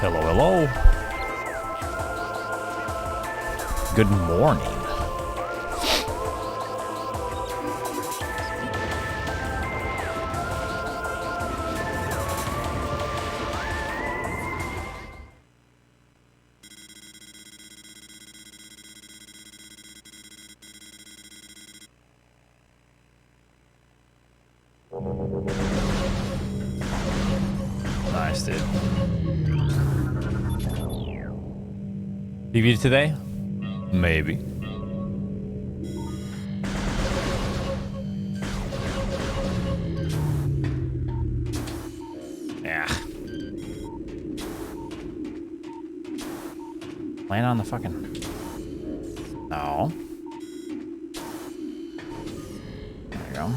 Hello, hello. Good morning. Nice, dude. PV today? Maybe. Yeah. Land on the fucking... No. There you go.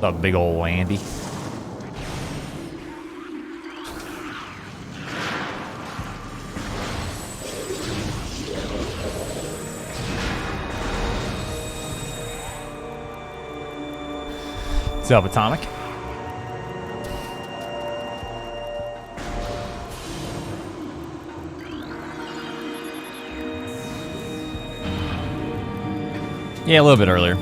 A big old Andy. Subatomic. Yeah, a little bit earlier.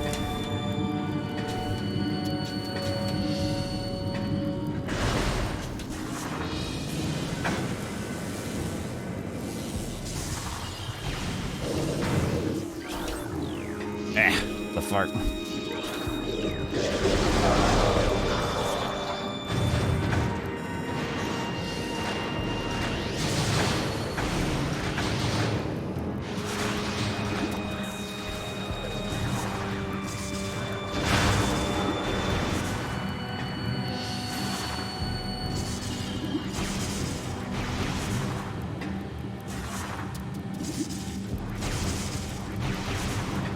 The fart.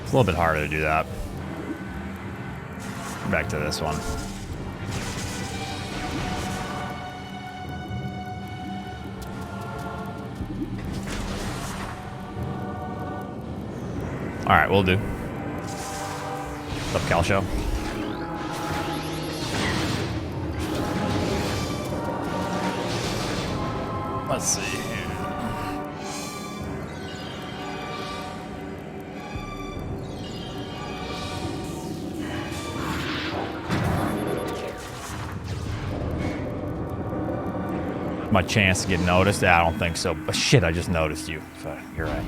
It's a little bit harder to do that. Back to this one. All right, we'll do. What's up, Cal Show? Let's see here. My chance to get noticed? I don't think so. But shit, I just noticed you. So you're right.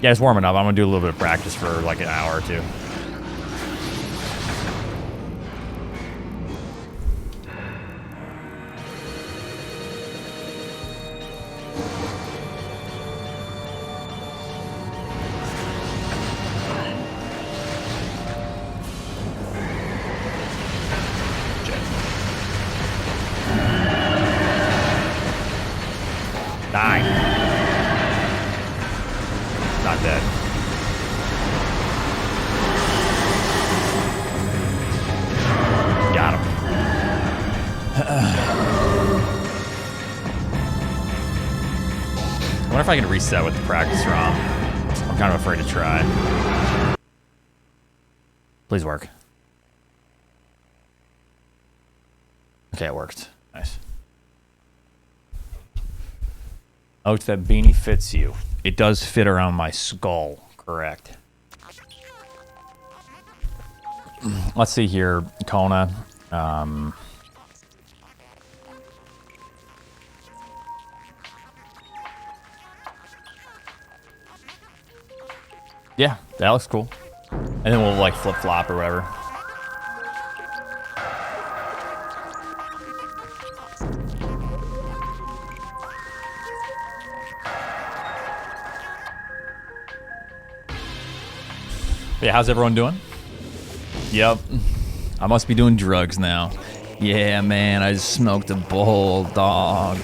Yeah, it's warming up. I'm gonna do a little bit of practice for like an hour or two. Die. Not dead. Got him. I wonder if I can reset with the practice ROM. I'm kind of afraid to try. Please work. Okay, it worked. Nice. Oh, that beanie fits you. It does fit around my skull, correct. Let's see here, Kona. Yeah, that looks cool. And then we'll like flip-flop or whatever. Yeah, how's everyone doing? Yep. I must be doing drugs now. Yeah, man, I just smoked a bowl, dog.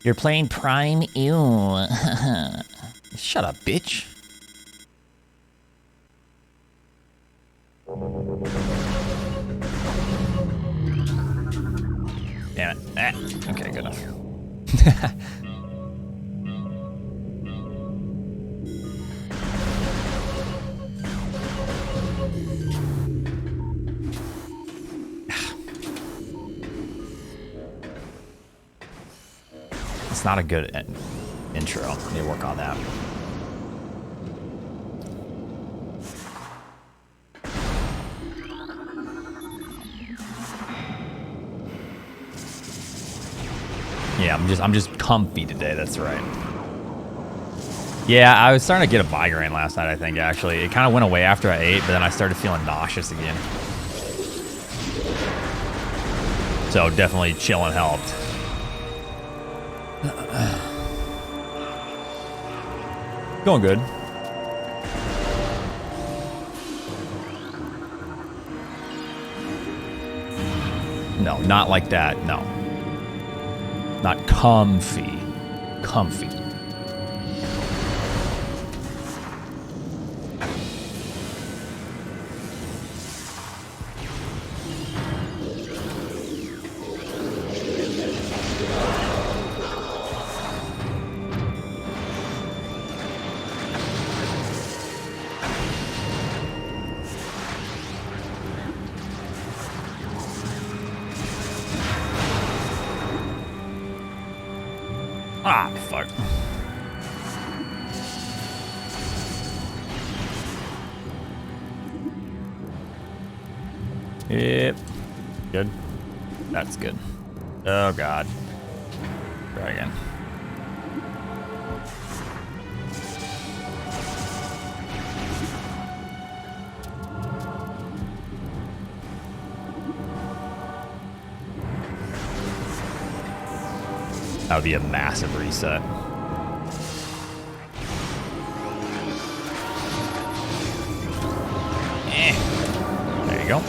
You're playing Prime? Ew. Shut up, bitch. Damn it. Ah, okay, good enough. It's not a good intro. I need to work on that. Yeah, I'm just comfy today. That's right. Yeah, I was starting to get a migraine last night. I think actually it kind of went away after I ate, but then I started feeling nauseous again. So definitely chilling helped. Going good. No, not like that. No. Not comfy. Comfy. Ah, fuck. Yep. Good. That's good. Oh, God. Try again. That would be a massive reset. There you go.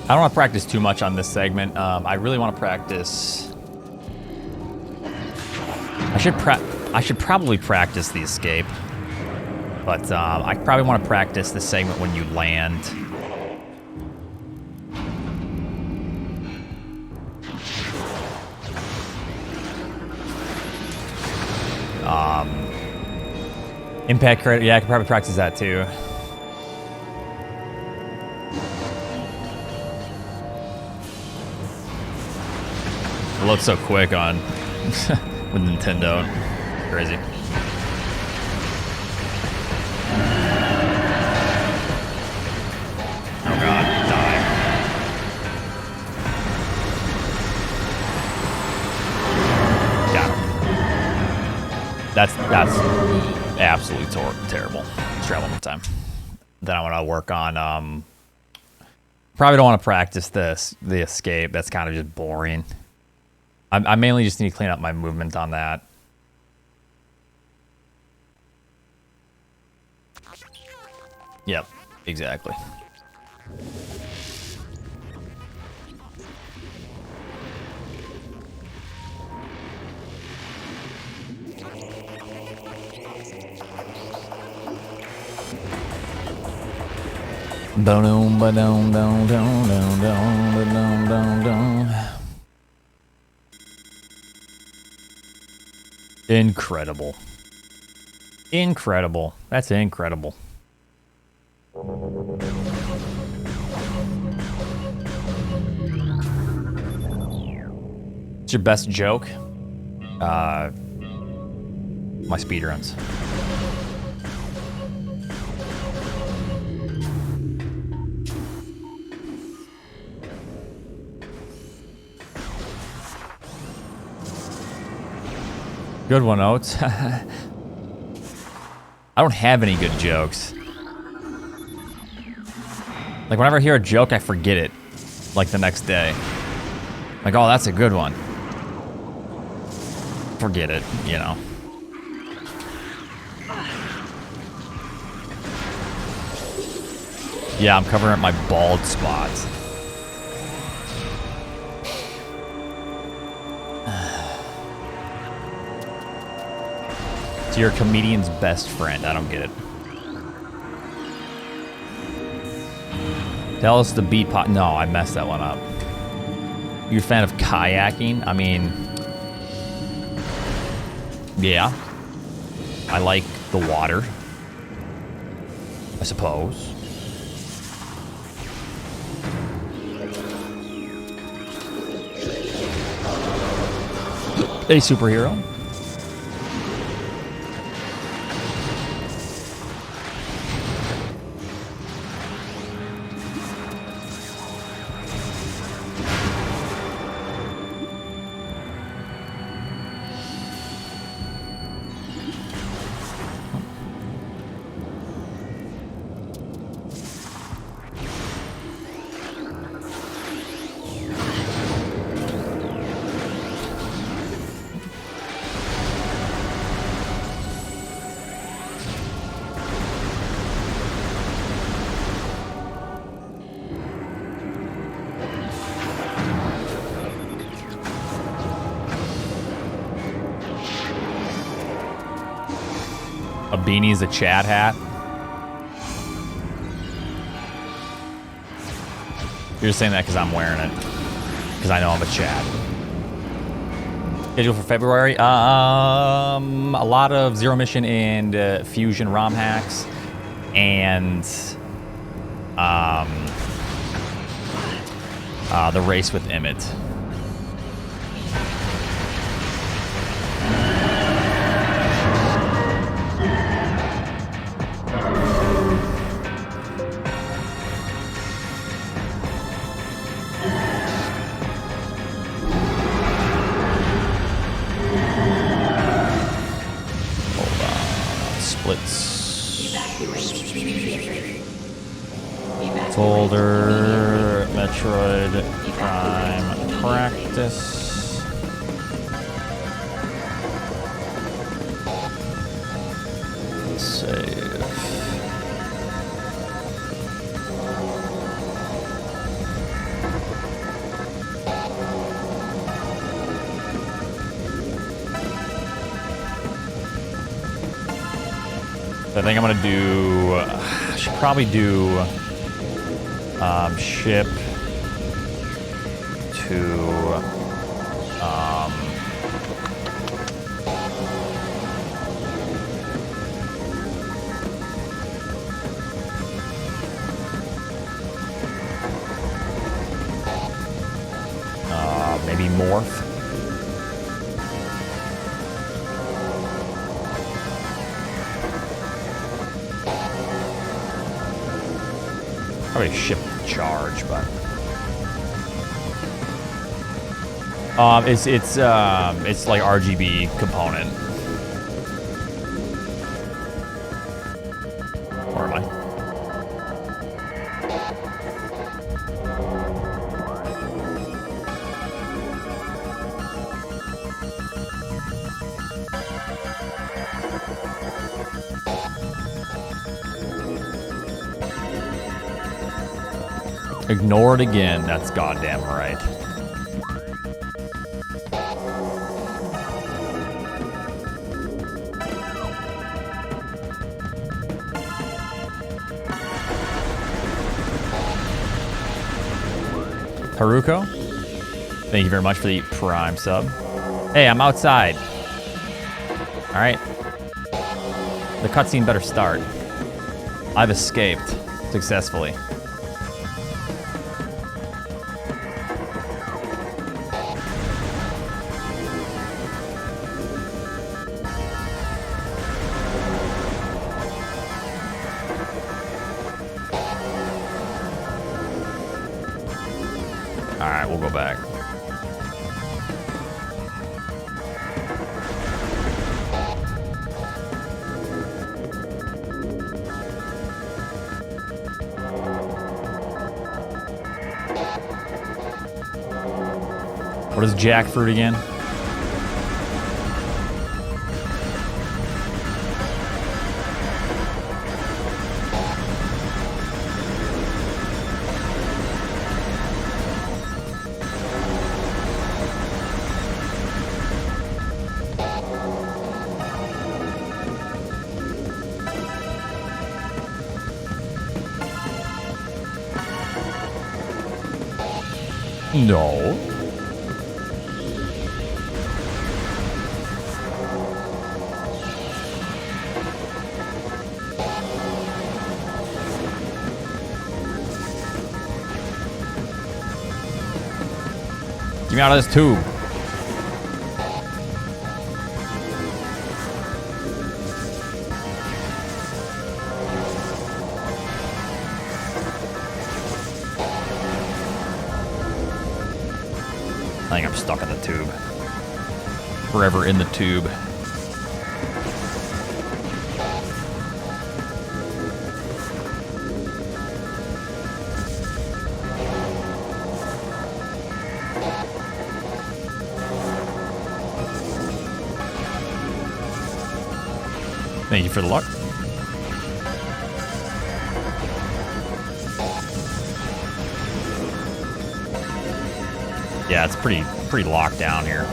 I don't want to practice too much on this segment. I really want to practice. I should probably practice the escape, but I probably want to practice the segment when you land. Impact credit, yeah, I could probably practice that too. It loads so quick on with Nintendo. Crazy. Oh God, die. Yeah. That's absolutely terrible. Let's try one more time. Then I want to work on probably don't want to practice the escape. That's kind of just boring. I mainly just need to clean up my movement on that. Yep, exactly. Ba-dum, ba-dum, dum, dum, dum, dum, ba-dum, dum, dum. Incredible. Incredible. That's incredible. What's your best joke? My speedruns. Good one, Oats. I don't have any good jokes. Like, whenever I hear a joke, I forget it. Like, the next day. Like, oh, that's a good one. Forget it, you know. Yeah, I'm covering up my bald spots. It's your comedian's best friend. I don't get it. Tell us the beat pot. No, I messed that one up. You're a fan of kayaking? I mean, yeah. I like the water, I suppose. A superhero. A beanie's a Chad hat. You're just saying that because I'm wearing it. Because I know I'm a Chad. Schedule for February? A lot of Zero Mission and Fusion ROM hacks. And the race with Emmett. Folder, Metroid, Prime, Practice. Save. So I think I'm gonna do, I should probably do ship to maybe morph. Probably ship charge, but it's like RGB component. Or am I? Ignore it again. That's goddamn right. Haruko, thank you very much for the Prime sub. Hey, I'm outside. All right. The cutscene better start. I've escaped successfully. Alright, we'll go back. What is jackfruit again? No. Get me out of this tube. I think I'm stuck in the tube. Forever in the tube. Thank you for the luck. Yeah, it's pretty locked down here.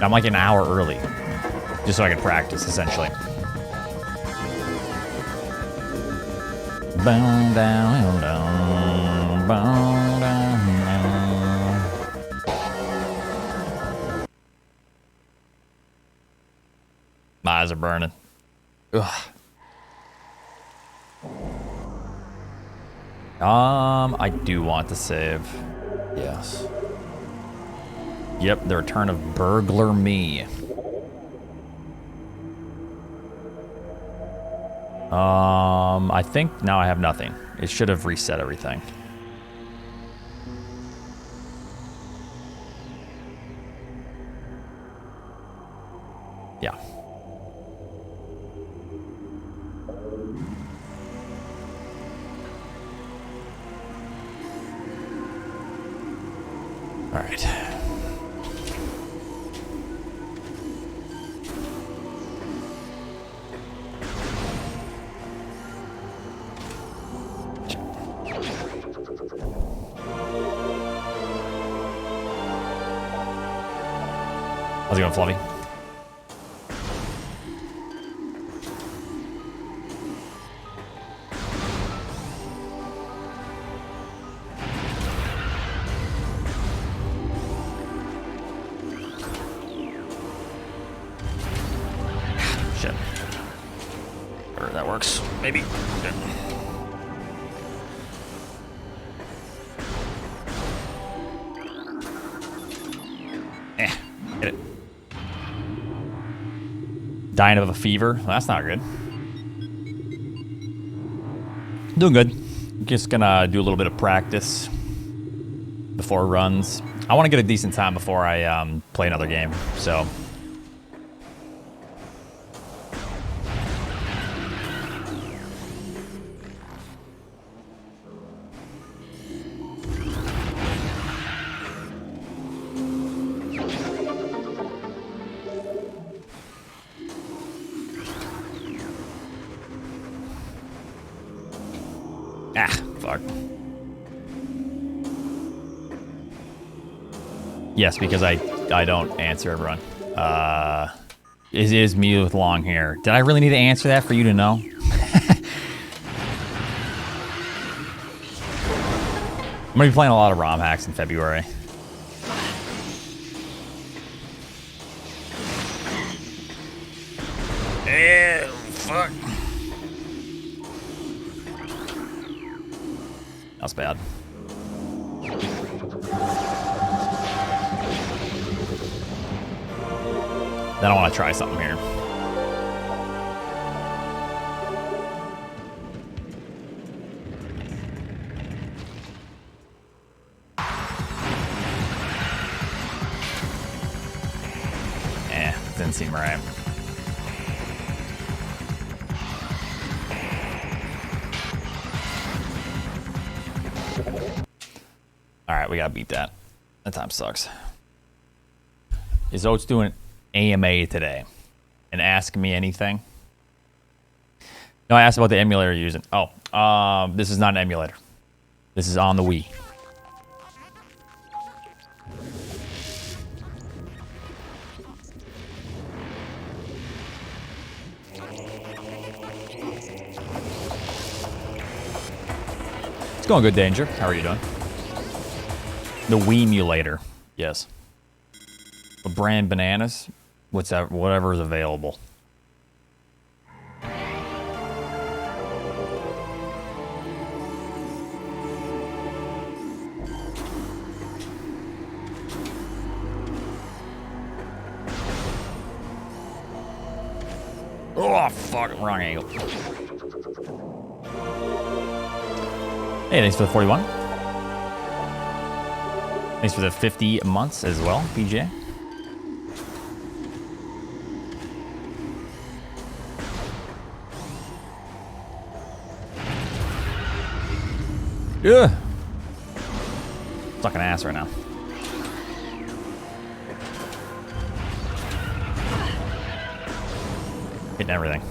I'm like an hour early, just so I can practice, essentially. Bow down, down, bow down. My eyes are burning. Ugh. I do want to save. Yes. Yep, the return of Burglar Me. I think now I have nothing. It should have reset everything. Yeah. All right. How's it going, Fluffy? Shit. Or that works, maybe. Good. Get it. Dying of a fever. Well, that's not good. Doing good. Just gonna do a little bit of practice before runs. I want to get a decent time before I play another game. So. Ah, fuck. Yes, because I don't answer everyone. It is me with long hair. Did I really need to answer that for you to know? I'm gonna be playing a lot of ROM hacks in February. Ew, fuck. That's bad. Then I want to try something here. Didn't seem right. All right, we gotta beat that. That time sucks. Is Oats doing AMA today? And ask me anything? No, I asked about the emulator you're using. Oh, this is not an emulator. This is on the Wii. It's going good, Danger. How are you doing? The Wii emulator. Yes. A brand bananas. Whatever is available. Oh, fuck. Wrong angle. Hey, thanks for the 41. Thanks for the 50 months as well, PJ. Ugh. Sucking ass right now. Hitting everything.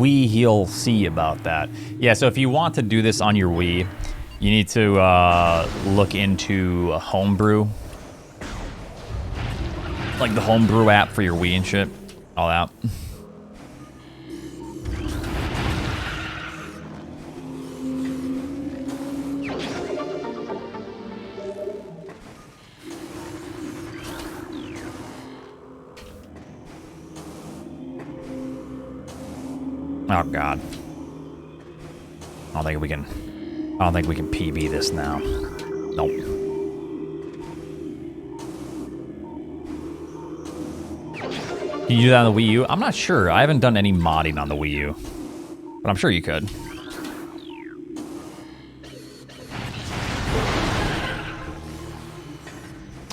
He'll see about that. Yeah, so if you want to do this on your Wii, you need to look into a homebrew. Like the homebrew app for your Wii and shit. All that. Oh god. I don't think we can PB this now. Nope. Can you do that on the Wii U? I'm not sure. I haven't done any modding on the Wii U. But I'm sure you could.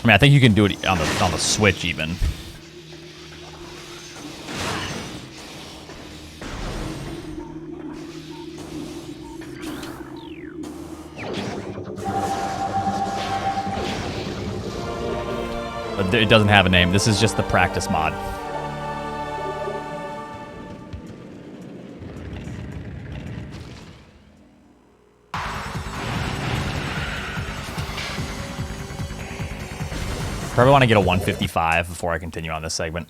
I mean, I think you can do it on the Switch even. But it doesn't have a name. This is just the practice mod. Probably want to get a 155 before I continue on this segment.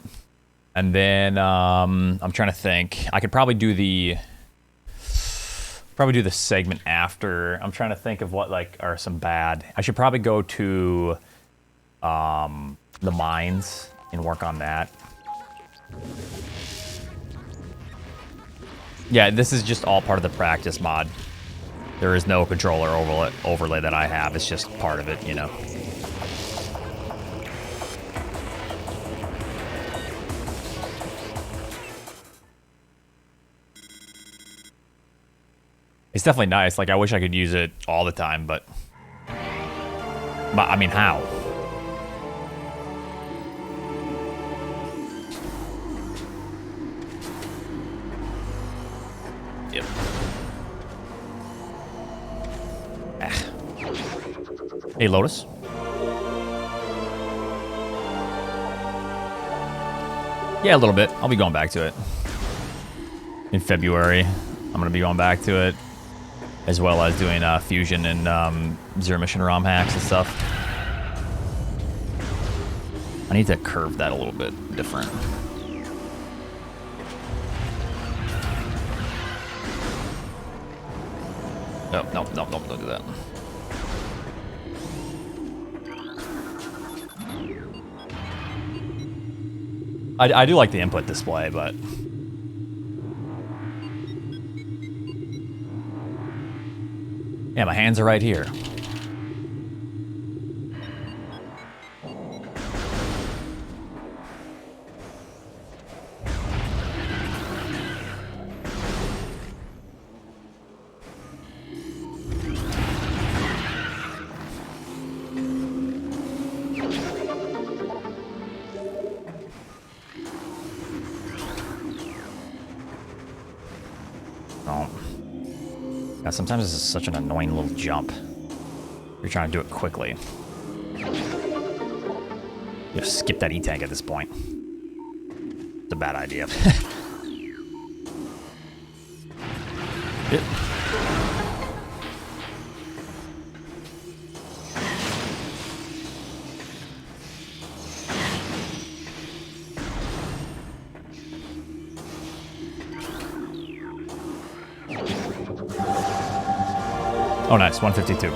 And then I'm trying to think. I could probably do the segment after. I'm trying to think of what like are some bad. I should probably go to the mines and work on that. Yeah, this is just all part of the practice mod. There is no controller overlay that I have. It's just part of it, you know. It's definitely nice. Like, I wish I could use it all the time, but I mean, how? Yep. Ah. Hey, Lotus. Yeah, a little bit. I'll be going back to it. In February, I'm going to be going back to it. As well as doing fusion and zero mission ROM hacks and stuff. I need to curve that a little bit different. Oh, no, don't do that. I do like the input display, but yeah, my hands are right here. God, sometimes this is such an annoying little jump. You're trying to do it quickly. You just skip that E-tank at this point. It's a bad idea. It. Oh, nice. 152.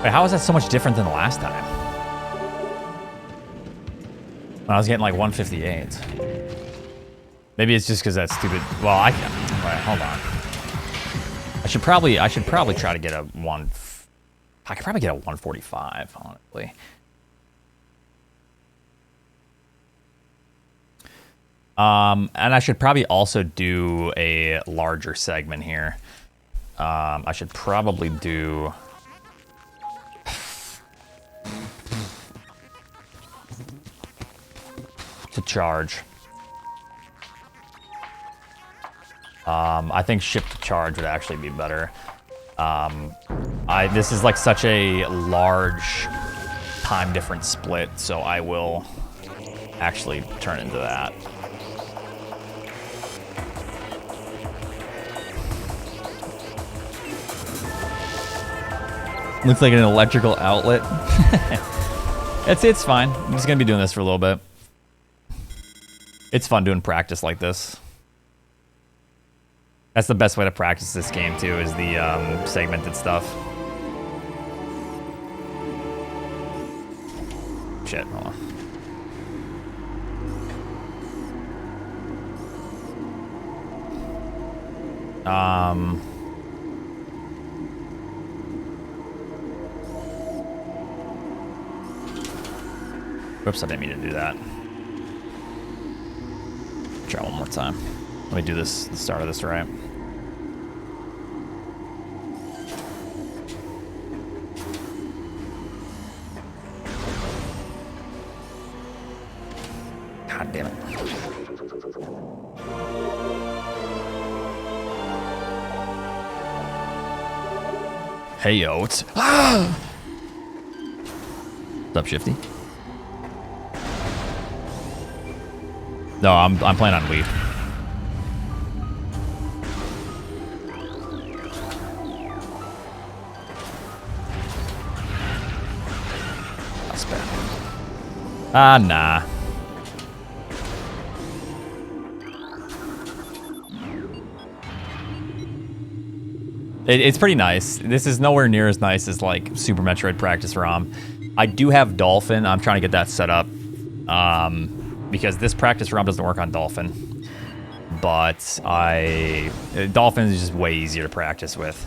Wait, how is that so much different than the last time? I was getting like 158. Maybe it's just because that's stupid. Well, I can. Wait, hold on. I should probably try to get a one. I could probably get a 145, honestly. And I should probably also do a larger segment here. I should probably do. To charge. I think ship to charge would actually be better. This is like such a large time difference split, so I will actually turn into that. Looks like an electrical outlet. It's fine. I'm just gonna be doing this for a little bit. It's fun doing practice like this. That's the best way to practice this game too, is the segmented stuff. Shit, hold on. Whoops, I didn't mean to do that. Try one more time. Let me do this, the start of this right. God damn it. Hey, Oats. Ah! What's up, Shifty? No, I'm playing on Wii. That's bad. Ah, nah. It's pretty nice. This is nowhere near as nice as like Super Metroid Practice ROM. I do have Dolphin. I'm trying to get that set up. Because this practice ROM doesn't work on Dolphin. But Dolphin is just way easier to practice with.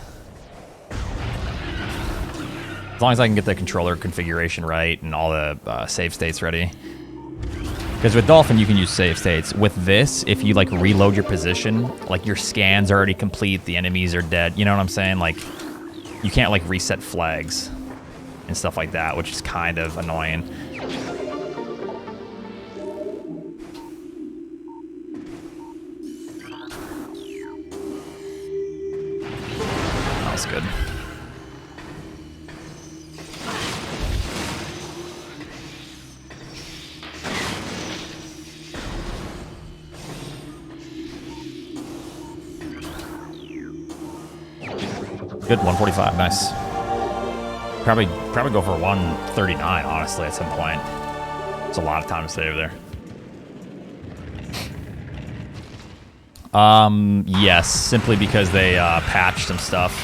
As long as I can get the controller configuration right and all the save states ready. Because with Dolphin, you can use save states. With this, if you like reload your position, like your scan's already complete, the enemies are dead. You know what I'm saying? Like, you can't like reset flags and stuff like that, which is kind of annoying. That's good. Good, 145, nice. Probably go for 139, honestly, at some point. It's a lot of time to save there. Yes, simply because they patched some stuff.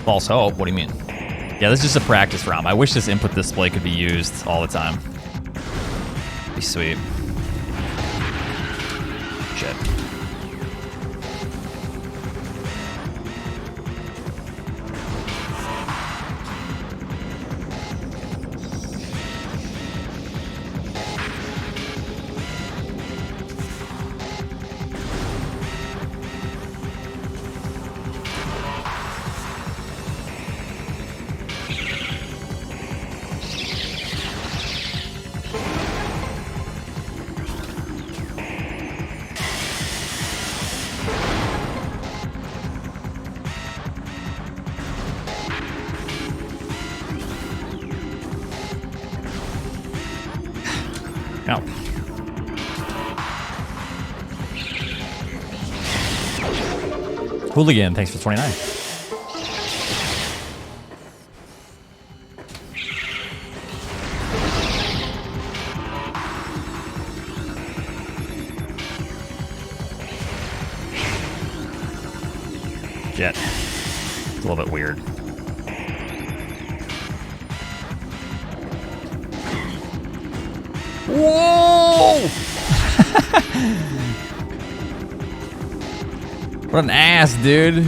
False hope? What do you mean? Yeah, this is just a practice ROM. I wish this input display could be used all the time. Be sweet. Shit. Hooligan, thanks for 29. Jet. It's a little bit weird. Whoa! What an ass, dude.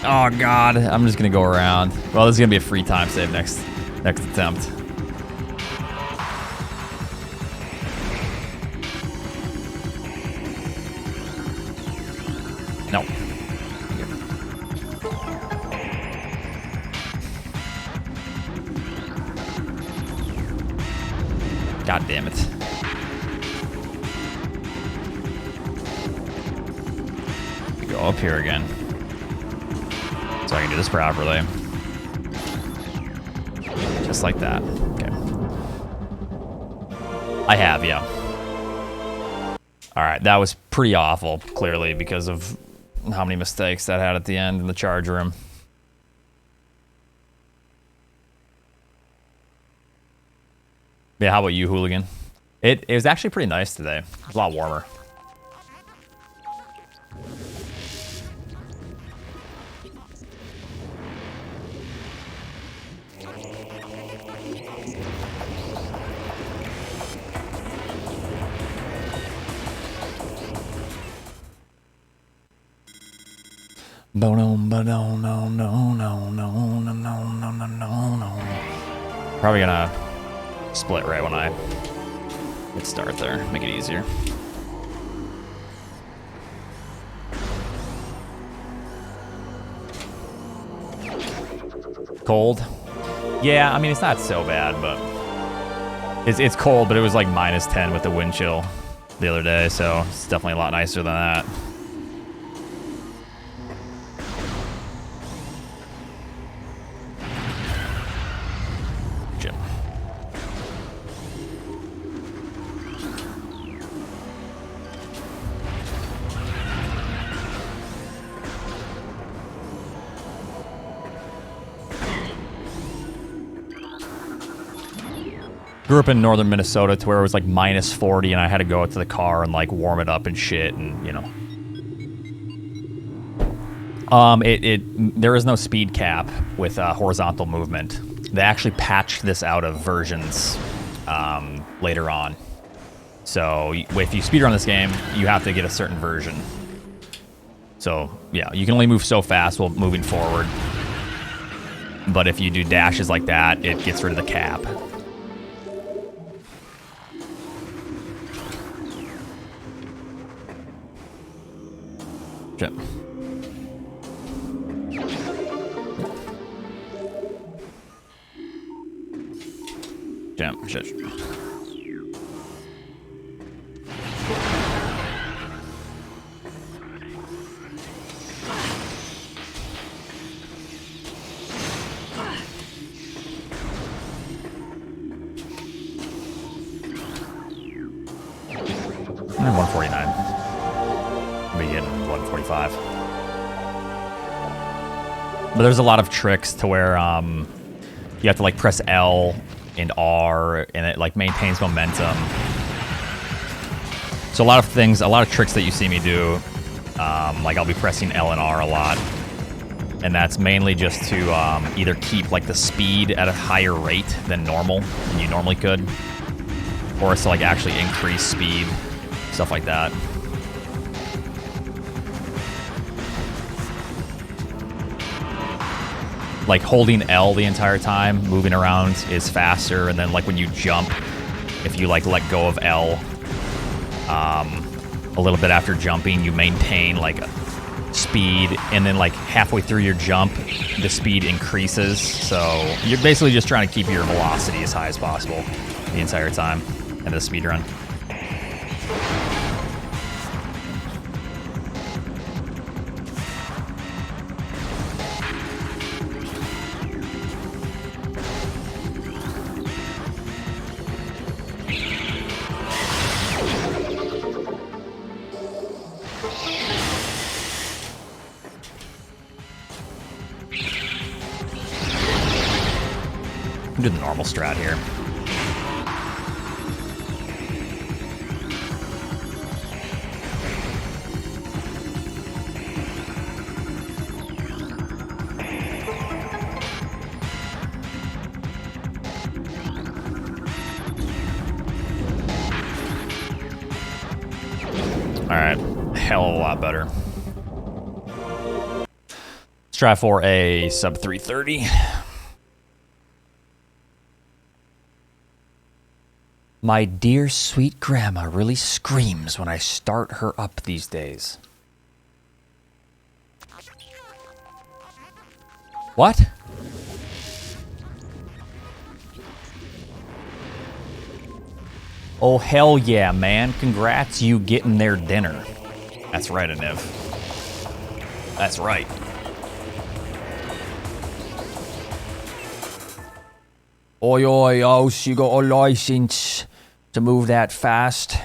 Oh god, I'm just gonna go around. Well, this is gonna be a free time save next attempt. No. God damn it. Go up here again. So I can do this properly. Just like that. Okay. I have, yeah. Alright, that was pretty awful, clearly, because of how many mistakes that had at the end in the charge room. Yeah, how about you, Hooligan? It was actually pretty nice today. It was a lot warmer. Probably gonna split right when I hit start there. Make it easier. Cold? Yeah, I mean, it's not so bad, but it's cold, but it was like -10 with the wind chill the other day, so it's definitely a lot nicer than that. Jim. Grew up in northern Minnesota to where it was like -40 and I had to go out to the car and like warm it up and shit and, you know. There is no speed cap with horizontal movement. They actually patched this out of versions later on. So if you speedrun this game, you have to get a certain version. So yeah, you can only move so fast while moving forward. But if you do dashes like that, it gets rid of the cap. Jump. Jump. Shit. And 149. We get 145. But there's a lot of tricks to where you have to like press L and R and it like maintains momentum. So a lot of tricks that you see me do, like I'll be pressing L and R a lot. And that's mainly just to either keep like the speed at a higher rate than normal, than you normally could. Or it's to like actually increase speed, stuff like that. Like holding L the entire time, moving around is faster, and then like when you jump, if you like let go of L a little bit after jumping, you maintain like speed, and then like halfway through your jump, the speed increases. So you're basically just trying to keep your velocity as high as possible the entire time in the speedrun. Do the normal strat here. Alright, hell of a lot better. Let's try for a sub 330. My dear sweet grandma really screams when I start her up these days. What? Oh, hell yeah, man. Congrats you getting their dinner. That's right, Aniv. That's right. Oi, oi, house, you got a license to move that fast?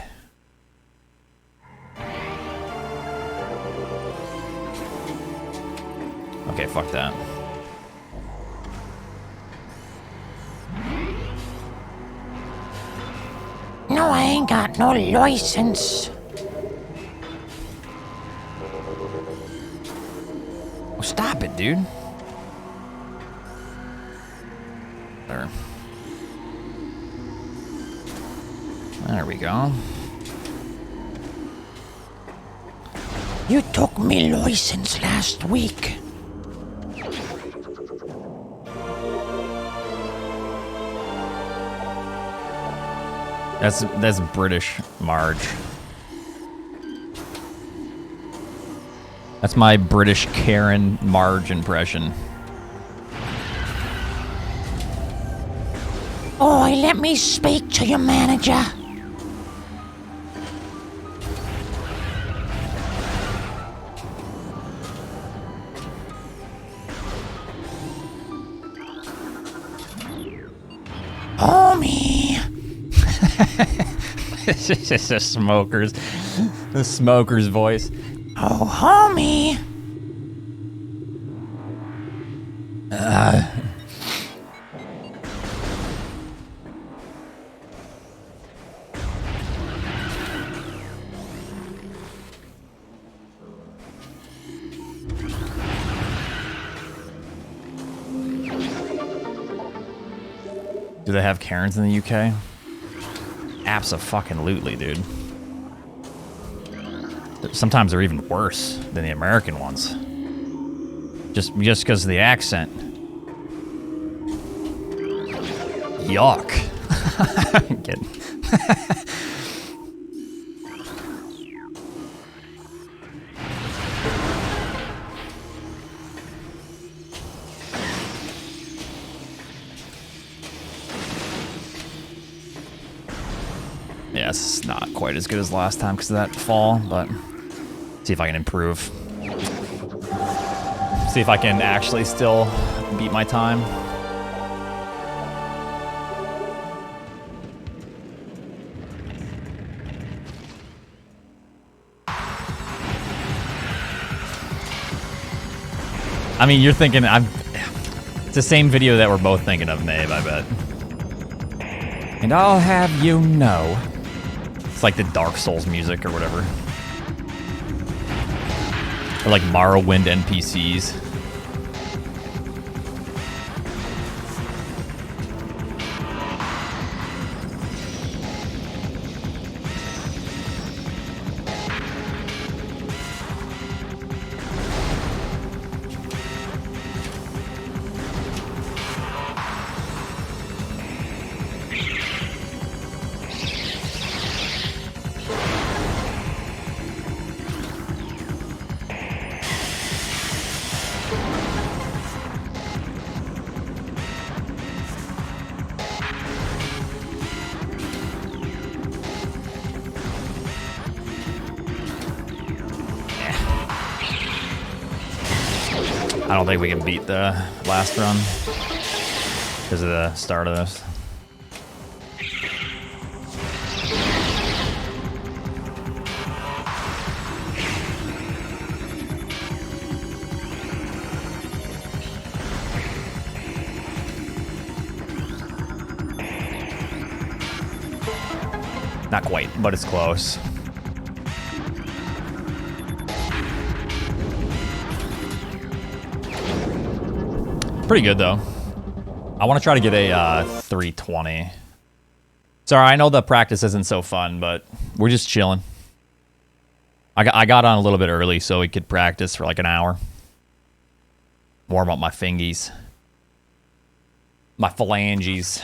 Okay, fuck that. No, I ain't got no license. Oh, stop it, dude. There. There we go. You took me license last week. That's British Marge. That's my British Karen Marge impression. Oi, let me speak to your manager. Homie. It's just the smoker's voice. Oh, homie. Do they have Karens in the UK? Abso-fucking-lutely, dude. Sometimes they're even worse than the American ones. Just because of the accent. Yuck. I'm kidding. Yeah, it's not quite as good as last time because of that fall, but see if I can improve. See if I can actually still beat my time. I mean, you're thinking it's the same video that we're both thinking of, Maeve, I bet. And I'll have you know. It's like the Dark Souls music or whatever. Or like Morrowind NPCs. I don't think we can beat the last run because of the start of this. Not quite, but it's close. Pretty good, though. I want to try to get a 320. Sorry, I know the practice isn't so fun, but we're just chilling. I got on a little bit early so we could practice for like an hour. Warm up my fingies. My phalanges.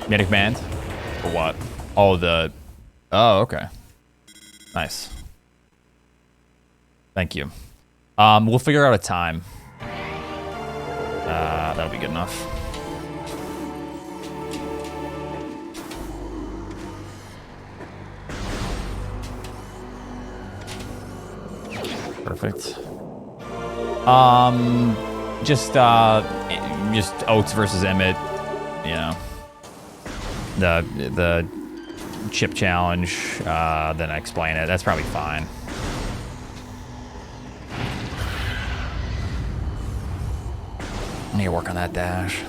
Medic band? For what? Oh, the... Oh, okay. Nice. Thank you. We'll figure out a time. That'll be good enough. Perfect. Just Oats versus Emmett, you know. The chip challenge, then I explain it. That's probably fine. I need to work on that dash.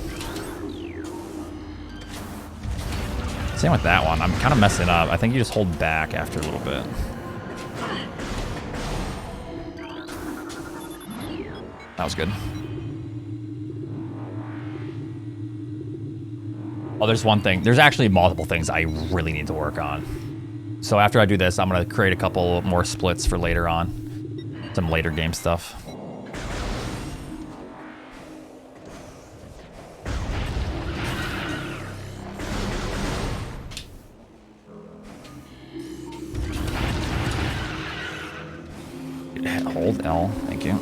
Same with that one. I'm kind of messing up. I think you just hold back after a little bit. That was good. Oh, there's one thing. There's actually multiple things I really need to work on. So after I do this, I'm going to create a couple more splits for later on. Some later game stuff. Hold L. Thank you.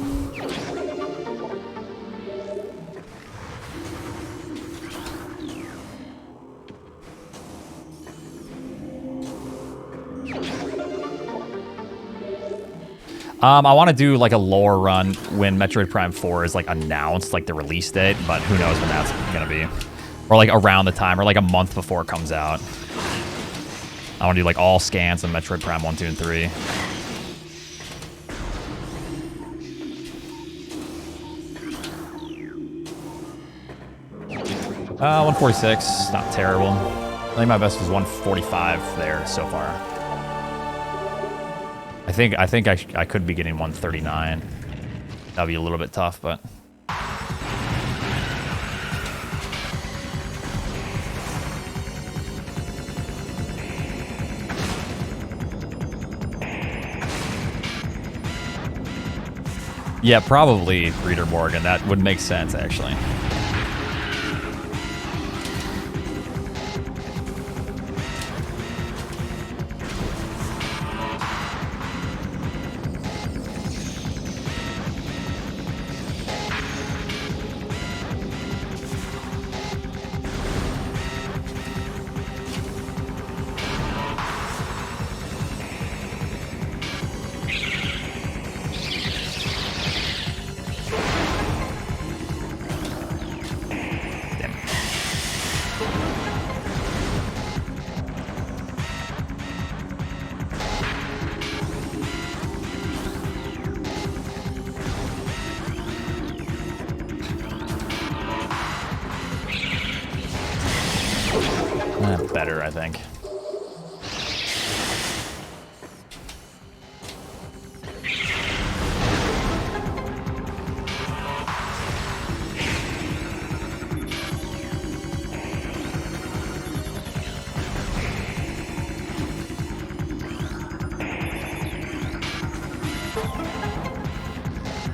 I want to do like a lore run when Metroid Prime 4 is like announced, like the release date, but who knows when that's gonna be. Or like around the time, or like a month before it comes out. I want to do like all scans of Metroid Prime 1, 2, and 3. Uh, 146, not terrible. I think my best was 145 there so far. I think I could be getting 139. That'll be a little bit tough, but... Yeah, probably Reader Morgan. That would make sense, actually. Better, I think.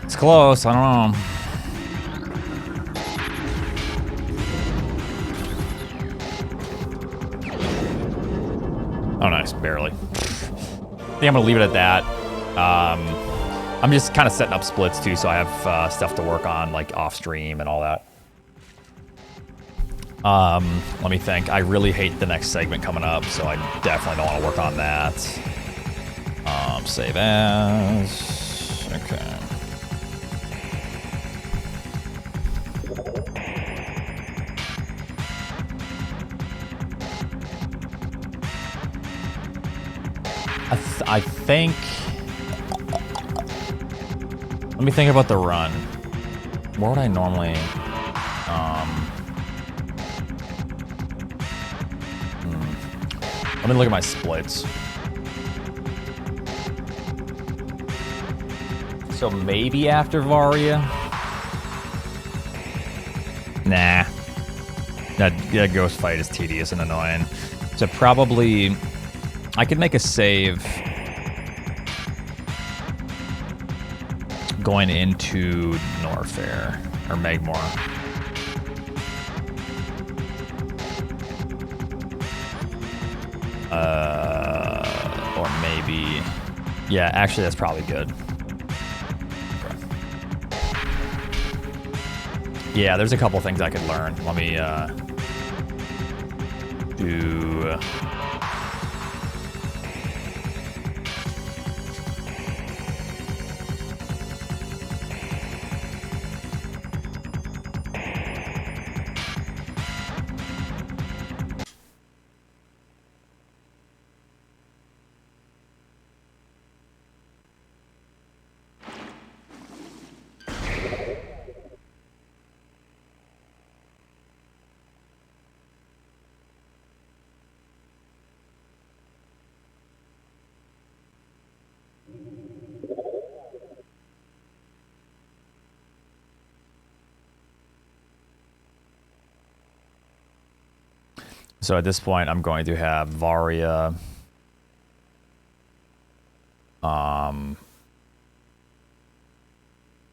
It's close, I don't know. Oh, nice. Barely. I think I'm going to leave it at that. I'm just kind of setting up splits, too, so I have stuff to work on, like, off-stream and all that. Let me think. I really hate the next segment coming up, so I definitely don't want to work on that. Save as... Okay. I think... Let me think about the run. Where would I normally... Let me look at my splits. So maybe after Varia? Nah. That ghost fight is tedious and annoying. So probably... I could make a save... going into Norfair. Or Megmore. Or maybe... Yeah, actually that's probably good. Yeah, there's a couple things I could learn. Let me do... So at this point, I'm going to have Varia.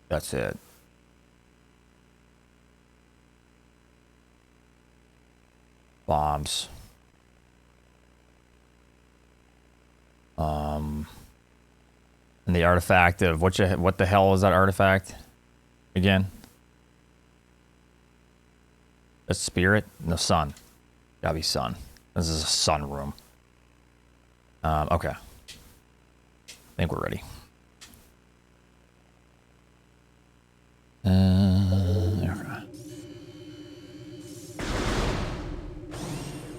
That's it. Bombs. And the artifact of what the hell is that artifact again? A spirit? No, sun. Gotta be sun. This is a sun room. Okay. I think we're ready. Okay.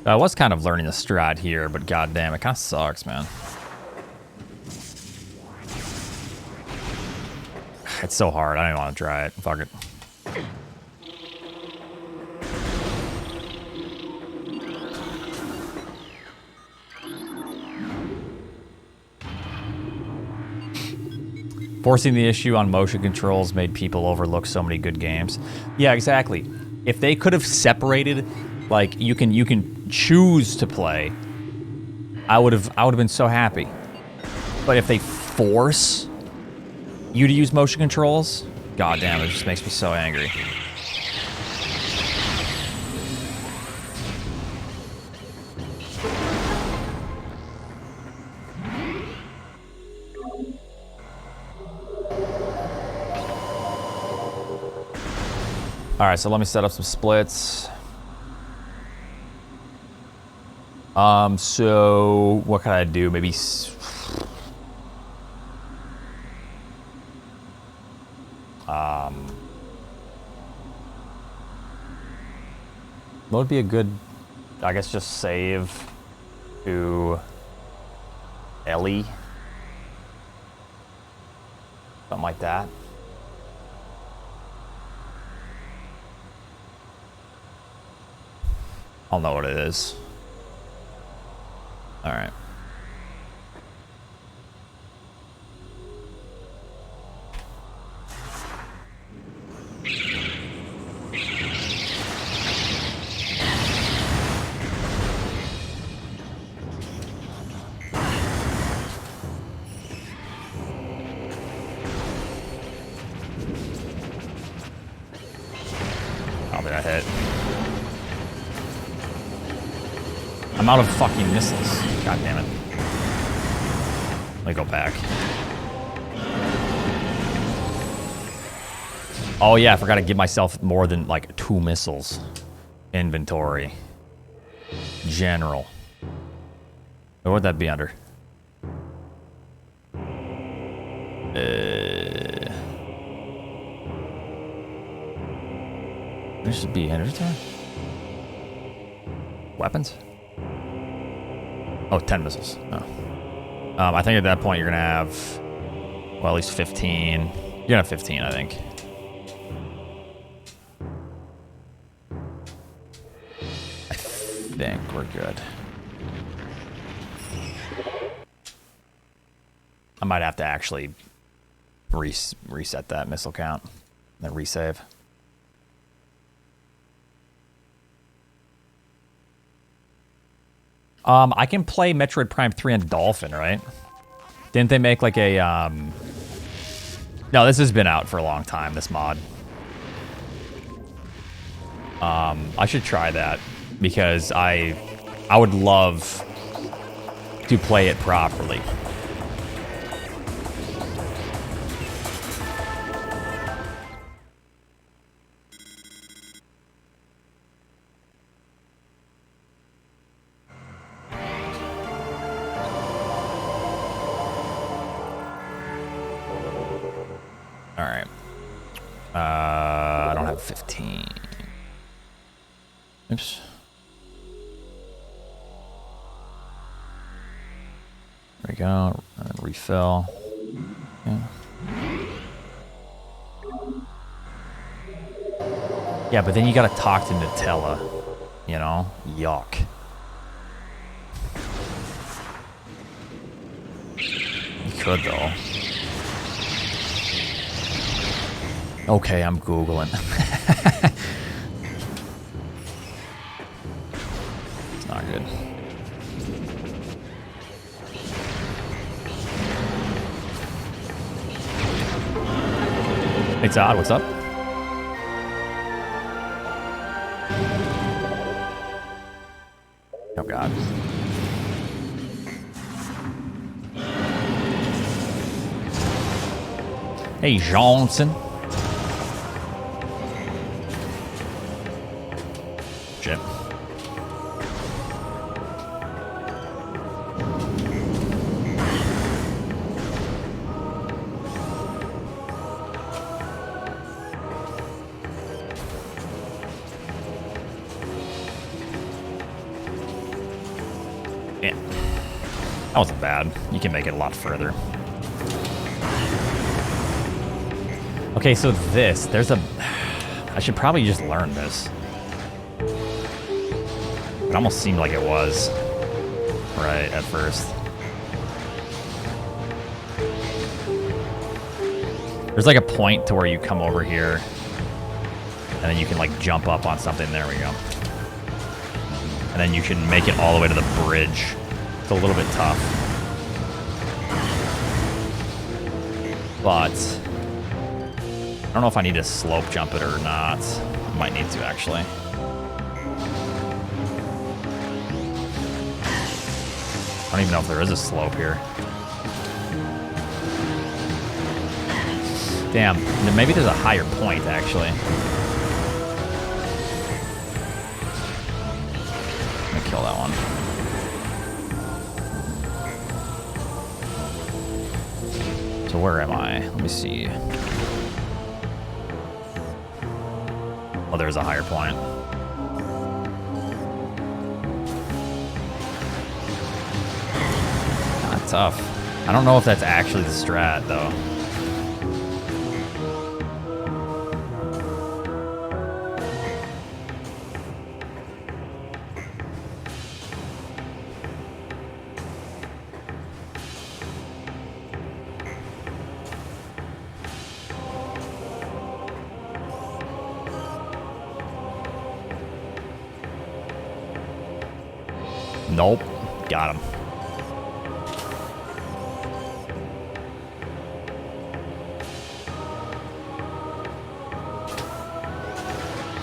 I was kind of learning the strat here, but goddamn, it kind of sucks, man. It's so hard. I don't even want to try it. Fuck it. Forcing the issue on motion controls made people overlook so many good games. Yeah, exactly. If they could have separated, like you can choose to play, I would have been so happy. But if they force you to use motion controls, goddamn, it just makes me so angry. All right, so let me set up some splits. So what can I do? Maybe what would be a good, I guess just save to Ellie. Something like that. I'll know what it is. All right. How did I hit? I'm out of fucking missiles. God damn it. Let me go back. Oh yeah, I forgot to give myself more than like 2 missiles. Inventory. General. What would that be under? There should be inventory. Weapons? Oh, 10 missiles. Oh. I think at that point you're gonna have, well, at least 15. You're gonna have 15, I think. I think we're good. I might have to actually reset that missile count, then resave. I can play Metroid Prime 3 on Dolphin, right? Didn't they make like a, No, this has been out for a long time, this mod. I should try that, because I would love to play it properly. Alright. I don't have 15. Oops. There we go. Refill. Yeah. Yeah, but then you gotta talk to Nutella. You know? Yuck. You could, though. Okay, I'm Googling. It's not good. Hey, Todd, what's up? Oh, God. Hey, Johnson. Shit. Yeah. That wasn't bad. You can make it a lot further. Okay, so there's a... I should probably just learn this. It almost seemed like it was right at first. There's like a point to where you come over here and then you can like jump up on something. There we go. And then you can make it all the way to the bridge. It's a little bit tough. But I don't know if I need to slope jump it or not. I might need to actually. I don't even know if there is a slope here. Damn, maybe there's a higher point, actually. I'm gonna kill that one. So where am I? Let me see. Oh, there's a higher point. Tough. I don't know if that's actually the strat, though. Nope. Got him.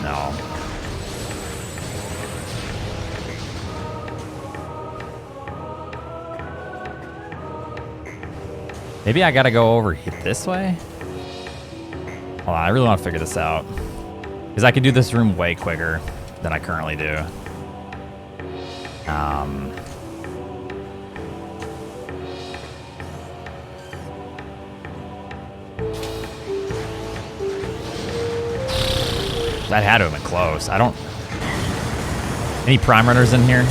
No. Maybe I gotta go over this way? Hold on, I really want to figure this out. Because I can do this room way quicker than I currently do. That had to have been close. I don't... Any prime runners in here?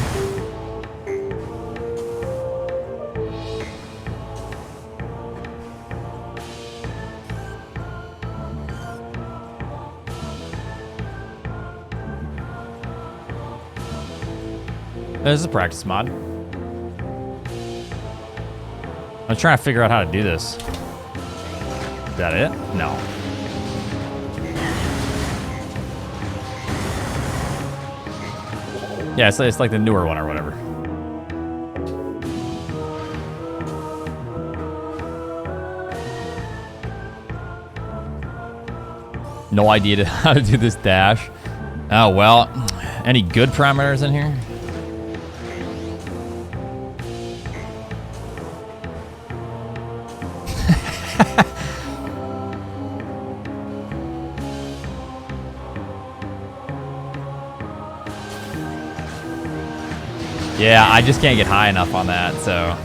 This is a practice mod. I'm trying to figure out how to do this. Is that it? No. Yeah, it's like the newer one or whatever. No idea how to do this dash. Oh, well. Any good parameters in here? Yeah, I just can't get high enough on that, so.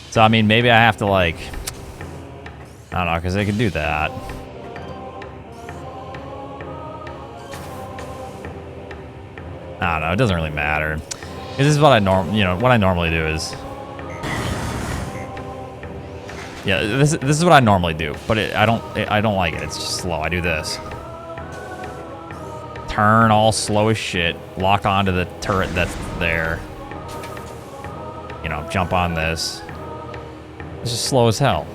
So, I mean, maybe I have to, like, I don't know, because they can do that. I don't know, it doesn't really matter. This is what I normally do is, yeah, this is what I normally do, but I don't like it. It's just slow. I do this. Turn all slow as shit. Lock onto the turret that's there. You know, jump on this. It's just slow as hell.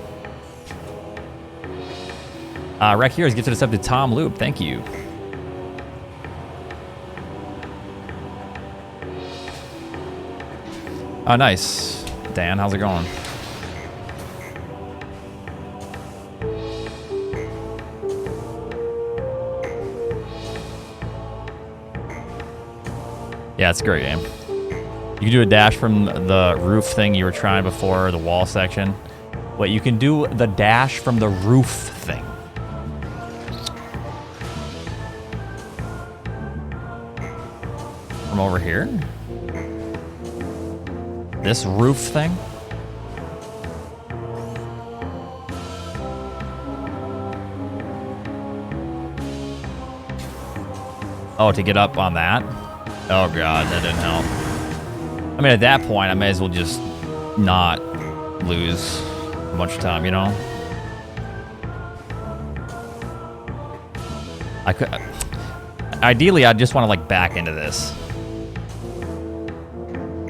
Rec here is gifted us up to Tom Loop. Thank you. Oh, nice. Dan, how's it going? Yeah, it's a great game. You can do a dash from the roof thing you were trying before, the wall section. Wait, you can do the dash from the roof thing. From over here? This roof thing? Oh, to get up on that? Oh god, that didn't help. I mean, at that point, I may as well just not lose a bunch of time, you know? I could... Ideally, I just want to, like, back into this.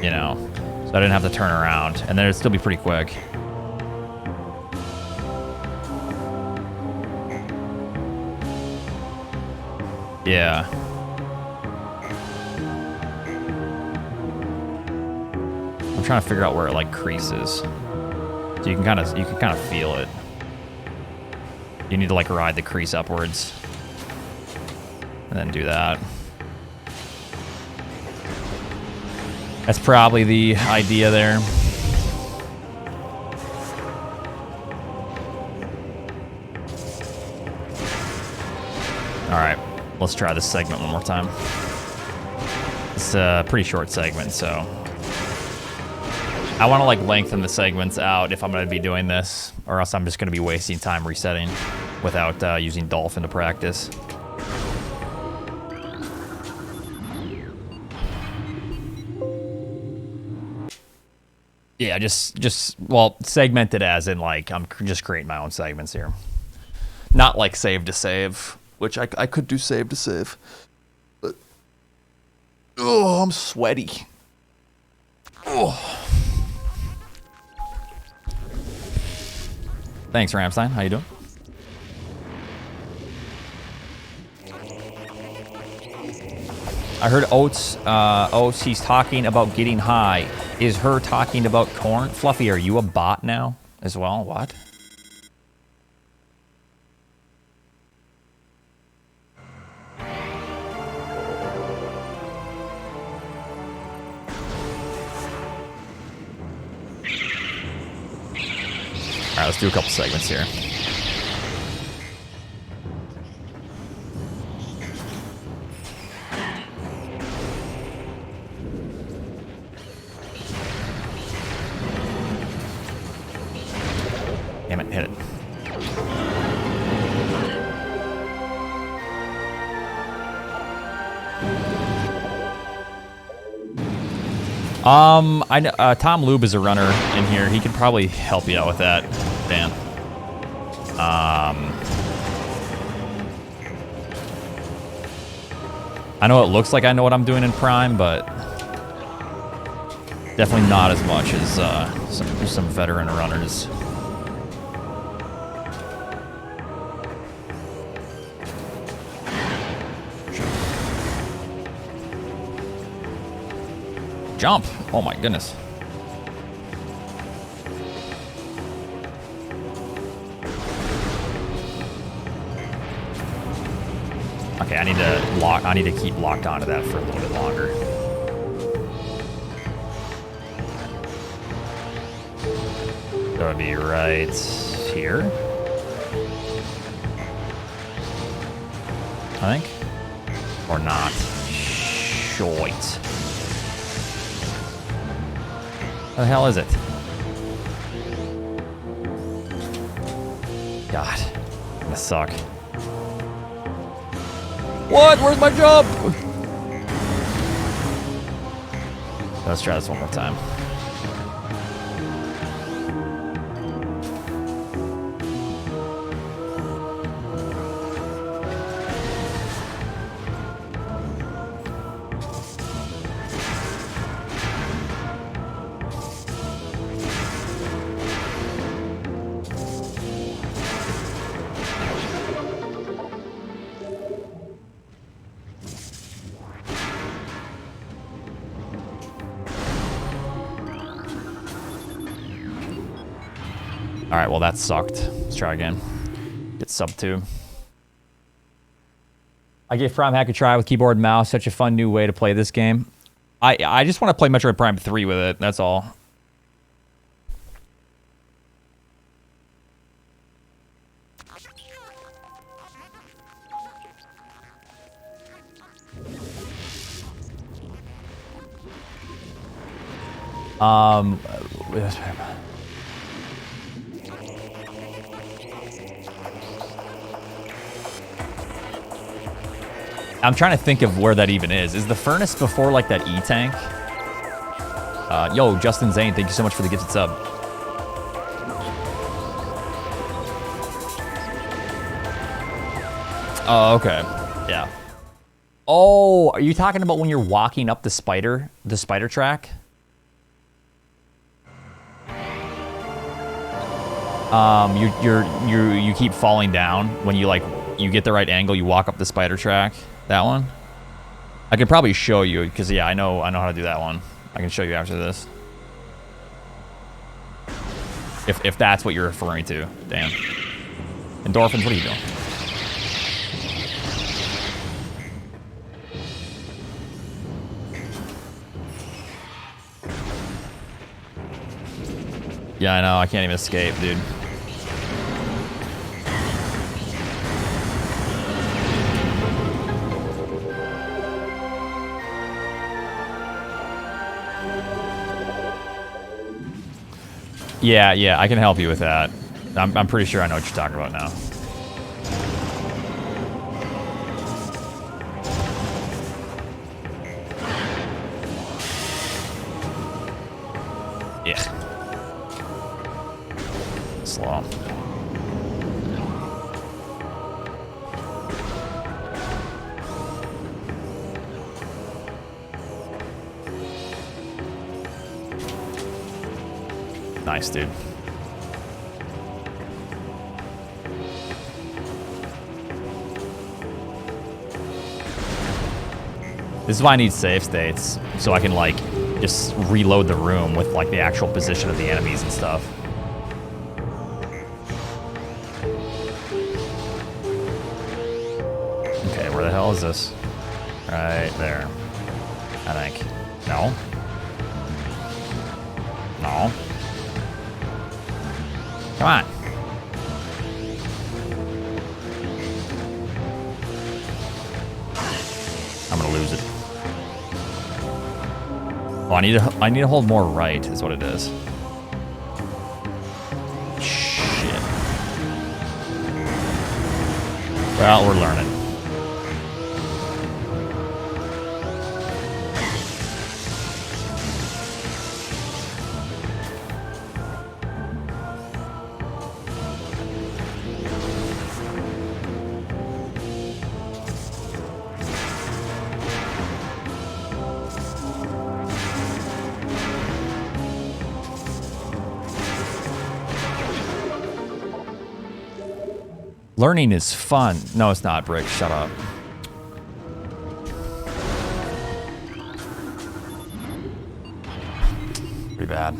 You know? So I didn't have to turn around, and then it'd still be pretty quick. Yeah. I'm trying to figure out where it like creases. So you can kind of feel it. You need to like ride the crease upwards. And then do that. That's probably the idea there. All right, let's try this segment one more time. It's a pretty short segment, so I want to like lengthen the segments out if I'm going to be doing this, or else I'm just going to be wasting time resetting without using Dolphin to practice. Yeah, well, segmented as in like I'm just creating my own segments here. Not like save to save, which I could do save to save. But, oh, I'm sweaty. Oh. Thanks, Ramstein. How you doing? I heard Oats, he's talking about getting high. Is her talking about corn? Fluffy, are you a bot now as well? What? All right, let's do a couple segments here. Damn it, hit it. I know Tom Lube is a runner in here. He could probably help you out with that, Dan. I know it looks like I know what I'm doing in Prime, but definitely not as much as some veteran runners. Jump! Oh my goodness. Okay, I need to keep locked onto that for a little bit longer. That would be right here, I think, or not. Shite. What the hell is it? God, this suck. What? Where's my jump? Let's try this one more time. Alright, well that sucked. Let's try again. Get sub 2. I gave Prime Hack a try with keyboard and mouse. Such a fun new way to play this game. I just want to play Metroid Prime 3 with it. That's all. I'm trying to think of where that even is. Is the furnace before, like, that E-tank? Yo, Justin Zane, thank you so much for the gifted sub. Oh, okay. Yeah. Oh, are you talking about when you're walking up the spider track? You keep falling down when you get the right angle, you walk up the spider track. That one? I could probably show you, because yeah, I know how to do that one. I can show you after this. If that's what you're referring to. Damn. Endorphins, what are you doing? Yeah, I know, I can't even escape, dude. Yeah, I can help you with that. I'm pretty sure I know what you're talking about now. Yeah. Slow. Nice, dude. This is why I need save states, so I can, like, just reload the room with, like, the actual position of the enemies and stuff. Okay, where the hell is this? Right there, I think. No? No? Come on. I'm gonna lose it. Oh, I need to hold more right, is what it is. Shit. Well, we're learning. Learning is fun. No, it's not, Brick. Shut up. Pretty bad.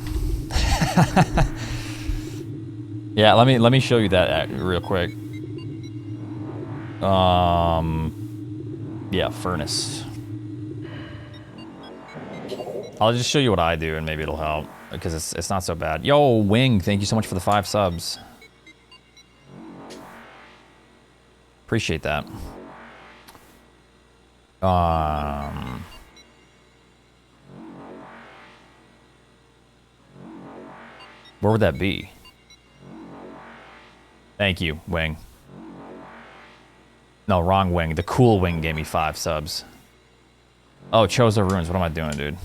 Yeah, let me show you that real quick. Yeah, furnace. I'll just show you what I do and maybe it'll help because it's not so bad. Yo, Wing, thank you so much for the 5 subs. Appreciate that. Where would that be? Thank you, Wing. No, wrong Wing. The cool Wing gave me 5 subs. Oh, Chozo Ruins. What am I doing, dude?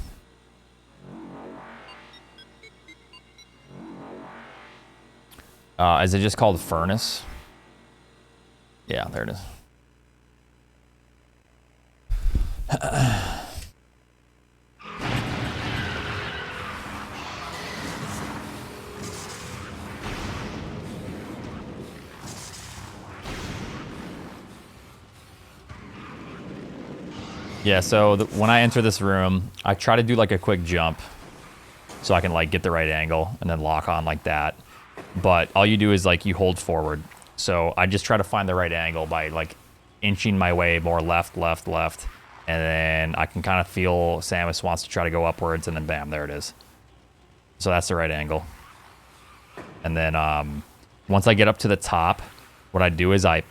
Is it just called Furnace? Yeah, there it is. Yeah, so when I enter this room, I try to do like a quick jump so I can like get the right angle and then lock on like that. But all you do is like you hold forward. So I just try to find the right angle by like inching my way more left, left, left. And then I can kind of feel Samus wants to try to go upwards and then bam, there it is. So that's the right angle. And then once I get up to the top, what I do is I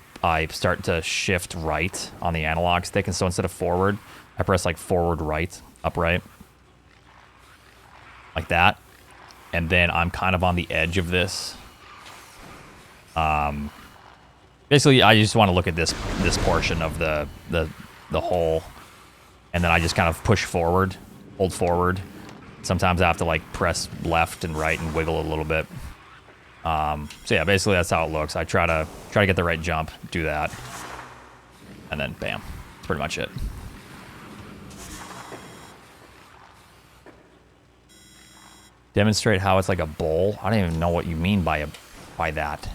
start to shift right on the analog stick. And so instead of forward, I press like forward right, upright. Like that. And then I'm kind of on the edge of this. Basically, I just want to look at this portion of the hole. And then I just kind of push forward, hold forward. Sometimes I have to like press left and right and wiggle a little bit. So yeah, basically that's how it looks. I try to get the right jump, do that, and then bam. That's pretty much it. Demonstrate how it's like a bowl. I don't even know what you mean by that.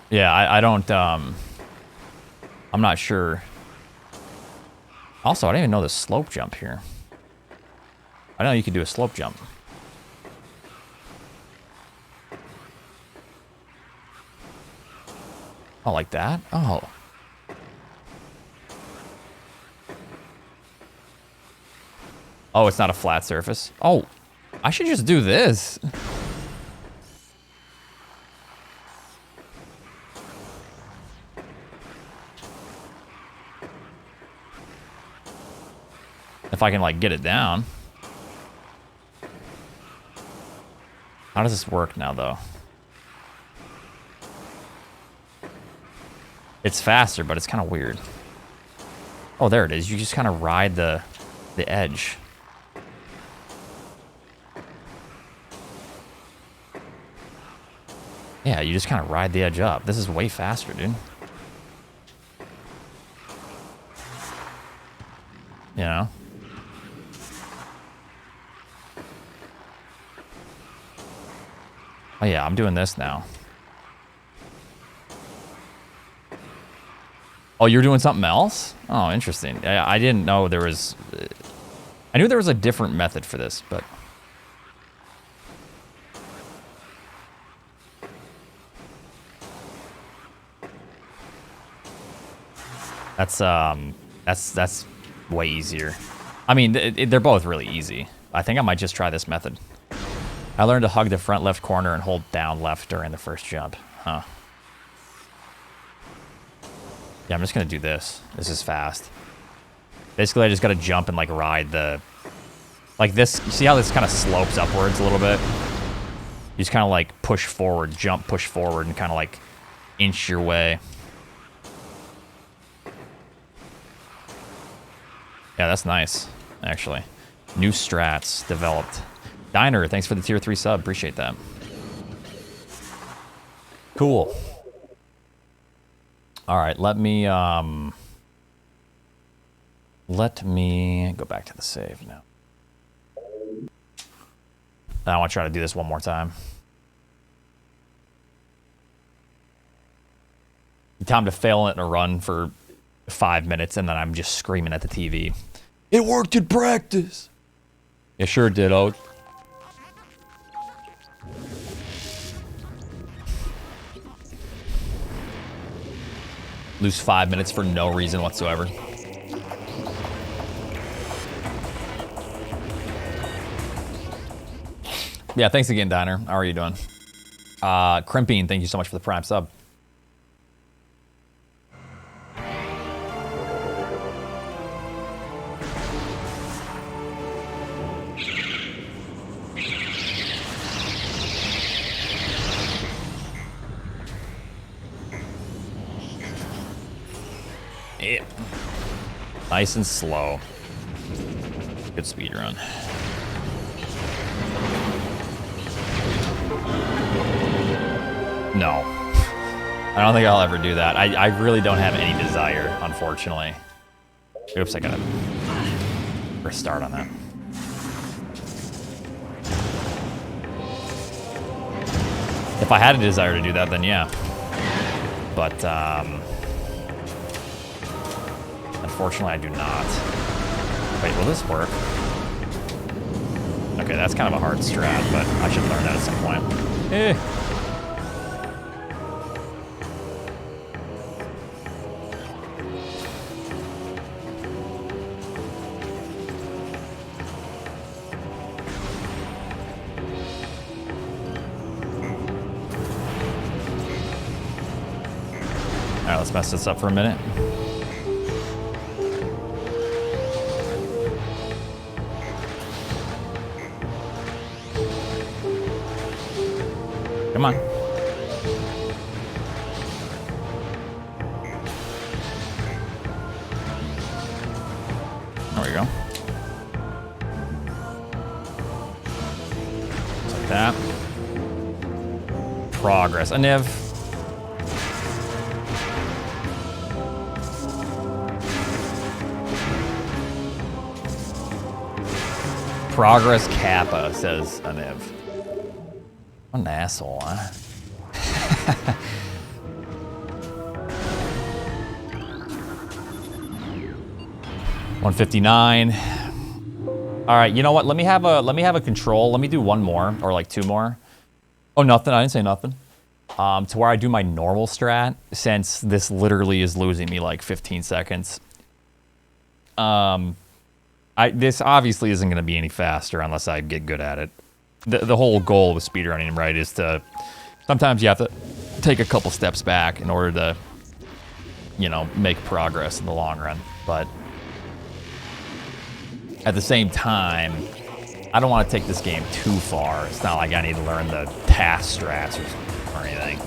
Yeah, I don't, I'm not sure. Also, I didn't even know the slope jump here. I know you can do a slope jump. Oh, like that? Oh. Oh, it's not a flat surface. Oh, I should just do this. If I can, like, get it down. How does this work now, though? It's faster, but it's kind of weird. Oh, there it is. You just kind of ride the edge. Yeah, you just kind of ride the edge up. This is way faster, dude. You know? Oh yeah, I'm doing this now. Oh, you're doing something else? Oh, interesting. I didn't know there was... I knew there was a different method for this, but... That's way easier. I mean, they're both really easy. I think I might just try this method. I learned to hug the front left corner and hold down left during the first jump. Huh. Yeah, I'm just gonna do this. This is fast. Basically, I just gotta jump and like ride the... Like this, you see how this kind of slopes upwards a little bit? You just kind of like push forward, jump, push forward, and kind of like inch your way. Yeah, that's nice, actually. New strats developed. Diner, thanks for the tier 3 sub. Appreciate that. Cool. All right, let me Let me go back to the save now. I want to try to do this one more time. Time to fail it in a run for 5 minutes, and then I'm just screaming at the TV. It worked in practice. It sure did, Oat. Lose 5 minutes for no reason whatsoever. Yeah, thanks again, Diner. How are you doing? Crimping, thank you so much for the Prime sub. Yeah. Nice and slow. Good speed run. No. I don't think I'll ever do that. I really don't have any desire, unfortunately. Oops, I gotta restart on that. If I had a desire to do that, then yeah. But, unfortunately, I do not. Wait, will this work? Okay, that's kind of a hard strat, but I should learn that at some point. Eh. Alright, let's mess this up for a minute. Come on. There we go. Just like that. Progress. A Niv. Progress Kappa, says a Niv. What an asshole, huh? 159. All right, you know what? Let me have a control. Let me do one more or like two more. Oh, nothing. I didn't say nothing. To where I do my normal strat, since this literally is losing me like 15 seconds. This obviously isn't going to be any faster unless I get good at it. The whole goal with speedrunning, right, is to... Sometimes you have to take a couple steps back in order to, you know, make progress in the long run. But at the same time, I don't want to take this game too far. It's not like I need to learn the task strats or anything.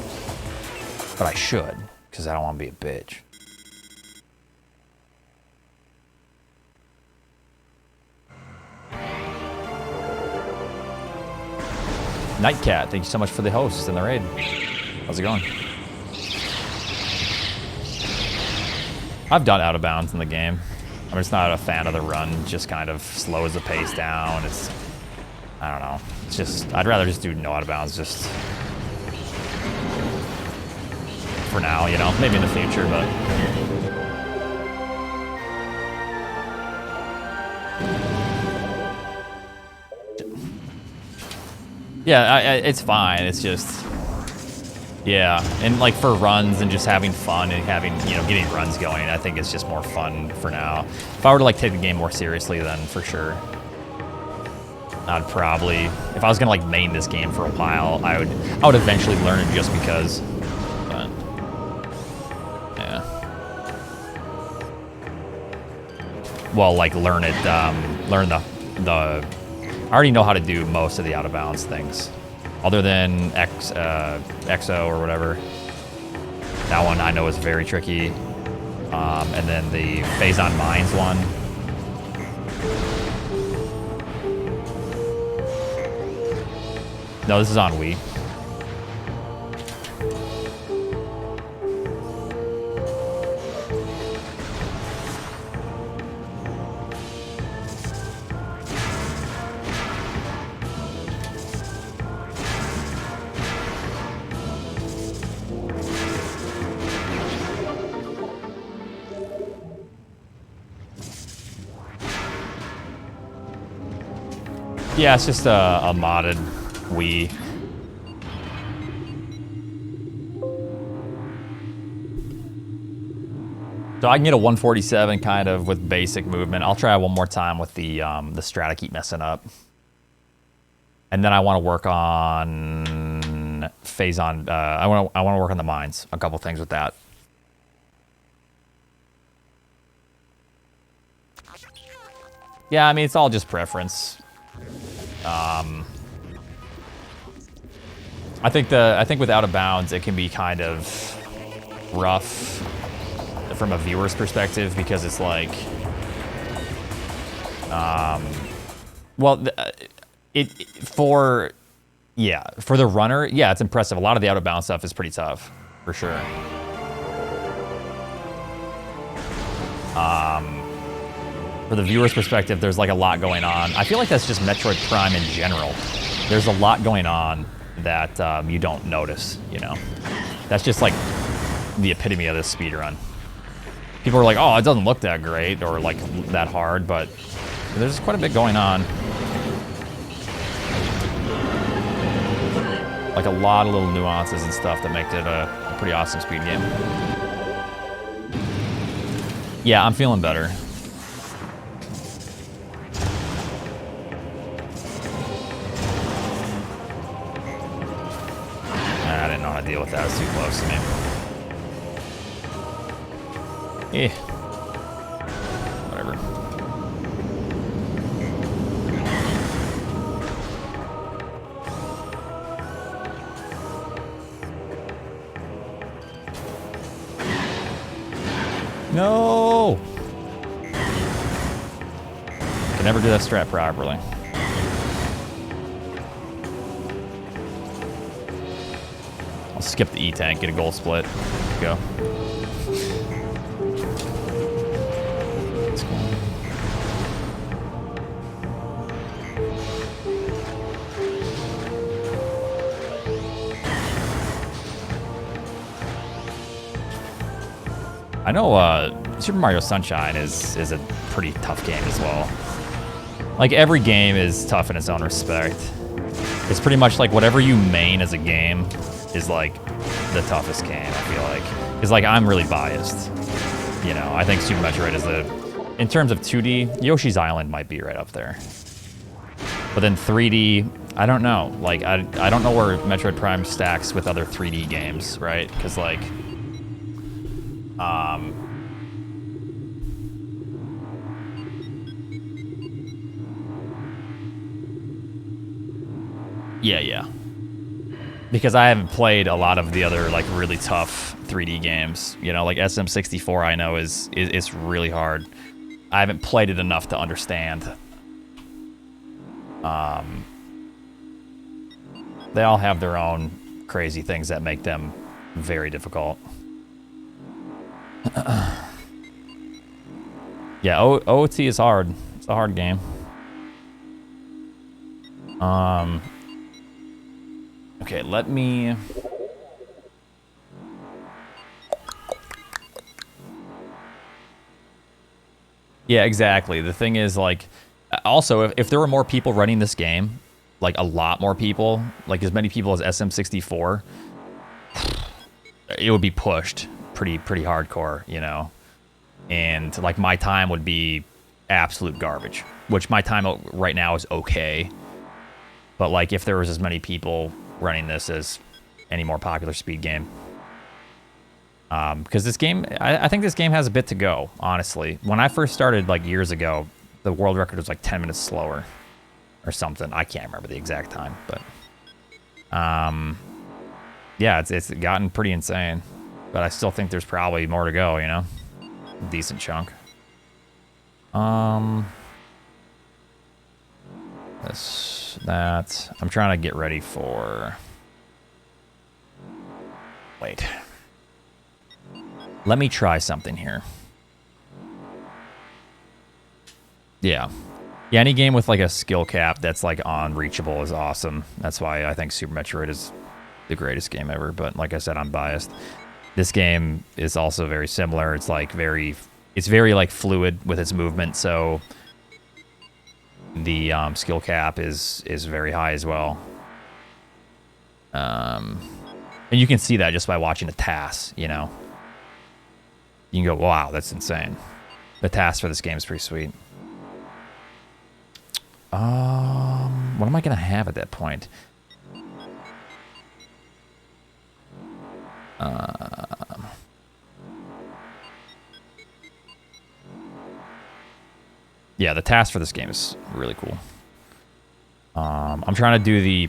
But I should, because I don't want to be a bitch. Nightcat, thank you so much for the host and the raid. How's it going? I've done out of bounds in the game. I'm just not a fan of the run, just kind of slows the pace down. It's, I don't know. It's just, I'd rather just do no out of bounds just for now, you know, maybe in the future, but. Yeah, it's fine. It's just, yeah. And like for runs and just having fun and having, you know, getting runs going, I think it's just more fun for now. If I were to like take the game more seriously, then for sure, I'd probably, if I was gonna like main this game for a while, I would eventually learn it just because. But yeah. Well, like learn it, learn the. I already know how to do most of the out-of-bounds things. Other than XO or whatever. That one I know is very tricky. And then the Phase on Mines one. No, this is on Wii. Yeah, it's just a modded Wii. So I can get a 147 kind of with basic movement. I'll try one more time with the strat I keep messing up. And then I want to work on phase on. I want to work on the mines. A couple things with that. Yeah, I mean it's all just preference. I think with Out of Bounds it can be kind of rough from a viewer's perspective because it's like, well, for the runner, yeah, it's impressive. A lot of the Out of Bounds stuff is pretty tough, for sure. For the viewer's perspective, there's like a lot going on. I feel like that's just Metroid Prime in general. There's a lot going on that you don't notice, you know? That's just like the epitome of this speedrun. People are like, oh, it doesn't look that great or like that hard, but there's quite a bit going on. Like a lot of little nuances and stuff that make it a pretty awesome speed game. Yeah, I'm feeling better. I didn't know how to deal with that. It's too close to me. Eh. Whatever. No! Can never do that strat properly. I'll skip the E-tank, get a goal split. Go. I know Super Mario Sunshine is a pretty tough game as well. Like every game is tough in its own respect. It's pretty much like whatever you main as a game is like the toughest game, I feel like. Because like I'm really biased. You know, I think Super Metroid is in terms of 2D, Yoshi's Island might be right up there. But then 3D, I don't know. Like I don't know where Metroid Prime stacks with other 3D games, right? Because like yeah. Because I haven't played a lot of the other like really tough 3D games. You know, like SM64 I know is really hard. I haven't played it enough to understand. They all have their own crazy things that make them very difficult. Yeah, OOT is hard. It's a hard game. Okay, let me... Yeah, exactly. The thing is, like... Also, if there were more people running this game, like a lot more people, like as many people as SM64, it would be pushed pretty hardcore, you know? And, like, my time would be absolute garbage. Which my time right now is okay. But, like, if there was as many people running this as any more popular speed game. Because this game, I think this game has a bit to go, honestly. When I first started, like, years ago, the world record was, like, 10 minutes slower. Or something. I can't remember the exact time, but... yeah, it's gotten pretty insane. But I still think there's probably more to go, you know? Decent chunk. That. I'm trying to get ready for... Wait. Let me try something here. Yeah. Yeah, any game with like a skill cap that's like unreachable is awesome. That's why I think Super Metroid is the greatest game ever. But like I said, I'm biased. This game is also very similar. It's like very like fluid with its movement. So the skill cap is very high as well. And you can see that just by watching the tasks, you know. You can go, wow, that's insane. The task for this game is pretty sweet. What am I gonna have at that point? Yeah, the task for this game is really cool. I'm trying to do the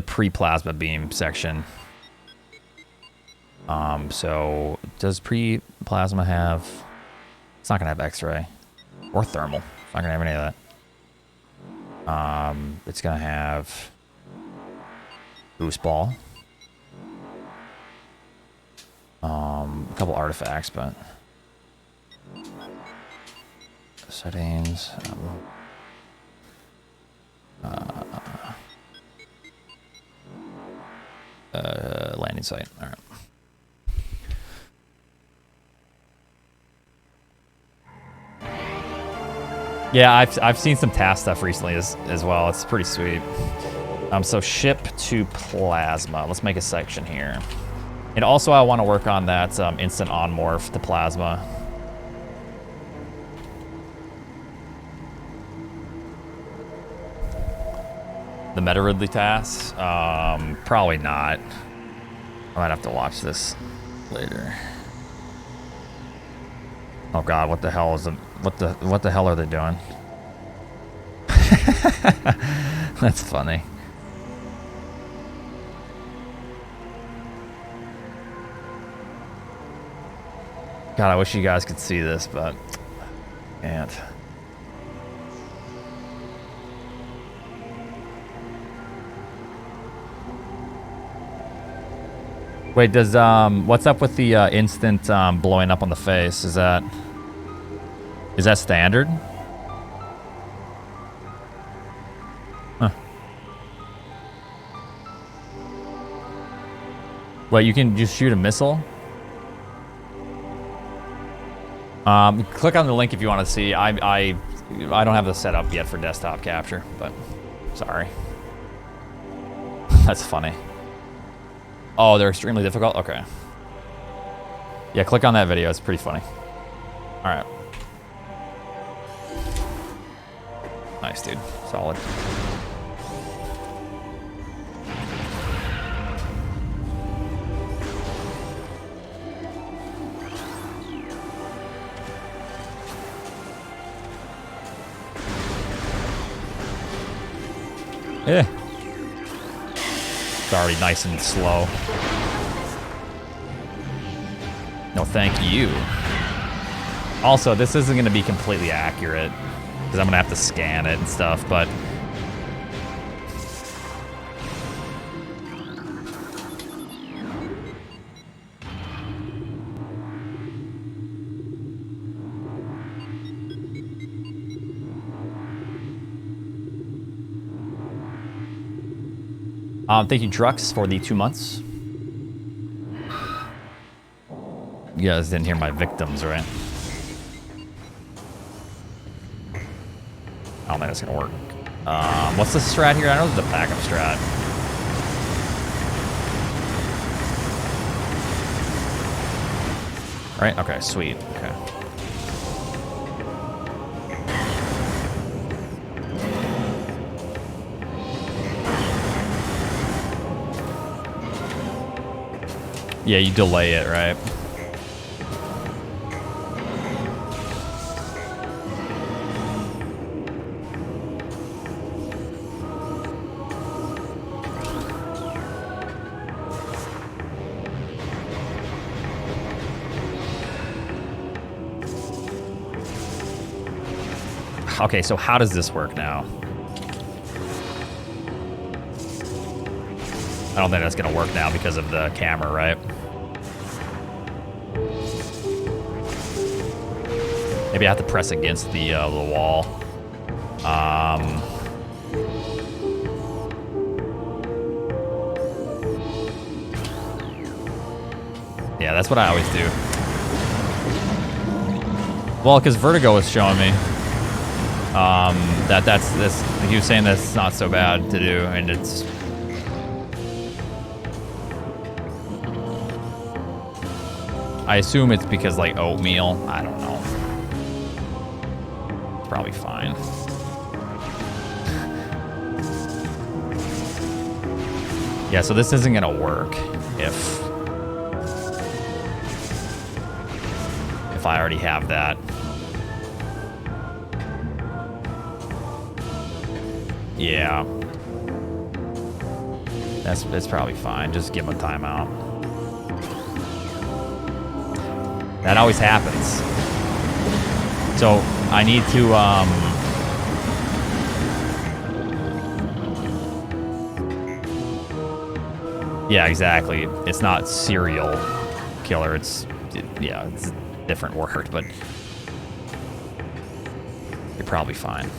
pre-plasma beam section. So does pre-plasma have... It's not gonna have X-ray or thermal. It's not gonna have any of that. It's gonna have boost ball. A couple artifacts, but settings. Landing site. All right. Yeah, I've seen some task stuff recently as well. It's pretty sweet. So ship to plasma. Let's make a section here. And also I want to work on that instant on morph to plasma. The Metroid tasks? Probably not. I might have to watch this later. Oh god, what the hell is what the hell are they doing? That's funny. God, I wish you guys could see this, but can't. Wait, does what's up with the instant blowing up on the face? Is that standard? Huh. Wait, you can just shoot a missile? Click on the link if you want to see. I don't have this set up yet for desktop capture, but sorry. That's funny. Oh, they're extremely difficult? Okay. Yeah, click on that video. It's pretty funny. All right. Nice, dude. Solid. Yeah. It's already nice and slow. No, thank you. Also, this isn't going to be completely accurate because I'm going to have to scan it and stuff, but thank you, Drux, for the 2 months. You guys didn't hear my victims, right? I don't think that's gonna work. What's the strat here? I know there's a backup strat. Right? Okay, sweet. Okay. Yeah, you delay it, right? Okay, so how does this work now? I don't think that's gonna work now because of the camera, right? Maybe I have to press against the wall. Yeah, that's what I always do. Well, because Vertigo was showing me that's this. He was saying that's not so bad to do, and it's. I assume it's because like oatmeal. I don't know. It's probably fine. Yeah, so this isn't gonna work if I already have that. Yeah. That's probably fine. Just give him a timeout. That always happens. So I need to yeah, exactly. It's not serial killer. It's a different word, but you're probably fine.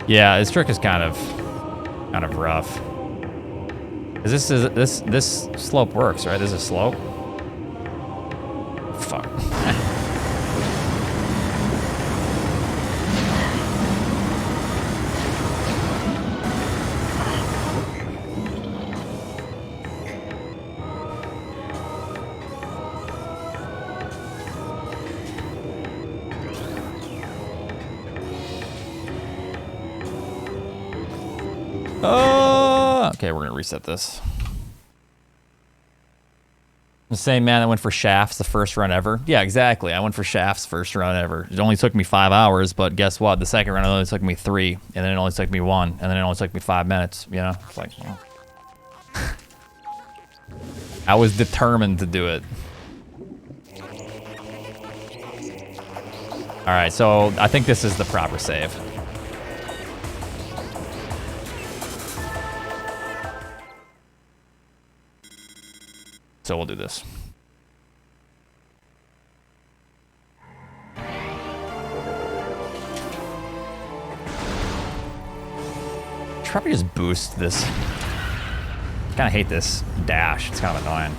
Yeah, this trick is kind of rough. This slope works, right? This is a slope. Fuck. Okay, we're gonna reset this. The same man that went for shafts the first run ever. Yeah, exactly. I went for shafts first run ever. It only took me 5 hours, but guess what? The second run only took me 3, and then it only took me 1, and then it only took me 5 minutes. You know, it's like, well. I was determined to do it. All right, so I think this is the proper save. So we'll do this. Should probably just boost this. Kind of hate this dash. It's kind of annoying.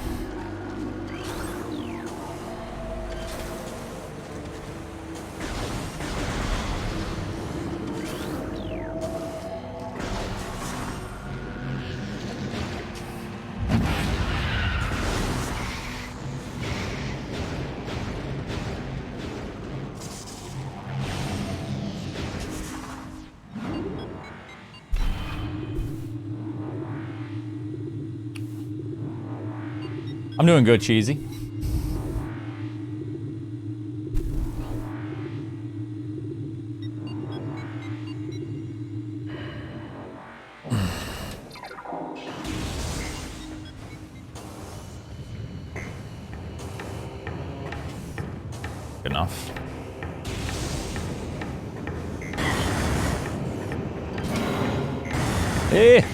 I'm doing good, Cheesy. Good enough. Hey!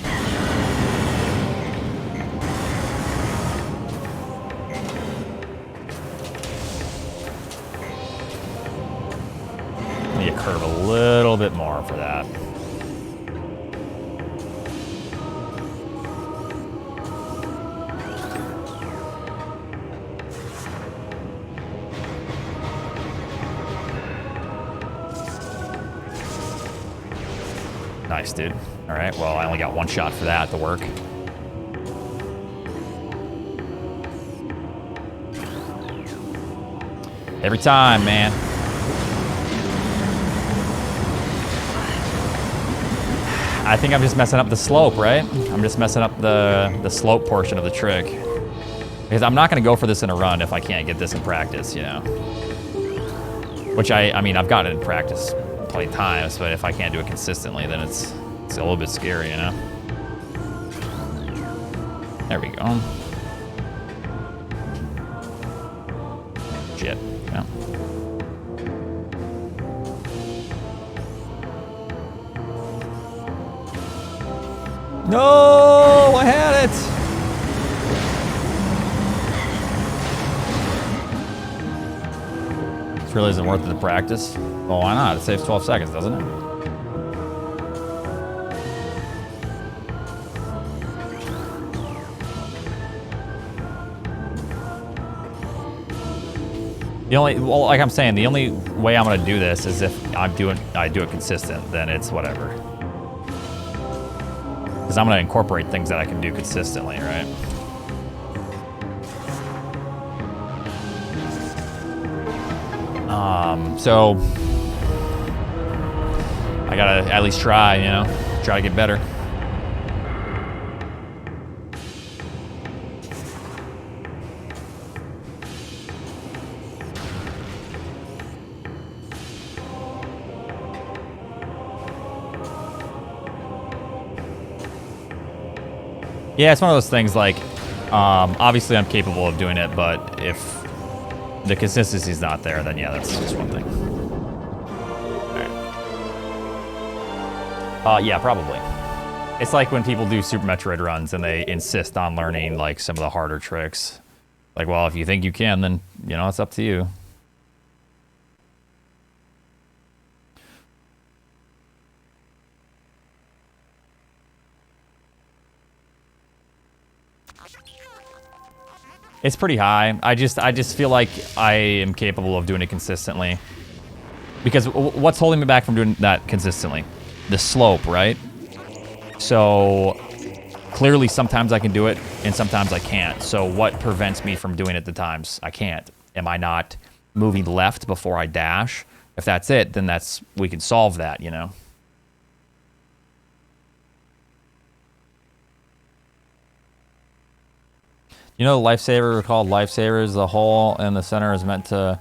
Curve a little bit more for that. Nice, dude. All right, well, I only got 1 shot for that to work. Every time, man. I think I'm just messing up the slope, right? I'm just messing up the slope portion of the trick. Because I'm not gonna go for this in a run if I can't get this in practice, you know? Which I mean, I've gotten it in practice plenty of times, but if I can't do it consistently, then it's a little bit scary, you know? There we go. Shit, yeah. No, I had it. This really isn't worth it to practice. Well, why not? It saves 12 seconds, doesn't it? The only, well, like I'm saying, the only way I'm gonna do this is if I do it consistent, then it's whatever. Because I'm gonna incorporate things that I can do consistently, right? So I gotta at least try, you know, try to get better. Yeah, it's one of those things like, obviously I'm capable of doing it, but if the consistency's not there, then yeah, that's just one thing. All right. Yeah, probably. It's like when people do Super Metroid runs and they insist on learning like some of the harder tricks. Like, well, if you think you can, then, you know, it's up to you. It's pretty high. I just feel like I am capable of doing it consistently. Because what's holding me back from doing that consistently? The slope, right? So clearly sometimes I can do it and sometimes I can't. So what prevents me from doing it the times I can't? Am I not moving left before I dash? If that's it, then we can solve that, you know? You know, lifesaver are called lifesavers. The hole in the center is meant to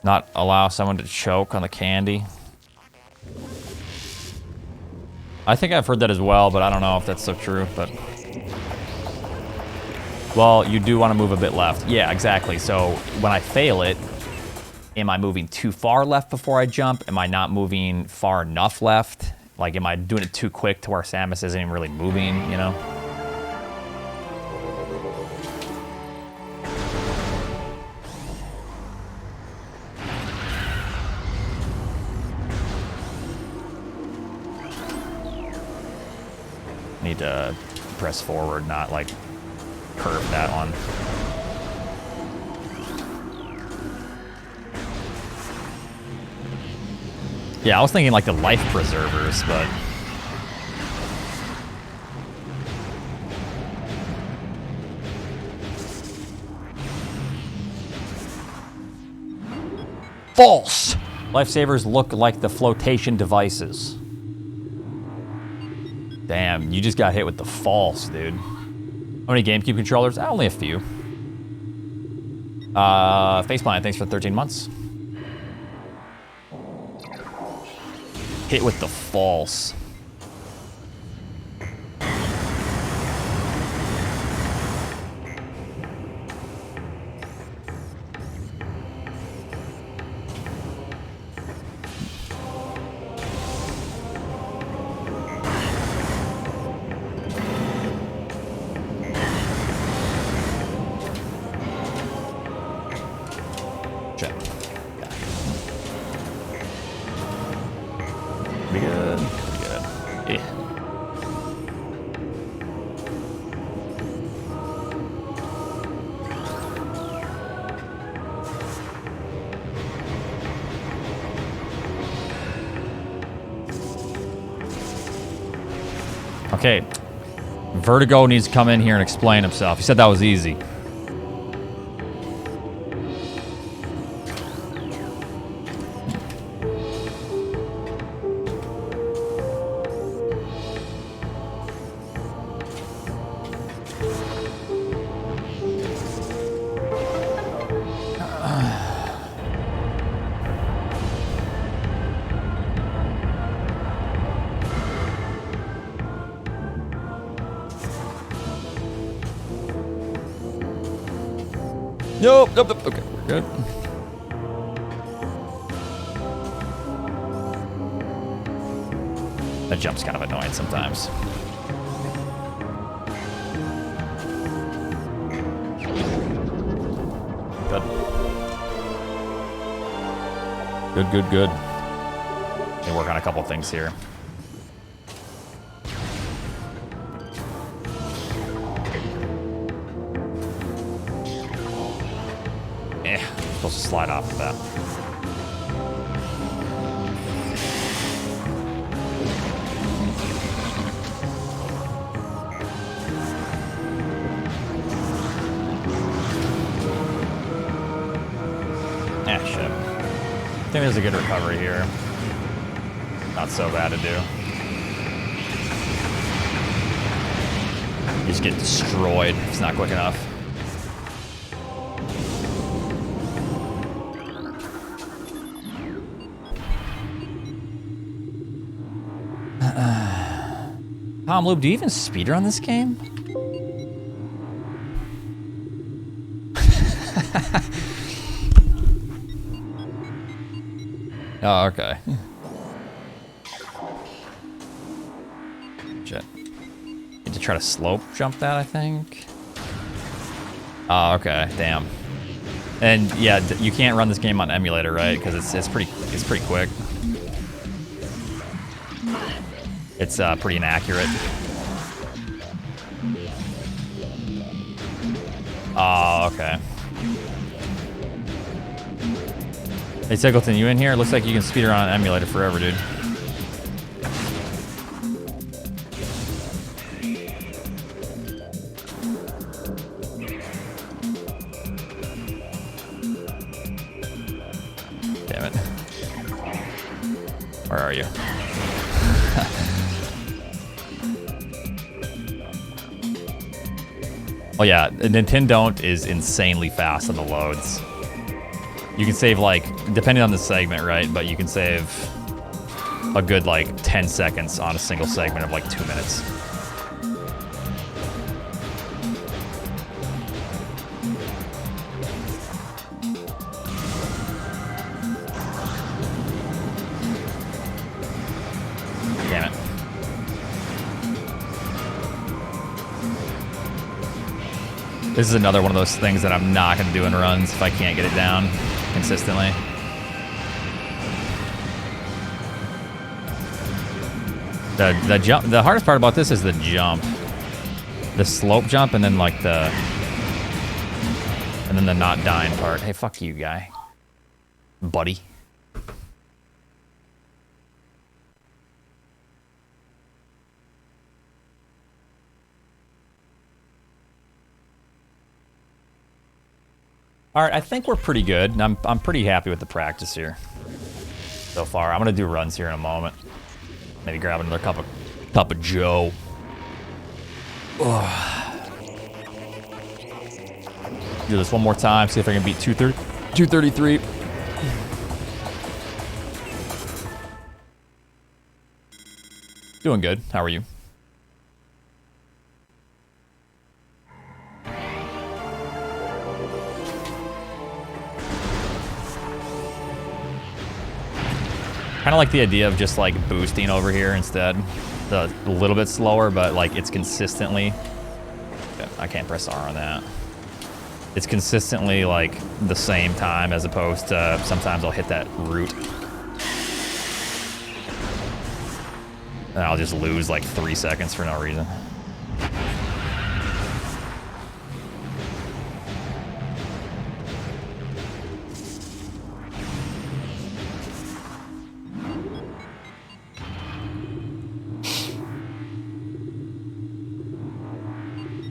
not allow someone to choke on the candy. I think I've heard that as well, but I don't know if that's so true. But well, you do want to move a bit left. Yeah, exactly. So when I fail it, am I moving too far left before I jump? Am I not moving far enough left? Like, am I doing it too quick to where Samus isn't even really moving, you know? Need to press forward, not like curve that one. Yeah, I was thinking like the life preservers, but false. Lifesavers look like the flotation devices. Damn, you just got hit with the false, dude. How many GameCube controllers? Only a few. Faceplant, thanks for 13 months. Hit with the false. Okay, Vertigo needs to come in here and explain himself. He said that was easy. Nope. Okay, we're good. That jump's kind of annoying sometimes. Good. Let me work on a couple things here. Supposed supposed to slide off of that. Ah, shit. I think there's a good recovery here. Not so bad to do. You just get destroyed if it's not quick enough. Tom Loop, do you even speedrun this game? Oh, okay. Shit. Need to try to slope jump that, I think. Oh, okay. Damn. And yeah, you can't run this game on emulator, right? Because it's pretty quick. It's pretty inaccurate. Oh, okay. Hey, Tiggleton, you in here? It looks like you can speedrun on emulator forever, dude. Damn it. Where are you? Oh yeah, Nintendo is insanely fast on the loads. You can save, like, depending on the segment, right? But you can save a good, like, 10 seconds on a single segment of, like, 2 minutes. Damn it. This is another one of those things that I'm not going to do in runs if I can't get it down consistently. The jump. The hardest part about this is the jump, the slope jump, and then like the not dying part. Hey, fuck you, guy, buddy. All right, I think we're pretty good. I'm pretty happy with the practice here so far. I'm gonna do runs here in a moment. Maybe grab another cup of Joe. Ugh. Do this one more time. See if I can beat 233. Doing good. How are you? Kind of like the idea of just like boosting over here instead. A little bit slower, but like it's consistently. I can't press R on that. It's consistently like the same time as opposed to sometimes I'll hit that root. And I'll just lose like 3 seconds for no reason.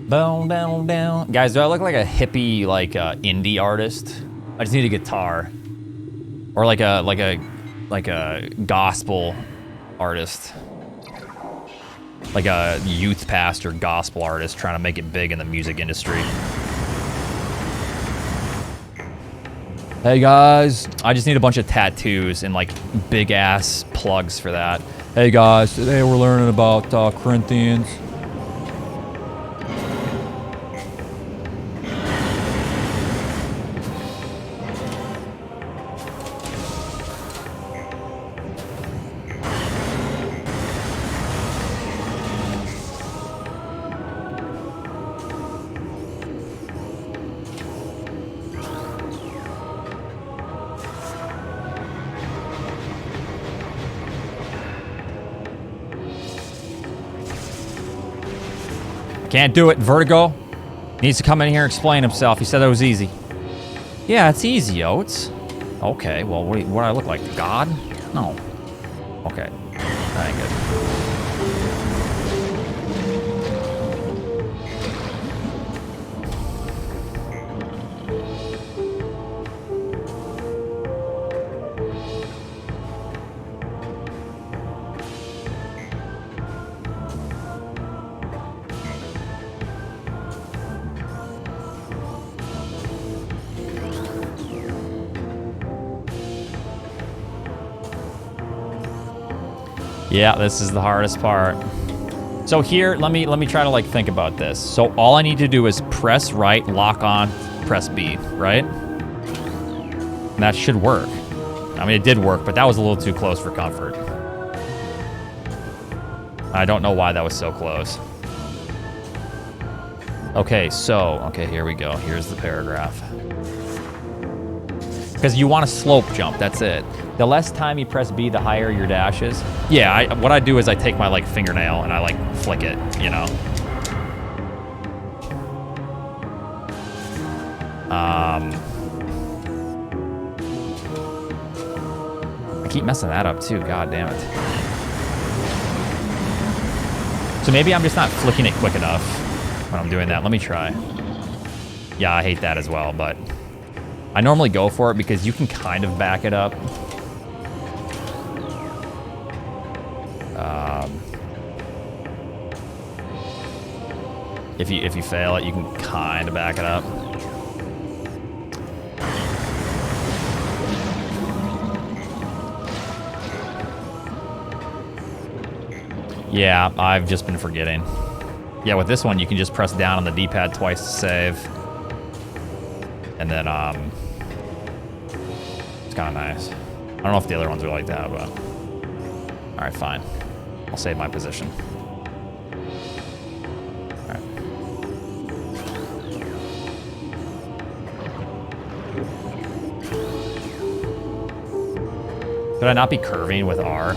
Boom, down, down. Guys, do I look like a hippie, like indie artist? I just need a guitar, or like a gospel artist, like a youth pastor gospel artist trying to make it big in the music industry. Hey guys, I just need a bunch of tattoos and like big ass plugs for that. Hey guys, today we're learning about Corinthians. Can't do it. Vertigo needs to come in here and explain himself. He said that was easy. Yeah, it's easy, Oats. Okay, well, what do I look like? God? No. Okay, that ain't good. Yeah, this is the hardest part. So here, let me try to like think about this. So all I need to do is press right, lock on, press B, right? And that should work. I mean, it did work, but that was a little too close for comfort. I don't know why that was so close. Okay, so, okay, here we go. Here's the paragraph. Because you want a slope jump, that's it. The less time you press B, the higher your dash is. Yeah, what I do is I take my like fingernail and I like flick it, you know. I keep messing that up too, god damn it. So maybe I'm just not flicking it quick enough when I'm doing that. Let me try. Yeah, I hate that as well, but I normally go for it because you can kind of back it up. If you fail it, you can kind of back it up. Yeah, I've just been forgetting. Yeah, with this one, you can just press down on the D-pad twice to save. And then, it's kind of nice. I don't know if the other ones are like that, but... Alright, fine. I'll save my position. Alright. Could I not be curving with R?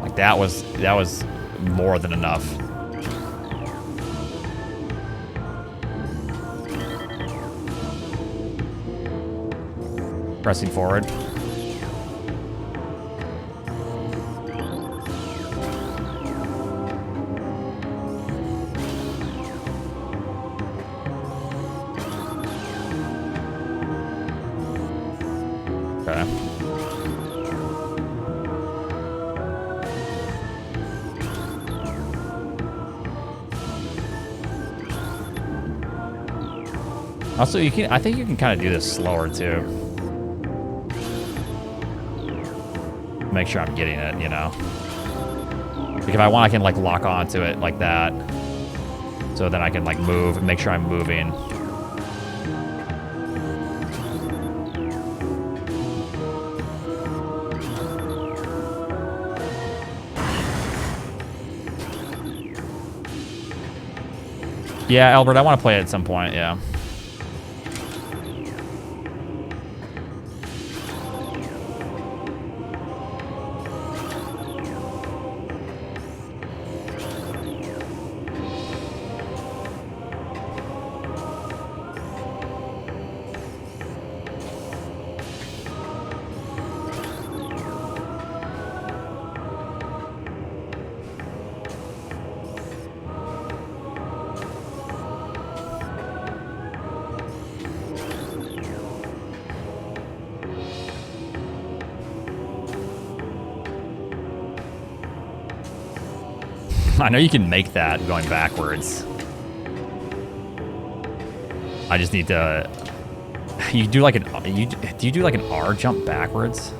Like that was more than enough. Pressing forward. Okay. Also, I think you can kind of do this slower too. Make sure I'm getting it, you know. Like if I want, I can like lock onto it like that. So then I can like move and make sure I'm moving. Yeah, Albert, I want to play it at some point, yeah. I know you can make that going backwards. I just need to... You do like an... do you do like an R jump backwards?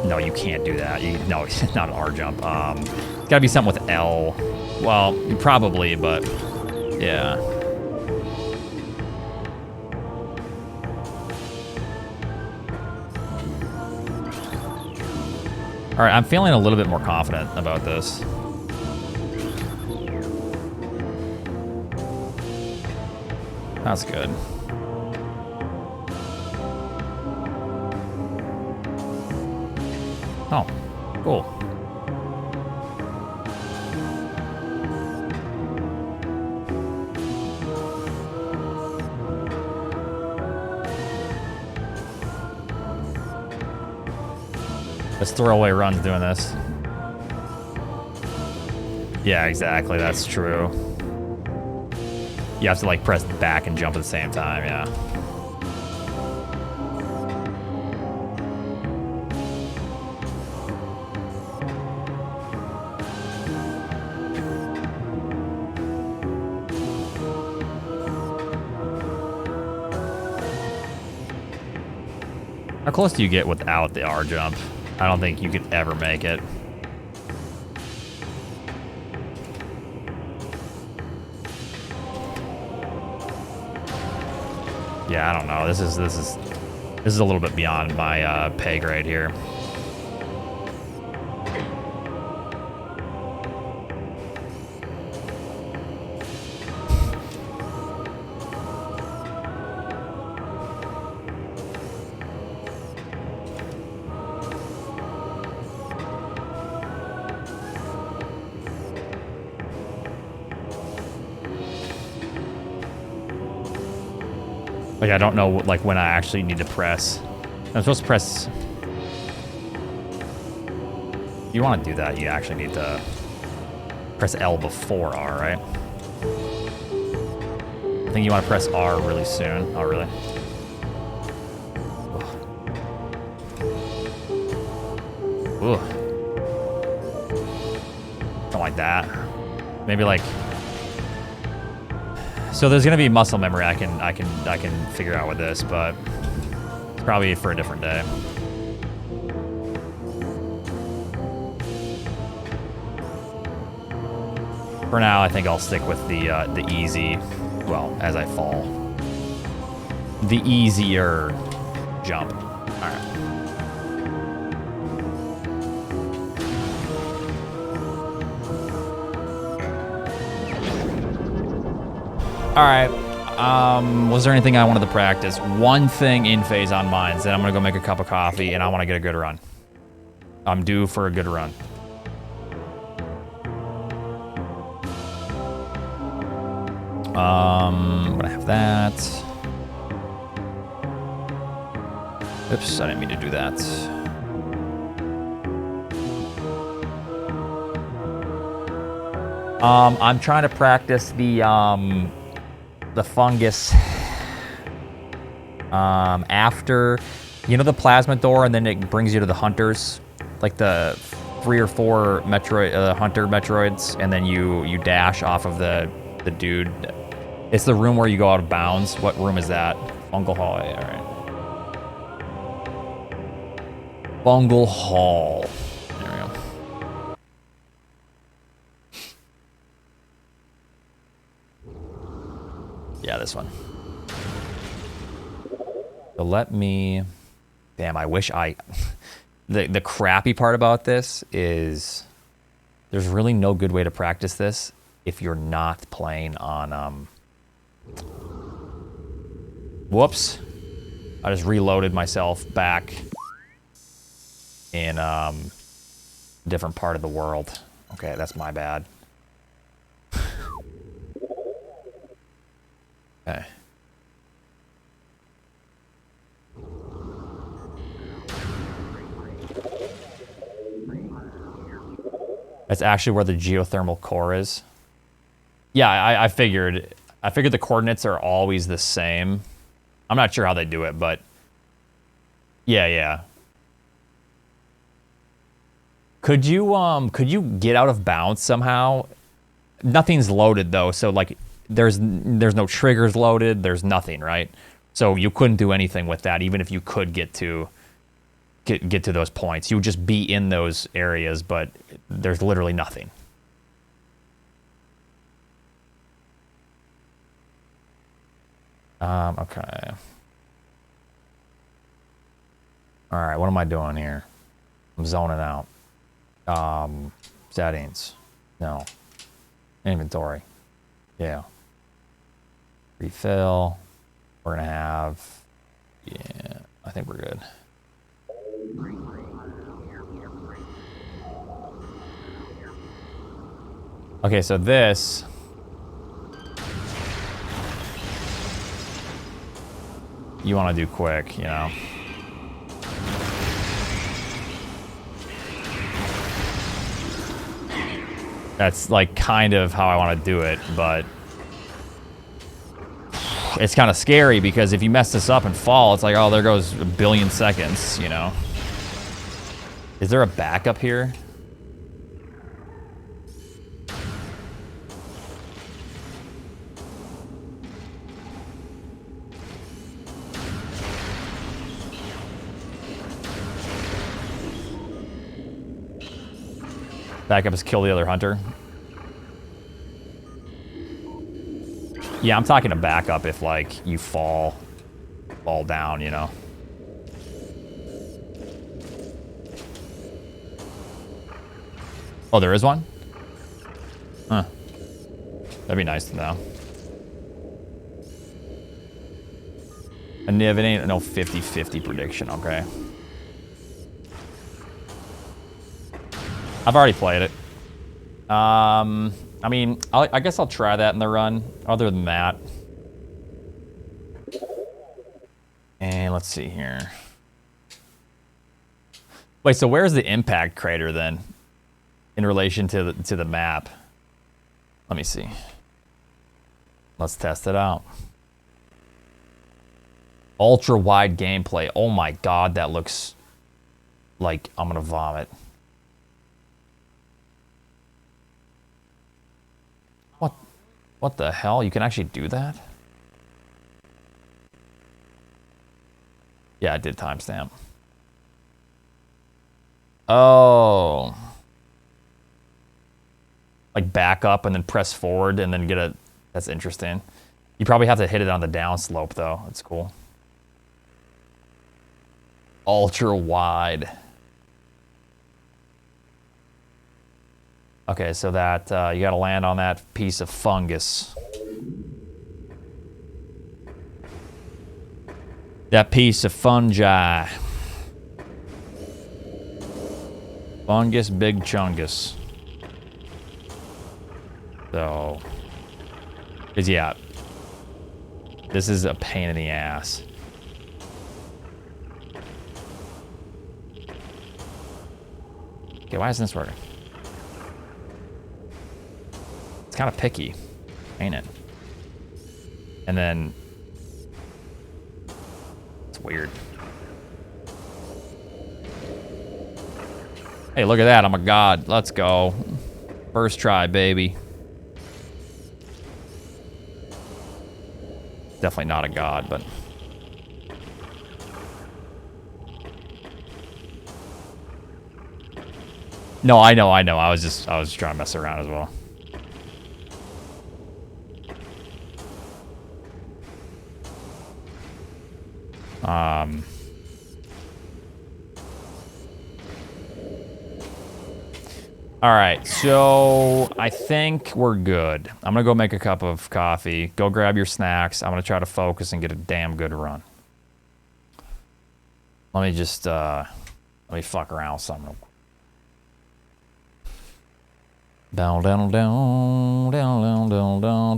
No, you can't do that. No, it's not an R jump. It's gotta be something with L. Well, probably, but... Yeah. Alright, I'm feeling a little bit more confident about this. That's good. Oh, cool. Let's throw away runs doing this. Yeah, exactly. That's true. You have to like press back and jump at the same time, yeah. How close do you get without the R jump? I don't think you could ever make it. Yeah, I don't know. This is a little bit beyond my pay grade here. Like, I don't know, like, when I actually need to press. I'm supposed to press... If you want to do that, you actually need to press L before R, right? I think you want to press R really soon. Oh, really? Ugh. Don't like that. Maybe, like... So there's gonna be muscle memory I can figure out with this, but it's probably for a different day. For now, I think I'll stick with the easy, well, as I fall. The easier jump. All right. All right, was there anything I wanted to practice? One thing in phase on mines, then I'm gonna go make a cup of coffee and I wanna get a good run. I'm due for a good run. I'm gonna have that. Oops, I didn't mean to do that. I'm trying to practice the fungus after, you know, the plasma door, and then it brings you to the hunters, like the 3 or 4 Metroid hunter Metroids, and then you dash off of the dude. It's the room where you go out of bounds. What room is that? Fungal Hall. All right. Fungal Hall. There we go. Yeah, this one. So let me... Damn, I wish I... The crappy part about this is there's really no good way to practice this if you're not playing on... Whoops. I just reloaded myself back in a different part of the world. Okay, that's my bad. Okay. That's actually where the geothermal core is. Yeah, I figured the coordinates are always the same. I'm not sure how they do it, but yeah. Could you get out of bounds somehow? Nothing's loaded though, so like there's no triggers loaded, there's nothing, right? So you couldn't do anything with that, even if you could get to those points. You would just be in those areas, but there's literally nothing. Okay. All right, what am I doing here? I'm zoning out. Settings. No. Inventory. Yeah. Refill. We're gonna have... Yeah, I think we're good. Okay, so this... You want to do quick, you know. That's like kind of how I want to do it, but it's kind of scary because if you mess this up and fall, it's like, oh, there goes a billion seconds, you know? Is there a backup here? Backup is kill the other hunter. Yeah, I'm talking a backup if, like, you fall down, you know? Oh, there is one? Huh. That'd be nice to know. A Niv, it ain't no 50-50 prediction, okay? I've already played it. I mean, I guess I'll try that in the run. Other than that. And let's see here. Wait, so where's the impact crater then? In relation to the map? Let me see. Let's test it out. Ultra wide gameplay. Oh my god, that looks like I'm gonna vomit. What the hell? You can actually do that? Yeah, I did timestamp. Oh. Like back up and then press forward and then get a... That's interesting. You probably have to hit it on the down slope though. That's cool. Ultra wide. Okay, so that you gotta land on that piece of fungus. That piece of fungi. Fungus, big chungus. So, cause yeah, this is a pain in the ass. Okay, why isn't this working? It's kind of picky, ain't it? And then it's weird. Hey, look at that! I'm a god. Let's go. First try, baby. Definitely not a god, but no, I know. I was just trying to mess around as well. All right, so I think we're good. I'm gonna go make a cup of coffee. Go grab your snacks. I'm gonna try to focus and get a damn good run. Let me just let me fuck around with something. Down, down, down, down, down, down, down,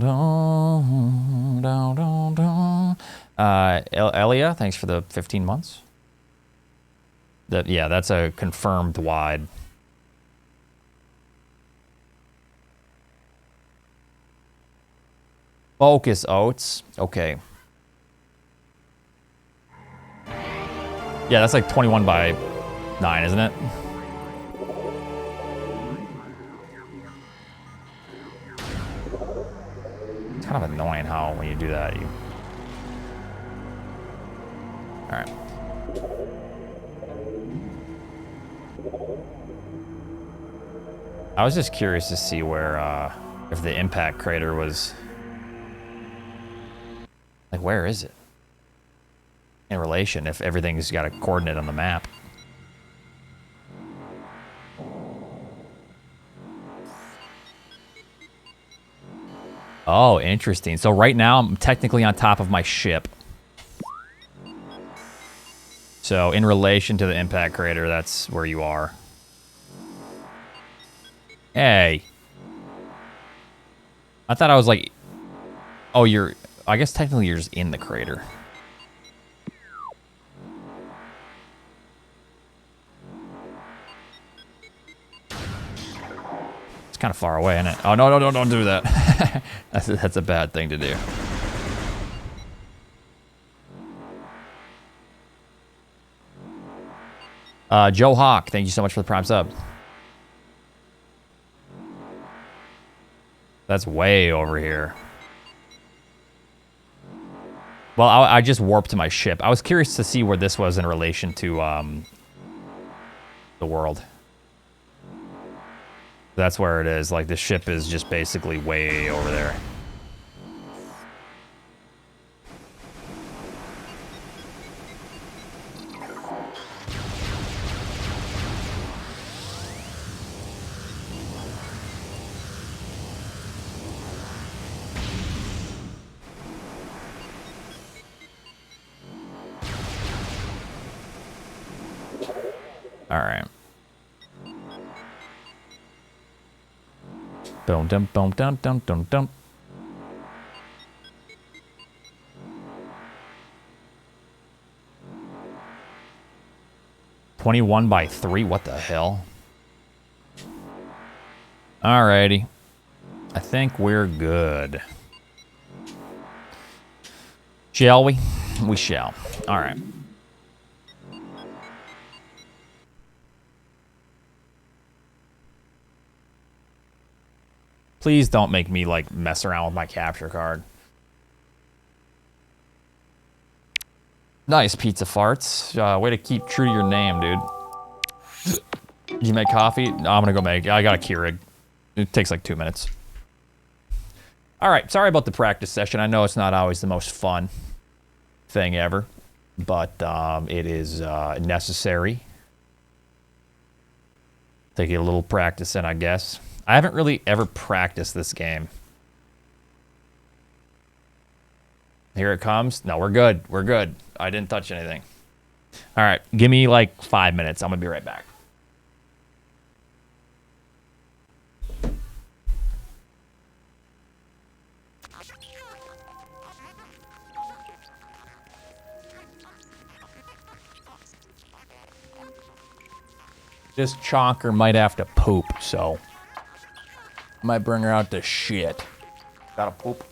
down, down, down. Elia, thanks for the 15 months. Yeah, that's a confirmed wide. Focus, Oats. Okay. Yeah, that's like 21 by 9, isn't it? It's kind of annoying how when you do that, you... Alright. I was just curious to see where, if the impact crater was... Like, where is it? In relation, if everything's got a coordinate on the map. Oh, interesting. So right now, I'm technically on top of my ship. So in relation to the impact crater, that's where you are. Hey. I thought I was like... Oh, you're... I guess technically you're just in the crater. It's kind of far away, isn't it? Oh, no, don't do that. That's a bad thing to do. Joe Hawk, thank you so much for the prime sub. That's way over here. Well, I just warped to my ship. I was curious to see where this was in relation to the world. That's where it is. Like, the ship is just basically way over there. All right. Boom, dum, boom, dum, dum, dum, dum. $21 by 3. What the hell? Alrighty. I think we're good. Shall we? We shall. All right. Please don't make me, like, mess around with my capture card. Nice pizza farts. Way to keep true to your name, dude. Did you make coffee? No, I'm gonna go make. I got a Keurig. It takes like 2 minutes. All right, sorry about the practice session. I know it's not always the most fun thing ever, but it is necessary. Take a little practice in, I guess. I haven't really ever practiced this game. Here it comes. No, we're good. We're good. I didn't touch anything. All right, give me like 5 minutes. I'm gonna be right back. This chonker might have to poop, so might bring her out to shit. Gotta poop.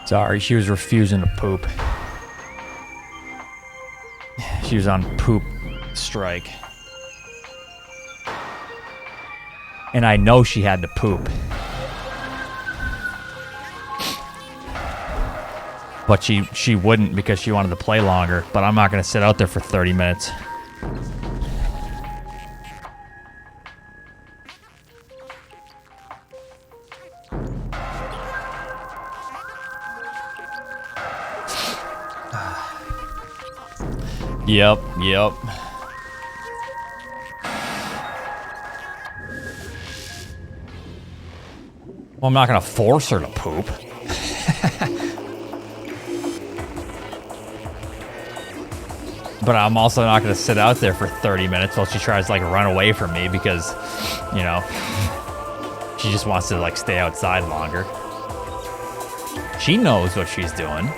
Sorry, she was refusing to poop. She was on poop strike. And I know she had to poop. But she wouldn't because she wanted to play longer. But I'm not going to sit out there for 30 minutes. Yep. Well, I'm not going to force her to poop. But I'm also not going to sit out there for 30 minutes while she tries to, like, run away from me because, you know, she just wants to, like, stay outside longer. She knows what she's doing.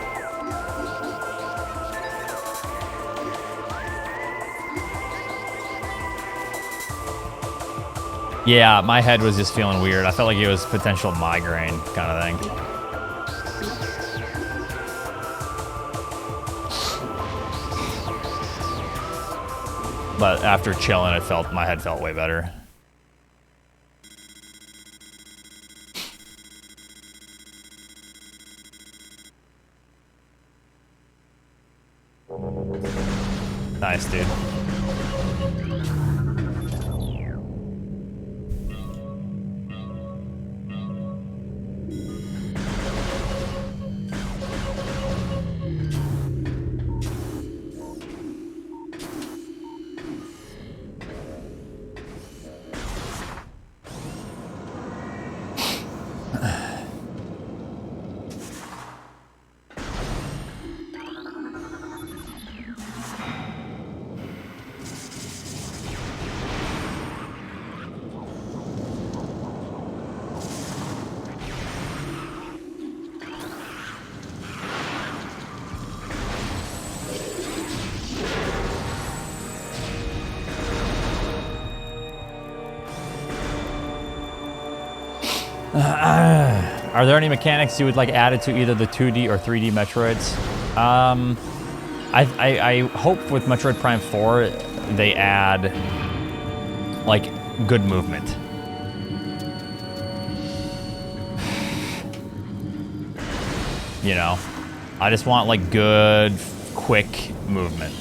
Yeah, my head was just feeling weird. I felt like it was potential migraine kind of thing. But after chilling, my head felt way better. Nice, dude. Are there any mechanics you would like added to either the 2D or 3D Metroids? I hope with Metroid Prime 4 they add like good movement. You know, I just want like good, quick movement.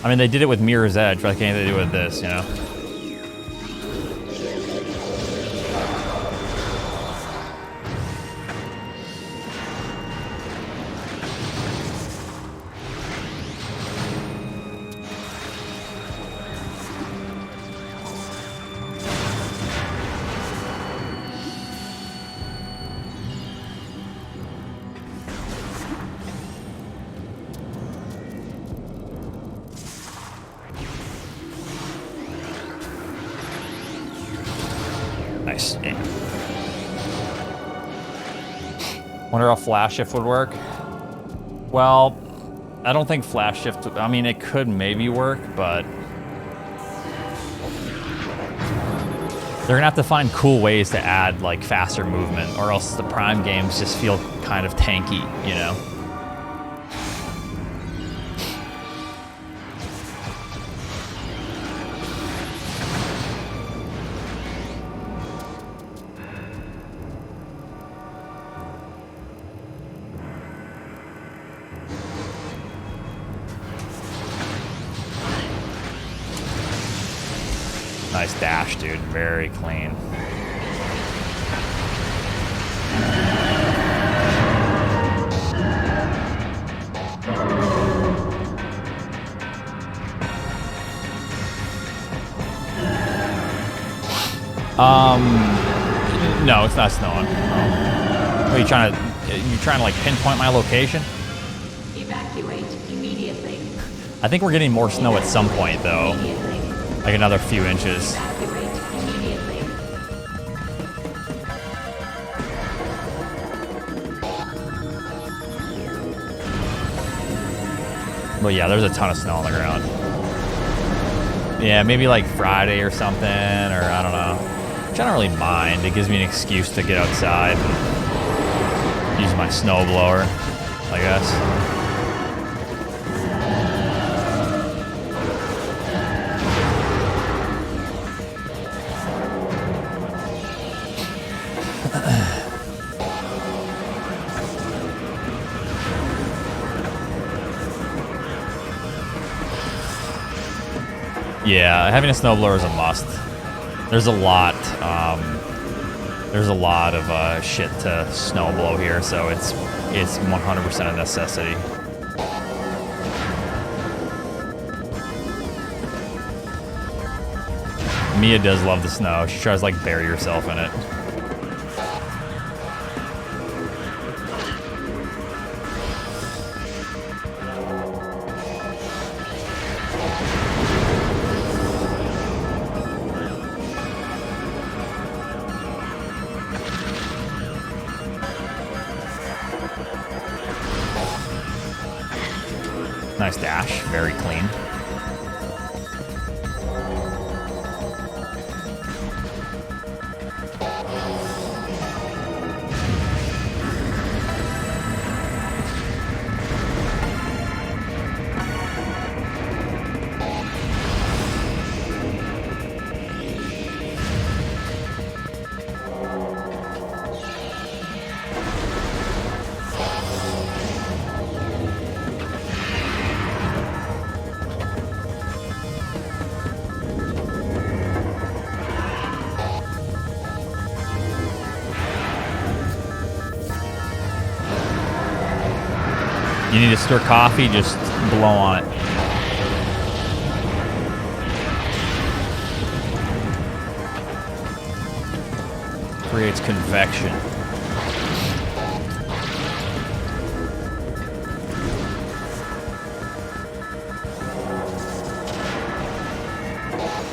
I mean, they did it with Mirror's Edge, but I can't do it with this, you know? Nice. Yeah. Wonder how flash shift would work. Well, I don't think flash shift, I mean, it could maybe work, but they're gonna have to find cool ways to add like faster movement, or else the Prime games just feel kind of tanky, you know? Nice dash, dude. Very clean. No, it's not snowing. Oh. Are you trying to like pinpoint my location? Evacuate immediately. I think we're getting more snow at some point though. Like another few inches. Evacuate immediately. But yeah, there's a ton of snow on the ground. Yeah, maybe like Friday or something, or I don't know. Which I don't really mind. It gives me an excuse to get outside. Use my snowblower, I guess. Yeah, having a snowblower is a must. There's a lot of shit to snowblow here, so it's 100% a necessity. Mia does love the snow. She tries to like bury herself in it. Nice dash, very clean. You need to stir coffee, just blow on it. Creates convection.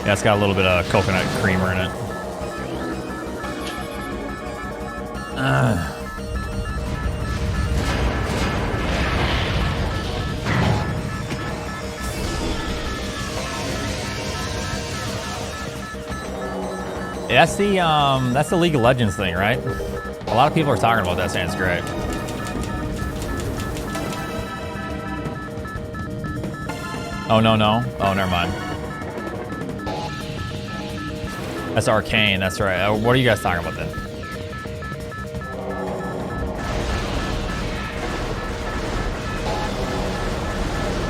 Yeah, it's got a little bit of coconut creamer in it. That's the League of Legends thing, right? A lot of people are talking about that, saying it's great. Oh no. Oh, never mind. That's Arcane. That's right. What are you guys talking about then?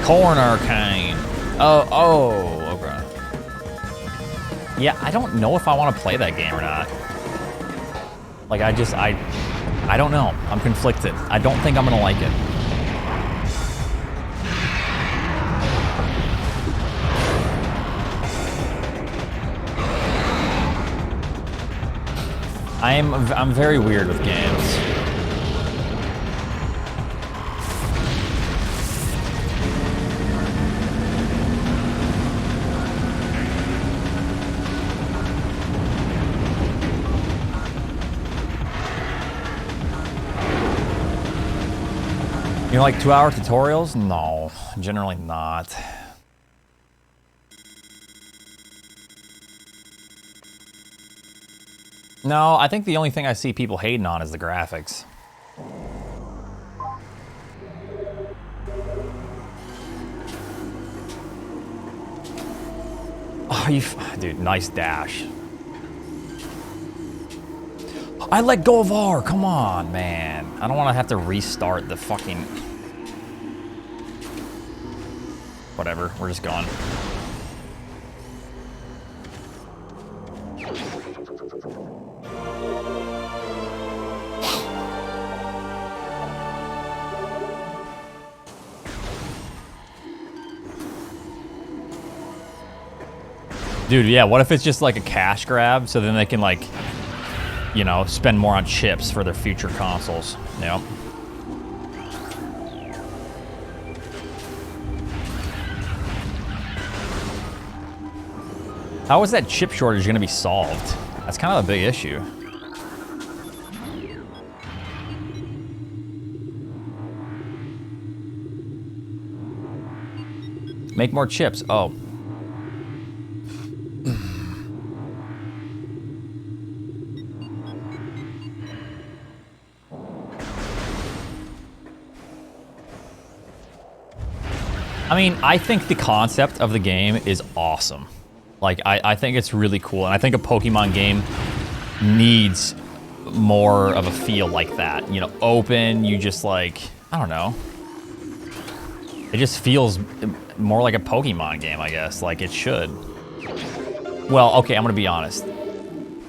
Corn Arcane. Oh, okay. Yeah, I don't know if I want to play that game or not. Like, I don't know. I'm conflicted. I don't think I'm gonna like it. I'm very weird with games. You like 2-hour tutorials? No, generally not. No, I think the only thing I see people hating on is the graphics. Oh, dude, nice dash. I let go of R. Come on, man. I don't want to have to restart the fucking... Whatever, we're just going. Dude, yeah, what if it's just like a cash grab so then they can like, you know, spend more on chips for their future consoles. Yep. How is that chip shortage going to be solved? That's kind of a big issue. Make more chips. Oh. I mean, I think the concept of the game is awesome. Like, I think it's really cool, and I think a Pokemon game needs more of a feel like that. You know, open, you just like, I don't know. It just feels more like a Pokemon game, I guess, like it should. Well, okay, I'm gonna be honest.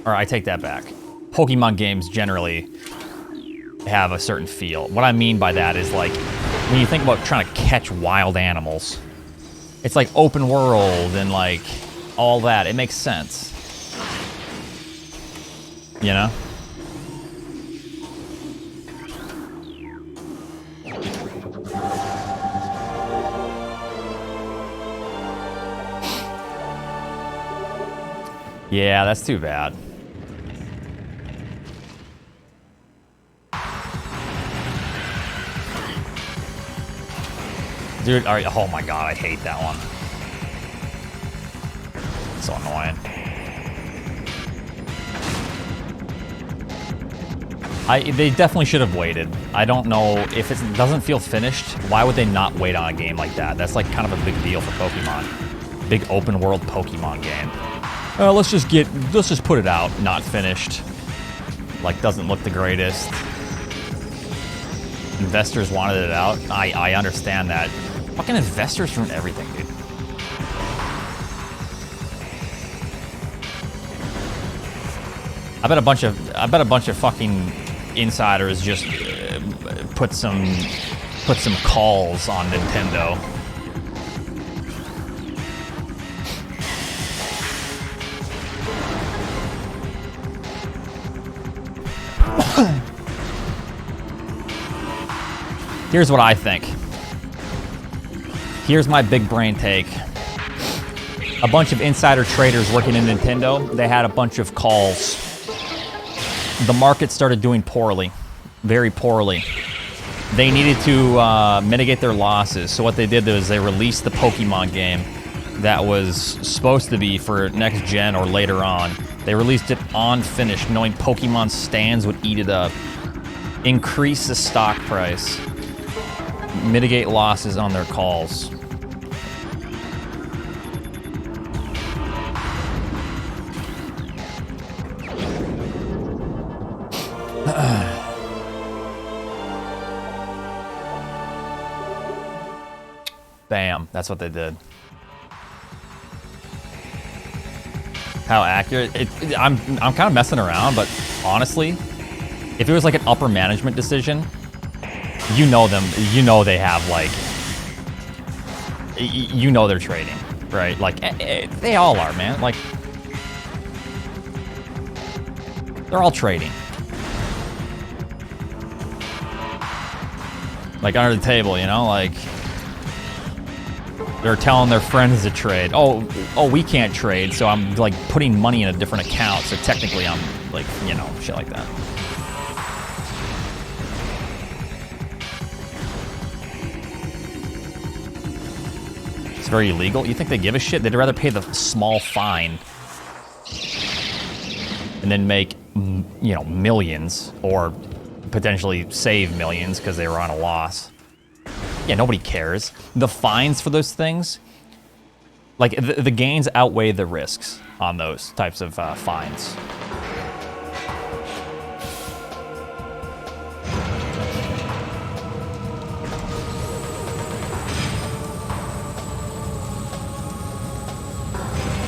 Or I take that back. Pokemon games generally have a certain feel. What I mean by that is like, when you think about trying to catch wild animals, it's like open world and like all that. It makes sense. You know? Yeah, that's too bad. Dude, oh my god, I hate that one. So annoying. They definitely should have waited. I don't know, if it doesn't feel finished, why would they not wait on a game like that? That's like kind of a big deal for Pokemon. Big open world Pokemon game. Let's just put it out, not finished. Like, doesn't look the greatest. Investors wanted it out. I understand that. Fucking investors ruin everything, dude. I bet a bunch of fucking insiders just put some calls on Nintendo. Here's what I think. Here's my big brain take. A bunch of insider traders working in Nintendo, they had a bunch of calls. The market started doing poorly, very poorly. They needed to mitigate their losses, so what they did was they released the Pokemon game that was supposed to be for next gen or later on. They released it unfinished, knowing Pokemon stands would eat it up. Increase the stock price. Mitigate losses on their calls. Bam, that's what they did. How accurate? I'm kind of messing around, but honestly, if it was like an upper management decision, you know them, you know they have like, you know they're trading, right? Like, they all are, man. Like, they're all trading. Like, under the table, you know, like, they're telling their friends to trade. Oh, we can't trade, so I'm like putting money in a different account, so technically I'm like, you know, shit like that. It's very illegal. You think they give a shit? They'd rather pay the small fine and then make, you know, millions, or potentially save millions because they were on a loss. Yeah, nobody cares. The fines for those things, like, the gains outweigh the risks on those types of fines.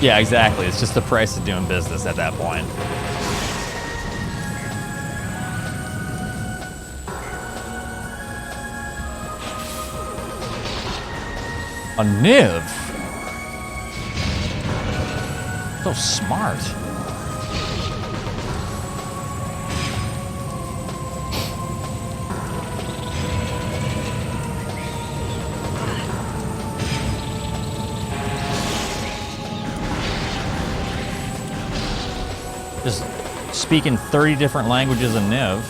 Yeah, exactly. It's just the price of doing business at that point. A Niv? So smart. Just speaking 30 different languages in Niv.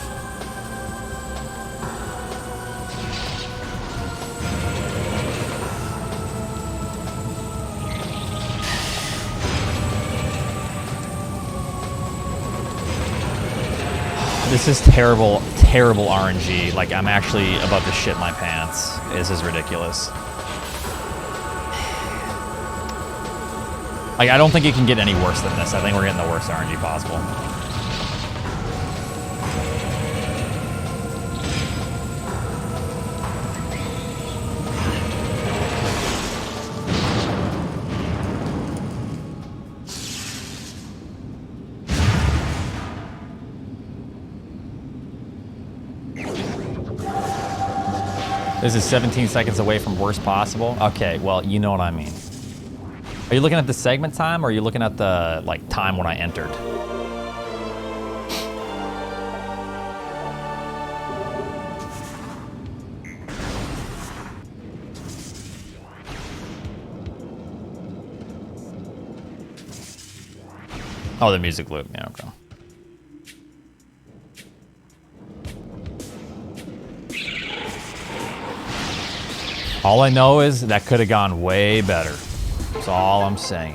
This is terrible, terrible RNG. Like, I'm actually about to shit my pants. This is ridiculous. Like, I don't think it can get any worse than this. I think we're getting the worst RNG possible. This is 17 seconds away from worst possible. Okay, well, you know what I mean. Are you looking at the segment time, or are you looking at the like time when I entered? Oh, the music loop. Yeah, okay. All I know is that could have gone way better. That's all I'm saying.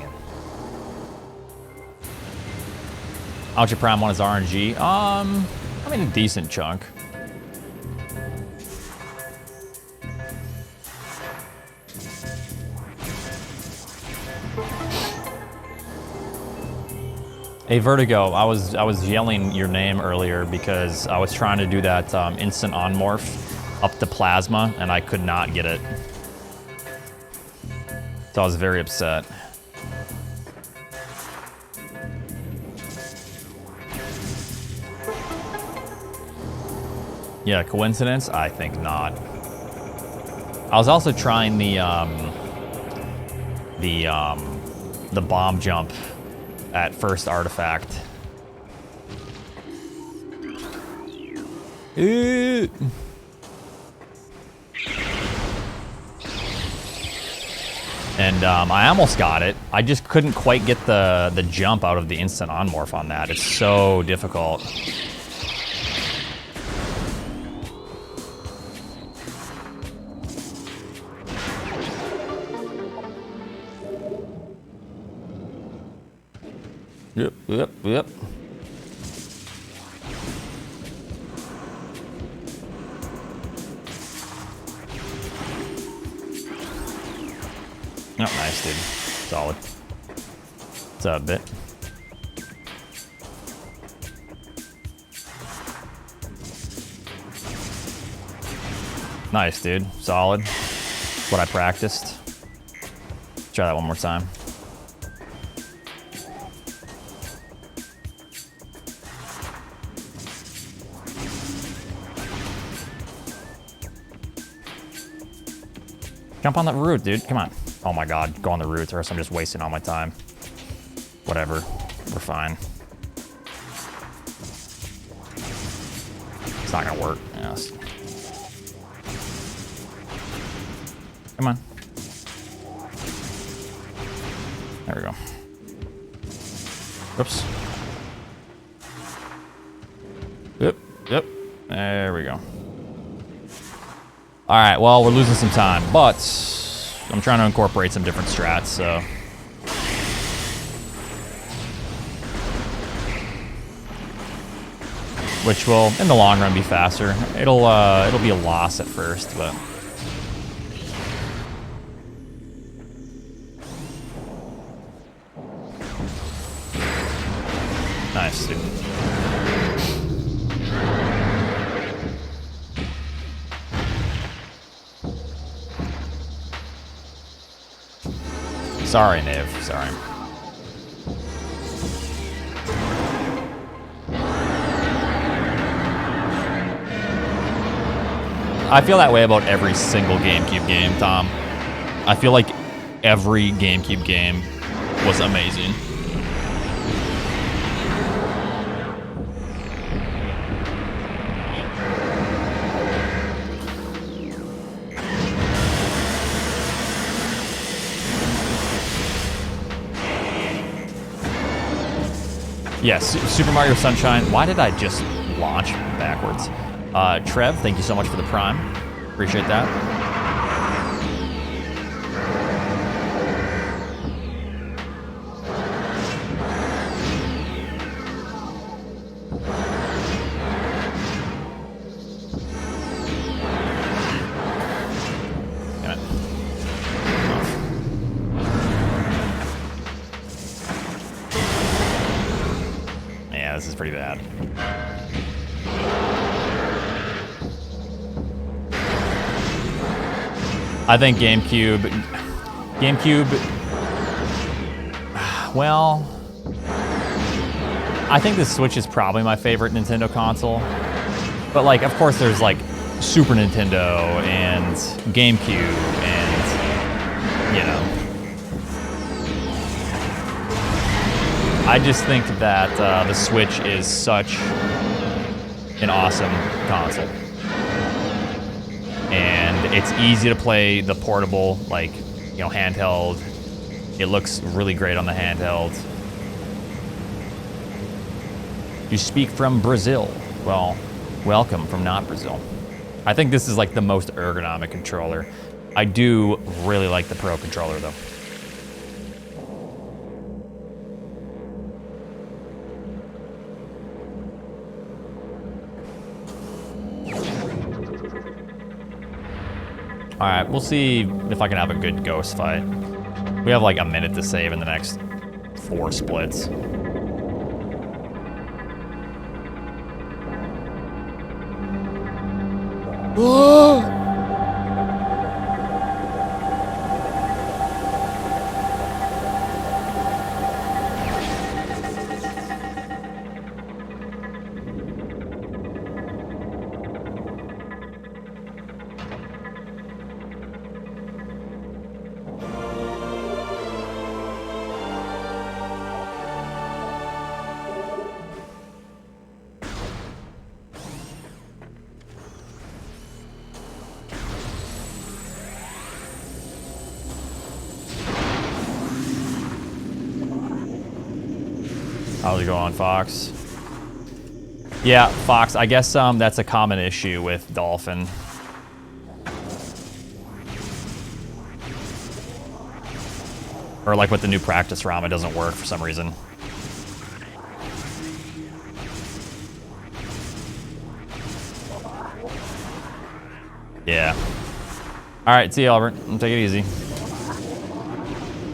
How much your prime one is RNG? I mean, a decent chunk. Hey Vertigo, I was yelling your name earlier because I was trying to do that instant on morph up to plasma and I could not get it. So I was very upset. Yeah, coincidence? I think not. I was also trying the bomb jump at first artifact. And I almost got it. I just couldn't quite get the jump out of the instant on morph on that. It's so difficult. Yep. Oh, nice, dude. Solid. What's up, bit? Nice, dude. Solid. What I practiced. Try that one more time. Jump on that root, dude. Come on. Oh my god, go on the roots or else I'm just wasting all my time. Whatever. We're fine. It's not gonna work. Yes. Come on. There we go. Oops. Yep. There we go. All right, well, we're losing some time, but I'm trying to incorporate some different strats, so. Which will, in the long run, be faster. It'll be a loss at first, but. Nice, dude. Sorry, Niv. Sorry. I feel that way about every single GameCube game, Tom. I feel like every GameCube game was amazing. Yes, Super Mario Sunshine. Why did I just launch backwards? Trev, thank you so much for the Prime. Appreciate that. Damn it. Yeah, this is pretty bad. I think GameCube, well, I think the Switch is probably my favorite Nintendo console. But like, of course there's like Super Nintendo and GameCube and, you know. I just think that the Switch is such an awesome console. And it's easy to play the portable, like, you know, handheld. It looks really great on the handheld. You speak from Brazil. Well, welcome from not Brazil. I think this is like the most ergonomic controller. I do really like the Pro controller though. All right, we'll see if I can have a good ghost fight. We have like a minute to save in the next 4 splits. How's it going, Fox? Yeah, Fox, I guess that's a common issue with Dolphin. Or like with the new practice ROM, it doesn't work for some reason. Yeah. All right, see you, Albert. Take it easy.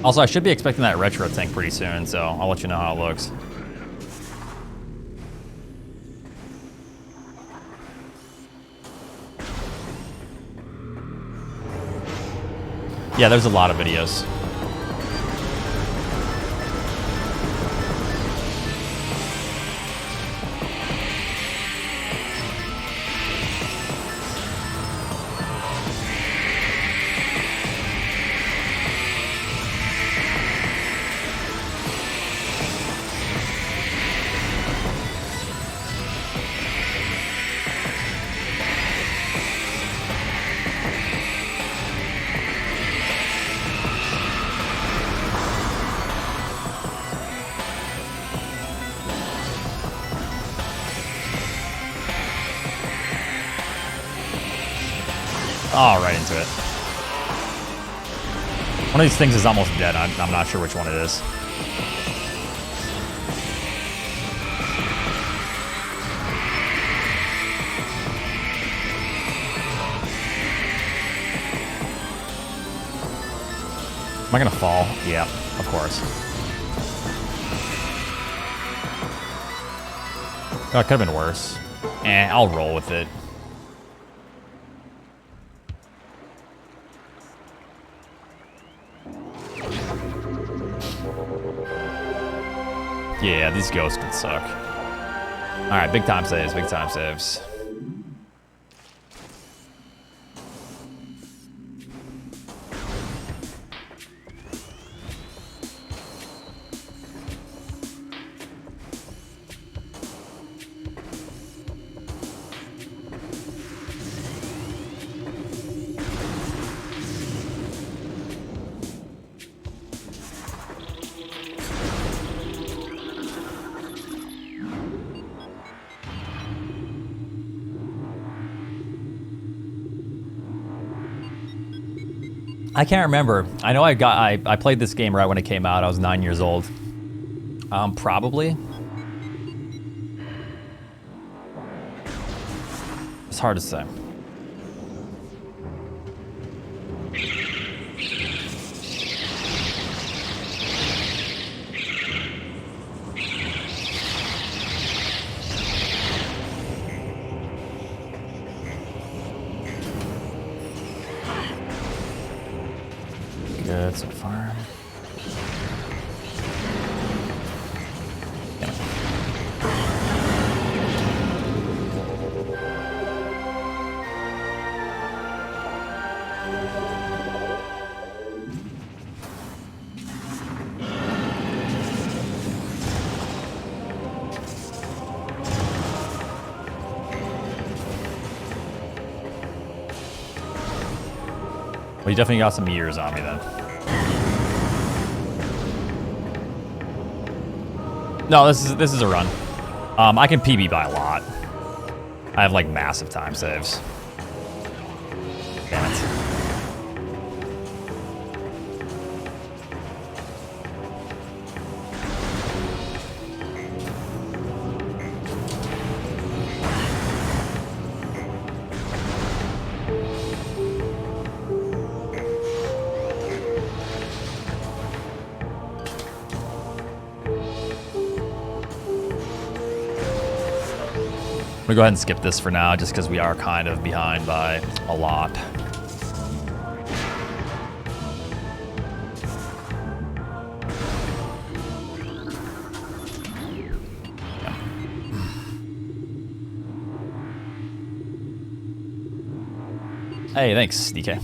Also, I should be expecting that retro tank pretty soon, so I'll let you know how it looks. Yeah, there's a lot of videos. Oh, right into it. One of these things is almost dead. I'm not sure which one it is. Am I gonna fall? Yeah, of course. Oh, it could have been worse. I'll roll with it. Yeah, these ghosts can suck. Alright, big time saves, big time saves. I can't remember. I know I played this game right when it came out. I was 9 years old. Probably. It's hard to say. good so far. Damn it. Well, you definitely got some years on me then. No, this is a run. I can PB by a lot. I have like massive time saves. Damn it. I'm gonna go ahead and skip this for now, just because we are kind of behind by a lot. Yeah. Hey, thanks, DK.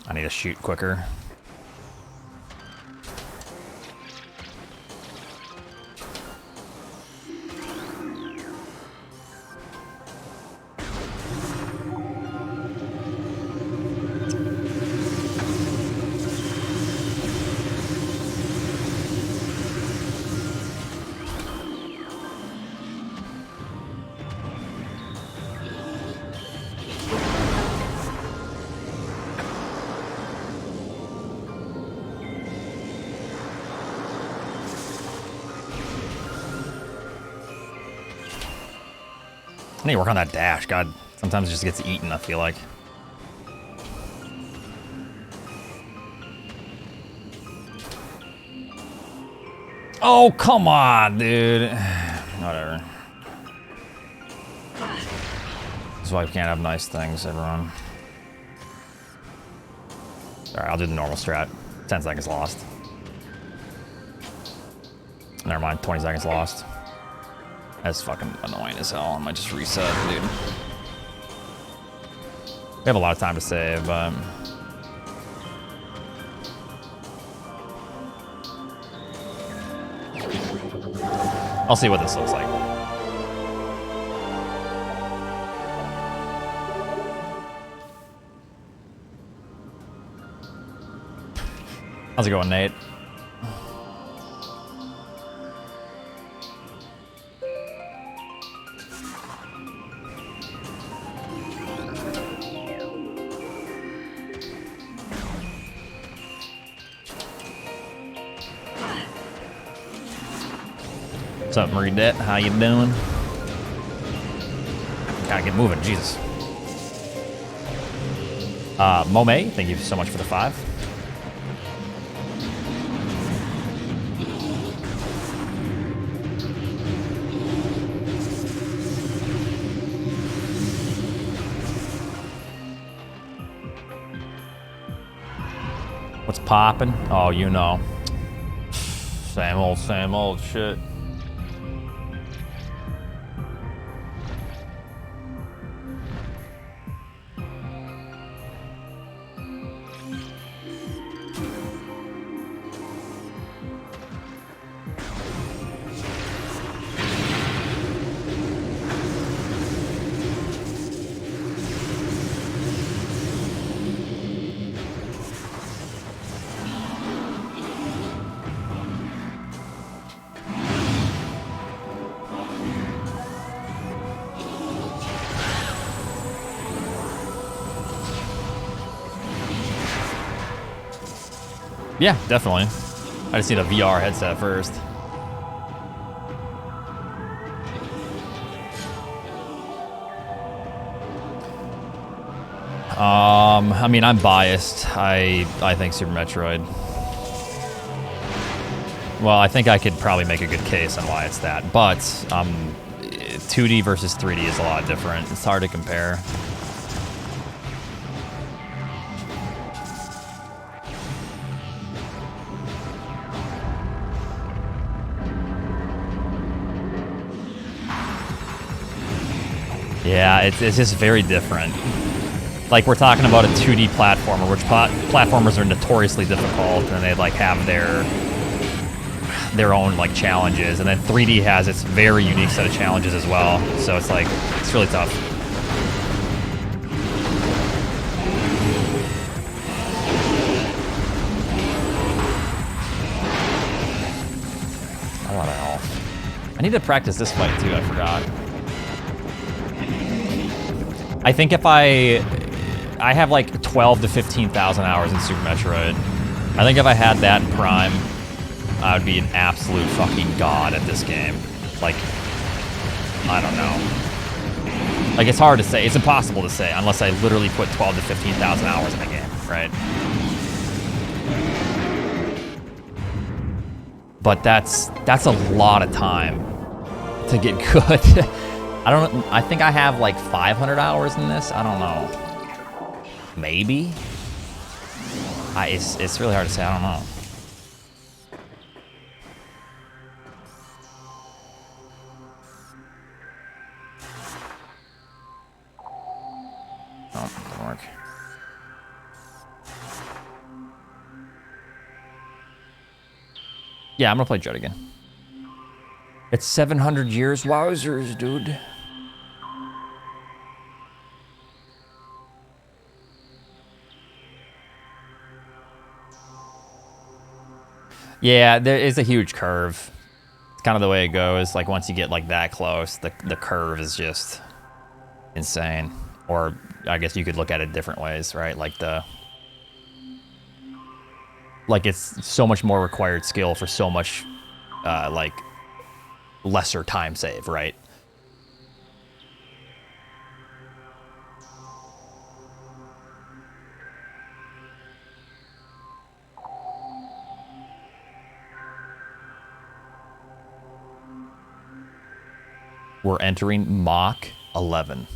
I need to shoot quicker. I need to work on that dash. God, sometimes it just gets eaten, I feel like. Oh, come on, dude. Whatever. That's why we can't have nice things, everyone. Alright, I'll do the normal strat. 10 seconds lost. Never mind, 20 seconds lost. That's fucking annoying as hell. I might just reset, dude. We have a lot of time to save, but... I'll see what this looks like. How's it going, Nate? What's up, Marie Det? How you doing? Gotta get moving, Jesus. Mome, thank you so much for the 5. What's poppin'? Oh, you know. Same old shit. Yeah, definitely. I just need a VR headset first. I mean, I'm biased. I think Super Metroid. Well, I think I could probably make a good case on why it's that, but 2D versus 3D is a lot different. It's hard to compare. Yeah, it's just very different. Like, we're talking about a 2D platformer, which platformers are notoriously difficult, and they like have their own like challenges, and then 3D has its very unique set of challenges as well. So it's like, it's really tough. A lot of health. I need to practice this fight too, I forgot. I think if I have like 12 to 15,000 hours in Super Metroid. I think if I had that in Prime, I would be an absolute fucking god at this game. Like, I don't know. Like, it's hard to say. It's impossible to say unless I literally put 12 to 15,000 hours in a game, right? But that's a lot of time to get good. I think I have like 500 hours in this. I don't know. Maybe? It's really hard to say. I don't know. Oh, it didn't work. Yeah, I'm gonna play Judd again. It's 700 years. Wowzers, dude. Yeah, there is a huge curve. It's kind of the way it goes. Like, once you get like that close, the curve is just insane. Or I guess you could look at it different ways, right? Like it's so much more required skill for so much like lesser time save, right? We're entering Mach 11.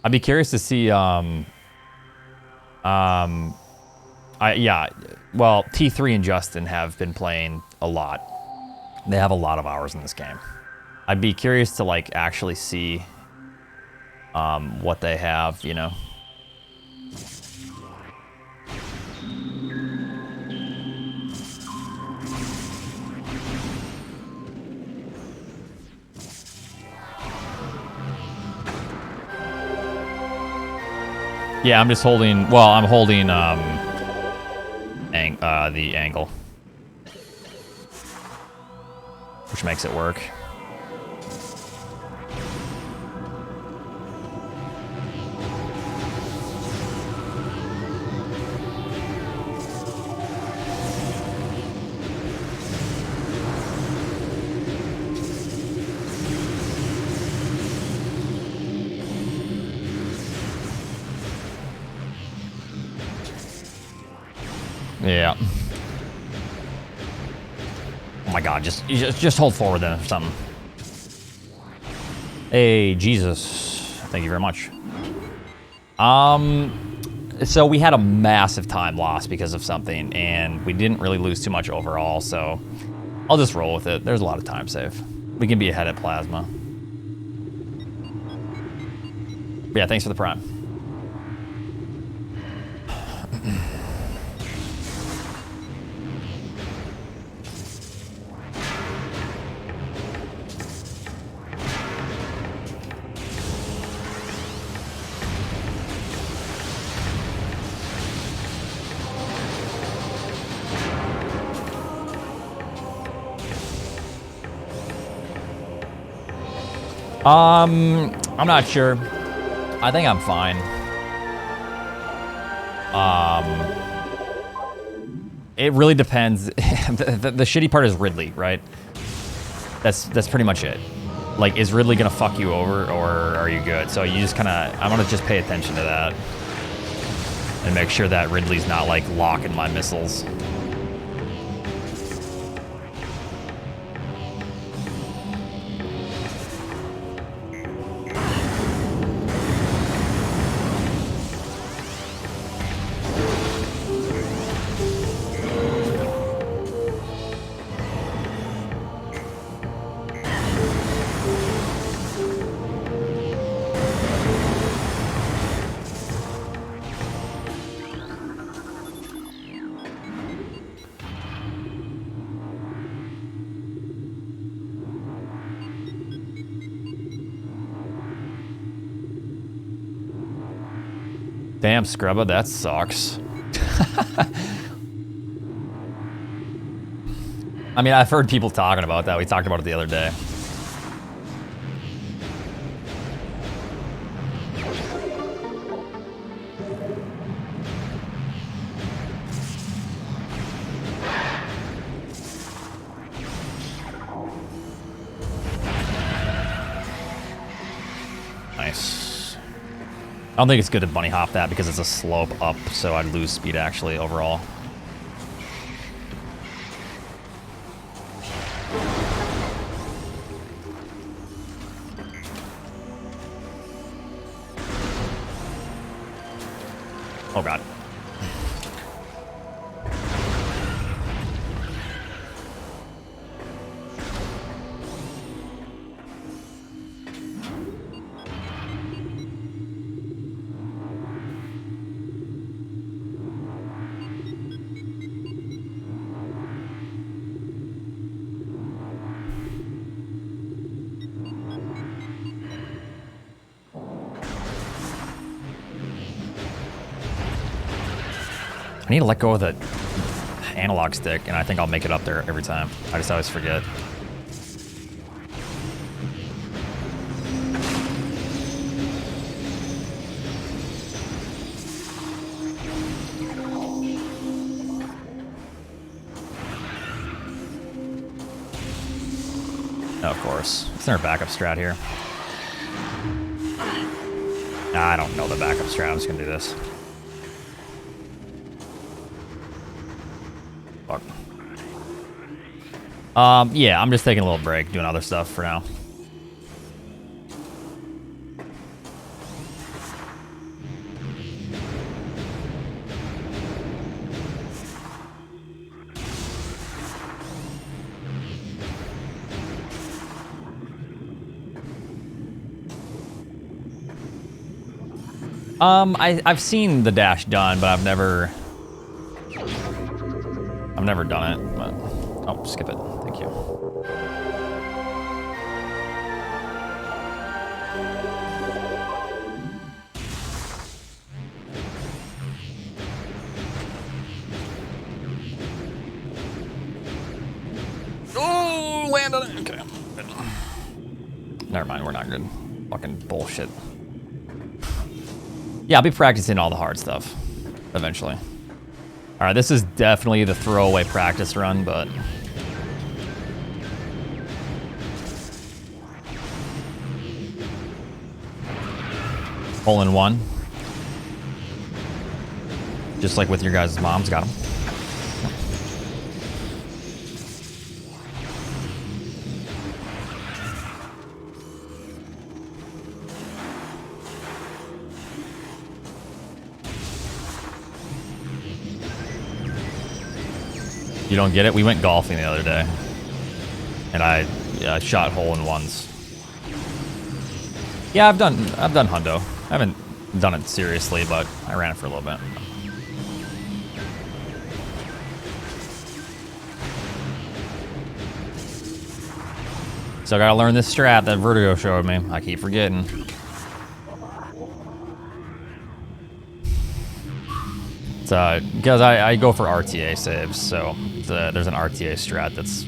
I'd be curious to see, well, T3 and Justin have been playing a lot. They have a lot of hours in this game. I'd be curious to, like, actually see, what they have, you know? Yeah, I'm just holding, well, I'm holding the angle, which makes it work. Yeah. Oh my God! Just hold forward then or something. Hey, Jesus! Thank you very much. So we had a massive time loss because of something, and we didn't really lose too much overall. So I'll just roll with it. There's a lot of time save. We can be ahead at Plasma. But yeah, thanks for the prime. I'm not sure. I think I'm fine. It really depends. The shitty part is Ridley, right? That's pretty much it. Like, is Ridley gonna fuck you over, or are you good? So you just kind of, I want to just pay attention to that and make sure that Ridley's not like locking my missiles. Damn, Scrubba, that sucks. I mean, I've heard people talking about that. We talked about it the other day. Nice. I don't think it's good to bunny hop that because it's a slope up, so I'd lose speed actually overall. Oh god. I need to let go of the analog stick, and I think I'll make it up there every time. I just always forget. Oh, of course. Is there a backup strat here? Nah, I don't know the backup strat. I'm just gonna do this. Fuck. Yeah, I'm just taking a little break, doing other stuff for now. I've seen the dash done, but I've never done it. But, oh, skip it. Thank you. Oh, land on it. Okay. Never mind, we're not good. Fucking bullshit. Yeah, I'll be practicing all the hard stuff eventually. All right, this is definitely the throwaway practice run, but hole in one. Just like with your guys' moms, got them. You don't get it? We went golfing the other day, and I shot hole in ones. Yeah, I've done hundo. I haven't done it seriously, but I ran it for a little bit. So I gotta learn this strat that Vertigo showed me. I keep forgetting. Because I go for RTA saves, so there's an RTA strat that's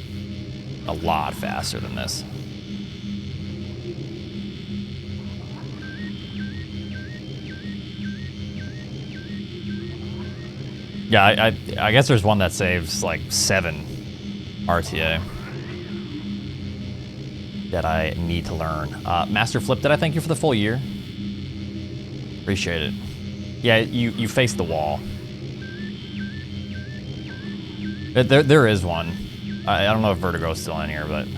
a lot faster than this. Yeah, I guess there's one that saves like 7 RTA. that I need to learn. Master Flip, did I thank you for the full year? Appreciate it. Yeah, you face the wall. There is one. I don't know if Vertigo's still in here, but...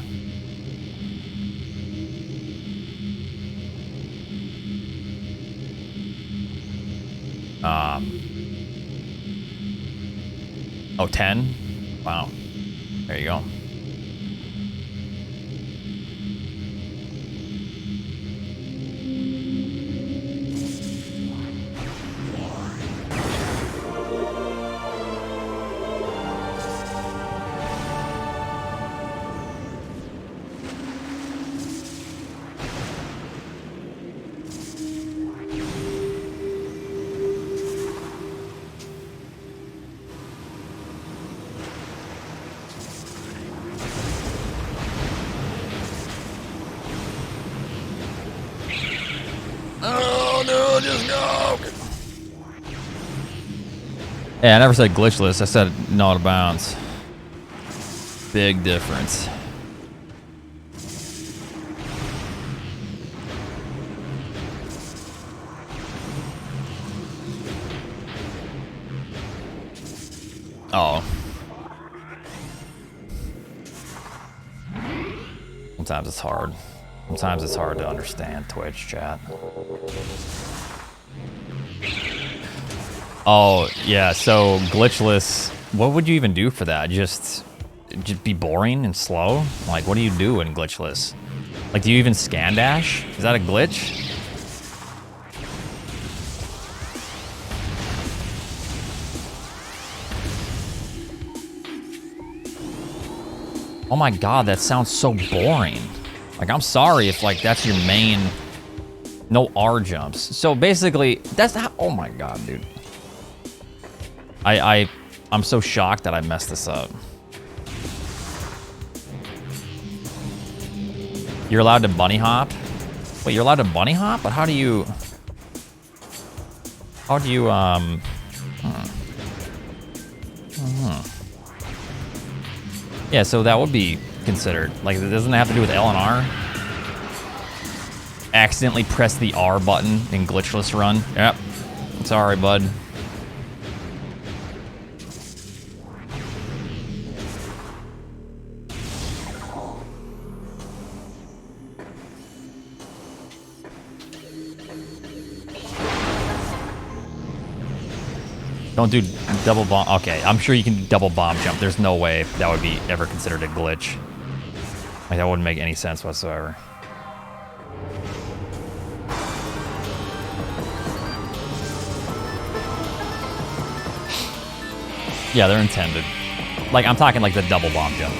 Oh, 10? Wow. There you go. Yeah, I never said glitchless. I said no out of bounds. Big difference. Oh. Sometimes it's hard. Sometimes it's hard to understand Twitch chat. Oh, yeah, so glitchless, what would you even do for that? Just be boring and slow? Like, what do you do in glitchless? Like, do you even scan dash? Is that a glitch? Oh my god, that sounds so boring. Like, I'm sorry if, like, that's your main... No R jumps. So, basically, that's not... Oh my god, dude. I'm so shocked that I messed this up. You're allowed to bunny hop? Wait, you're allowed to bunny hop? But how do you... Yeah, so that would be considered. Like, doesn't it have to do with L and R? Accidentally press the R button in glitchless run. Yep. Sorry, bud. Don't do double bomb. Okay, I'm sure you can double bomb jump. There's no way that would be ever considered a glitch. Like, that wouldn't make any sense whatsoever. Yeah, they're intended. Like, I'm talking like the double bomb jump.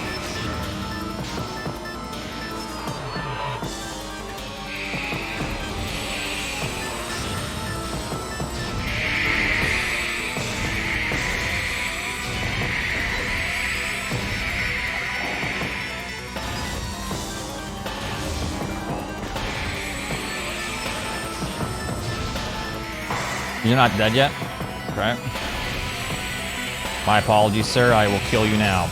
You're not dead yet? Okay. My apologies, sir. I will kill you now.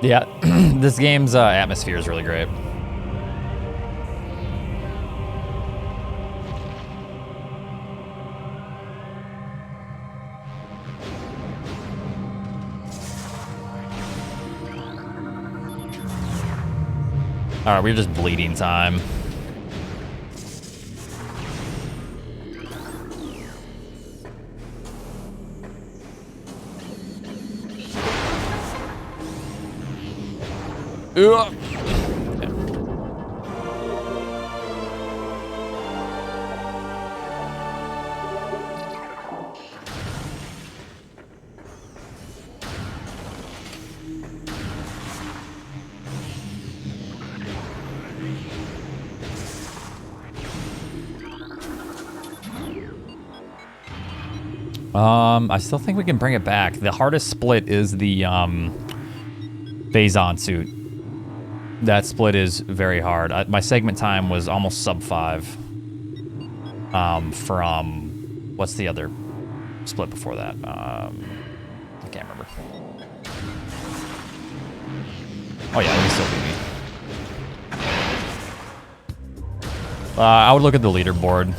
Yeah, this game's atmosphere is really great. All right, we're just bleeding time. Ugh. I still think we can bring it back. The hardest split is the Phazon suit. That split is very hard. My segment time was almost sub 5. From what's the other split before that? I can't remember. Oh yeah, he's still beat me. I would look at the leaderboard.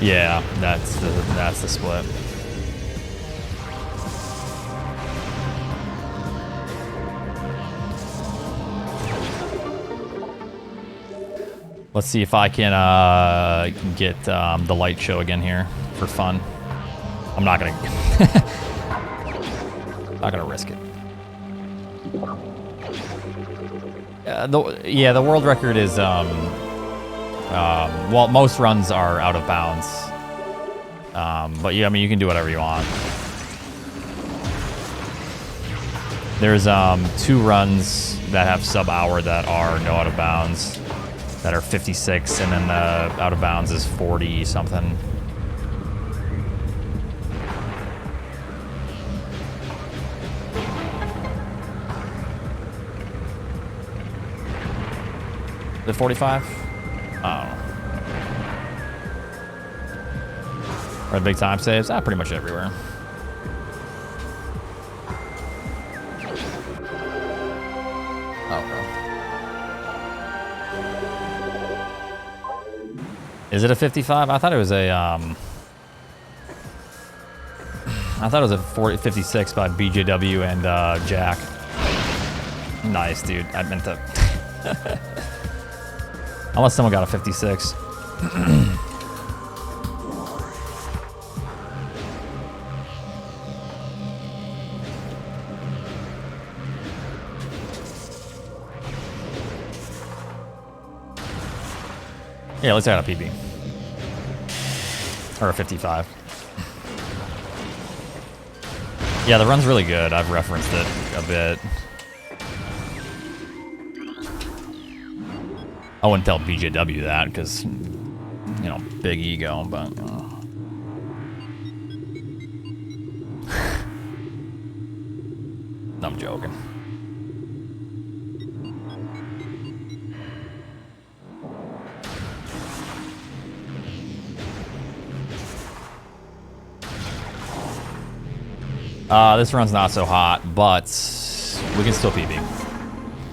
Yeah, that's the split. Let's see if I can get the light show again here for fun. I'm not gonna not gonna risk it. The world record is well, most runs are out of bounds. But yeah, I mean, you can do whatever you want. There's 2 runs that have sub-hour that are no out of bounds, that are 56, and then the out of bounds is 40 something. The 45? I don't know. Are the big time saves? Pretty much everywhere. Is it a 55? I thought it was a I thought it was a 56 by BJW and Jack. Nice, dude. I meant to. Unless someone got a 56. Yeah, let's add a PB. Or a 55. Yeah, the run's really good. I've referenced it a bit. I wouldn't tell BJW that because, you know, big ego, but... No, I'm joking. This run's not so hot, but we can still PB.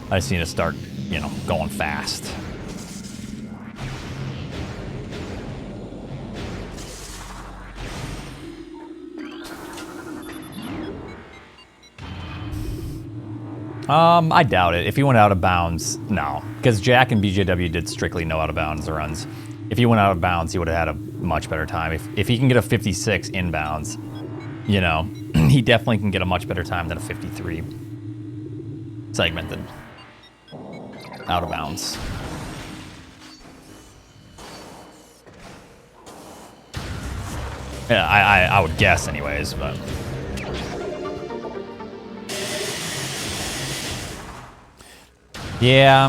I just need to start, you know, going fast. I doubt it. If he went out of bounds, no. Because Jack and BJW did strictly no out of bounds runs. If he went out of bounds, he would have had a much better time. If he can get a 56 inbounds, you know, he definitely can get a much better time than a 53 segmented out of bounds. Yeah, I would guess anyways, but... Yeah,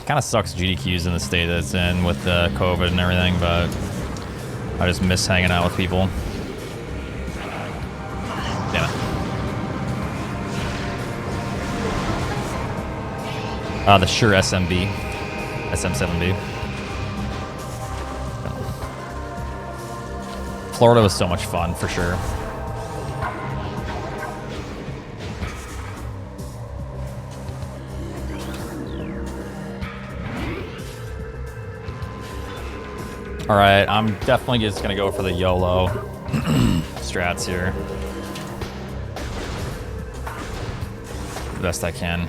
kind of sucks GDQ's in the state that it's in with COVID and everything, but I just miss hanging out with people. Damn it. The Shure SM7B. Florida was so much fun, for sure. All right, I'm definitely just gonna go for the YOLO strats here. The best I can.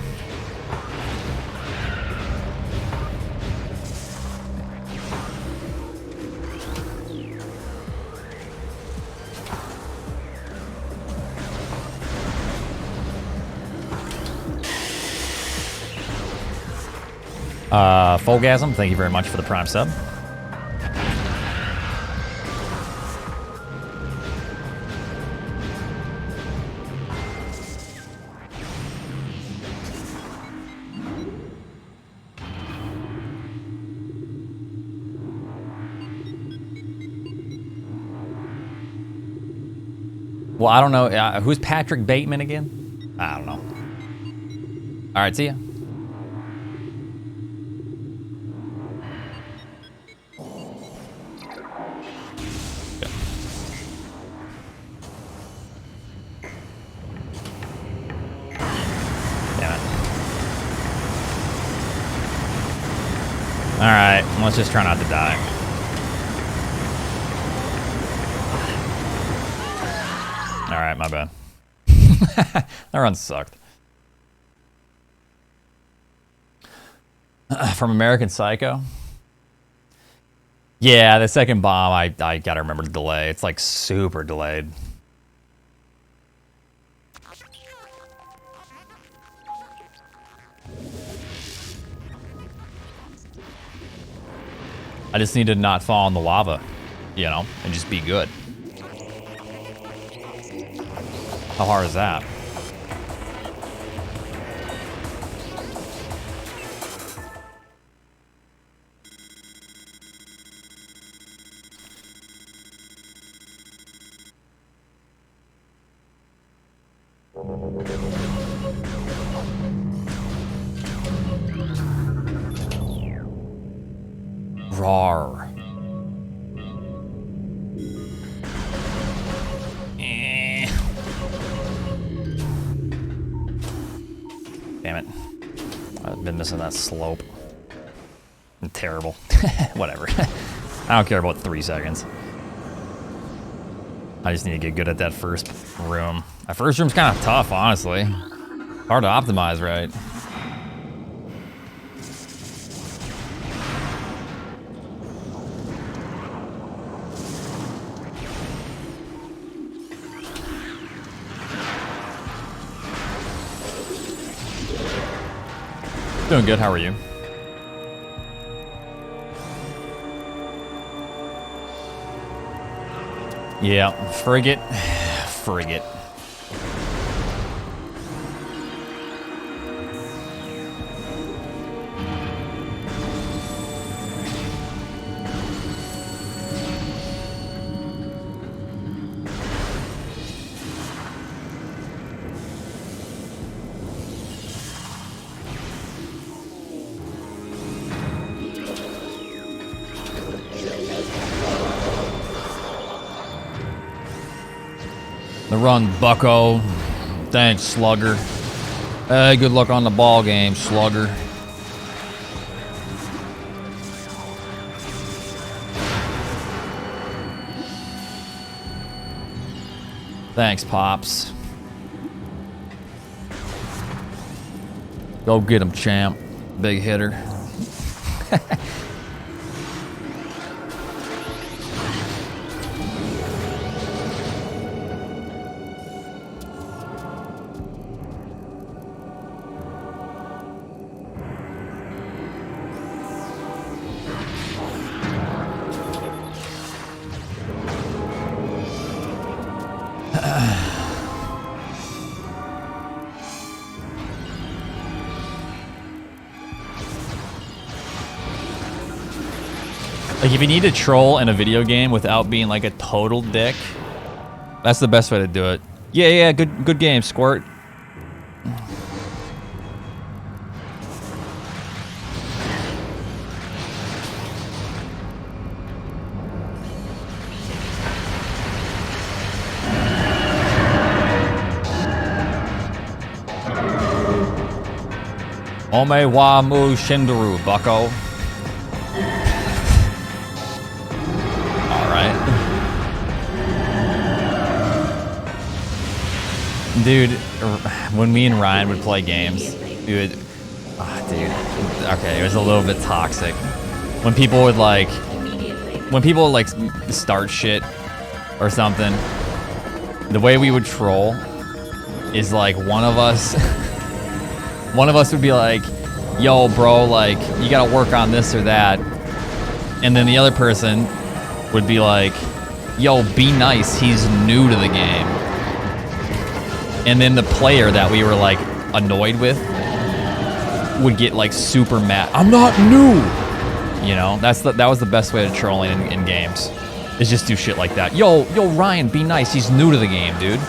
Folgasm, thank you very much for the Prime sub. Well, I don't know. Who's Patrick Bateman again? I don't know. All right, see ya. Alright, let's just try not to die. Alright, my bad. That run sucked. From American Psycho? Yeah, the second bomb, I gotta remember the delay. It's like super delayed. I just need to not fall in the lava, you know, and just be good. How hard is that? Rawr. Damn it. I've been missing that slope. Terrible. Whatever. I don't care about 3 seconds. I just need to get good at that first room. That first room's kind of tough, honestly. Hard to optimize right. Doing good, how are you? Yeah, frigate. Frigate. The run, bucko. Thanks, slugger. Hey, good luck on the ball game, slugger. Thanks, Pops. Go get him, champ. Big hitter. Like, if you need to troll in a video game without being like a total dick, that's the best way to do it. Yeah, good game, Squirt. Ome wa mu shindaru, bucko. Dude, when me and Ryan would play games, dude, okay, it was a little bit toxic. When people would like start shit or something, the way we would troll is like one of us would be like, yo bro, like you gotta work on this or that. And then the other person would be like, yo, be nice, he's new to the game. And then the player that we were like annoyed with would get like super mad. I'm not new, you know. That was the best way to trolling in games. is just do shit like that. Yo, Ryan, be nice. He's new to the game, dude.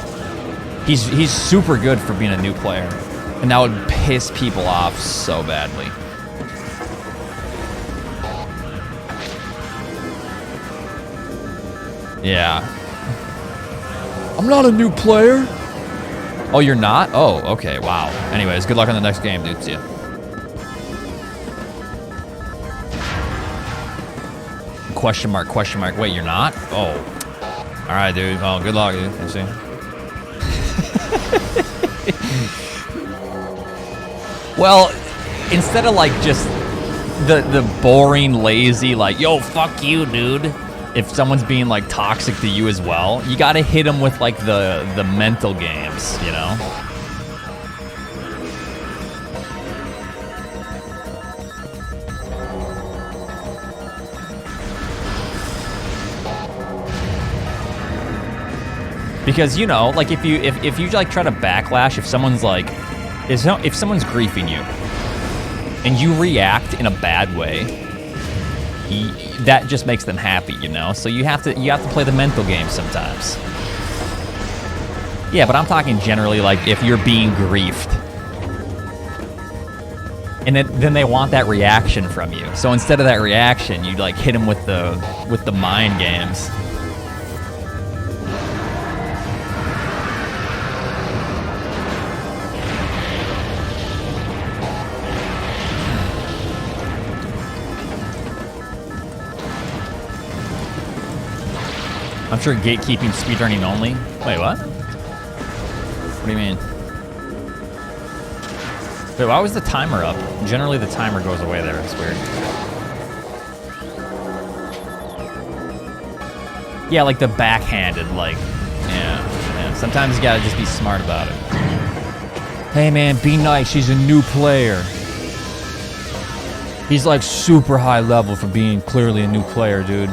He's super good for being a new player. And that would piss people off so badly. Yeah. I'm not a new player. Oh, you're not? Oh, okay, wow. Anyways, good luck on the next game, dude. See ya. Question mark, question mark. Wait, you're not? Oh. All right, dude. Oh, good luck, dude. You see? Well, instead of like just the boring, lazy, like, yo, fuck you, dude. If someone's being like toxic to you as well, you gotta hit them with like the mental games, you know? Because, you know, like if you like try to backlash, if someone's like, if someone's griefing you and you react in a bad way, that just makes them happy, you know? So you have to play the mental game sometimes. Yeah, but I'm talking generally like if you're being griefed. And then they want that reaction from you. So instead of that reaction, you like hit them with the mind games. I'm sure gatekeeping speedrunning only. Wait, what? What do you mean? Wait, why was the timer up? Generally the timer goes away there, it's weird. Yeah, like the backhanded, like, yeah. Sometimes you gotta just be smart about it. Hey man, be nice, she's a new player. He's like super high level for being clearly a new player, dude.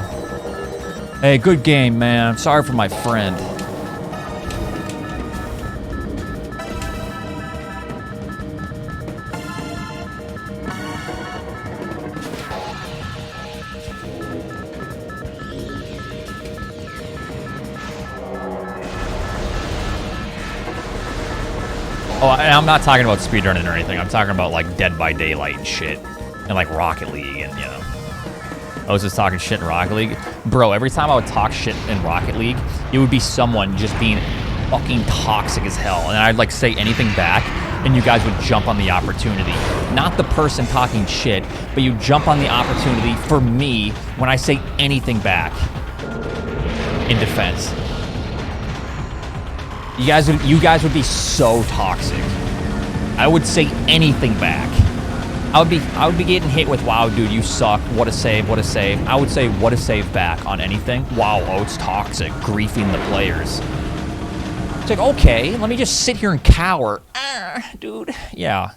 Hey, good game, man. I'm sorry for my friend. Oh, and I'm not talking about speedrunning or anything. I'm talking about like Dead by Daylight and shit. And like Rocket League and, you know. I was just talking shit in Rocket League. Bro, every time I would talk shit in Rocket League, it would be someone just being fucking toxic as hell. And I'd like say anything back, and you guys would jump on the opportunity. Not the person talking shit, but you jump on the opportunity for me when I say anything back in defense. You guys would be so toxic. I would say anything back. I would be getting hit with, wow, dude, you suck. What a save, what a save. I would say, what a save back on anything. Wow, Oats toxic, griefing the players. It's like, okay, let me just sit here and cower. Dude, yeah.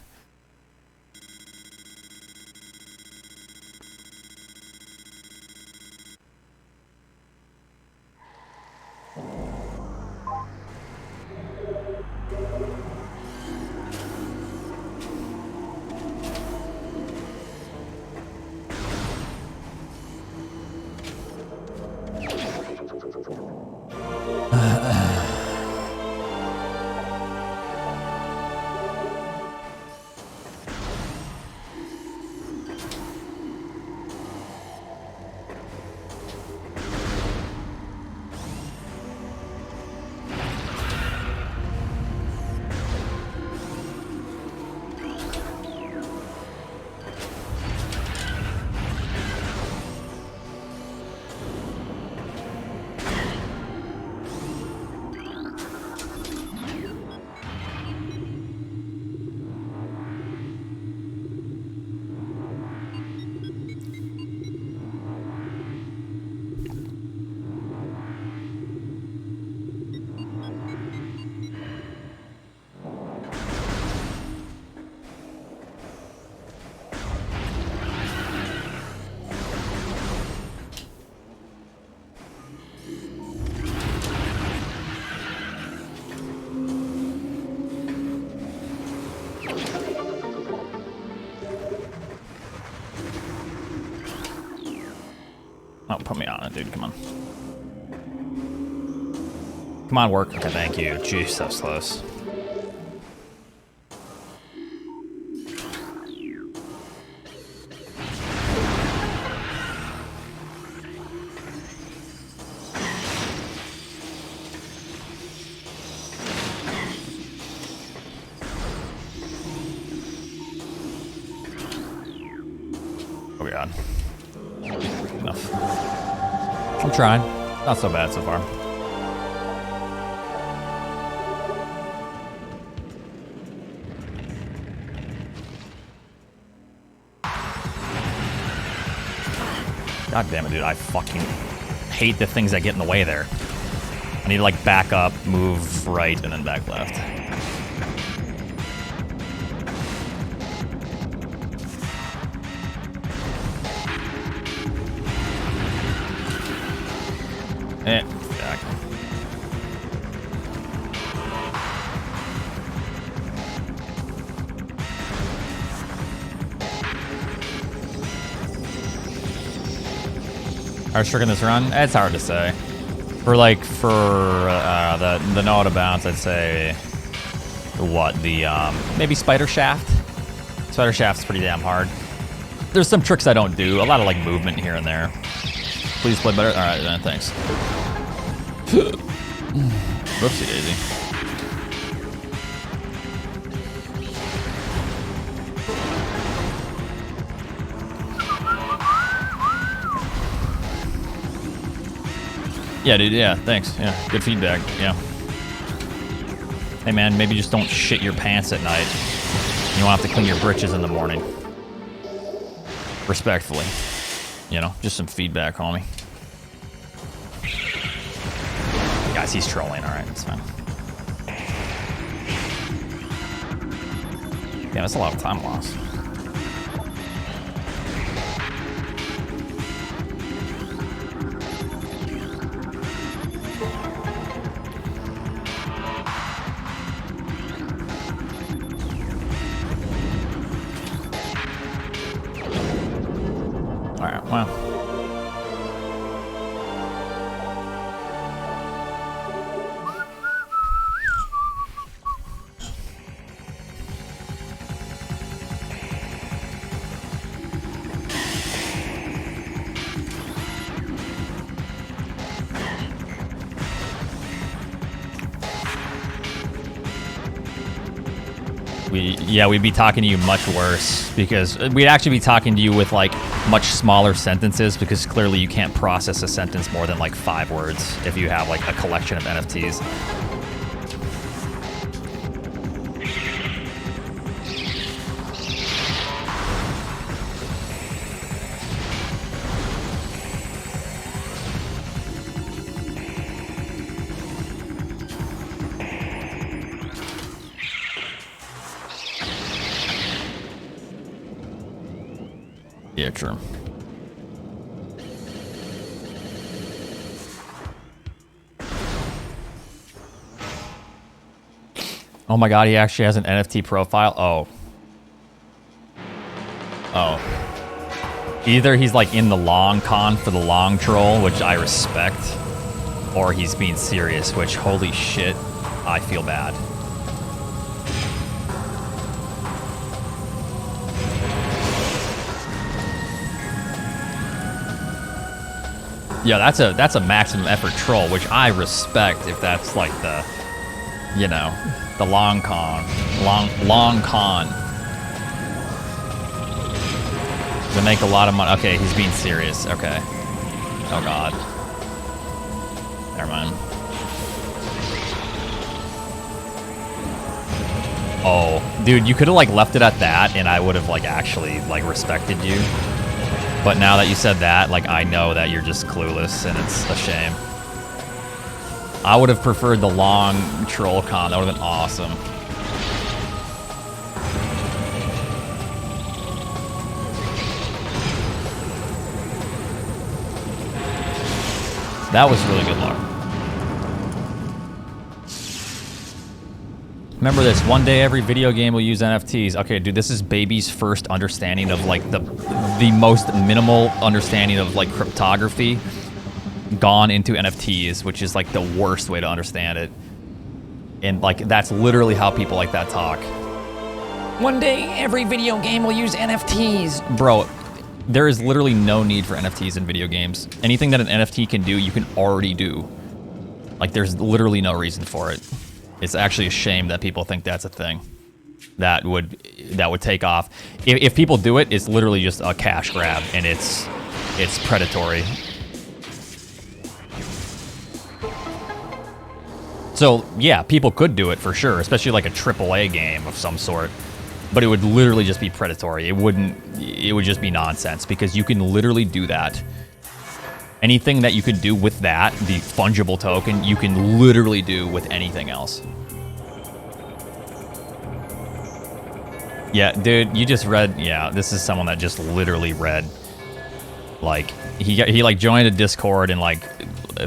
Oh, put me on it, dude. Come on. Come on, work. Okay, thank you. Jeez, that was close. Oh god. Enough. I'm trying. Not so bad so far. God damn it, dude. I fucking hate the things that get in the way there. I need to, like, back up, move right, and then back left. Back. Are we this run? It's hard to say. For the no out of bounds, I'd say what maybe spider shaft. Spider shaft's pretty damn hard. There's some tricks I don't do. A lot of like movement here and there. Please play better. All right, then, thanks. Whoopsie daisy. Yeah, dude, yeah, thanks. Yeah, good feedback, yeah. Hey, man, maybe just don't shit your pants at night. You don't have to clean your britches in the morning. Respectfully. You know, just some feedback, homie. Guys, he's trolling, alright, that's fine. Yeah, that's a lot of time lost. Alright, well. We'd be talking to you much worse because we'd actually be talking to you with like much smaller sentences because clearly you can't process a sentence more than like 5 words if you have like a collection of NFTs. Yeah, true. Oh my god, he actually has an NFT profile? Oh. Either he's like in the long con for the long troll, which I respect, or he's being serious, which, holy shit, I feel bad. Yeah, that's a maximum effort troll, which I respect if that's like the, you know, the long con. To make a lot of money. Okay, he's being serious. Okay. Oh god. Never mind. Oh, dude, you could have like left it at that and I would have like actually like respected you. But now that you said that, like, I know that you're just clueless, and it's a shame. I would have preferred the long troll con. That would have been awesome. That was really good luck. Remember this, one day every video game will use NFTs. Okay, dude, this is baby's first understanding of like the most minimal understanding of like cryptography. gone into NFTs, which is like the worst way to understand it. And like that's literally how people like that talk. One day, every video game will use NFTs. Bro, there is literally no need for NFTs in video games. Anything that an NFT can do, you can already do. Like there's literally no reason for it. It's actually a shame that people think that's a thing that would take off. If people do it, it's literally just a cash grab, and it's predatory. So yeah, people could do it for sure, especially like a AAA game of some sort. But it would literally just be predatory. It would just be nonsense because you can literally do that. Anything that you could do with that, the fungible token, you can literally do with anything else. Yeah, dude, you just read, yeah, this is someone that just literally read, like, he like joined a Discord and like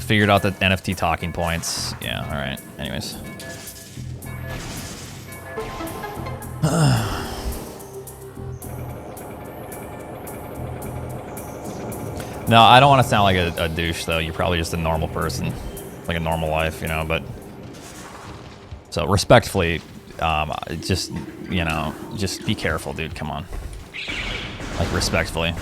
figured out the NFT talking points. Yeah, all right, anyways. No, I don't want to sound like a douche, though. You're probably just a normal person, like a normal life, you know, but... So, respectfully, just, you know, just be careful, dude, come on. Like, respectfully.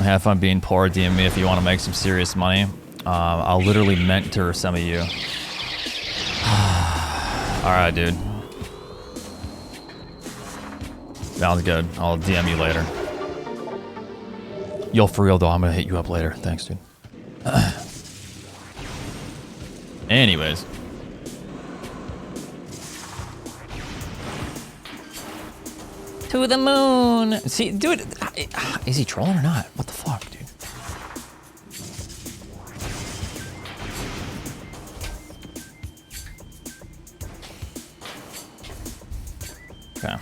Have fun being poor, DM me if you want to make some serious money. I'll literally mentor some of you. Alright, dude. Sounds good. I'll DM you later. Yo, for real though, I'm gonna hit you up later. Thanks, dude. Anyways. To the moon. See, dude, is he trolling or not? What the fuck, dude? Okay.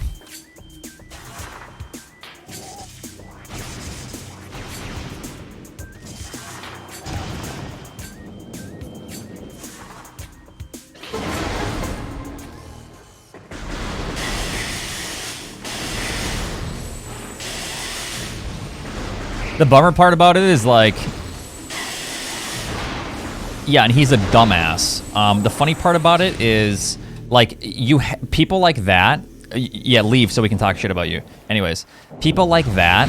The bummer part about it is like, yeah, and he's a dumbass. The funny part about it is like people like that. Yeah, leave so we can talk shit about you. Anyways, people like that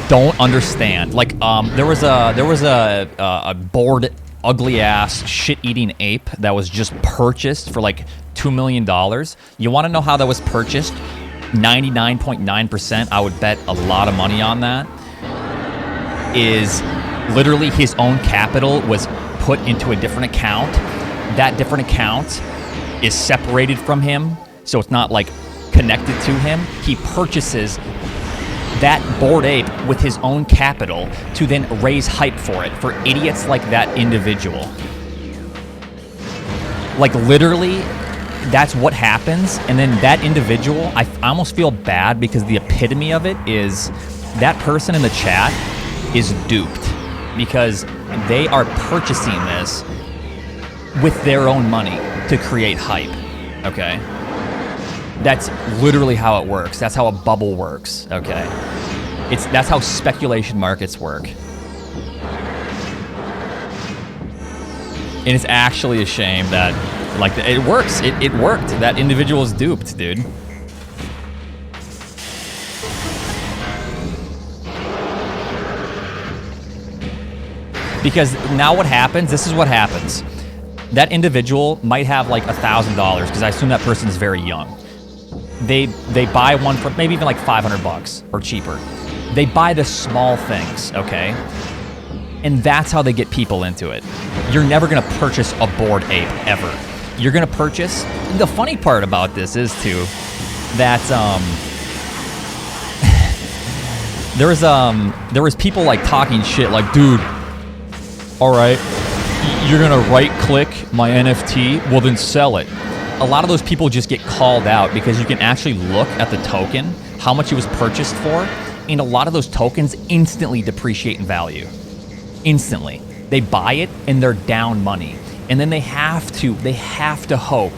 don't understand. Like, there was a bored, ugly ass, shit-eating ape that was just purchased for like $2 million. You want to know how that was purchased? 99.9%. I would bet a lot of money on that. Is literally his own capital was put into a different account. That different account is separated from him, so it's not like connected to him. He purchases that bored ape with his own capital to then raise hype for it for idiots like that individual. Like literally, that's what happens. And then that individual, I almost feel bad because the epitome of it is that person in the chat is duped because they are purchasing this with their own money to create hype, okay? That's literally how it works. That's how a bubble works, okay? That's how speculation markets work. And it's actually a shame that, like, it works. It worked. That individual is duped, dude. Because now what happens, this is what happens. That individual might have like $1,000 because I assume that person is very young. They buy one for maybe even like $500 or cheaper. They buy the small things, okay? And that's how they get people into it. You're never gonna purchase a bored ape, ever. You're gonna purchase, the funny part about this is too, that there was people like talking shit like, dude, all right, you're gonna right click my NFT, well then sell it. A lot of those people just get called out because you can actually look at the token, how much it was purchased for, and a lot of those tokens instantly depreciate in value. Instantly. They buy it and they're down money. And then they have to hope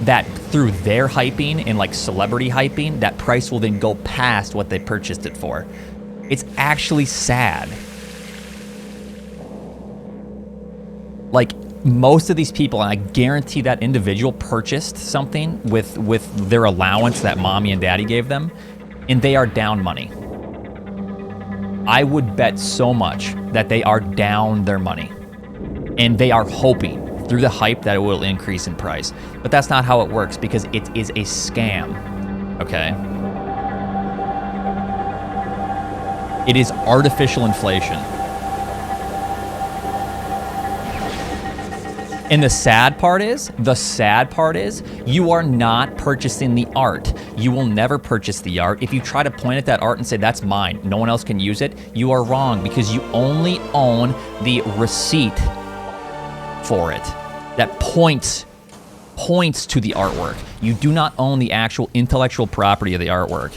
that through their hyping and like celebrity hyping, that price will then go past what they purchased it for. It's actually sad. Like, most of these people, and I guarantee that individual purchased something with their allowance that mommy and daddy gave them, and they are down money. I would bet so much that they are down their money. And they are hoping through the hype that it will increase in price. But that's not how it works because it is a scam, okay? It is artificial inflation. And the sad part is, you are not purchasing the art. You will never purchase the art. If you try to point at that art and say, that's mine, no one else can use it, you are wrong because you only own the receipt for it that points to the artwork. You do not own the actual intellectual property of the artwork.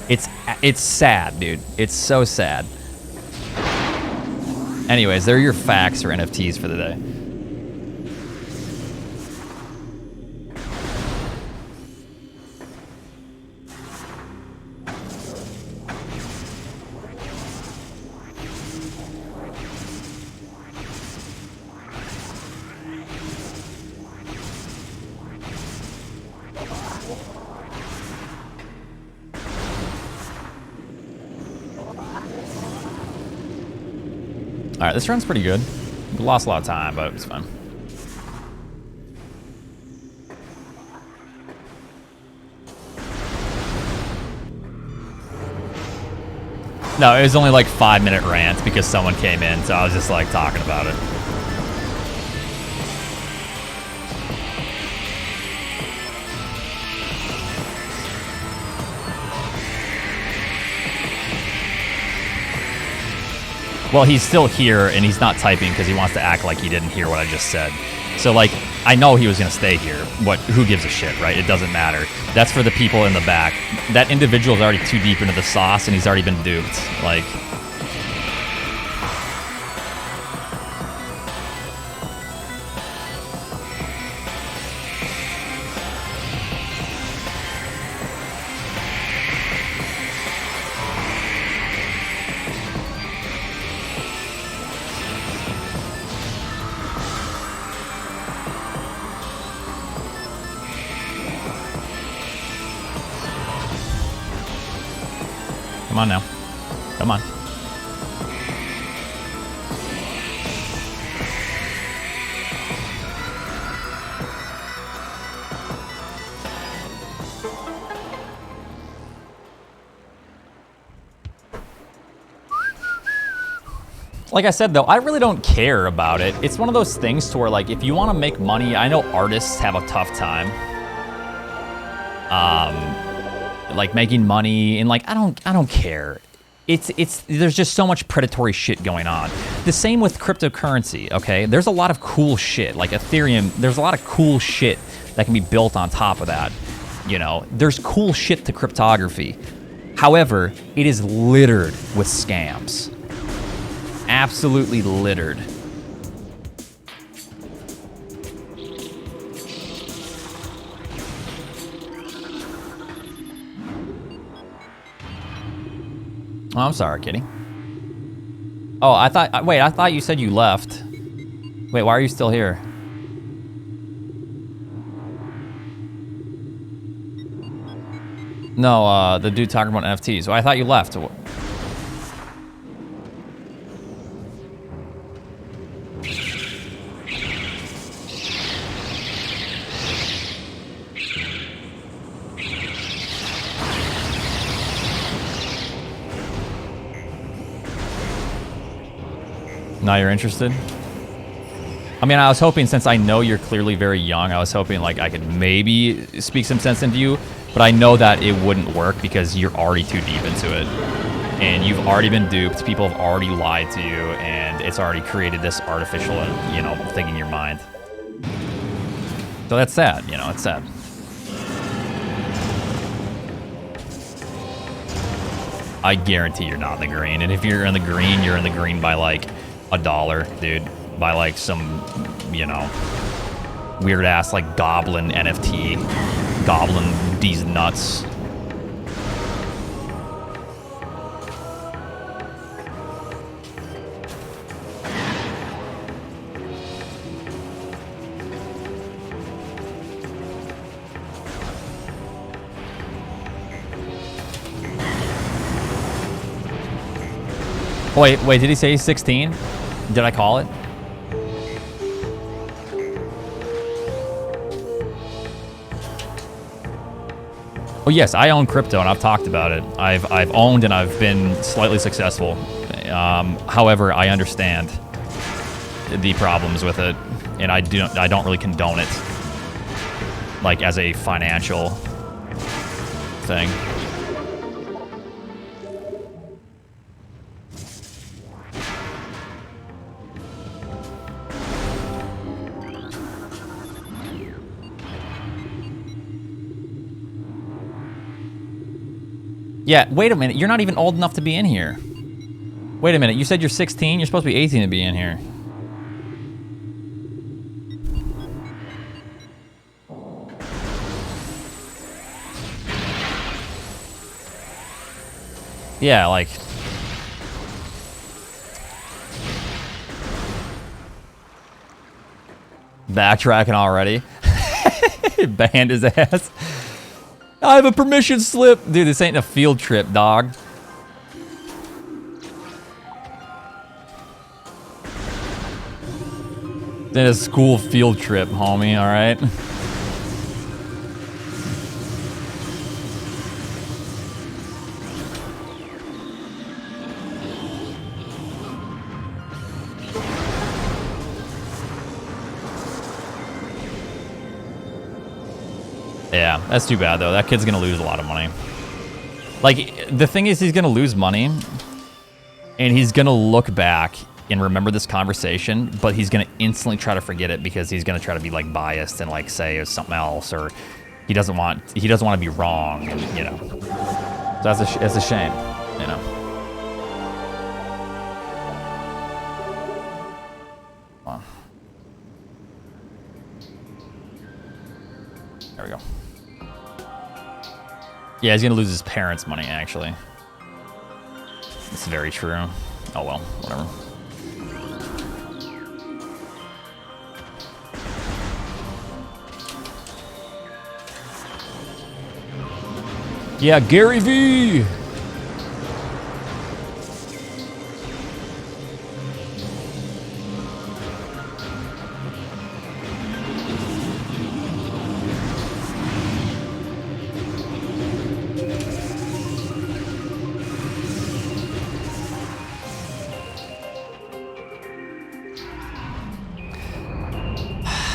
It's sad, dude. It's so sad. Anyways, there are your facts for NFTs for the day. All right, this run's pretty good. We lost a lot of time, but it was fun. No, it was only like 5-minute rant because someone came in, so I was just like talking about it. Well, he's still here, and he's not typing because he wants to act like he didn't hear what I just said. So, like, I know he was going to stay here. Who gives a shit, right? It doesn't matter. That's for the people in the back. That individual's already too deep into the sauce, and he's already been duped. Like... Come on now. Come on. Like I said, though, I really don't care about it. It's one of those things to where, like, if you want to make money, I know artists have a tough time. Like making money and like I don't care. There's just so much predatory shit going on. The same with cryptocurrency, okay? There's a lot of cool shit, like Ethereum, there's a lot of cool shit that can be built on top of that. You know, there's cool shit to cryptography. However, it is littered with scams. Absolutely littered. Oh, I'm sorry, kitty. Oh, I thought you said you left. Wait, why are you still here? No, the dude talking about NFTs. Well, I thought you left. Now you're interested? I mean, I was hoping, since I know you're clearly very young, I was hoping like I could maybe speak some sense into you, but I know that it wouldn't work because you're already too deep into it. And you've already been duped, people have already lied to you, and it's already created this artificial, you know, thing in your mind. So that's sad, you know, it's sad. I guarantee you're not in the green, and if you're in the green, you're in the green by like $1, dude, by like some, you know, weird ass like goblin NFT, goblin these nuts. Wait, did he say he's 16? Did I call it? Oh yes, I own crypto and I've talked about it. I've owned and I've been slightly successful. However, I understand the problems with it, and I don't really condone it, like as a financial thing. Yeah, wait a minute. You're not even old enough to be in here. Wait a minute. You said you're 16. You're supposed to be 18 to be in here. Yeah, like... Backtracking already. Banned his ass. I have a permission slip. Dude, this ain't a field trip, dog. It's a school field trip, homie, alright? Yeah, that's too bad though. That kid's gonna lose a lot of money. Like, the thing is, he's gonna lose money, and he's gonna look back and remember this conversation, but he's gonna instantly try to forget it because he's gonna try to be like biased and like say it's something else, or he doesn't want to be wrong, and, you know. So that's a shame, you know. Wow. There we go. Yeah, he's gonna lose his parents' money, actually. It's very true. Oh well, whatever. Yeah, Gary V!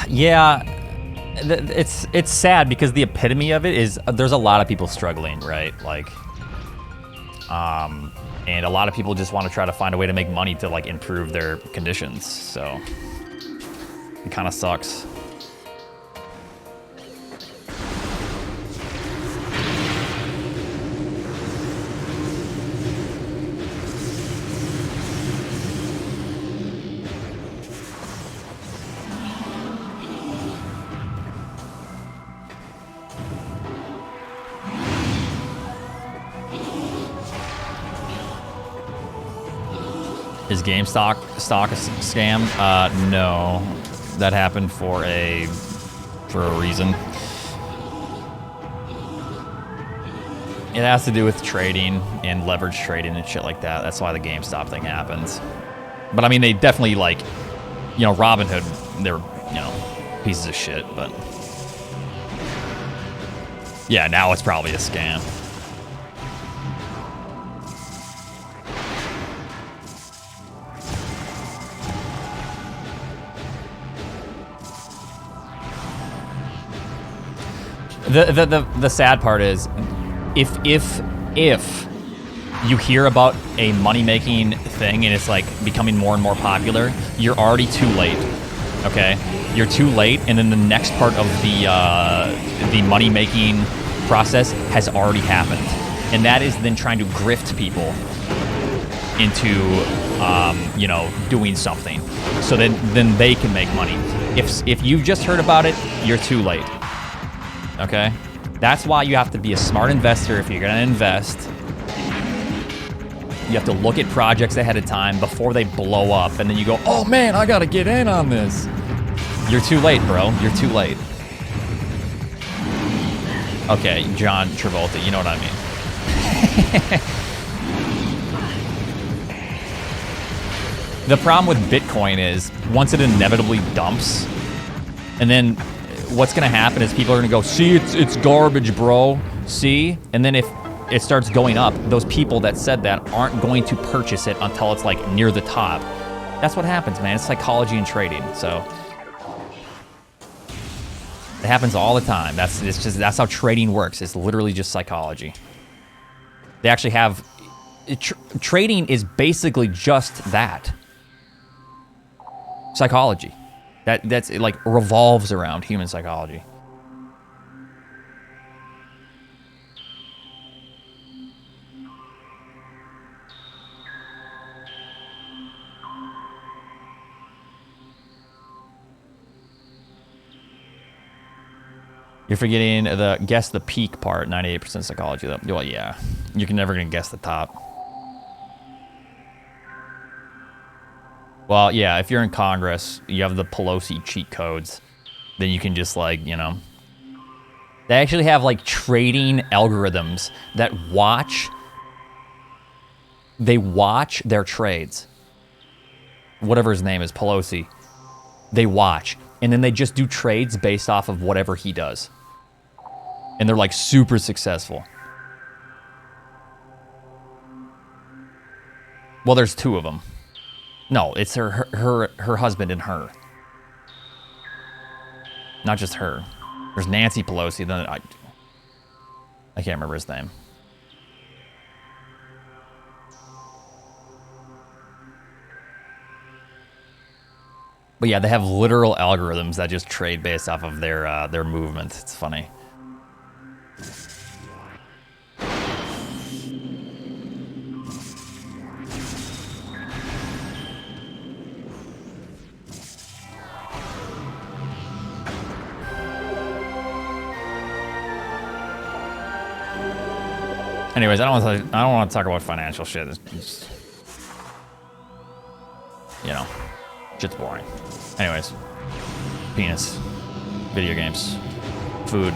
Yeah, it's sad because the epitome of it is there's a lot of people struggling, right? Like, and a lot of people just want to try to find a way to make money to like improve their conditions. So it kind of sucks. Is GameStop stock a scam? No, that happened for a reason. It has to do with trading and leverage trading and shit like that. That's why the GameStop thing happens. But I mean, they definitely, like, you know, Robinhood, they're, you know, pieces of shit. But yeah, now it's probably a scam. The sad part is, if you hear about a money-making thing and it's like becoming more and more popular, you're already too late. Okay, you're too late, and then the next part of the money-making process has already happened, and that is then trying to grift people into you know, doing something, so then they can make money. If you've just heard about it, you're too late. Okay, that's why you have to be a smart investor. If you're gonna invest, you have to look at projects ahead of time before they blow up, and then you go, oh man, I gotta get in on this. You're too late, bro. You're too late. Okay, John Travolta, you know what I mean. The problem with Bitcoin is once it inevitably dumps, and then what's going to happen is people are going to go, see, it's garbage, bro. See? And then if it starts going up, those people that said that aren't going to purchase it until it's like near the top. That's what happens, man. It's psychology and trading. So it happens all the time. That's how trading works. It's literally just psychology. They actually have trading is basically just that. Psychology. That's it, like revolves around human psychology. You're forgetting the guess the peak part, 98% psychology though. Well, yeah. You're never gonna guess the top. Well, yeah, if you're in Congress, you have the Pelosi cheat codes, then you can just like, you know. They actually have like trading algorithms that watch their trades. Whatever his name is, Pelosi. They watch. And then they just do trades based off of whatever he does. And they're like super successful. Well, there's two of them. No, it's her husband and her. Not just her. There's Nancy Pelosi. Then I can't remember his name. But yeah, they have literal algorithms that just trade based off of their movement. It's funny. Anyways, I don't want to talk about financial shit. It's just, you know, shit's boring. Anyways, penis, video games, food.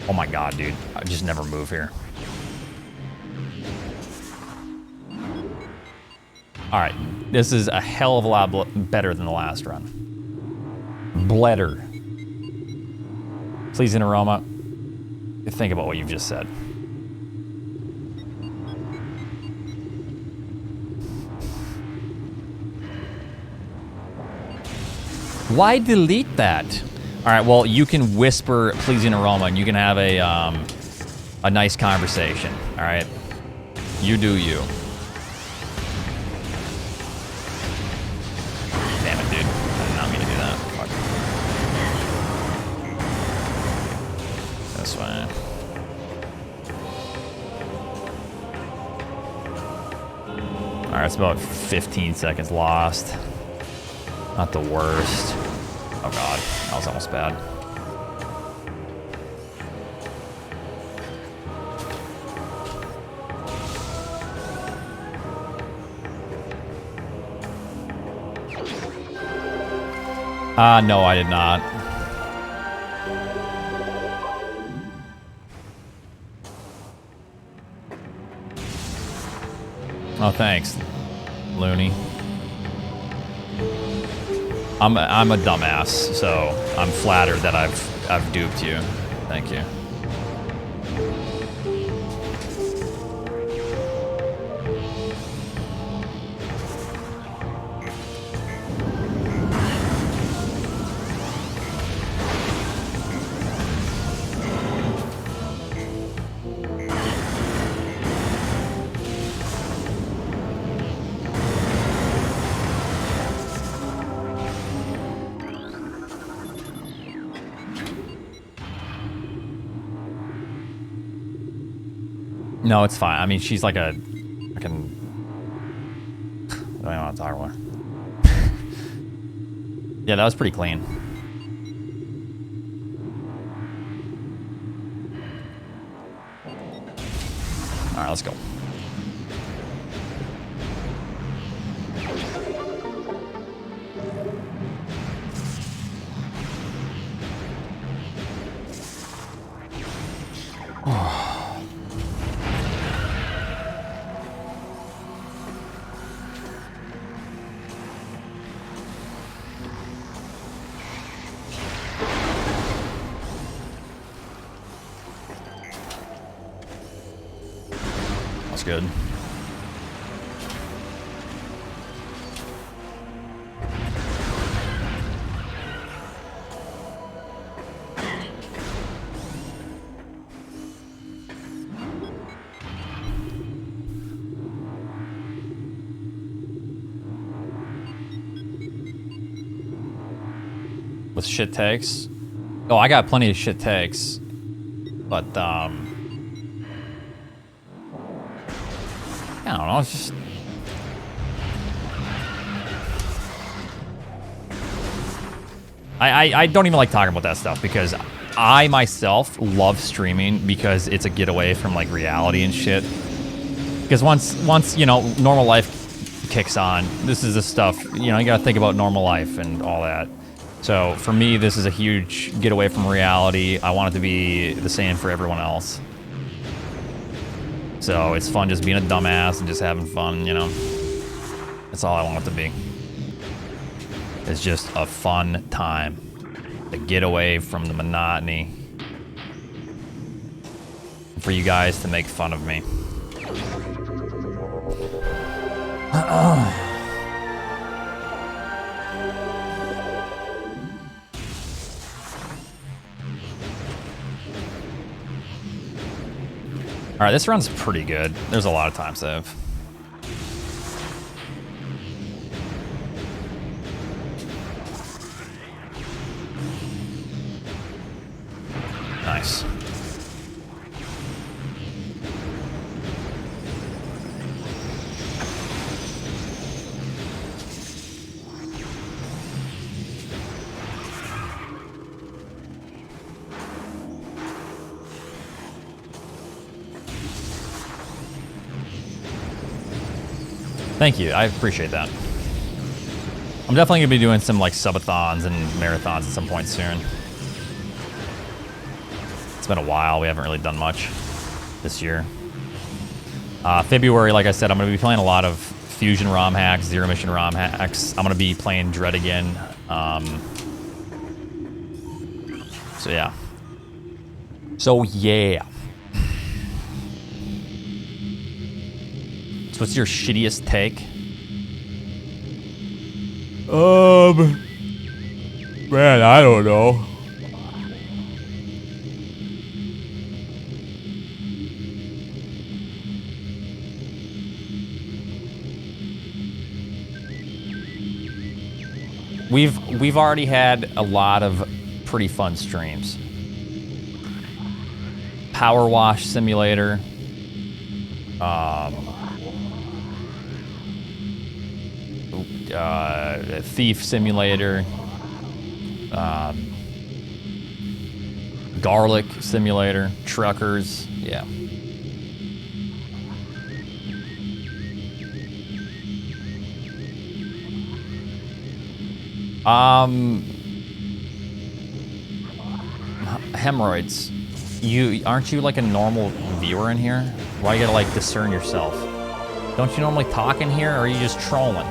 Oh my god, dude. I just never move here. Alright. This is a hell of a lot better than the last run. Bledder. Please, in aroma. Think about what you've just said. Why delete that? All right, well, you can whisper pleasing aroma and you can have a nice conversation, all right? You do you. Damn it, dude. I did not mean to do that. Fuck. This way. All right, it's about 15 seconds lost. Not the worst. Oh god, that was almost bad. No, I did not. Oh, thanks, loony. I'm a dumbass, so I'm flattered that I've duped you. Thank you. No, it's fine. I mean, she's like a fucking... I don't want to talk about her. Yeah, that was pretty clean. All right, let's go. That's good. With shit takes? Oh, I got plenty of shit takes. But, I don't know, it's just... I don't even like talking about that stuff because I myself love streaming because it's a getaway from like reality and shit. Because once you know, normal life kicks on, this is the stuff, you know, you gotta think about normal life and all that. So for me, this is a huge getaway from reality. I want it to be the same for everyone else. So it's fun just being a dumbass and just having fun, you know. That's all I want it to be. It's just a fun time to get away from the monotony. For you guys to make fun of me. All right, this run's pretty good. There's a lot of time save. Nice. Thank you, I appreciate that. I'm definitely gonna be doing some like subathons and marathons at some point soon. It's been a while, we haven't really done much this year. February, like I said, I'm gonna be playing a lot of Fusion ROM hacks, Zero Mission ROM hacks. I'm gonna be playing Dread again. So yeah. So what's your shittiest take? Man, I don't know. We've already had a lot of pretty fun streams. Power Wash Simulator. Thief Simulator. Garlic Simulator. Truckers. Yeah. Hemorrhoids. Aren't you like a normal viewer in here? Why you gotta like discern yourself? Don't you normally talk in here, or are you just trolling?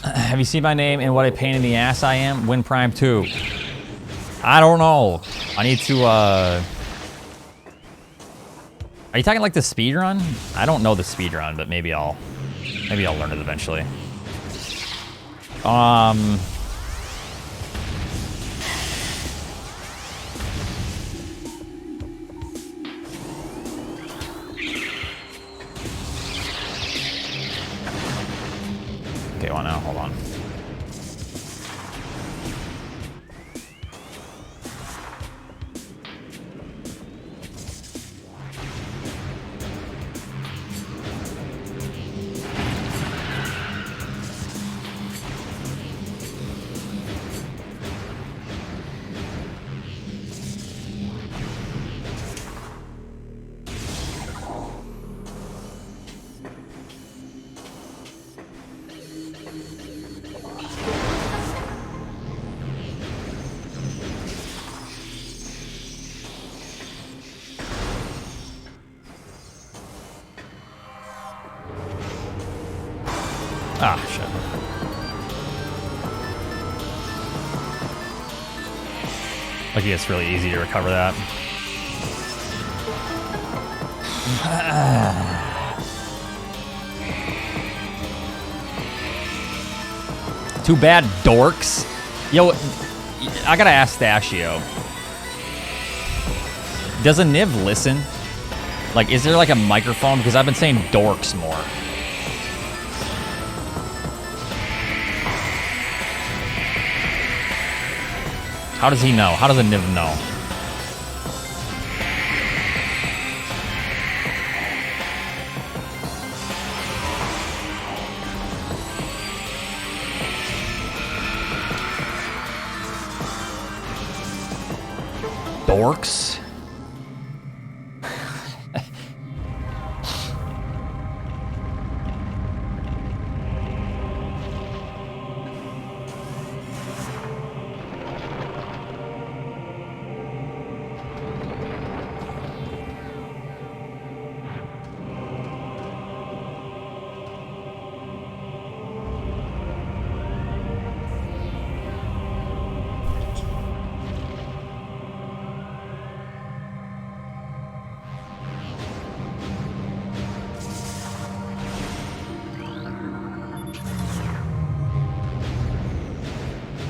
Have you seen my name and what a pain in the ass I am? Win Prime 2. I don't know. I need to, Are you talking like the speedrun? I don't know the speedrun, but maybe I'll learn it eventually. Okay, well now, hold on. Ah, shit. Lucky it's really easy to recover that. Too bad, dorks. Yo, I gotta ask Stashio. Does a Niv listen? Like, is there like a microphone? Because I've been saying dorks more. How does he know? How does a Niv know? Dorks?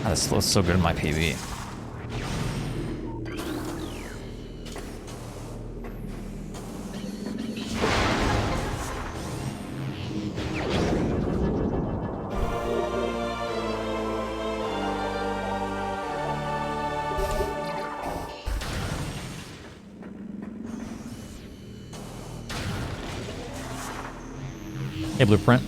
This looks so good in my PB. Hey, Blueprint.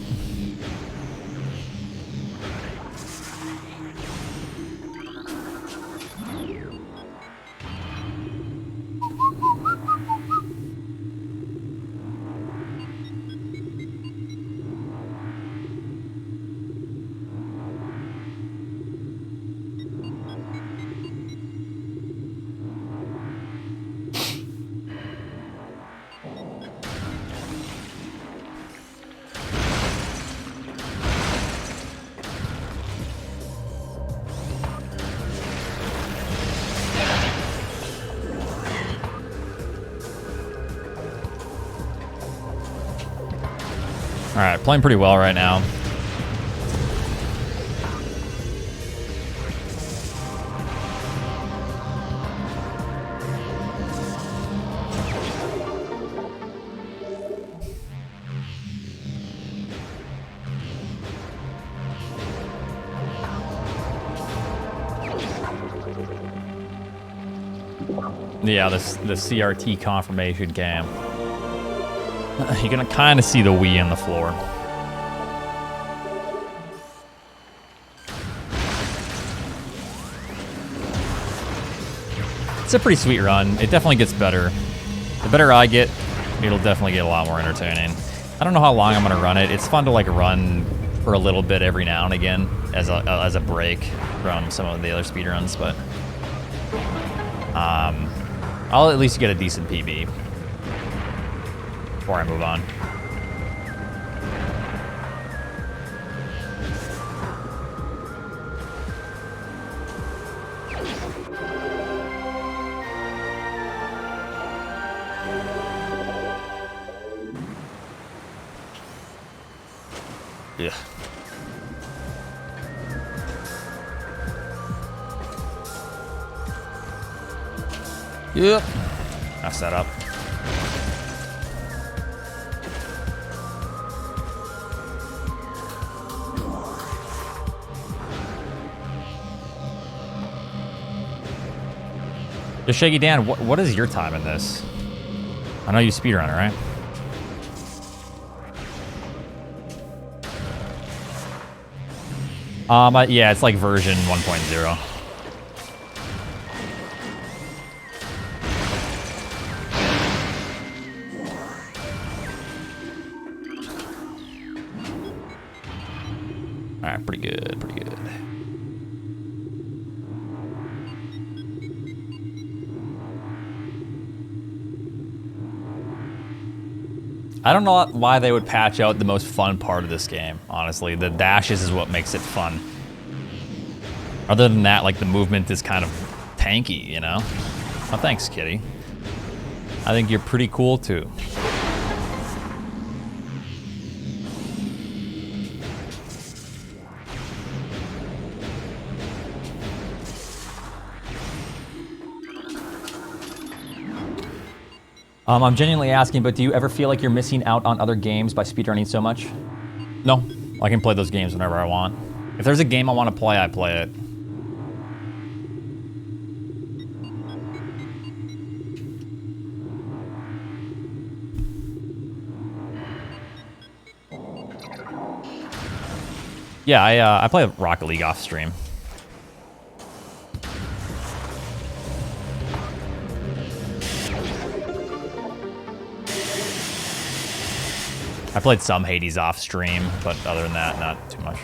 All right, playing pretty well right now. Yeah, the CRT confirmation cam. You can kind of see the Wii on the floor. It's a pretty sweet run. It definitely gets better. The better I get, it'll definitely get a lot more entertaining. I don't know how long I'm gonna run it. It's fun to like run for a little bit every now and again as a break from some of the other speedruns, but I'll at least get a decent PB before I move on. Yeah. Yep. Now set up. Just Shaggy Dan, what is your time in this? I know you speedrunner, right? Yeah, it's like version 1.0. All right, pretty good, pretty good. I don't know why they would patch out the most fun part of this game, honestly. The dashes is what makes it fun. Other than that, like, the movement is kind of tanky, you know? Oh, thanks, kitty. I think you're pretty cool, too. I'm genuinely asking, but do you ever feel like you're missing out on other games by speedrunning so much? No, I can play those games whenever I want. If there's a game I want to play, I play it. Yeah, I play Rocket League off stream. I played some Hades off stream, but other than that, not too much.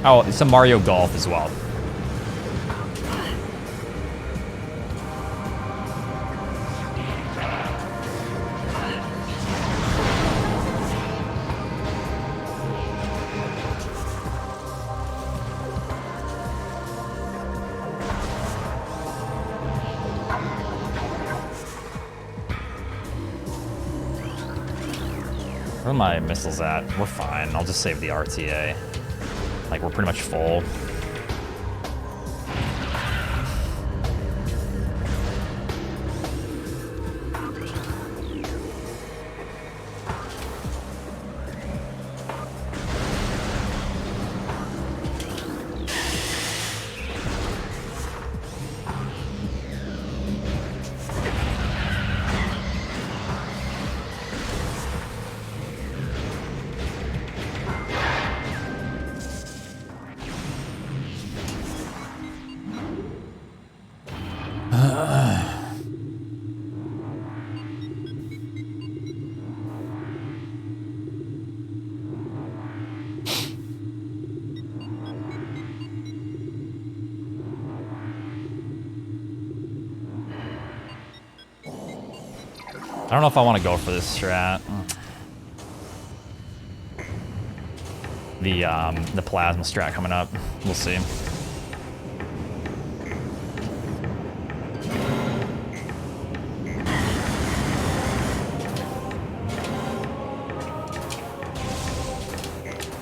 Oh, some Mario Golf as well. Where are my missiles at? We're fine. I'll just save the RTA. Like, we're pretty much full. I don't know if I want to go for this strat. The plasma strat coming up. We'll see.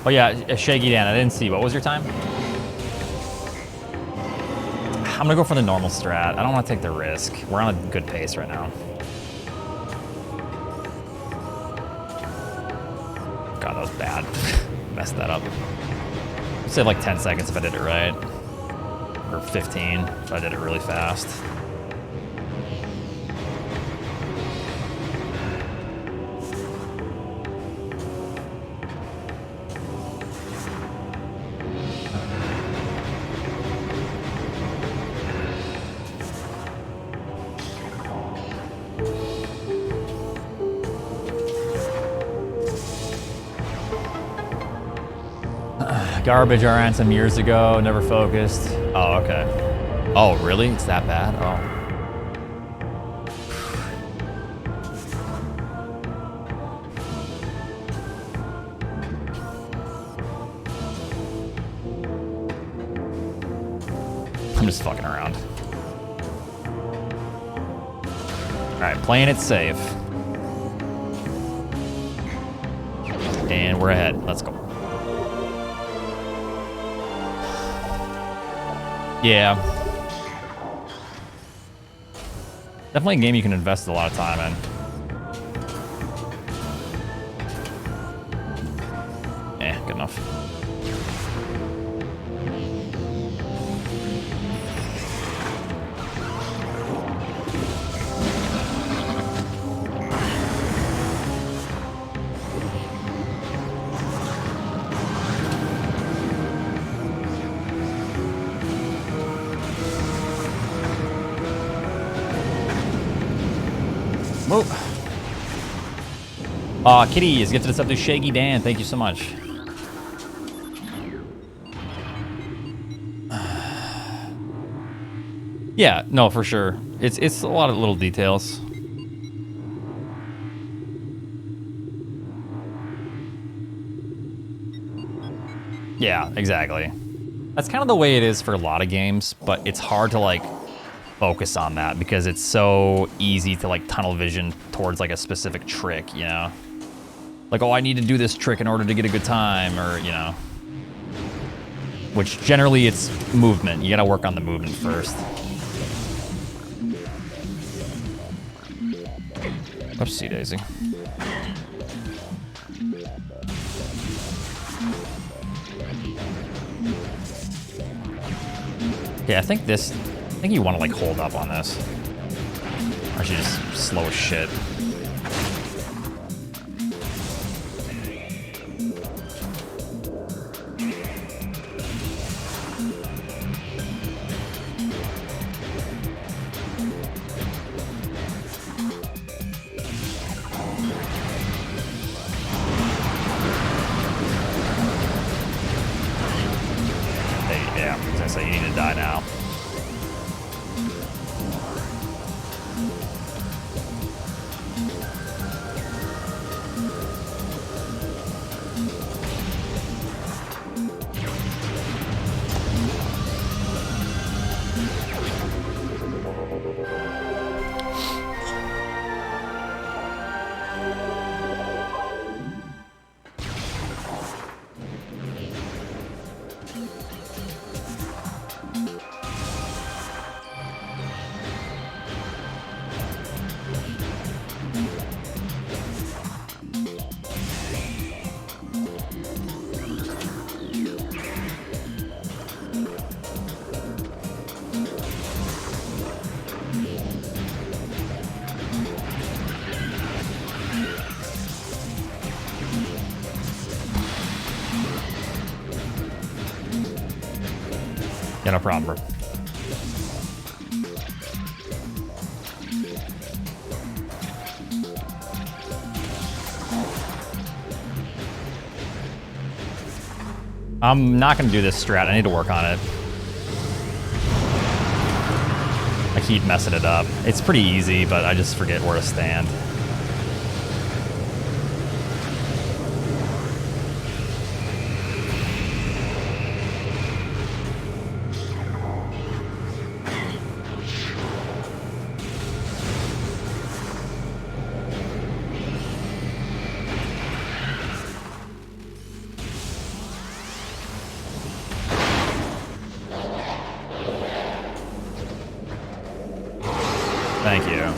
Oh yeah, Shaggy Dan, I didn't see. What was your time? I'm gonna go for the normal strat. I don't want to take the risk. We're on a good pace right now. God, that was bad. Messed that up. I'd say like 10 seconds if I did it right. Or 15 if I did it really fast. Garbage our anthem years ago, never focused. Oh, okay. Oh, really? It's that bad? Oh. I'm just fucking around. All right, playing it safe. And we're ahead. Let's go. Yeah. Definitely a game you can invest a lot of time in. Good enough. Move. Kitty is gifted us up to Shaggy Dan. Thank you so much. Yeah, no, for sure. It's a lot of little details. Yeah, exactly. That's kind of the way it is for a lot of games, but it's hard to like focus on that because it's so easy to like tunnel vision towards like a specific trick, you know? Like, oh, I need to do this trick in order to get a good time, or, you know. Which generally it's movement. You gotta work on the movement first. Oopsie daisy. Yeah, I think you want to like hold up on this. Or should just slow as shit. Yeah, I was gonna say you need to die now. Yeah, no problem, bro. I'm not gonna do this strat. I need to work on it. I keep messing it up. It's pretty easy, but I just forget where to stand. Thank you.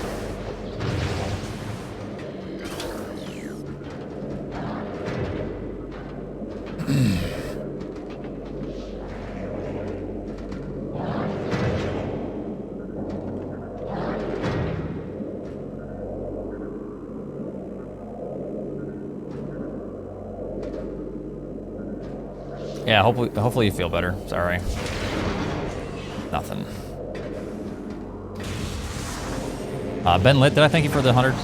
Yeah, hopefully you feel better. Sorry. Nothing. Ben Lit, did I thank you for the 100?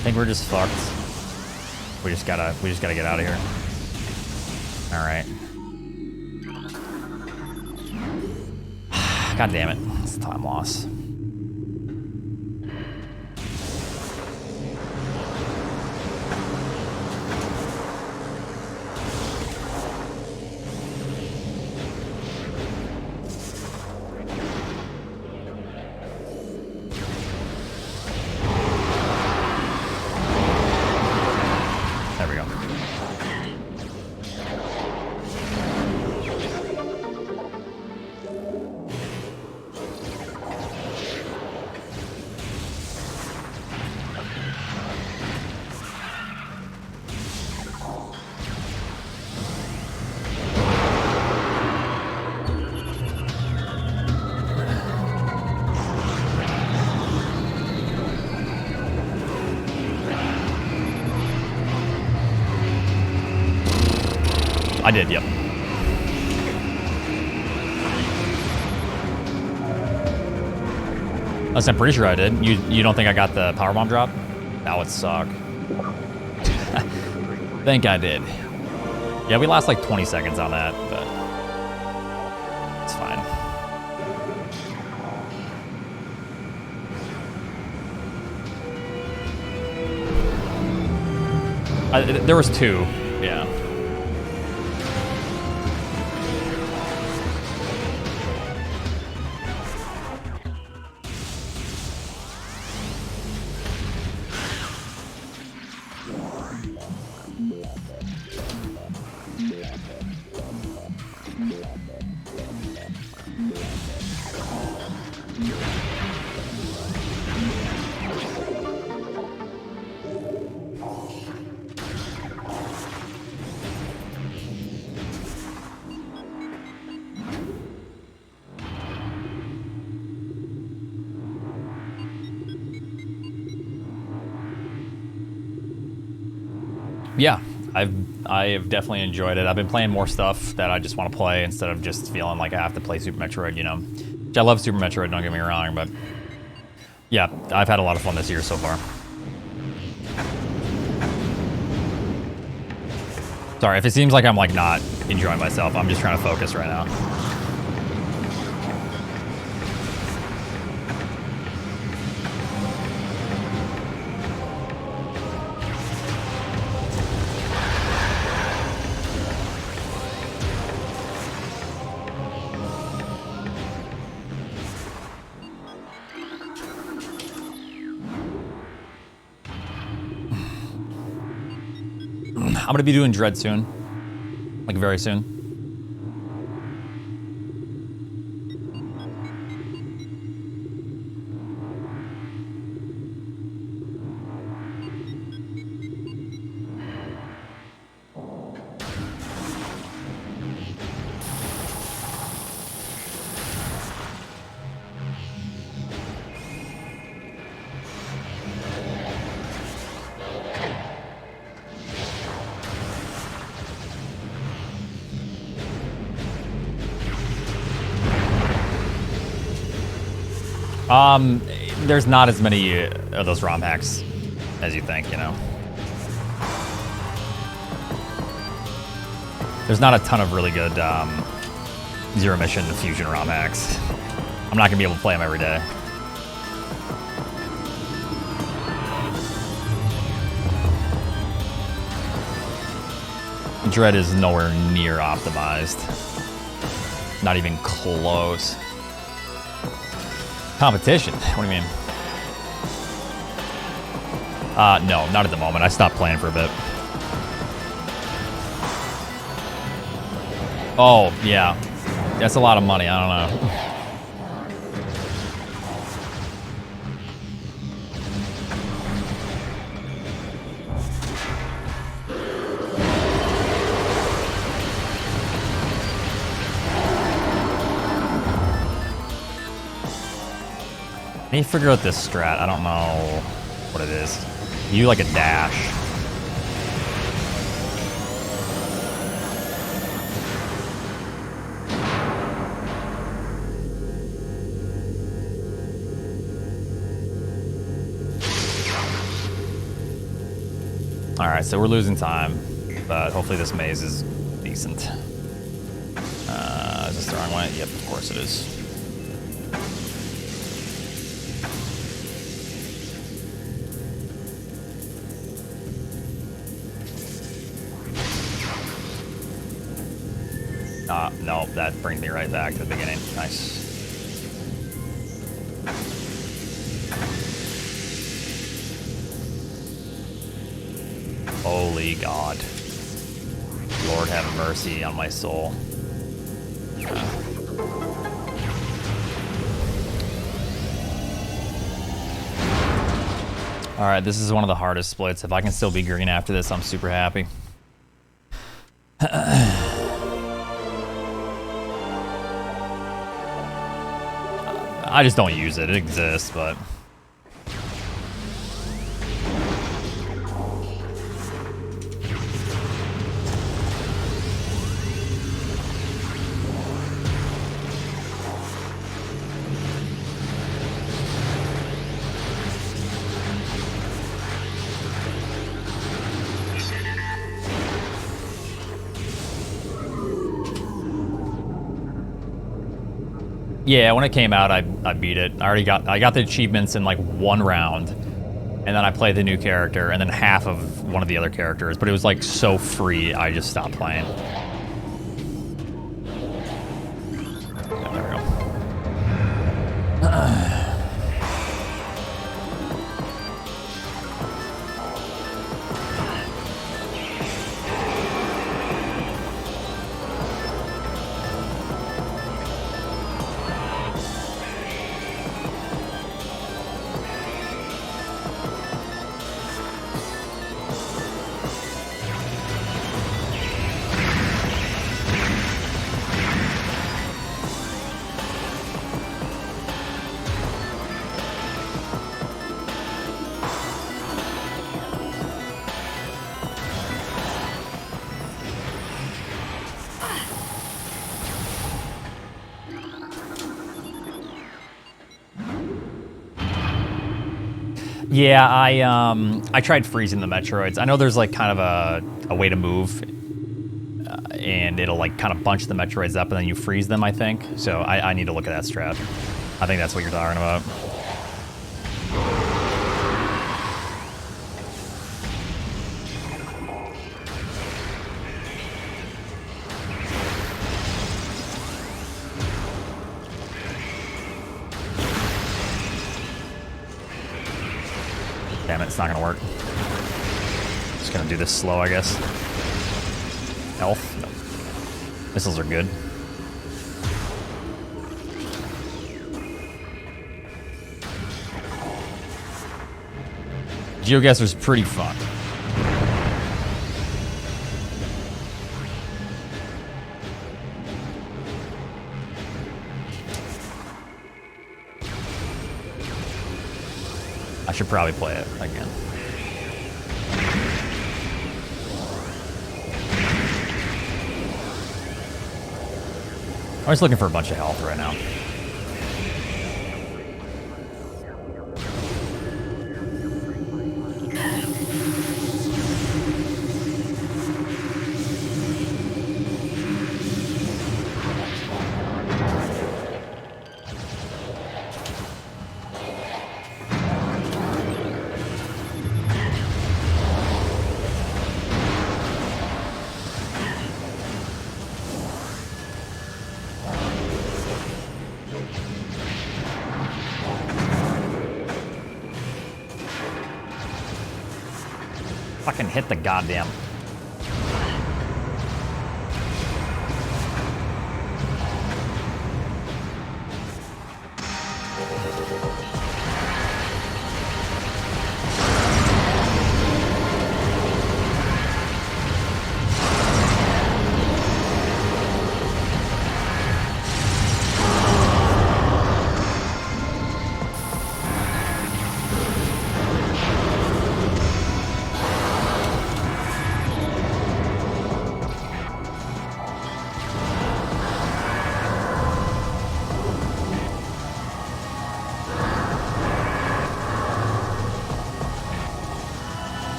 I think we're just fucked. We just gotta get out of here. All right. God damn it! It's a time loss. There we go. I did, yep. I'm pretty sure I did. You don't think I got the powerbomb drop? That would suck. Think I did. Yeah, we lost like 20 seconds on that, but it's fine. There was 2, yeah. Yeah, I have definitely enjoyed it. I've been playing more stuff that I just want to play instead of just feeling like I have to play Super Metroid, you know. Which I love Super Metroid, don't get me wrong, but yeah, I've had a lot of fun this year so far. Sorry, if it seems like I'm like not enjoying myself, I'm just trying to focus right now. I'm gonna be doing Dread soon, like very soon. There's not as many of those ROM hacks as you think, you know. There's not a ton of really good zero emission fusion ROM hacks. I'm not gonna be able to play them every day. Dread is nowhere near optimized. Not even close. Competition? What do you mean? No, not at the moment. I stopped playing for a bit. Oh, yeah. That's a lot of money. I don't know. I need to figure out this strat. I don't know what it is. You like a dash. All right, so we're losing time, but hopefully this maze is decent. Is this the wrong way? Yep, of course it is. No, that brings me right back to the beginning. Nice. Holy God. Lord have mercy on my soul. Alright, this is one of the hardest splits. If I can still be green after this, I'm super happy. I just don't use it. It exists, but... Yeah, when it came out, I beat it. I got the achievements in like one round, and then I played the new character, and then half of one of the other characters. But it was like so free, I just stopped playing. Yeah, there we go. Yeah, I tried freezing the Metroids. I know there's like kind of a way to move, and it'll like kind of bunch the Metroids up, and then you freeze them, I think. So I need to look at that strat. I think that's what you're talking about. Damn it, it's not gonna work. Just gonna do this slow, I guess. Health? No. Missiles are good. GeoGuessr's pretty fun. I should probably play it again. I'm just looking for a bunch of health right now. Fucking hit the goddamn...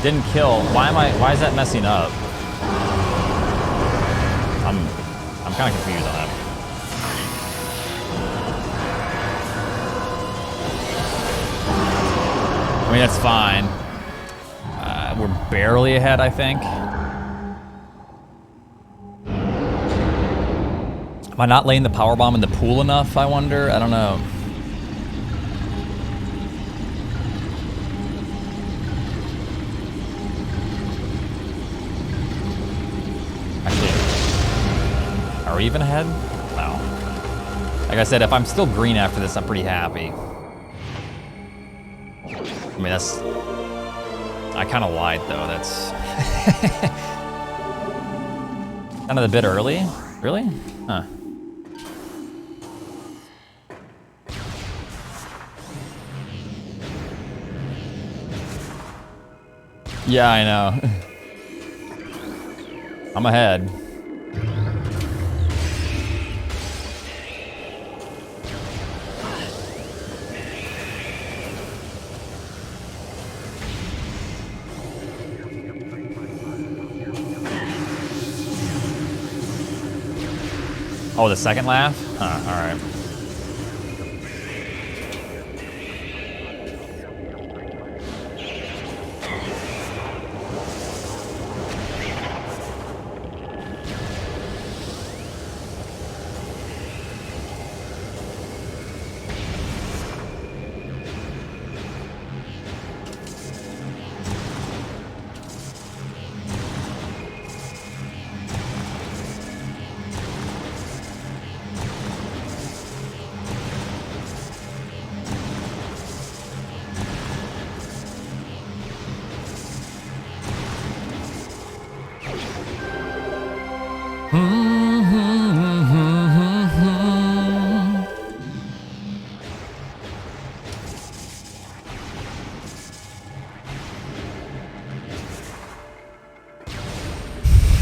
Didn't kill. Why is that messing up? I'm kind of confused on that. I mean, that's fine. We're barely ahead, I think. Am I not laying the power bomb in the pool enough, I wonder? I don't know. Actually, are we even ahead? No. Like I said, if I'm still green after this, I'm pretty happy. I mean, that's... I kind of lied, though. That's... kind of a bit early? Really? Huh. Yeah, I know. I'm ahead. Oh, the second laugh? Huh, alright.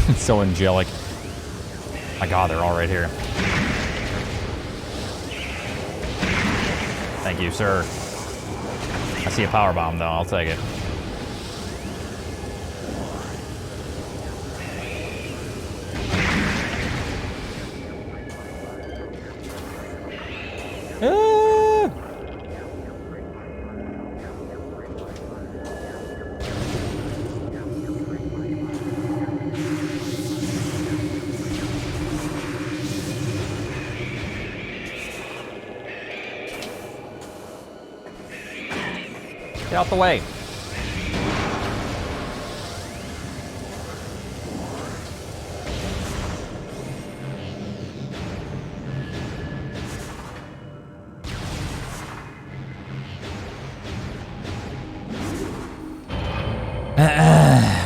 It's so angelic. My God, they're all right here. Thank you, sir. I see a power bomb, though. I'll take it. Get out the way.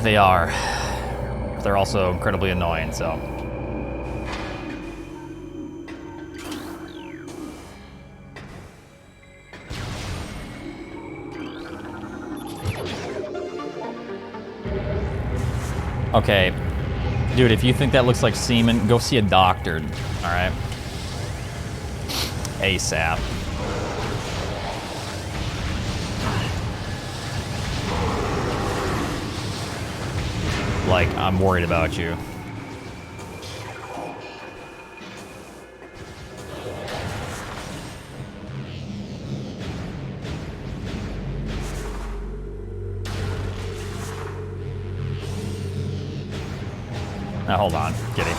They are. They're also incredibly annoying, so. Okay, dude, if you think that looks like semen, go see a doctor, all right? ASAP. Like, I'm worried about you. Now, hold on, kitty.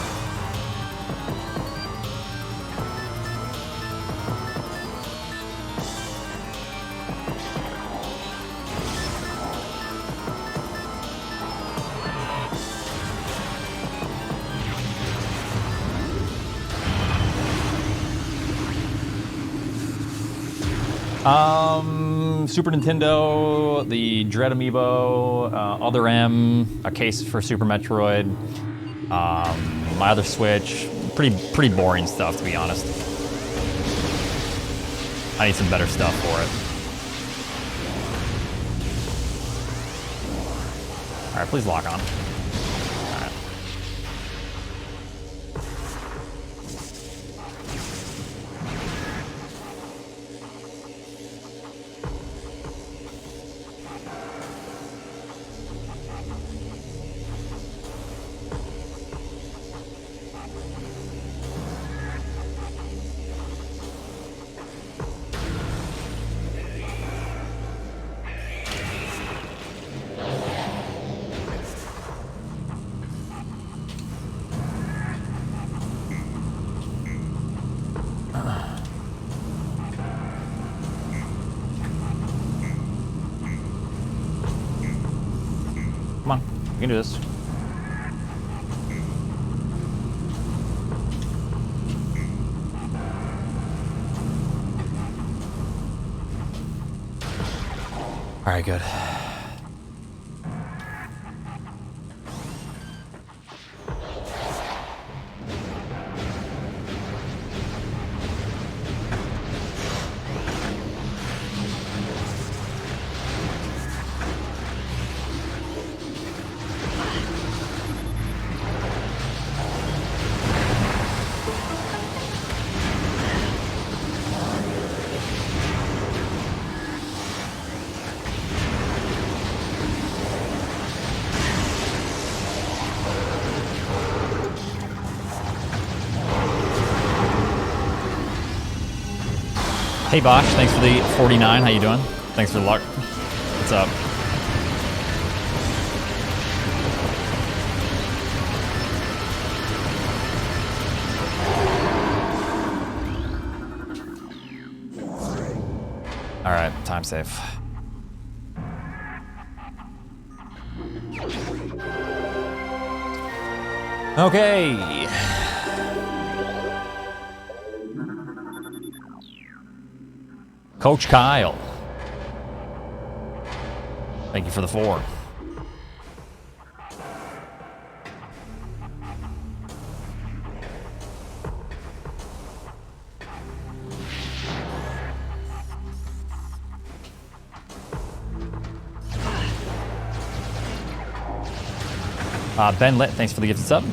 Super Nintendo, the Dread Amiibo, Other M, a case for Super Metroid, my other Switch. Pretty boring stuff, to be honest. I need some better stuff for it. All right, please lock on. All right. can do this. All right, good. Hey Bosch, thanks for the 49. How you doing? Thanks for the luck. What's up? All right, time safe. Okay. Coach Kyle. Thank you for the 4. Ben Lit, thanks for the gifted sub.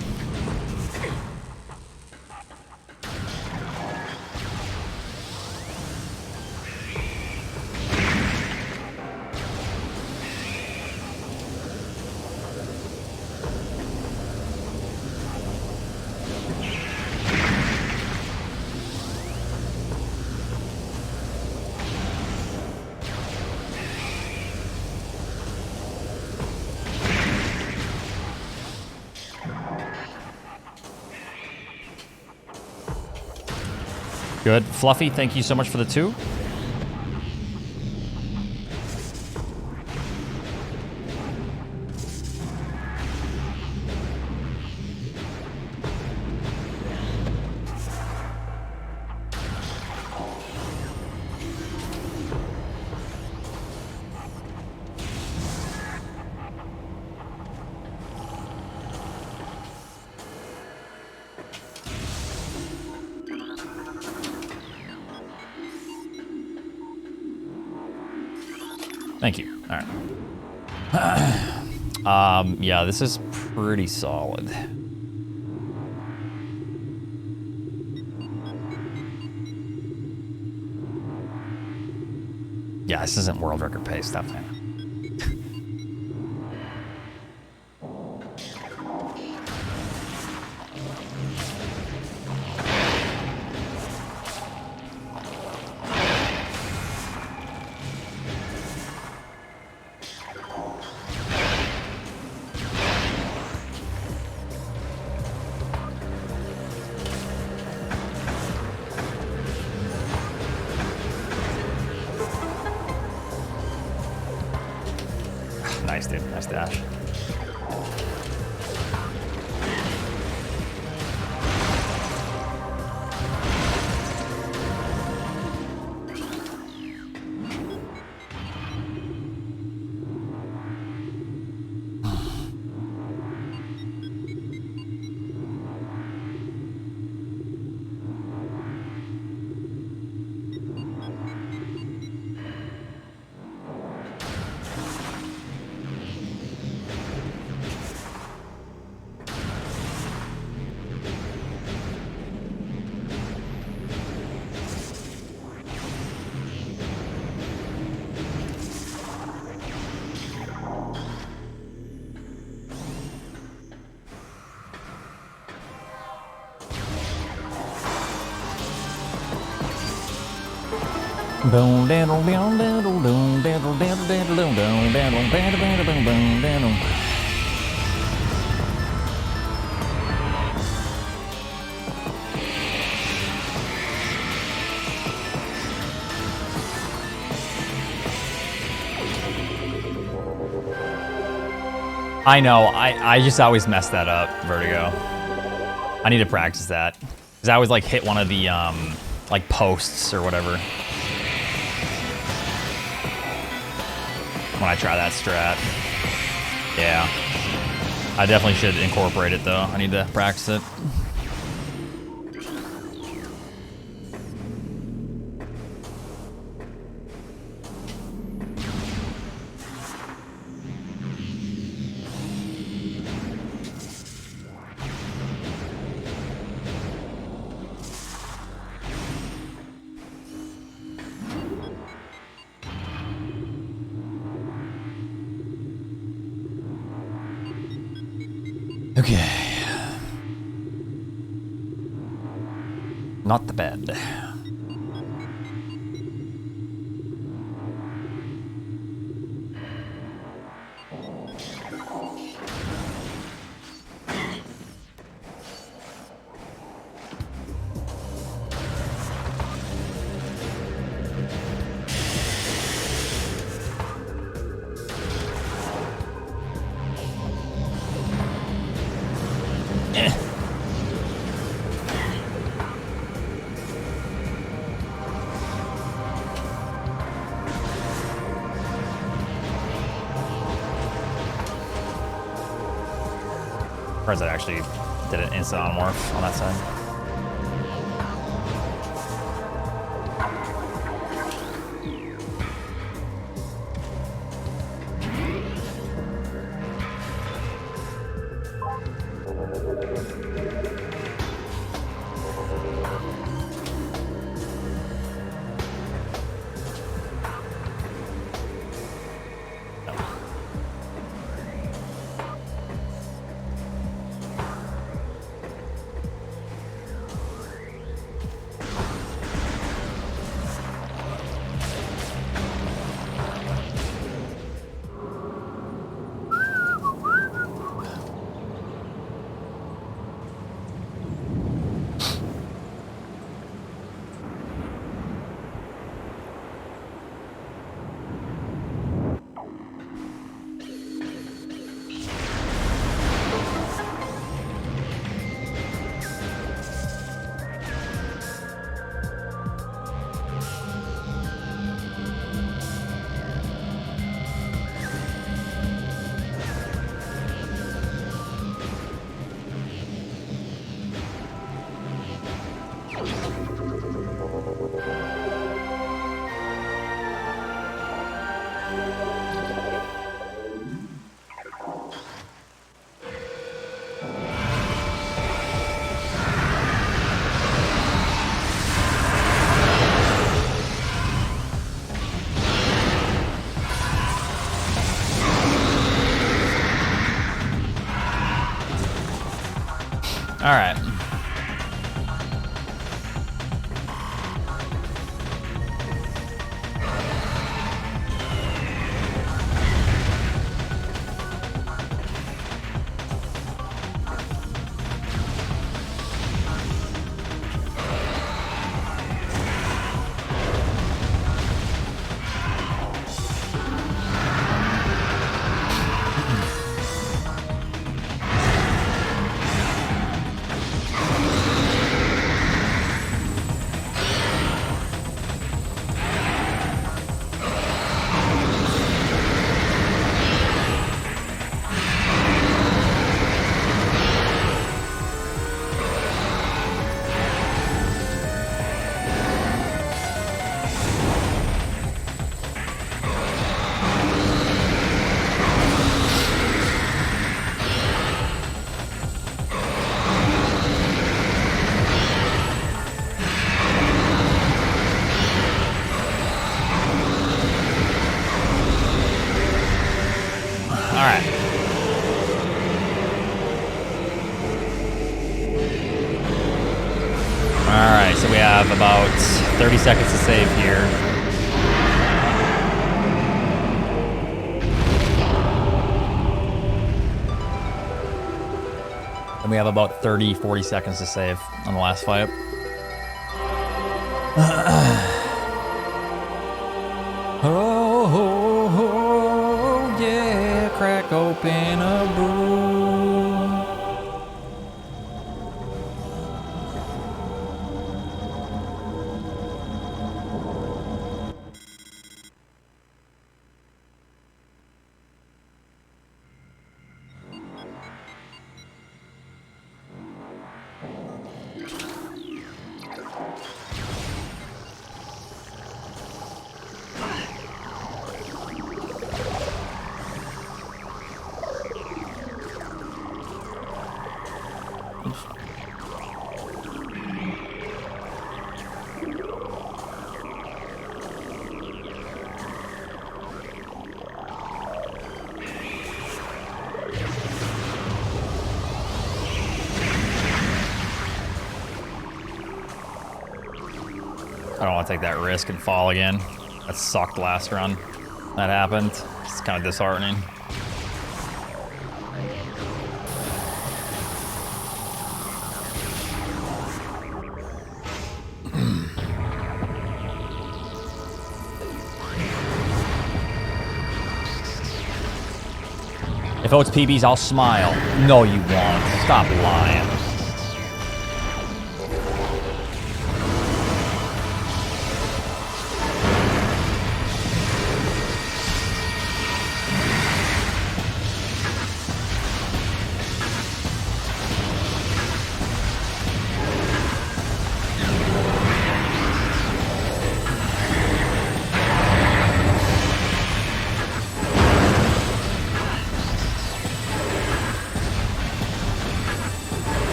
Good. Fluffy, thank you so much for the 2. Thank you. All right. Yeah, this is pretty solid. Yeah, this isn't world record pace stuff, man. Nice, dude. Nice dash. I know. I just always mess that up, Vertigo. I need to practice that. Because I always like hit one of the like posts or whatever when I try that strat. Yeah. I definitely should incorporate it though. I need to practice it. Okay. Not the bed. That actually did an instant on morph on that side. All right. So we have about 30 seconds to save here. And we have about 30, 40 seconds to save on the last fight. Oh, yeah, crack open in a brew. I don't want to take that risk and fall again. That sucked last run. That happened. It's kind of disheartening. If Oats PBs, I'll smile. No, you won't. Stop lying.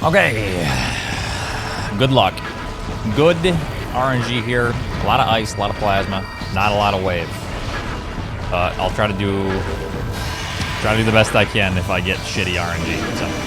Okay, good luck. Good RNG here. A lot of ice, a lot of plasma, not a lot of wave. I'll try to do the best I can if I get shitty RNG. So.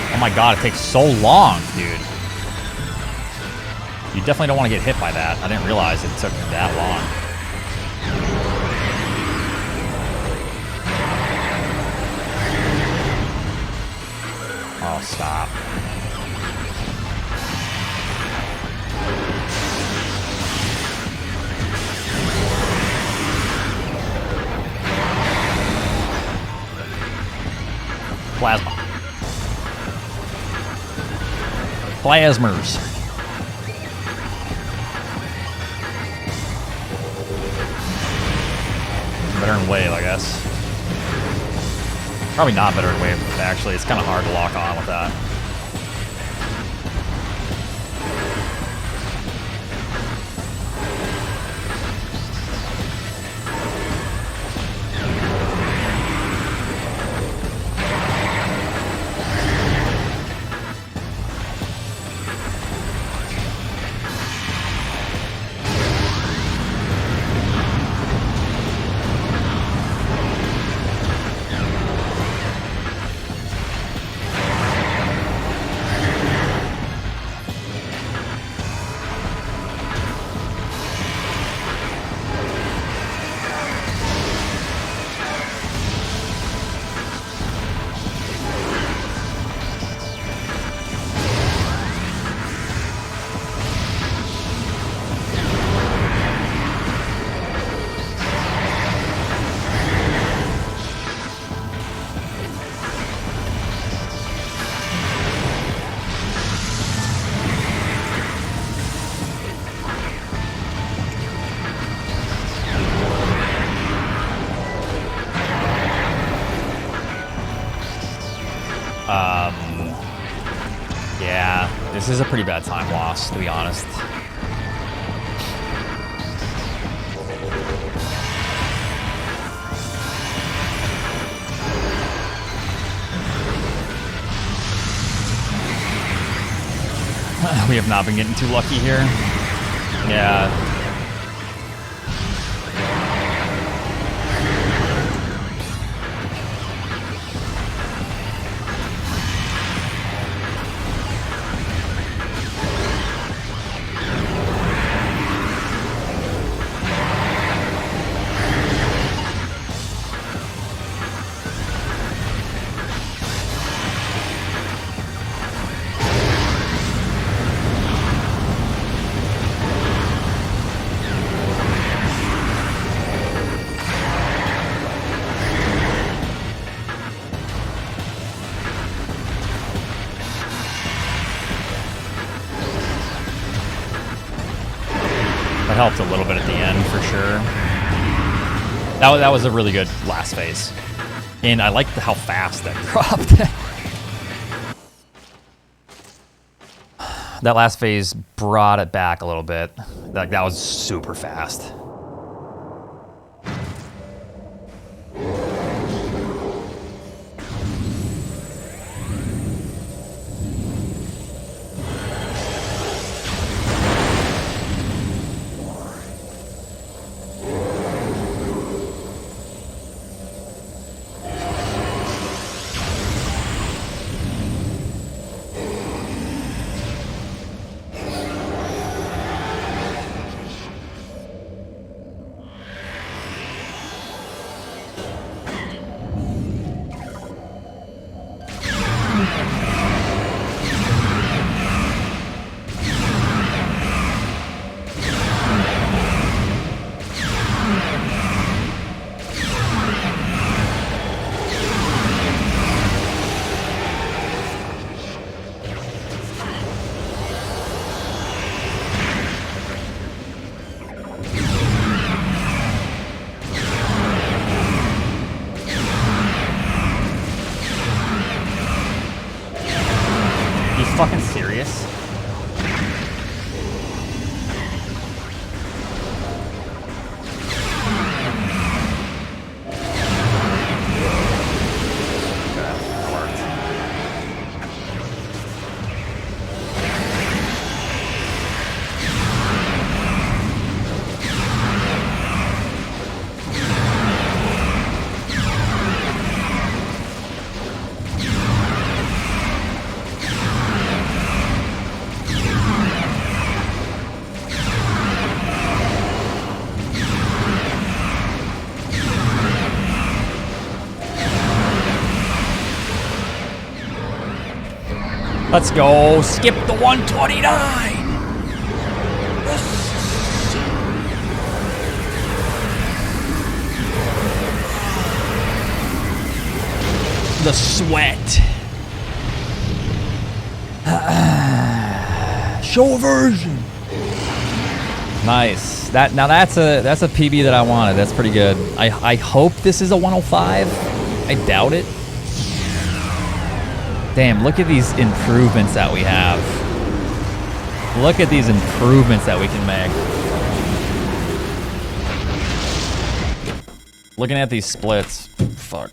Oh my god, it takes so long, dude. You definitely don't want to get hit by that. I didn't realize it took that long. Oh, stop. Plasma. Plasmers. Better than wave, I guess. Probably not better than wave, actually. It's kind of hard to lock on with that. This is a pretty bad time loss, to be honest. We have not been getting too lucky here. Yeah. That helped a little bit at the end, for sure. That was a really good last phase. And I liked how fast that dropped. That last phase brought it back a little bit. Like, that was super fast. Fucking serious? Let's go. Skip the 129. The sweat. Show version. Nice. That's a PB that I wanted. That's pretty good. I hope this is a 105. I doubt it. Damn, look at these improvements that we have. Look at these improvements that we can make. Looking at these splits. Fuck.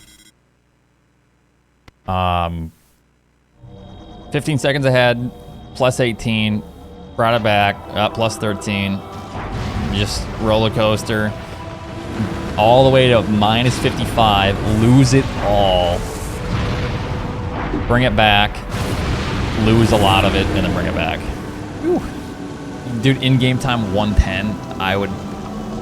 15 seconds ahead, plus 18. Brought it back, up plus 13. Just roller coaster. All the way to minus 55. Lose it all. Bring it back, lose a lot of it, and then bring it back. Whew. Dude, in-game time 110, I would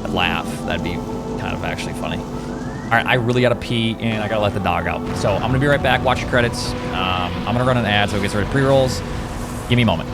laugh. That'd be kind of actually funny. All right, I really gotta pee, and I gotta let the dog out. So I'm gonna be right back, watch the credits. I'm gonna run an ad so it gets rid of pre-rolls. Give me a moment.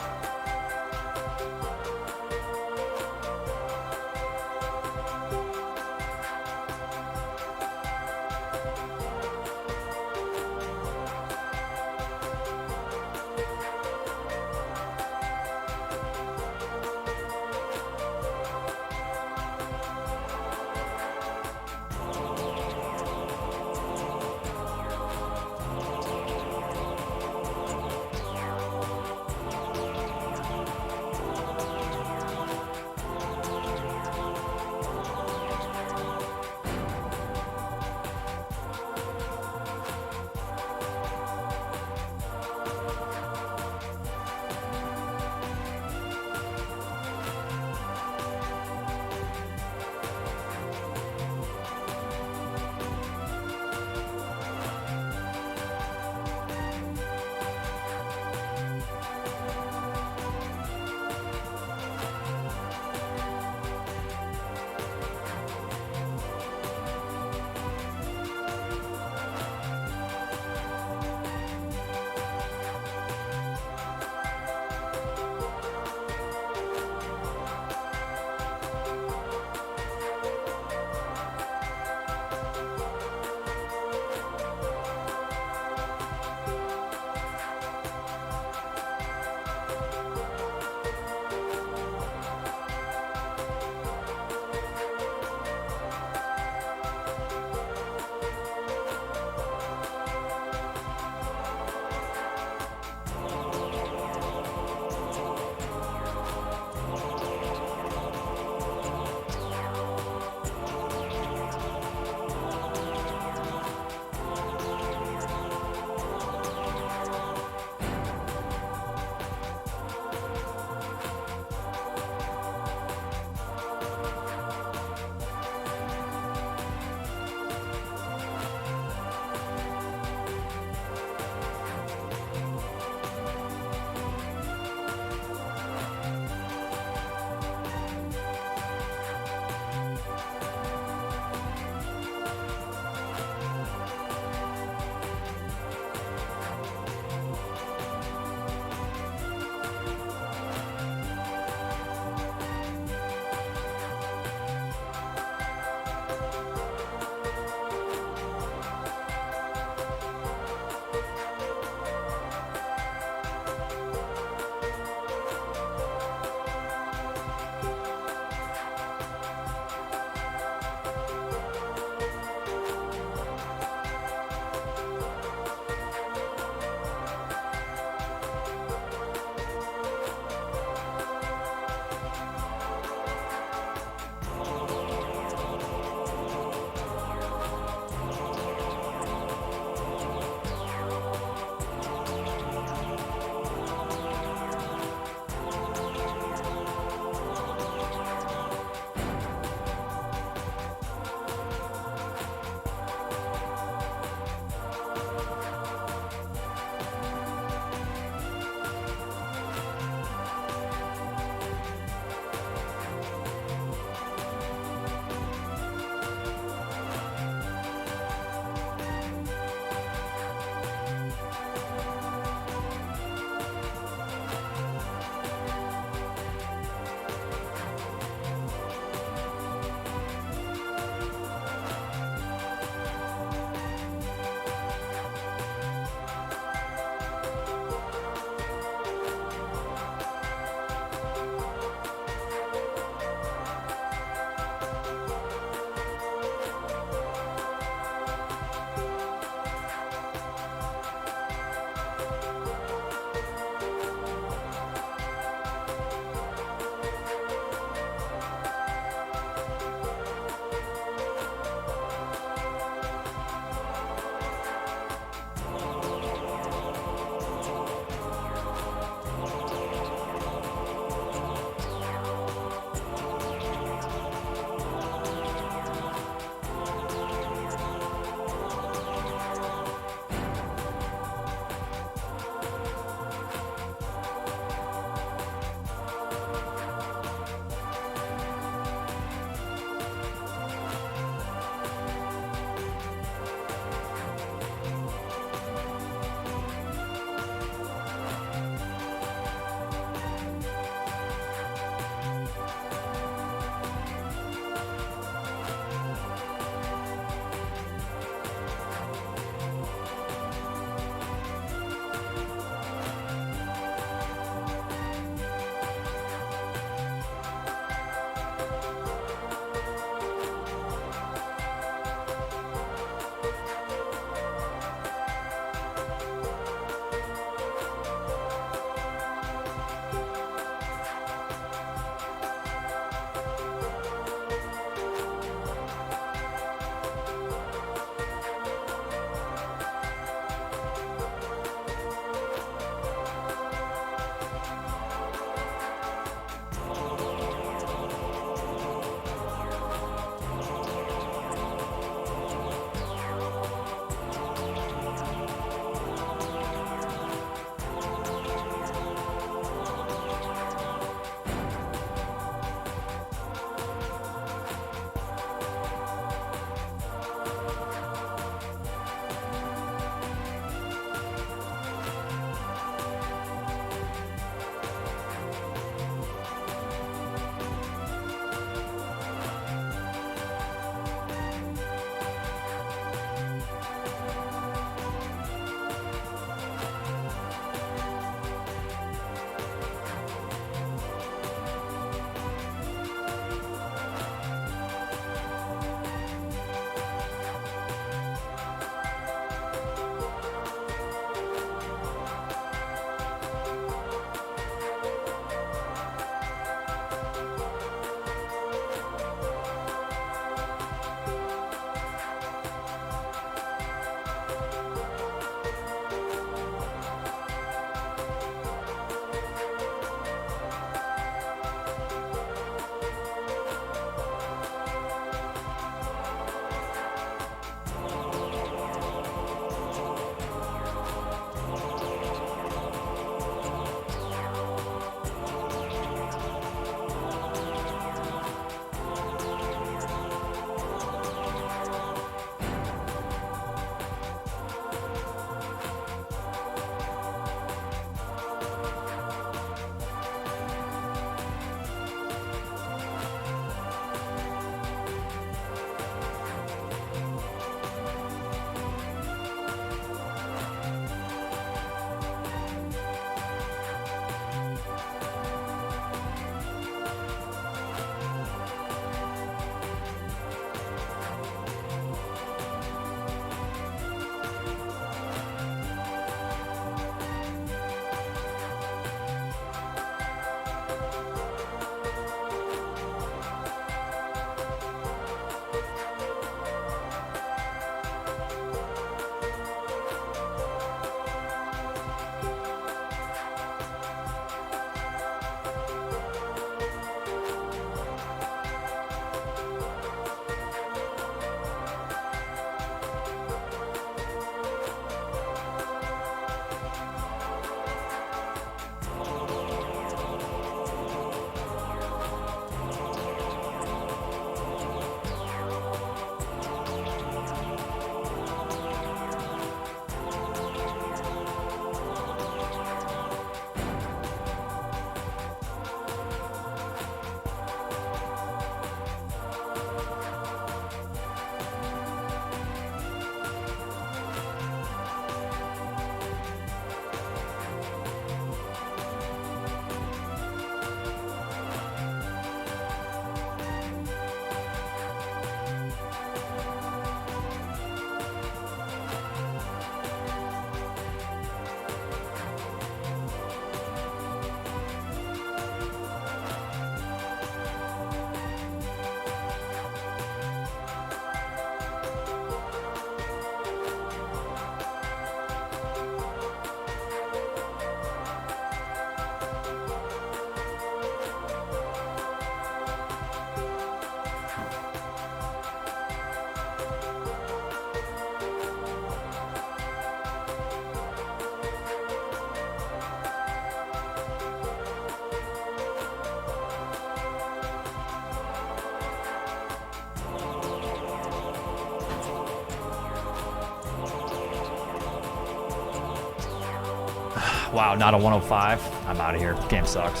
Wow, not a 105. I'm out of here. Game sucks.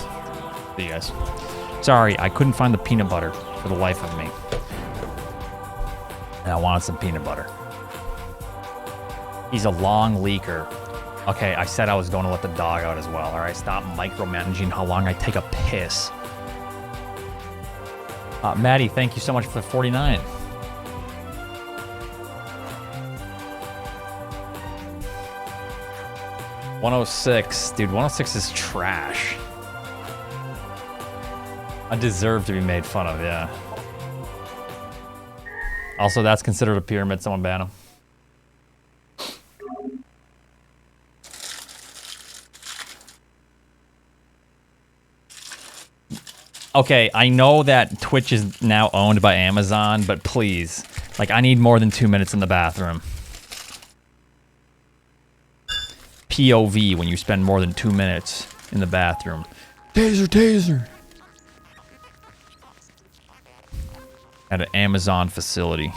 See you guys. Sorry, I couldn't find the peanut butter for the life of me. And I wanted some peanut butter. He's a long leaker. Okay, I said I was going to let the dog out as well. All right, stop micromanaging how long I take a piss. Maddie, thank you so much for the 49. $106. Dude, 106 is trash. I deserve to be made fun of, yeah. Also, that's considered a pyramid. Someone ban him. Okay, I know that Twitch is now owned by Amazon, but please, like, I need more than 2 minutes in the bathroom. POV when you spend more than 2 minutes in the bathroom. Taser, taser. At an Amazon facility.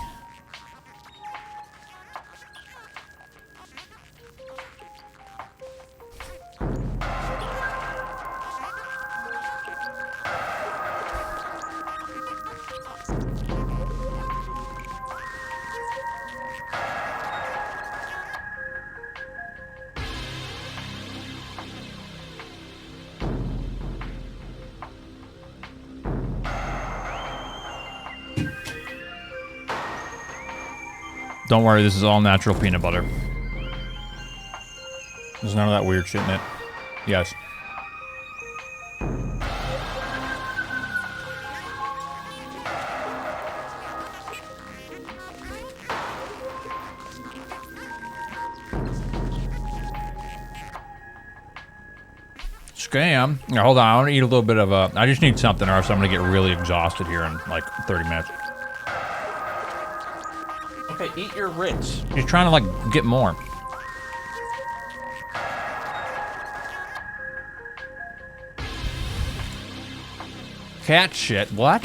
Don't worry, this is all natural peanut butter. There's none of that weird shit in it. Yes. Scam. Now, hold on, I want to eat a little bit of I just need something or else I'm going to get really exhausted here in like 30 minutes. Okay, eat your Ritz. He's trying to, like, get more. Cat shit, what?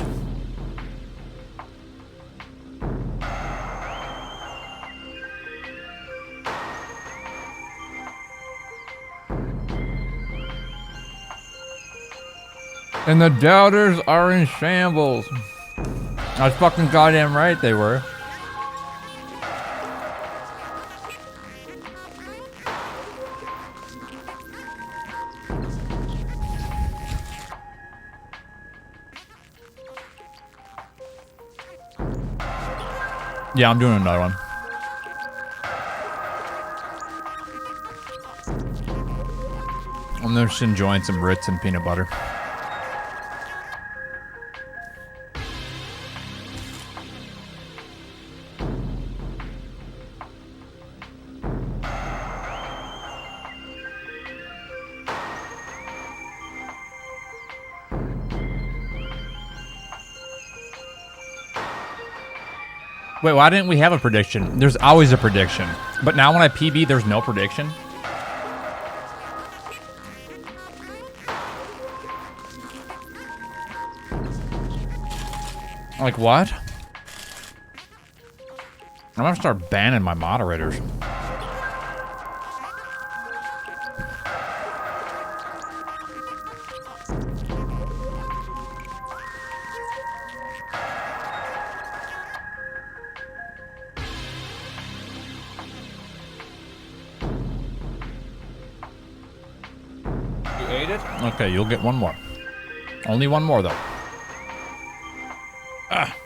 And the doubters are in shambles. That's fucking goddamn right they were. Yeah, I'm doing another one. I'm just enjoying some Ritz and peanut butter. Wait, why didn't we have a prediction? There's always a prediction. But now when I PB, there's no prediction? Like what? I'm gonna start banning my moderators. Okay, you'll get one more. Only one more, though. Ah.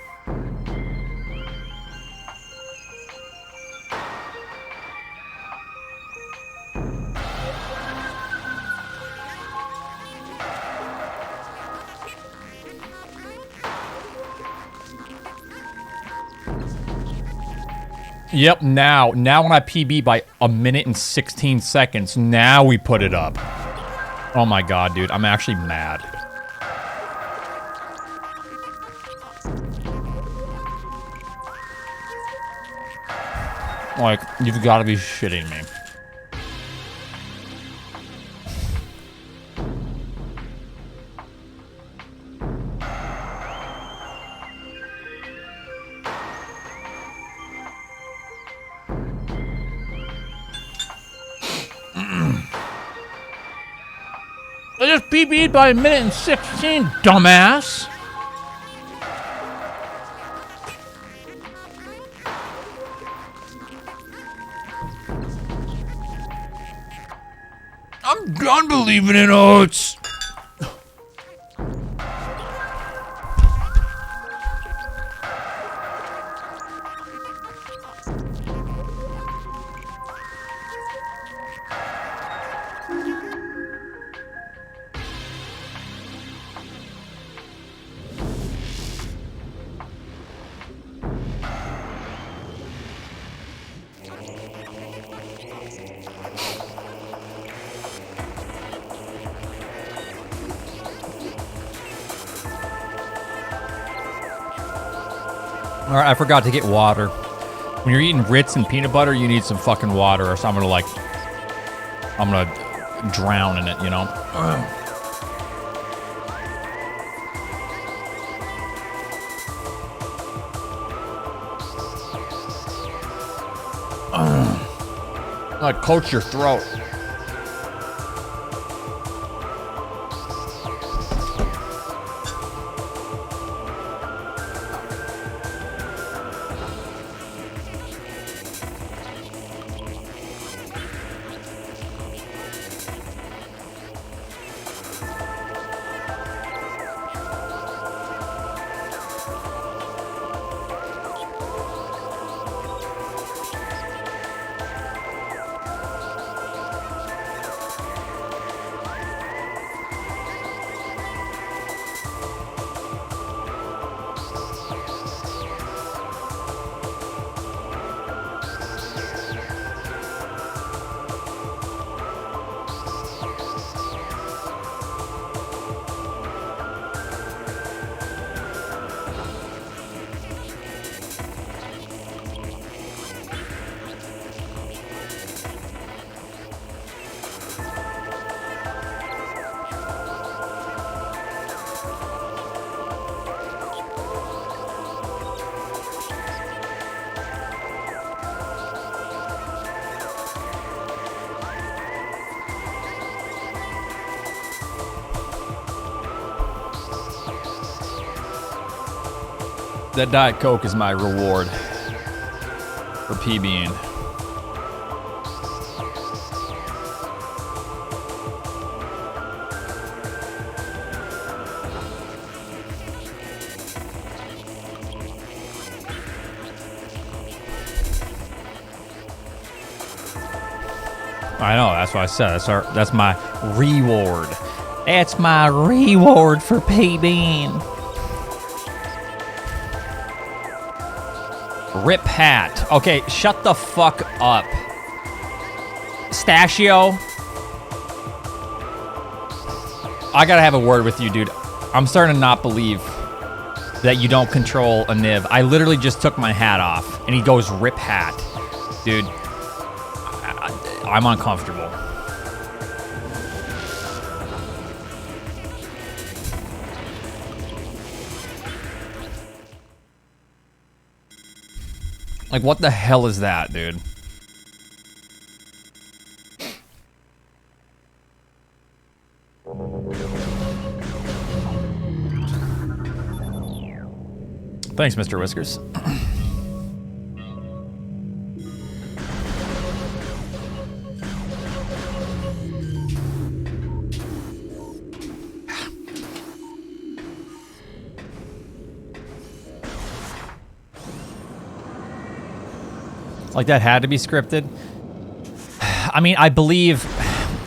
Yep, now when I PB by 1 minute and 16 seconds, now we put it up. Oh my god, dude, I'm actually mad. Like, you've got to be shitting me. just PB'd by 1:16, dumbass. I'm done believing in Oats. All right, I forgot to get water. When you're eating Ritz and peanut butter, you need some fucking water, or so I'm gonna drown in it, you know? Like coat your throat. That Diet Coke is my reward for PBing. I know, that's what I said. That's my reward. That's my reward for PBing. Rip hat. Okay, shut the fuck up. Stashio. I gotta have a word with you, dude. I'm starting to not believe that you don't control a Niv. I literally just took my hat off, and he goes rip hat. Dude, I'm uncomfortable. Like, what the hell is that, dude? Thanks, Mr. Whiskers. Like, that had to be scripted. I mean, I believe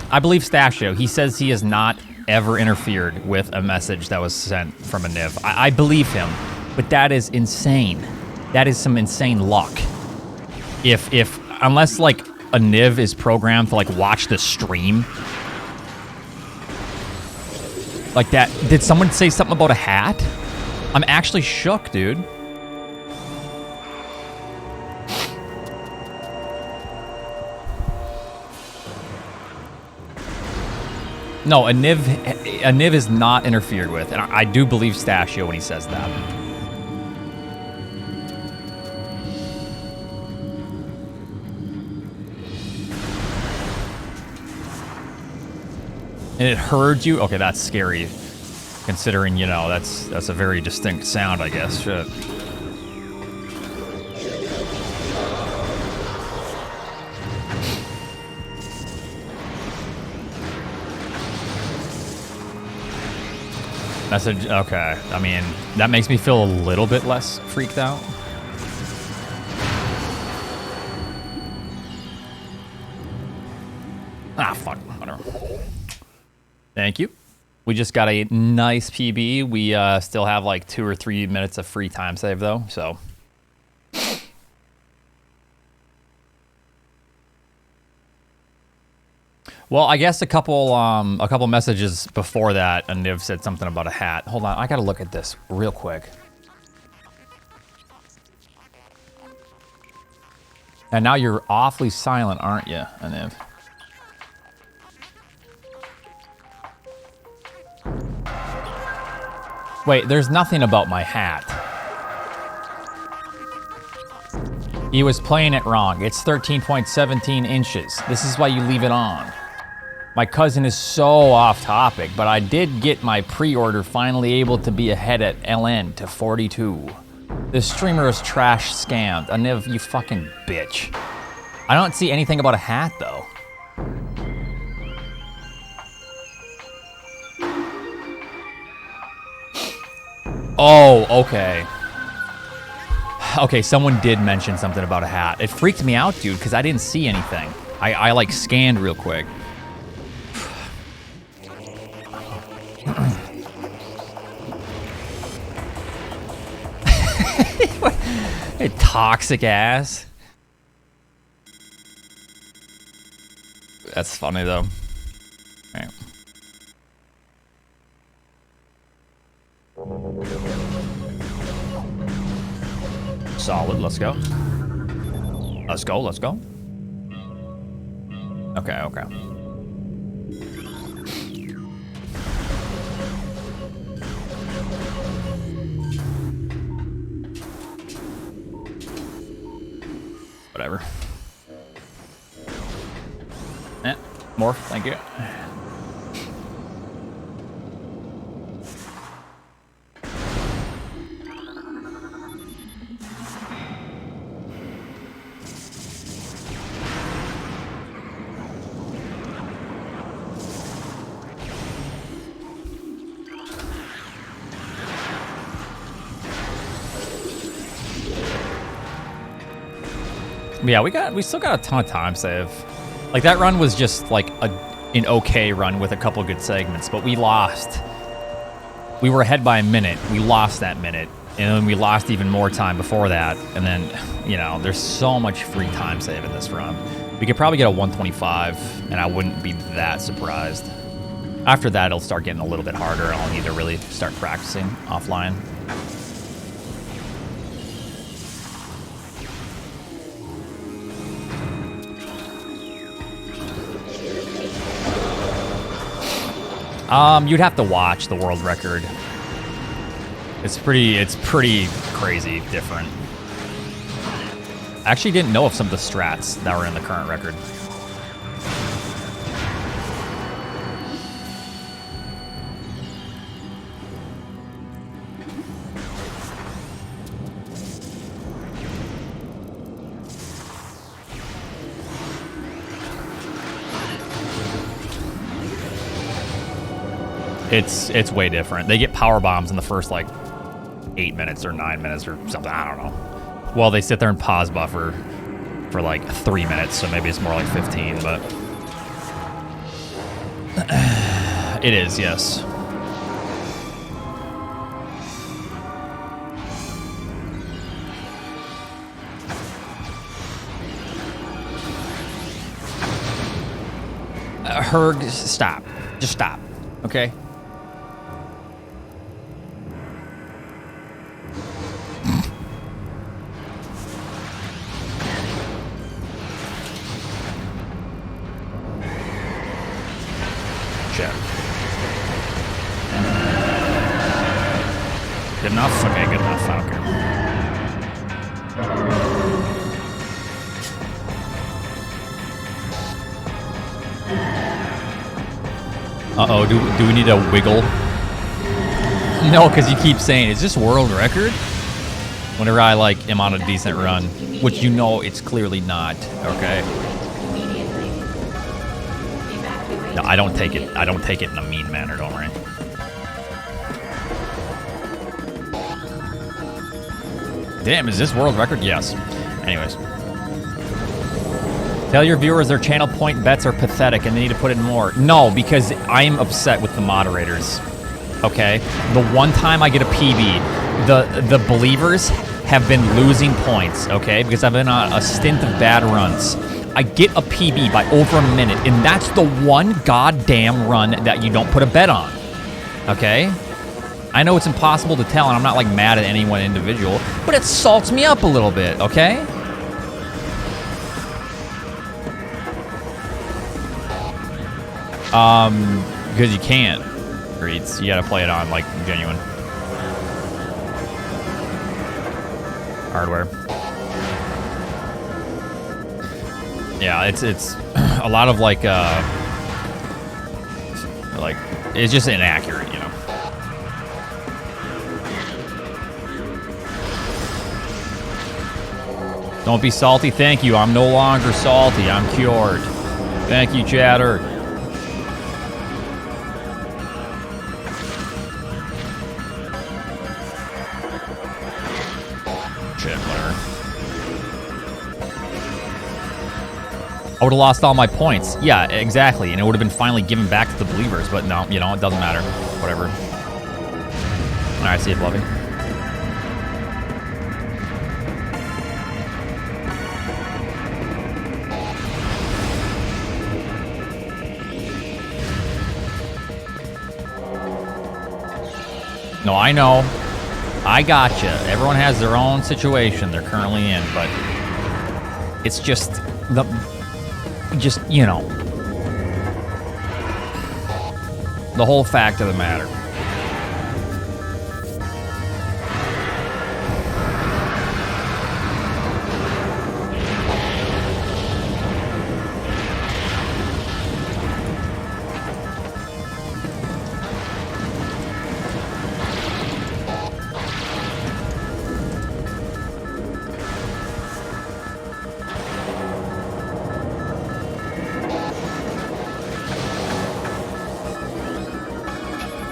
Stashio. He says he has not ever interfered with a message that was sent from a Niv. I believe him, but that is insane. That is some insane luck. Unless like a Niv is programmed to like watch the stream. Like that, did someone say something about a hat? I'm actually shook, dude. No, a Niv is not interfered with, and I do believe Stashio when he says that. And it heard you? Okay, that's scary. Considering, you know, that's a very distinct sound, I guess. Shit. Message, okay. I mean, that makes me feel a little bit less freaked out. Ah, fuck. Whatever. Thank you. We just got a nice PB. We still have like 2 or 3 minutes of free time save though, so. Well, I guess a couple messages before that, and they've said something about a hat. Hold on, I gotta look at this real quick. And now you're awfully silent, aren't you, Aniv? Wait, there's nothing about my hat. He was playing it wrong. It's 13.17 inches. This is why you leave it on. My cousin is so off topic, but I did get my pre-order finally able to be ahead at LN to 42. This streamer is trash scammed. Aniv, you fucking bitch. I don't see anything about a hat though. Oh, okay. Okay, someone did mention something about a hat. It freaked me out, dude, because I didn't see anything. I like scanned real quick. Hey, toxic ass. That's funny though. Right. Solid, let's go. Let's go, let's go. Okay, okay. Whatever. Morph, thank you. Yeah, we still got a ton of time save. Like that run was just like an okay run with a couple good segments, but we lost. We were ahead by a minute. We lost that minute, and then we lost even more time before that. And then, you know, there's so much free time save in this run. We could probably get a 125, and I wouldn't be that surprised. After that, it'll start getting a little bit harder, and I'll need to really start practicing offline. You'd have to watch the world record. It's pretty crazy different. I actually didn't know of some of the strats that were in the current record. It's way different. They get power bombs in the first like 8 minutes or 9 minutes or something. I don't know. Well, they sit there and pause buffer for like 3 minutes, so maybe it's more like 15, but it is, yes. Herg, stop. Just stop, okay? Good enough? Okay, good enough. I don't care. Uh-oh, do we need a wiggle? No, because you keep saying, is this world record? Whenever I, like, am on a decent run, which you know it's clearly not, okay? No, I don't take it in a mean manner, don't worry. Damn, is this world record? Yes. Anyways. Tell your viewers their channel point bets are pathetic and they need to put in more. No, because I'm upset with the moderators. Okay? The one time I get a PB, the believers have been losing points, okay? Because I've been on a stint of bad runs. I get a PB by over a minute, and that's the one goddamn run that you don't put a bet on. Okay? I know it's impossible to tell, and I'm not like mad at any one individual, but it salts me up a little bit, okay? Because you can't, Greets. You gotta play it on, like, genuine hardware. Yeah, it's a lot of, like, it's just inaccurate, you know? Don't be salty, thank you. I'm no longer salty, I'm cured. Thank you, chatter. I would have lost all my points. Yeah, exactly. And it would have been finally given back to the believers. But no, you know, it doesn't matter. Whatever. All right, see you, Fluffy. No, I know. I gotcha. Everyone has their own situation they're currently in, but it's just you know, the whole fact of the matter.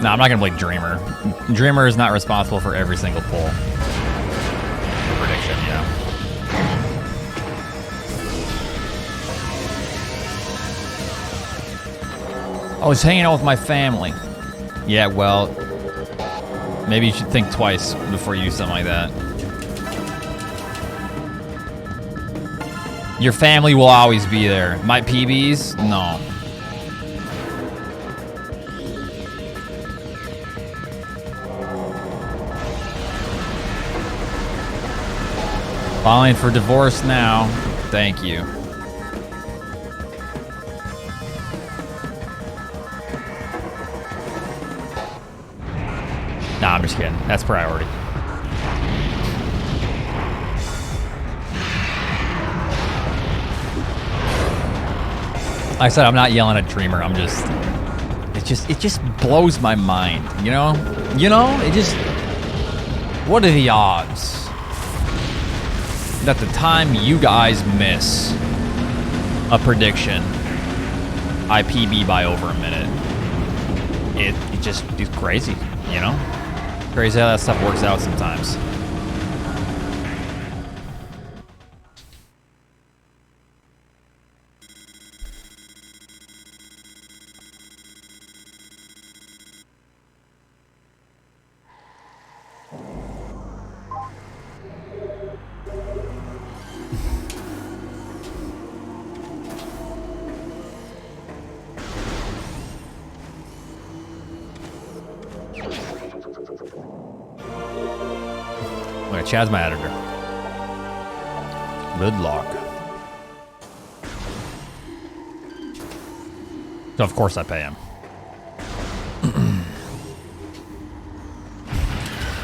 No, I'm not gonna blame Dreamer. Dreamer is not responsible for every single pull. The prediction, yeah. I was hanging out with my family. Yeah, well, maybe you should think twice before you do something like that. Your family will always be there. My PBs? No. Filing for divorce now. Thank you. Nah, I'm just kidding. That's priority. Like I said, I'm not yelling at Dreamer. I'm just, it just blows my mind, you know? You know, it just, what are the odds that the time you guys miss a prediction, I PB by over a minute? It just is crazy, you know? Crazy how that stuff works out sometimes. Okay, Chad's my editor. Good luck. So of course I pay him.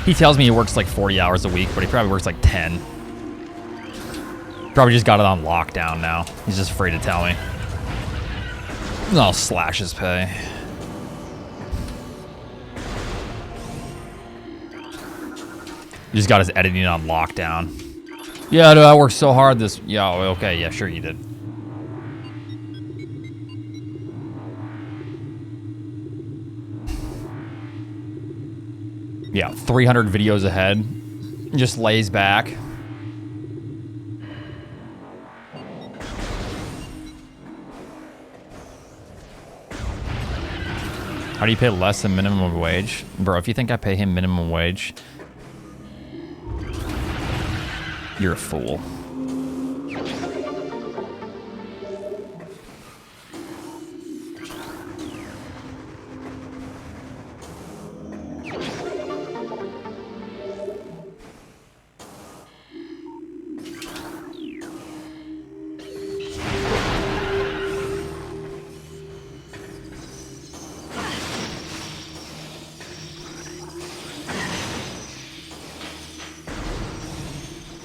He tells me he works like 40 hours a week, but he probably works like 10. Probably just got it on lockdown now. He's just afraid to tell me. I'll slash his pay. Just got his editing on lockdown. Yeah, dude, I worked so hard this. Yeah, okay, yeah, sure you did. Yeah, 300 videos ahead. Just lays back. How do you pay less than minimum wage? Bro, if you think I pay him minimum wage, you're a fool.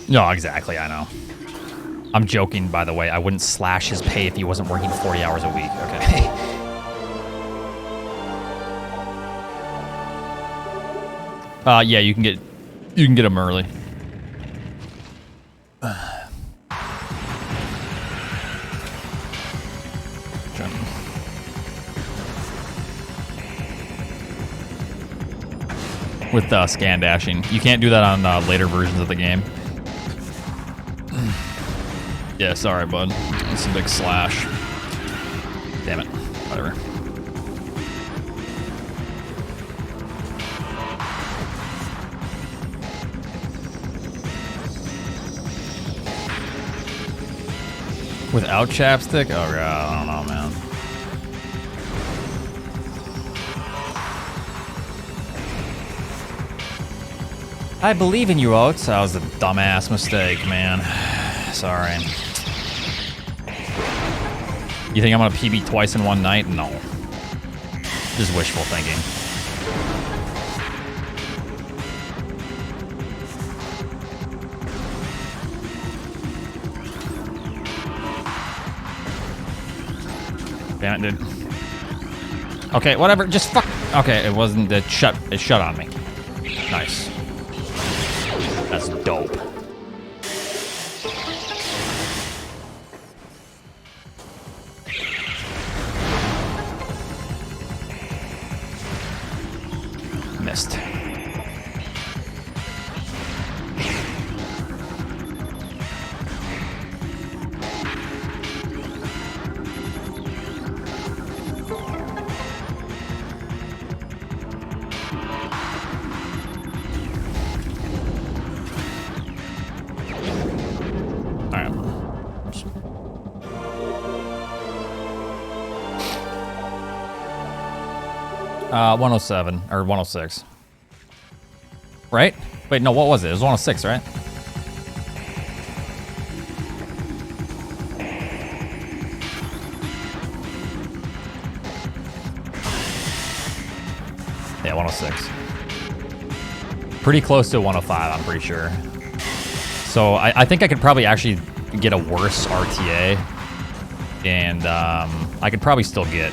No, exactly, I know. I'm joking, by the way. I wouldn't slash his pay if he wasn't working 40 hours a week, okay? Yeah, you can get him early. With scan dashing. You can't do that on later versions of the game. Yeah, sorry, bud. It's a big slash. Damn it. Whatever. Without chapstick? Oh, God, I don't know, man. I believe in you, Oats. That was a dumbass mistake, man. Sorry. You think I'm gonna PB twice in one night? No. Just wishful thinking. Damn it, dude. Okay, whatever. Just fuck. Okay, it wasn't. It shut on me. Nice. That's dope. Missed. All right. 107 or 106. Right? Wait, no, what was it? It was 106, right? Yeah, 106. Pretty close to 105, I'm pretty sure. So I think I could probably actually get a worse RTA. And I could probably still get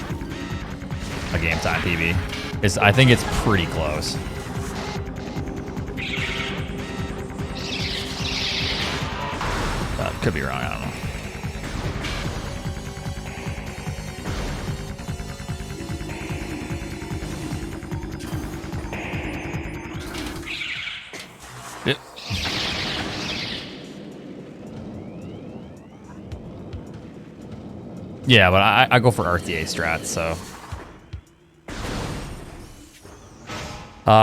a game time PB. I think it's pretty close. Could be wrong, I don't know. Yep. Yeah, but I go for RTA strats, so.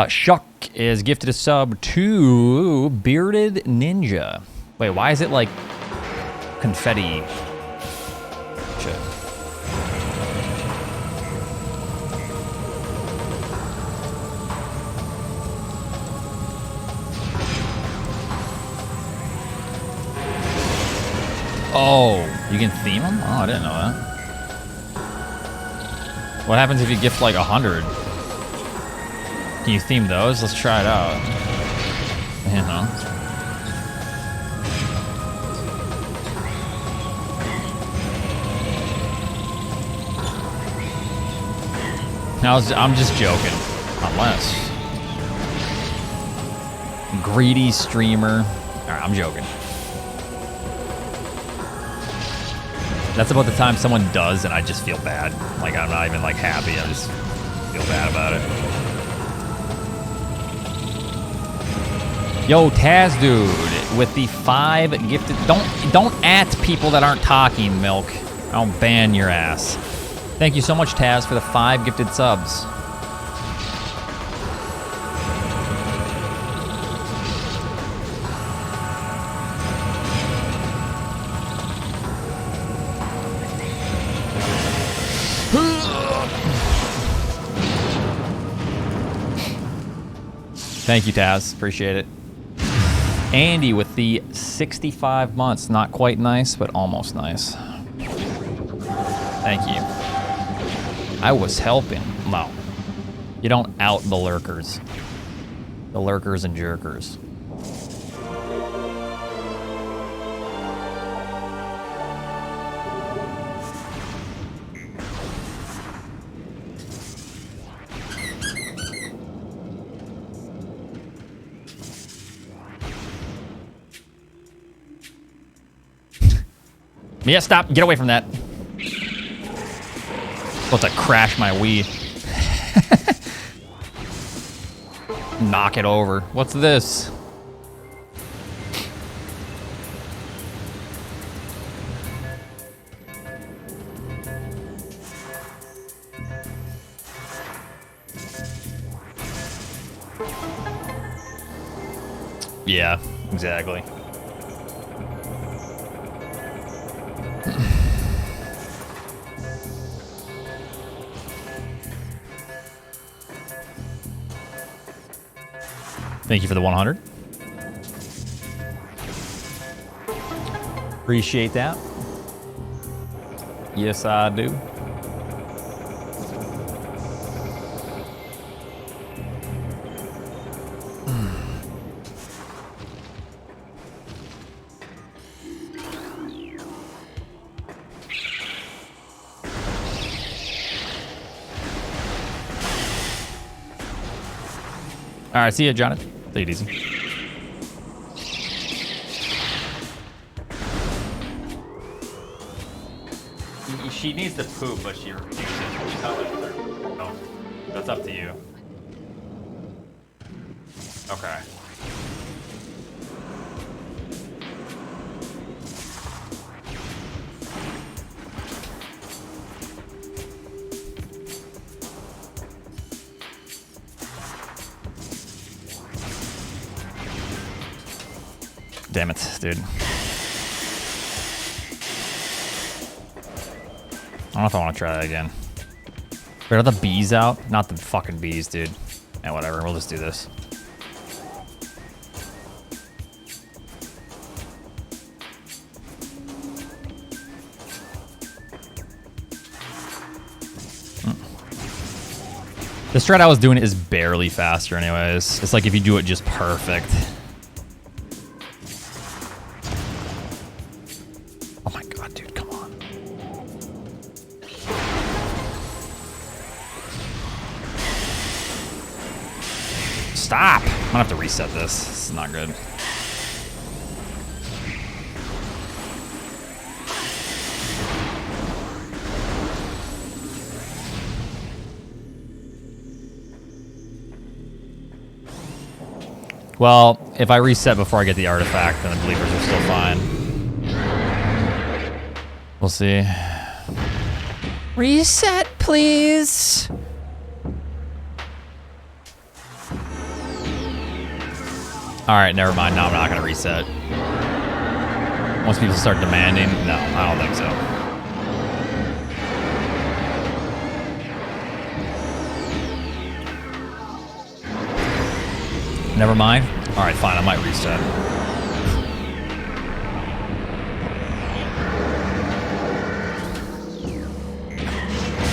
Shuck is gifted a sub to Bearded Ninja. Wait, why is it like confetti shit? Oh, you can theme them? Oh, I didn't know that. What happens if you gift like 100? Can you theme those? Let's try it out. You know. I'm just joking. Unless. Greedy streamer. All right, I'm joking. That's about the time someone does, and I just feel bad. Like, I'm not even, like, happy. I just feel bad about it. Yo, Taz dude, with the 5 gifted... Don't at people that aren't talking, Milk. I'll ban your ass. Thank you so much, Taz, for the 5 gifted subs. Thank you, Taz. Appreciate it. Andy with the 65 months. Not quite nice, but almost nice. Thank you. I was helping. No. You don't out the lurkers. The lurkers and jerkers. Yeah, stop. Get away from that. About to crash my Wii. Knock it over. What's this? Yeah, exactly. Thank you for the 100. Appreciate that. Yes, I do. All right, see ya, Jonathan. Take it easy. She needs to poop, but she refuses. Oh, that's up to you. Okay. Damn it, dude. I don't know if I want to try that again. Wait, are the bees out? Not the fucking bees, dude. Yeah, whatever. We'll just do this. The strat I was doing is barely faster anyways. It's like if you do it just perfect. Oh my god, dude, come on. Stop! I'm gonna have to reset this. This is not good. Well, if I reset before I get the artifact, then the believers are still fine. We'll see. Reset, please. All right, never mind. No, I'm not gonna reset. Once people start demanding, no, I don't think so. Never mind. All right, fine. I might reset.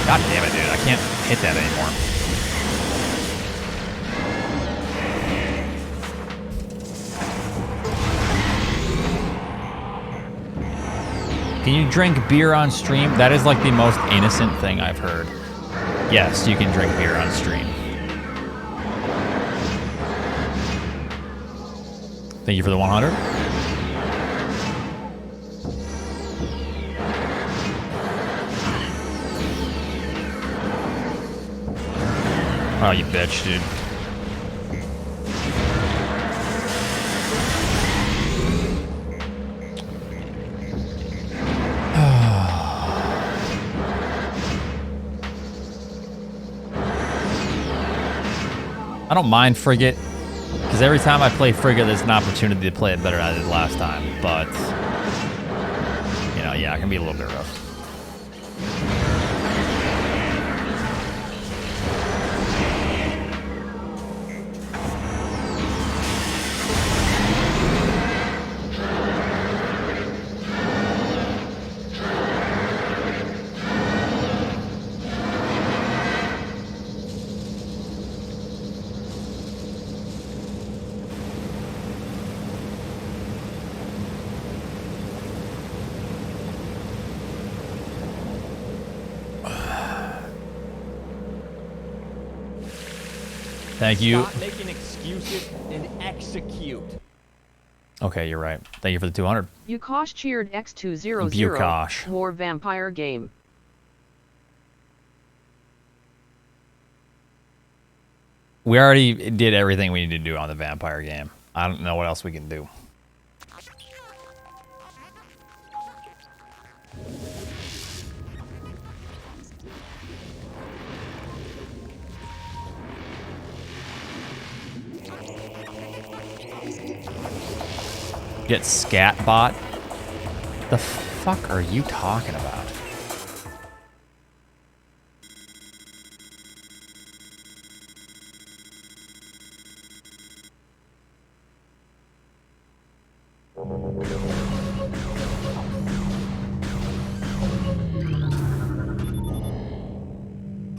God damn it, dude. I can't hit that anymore. Can you drink beer on stream? That is like the most innocent thing I've heard. Yes, you can drink beer on stream. Thank you for the 100. Oh, you bitch, dude. I don't mind Frigate, because every time I play Frigate, there's an opportunity to play it better than I did last time. But, you know, yeah, it can be a little bit rough. Thank you. Stop making excuses and execute. Okay, you're right. Thank you for the 200. Bukosh cheered X200. Bukosh. More vampire game. We already did everything we need to do on the vampire game. I don't know what else we can do. Get Scatbot? The fuck are you talking about?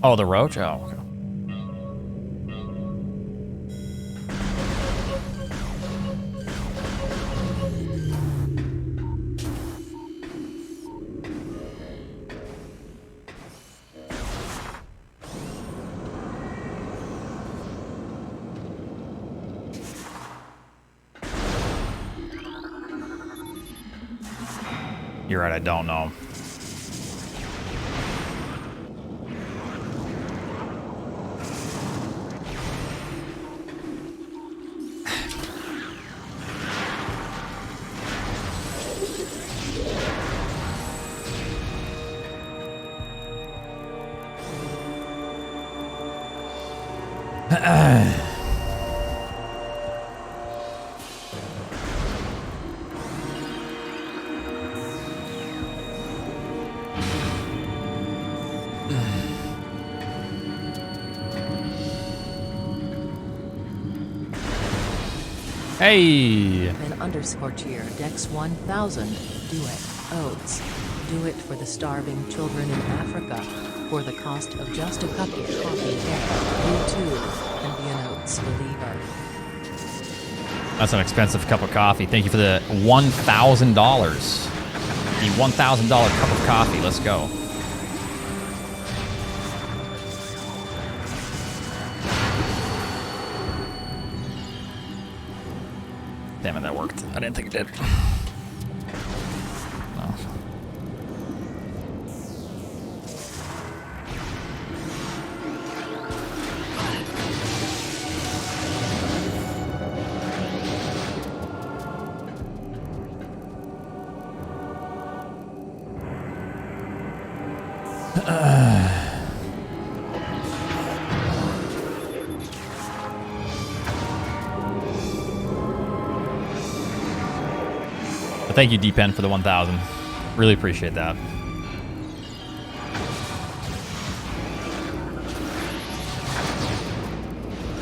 Oh, the roach? Oh, okay. You're right, I don't know. Hey! An underscore cheer Dex 1000. Do it. Oats. Do it for the starving children in Africa. For the cost of just a cup of coffee there. You too can be an Oats believer. That's an expensive cup of coffee. Thank you for the $1,000. The $1,000 cup of coffee. Let's go. Damn it, that worked. I didn't think it did. No. Thank you, D-Pen, for the 1,000. Really appreciate that.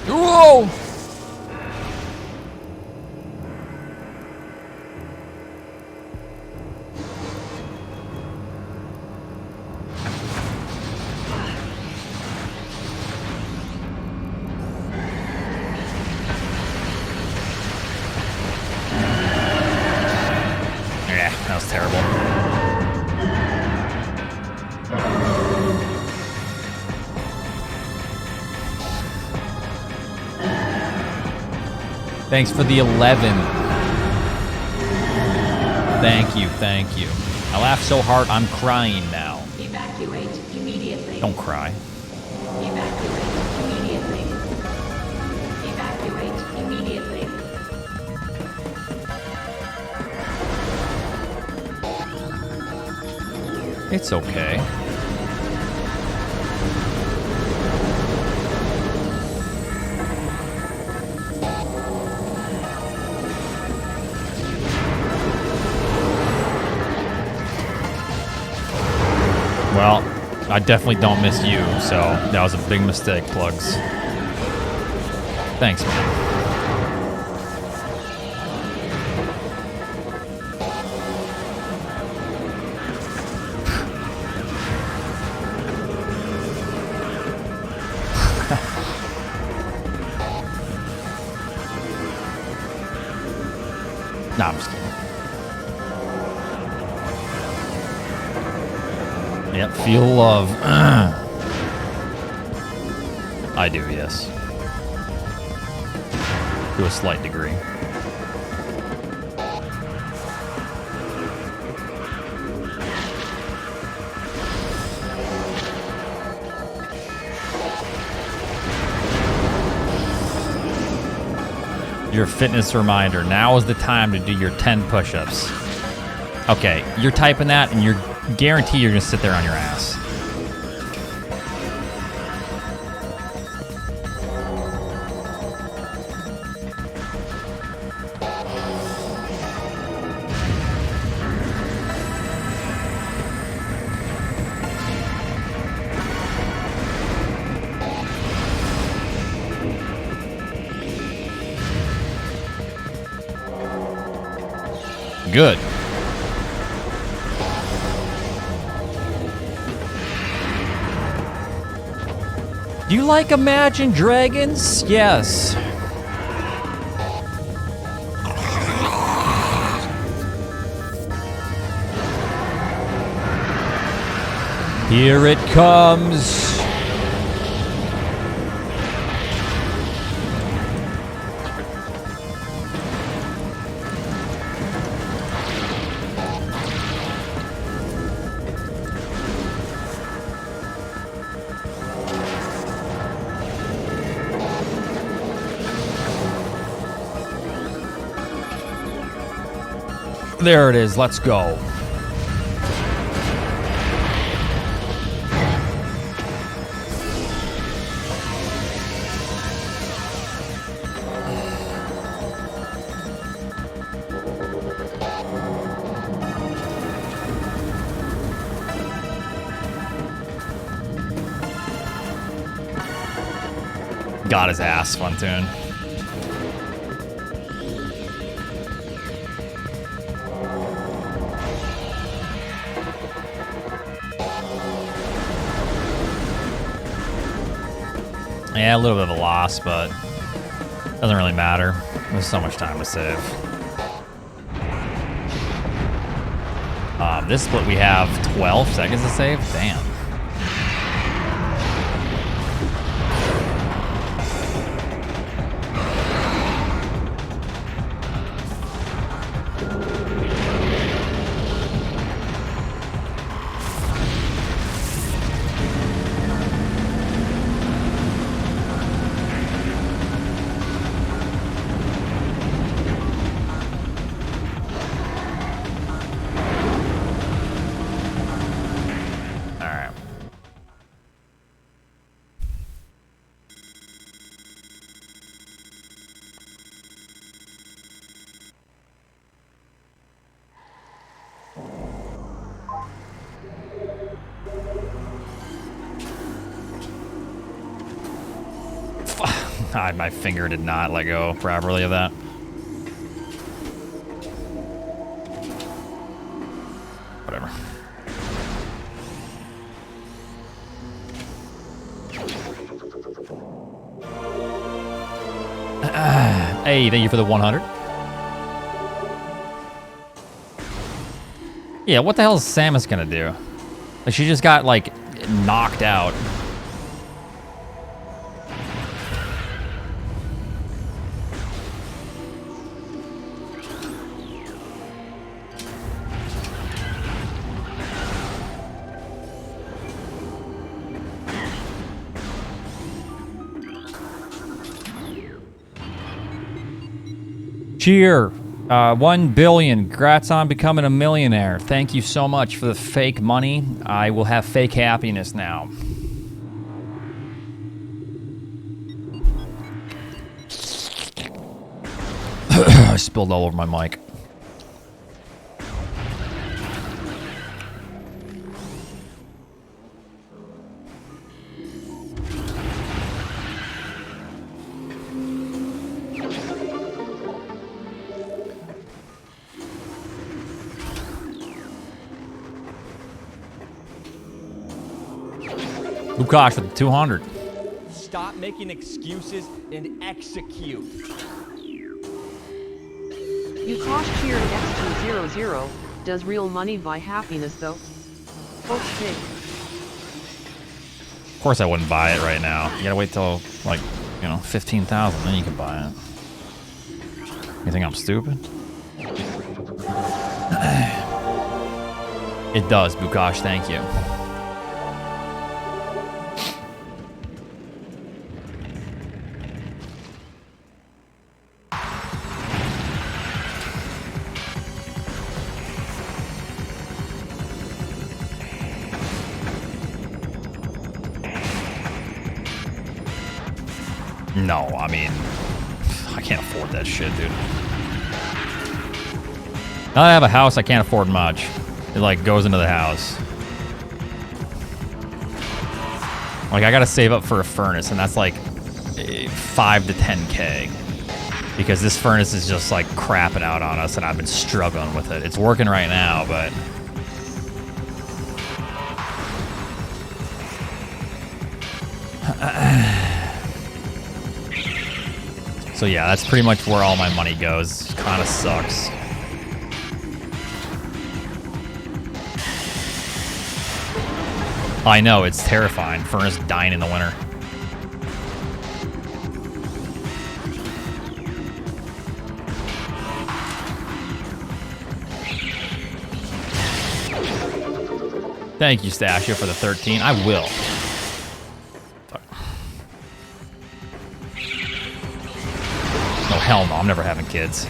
Whoa! That was terrible. Thanks for the 11. Thank you, thank you. I laughed so hard, I'm crying now. Evacuate immediately. Don't cry. Evacuate immediately. Evacuate immediately. It's okay. Well, I definitely don't miss you, so that was a big mistake, Plugs. Thanks, man. Nah, I'm just kidding. Yep, feel love. I do, yes. To a slight degree. Your fitness reminder. Now is the time to do your 10 push-ups. Okay, you're typing that and you're guaranteed you're gonna sit there on your ass. Good. Do you like Imagine Dragons? Yes. Here it comes. There it is. Let's go. Got his ass, Funtoon. Yeah, a little bit of a loss, but doesn't really matter. There's so much time to save. This split we have 12 seconds to save? Damn. My finger did not let go properly of that. Whatever. Hey, thank you for the 100. Yeah, what the hell is Samus gonna do? Like, she just got, like, knocked out. Cheer. 1 billion. Congrats on becoming a millionaire. Thank you so much for the fake money. I will have fake happiness now. I spilled all over my mic. Lukash with the 200. Stop making excuses and execute. Yukosh cheered X200. Does real money buy happiness though? Okay. Of course I wouldn't buy it right now. You gotta wait till, like, 15,000, then you can buy it. You think I'm stupid? It does, Bukash, thank you. No, I mean, I can't afford that shit, dude. Now that I have a house, I can't afford much. It, like, goes into the house. Like, I gotta save up for a furnace, and that's like 5 to 10K. Because this furnace is just, like, crapping out on us, and I've been struggling with it. It's working right now, but... So yeah, that's pretty much where all my money goes. Kinda sucks. I know, it's terrifying. Furnace dying in the winter. Thank you, Stasio, for the 13. I will. Oh, hell no, I'm never having kids.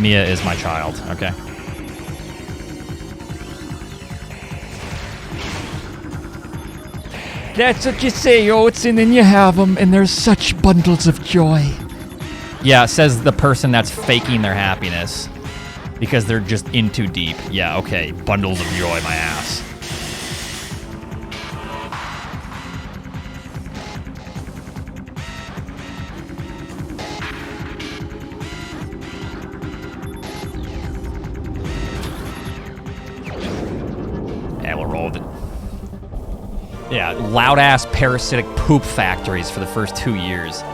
Mia is my child, okay? That's what you say, Oats, and then you have them, and there's such bundles of joy. Yeah, says the person that's faking their happiness because they're just in too deep. Yeah, okay, bundles of joy, my ass. Yeah, we'll roll with it. Yeah, loud-ass parasitic poop factories for the first 2 years.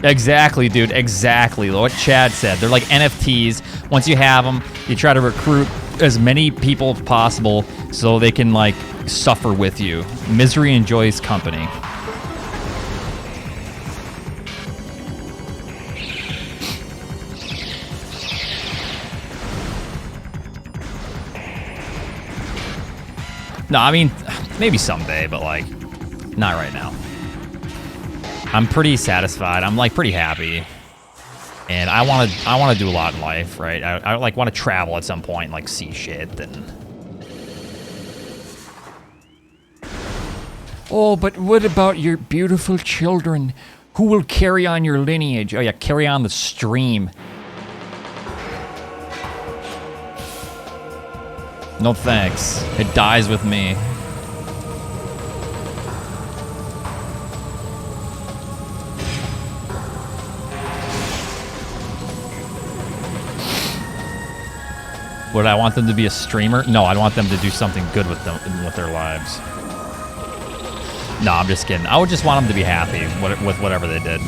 Exactly, dude. Exactly. What Chad said. They're like NFTs. Once you have them, you try to recruit as many people as possible so they can, like, suffer with you. Misery enjoys company. No, I mean, maybe someday, but, like, not right now. I'm pretty satisfied. I'm, like, pretty happy. And I want to do a lot in life, right? I like want to travel at some point, like see shit and. Oh, but what about your beautiful children? Who will carry on your lineage? Oh yeah, carry on the stream. No thanks. It dies with me. Would I want them to be a streamer? No, I want them to do something good with them with their lives. No, I'm just kidding. I would just want them to be happy with whatever they did.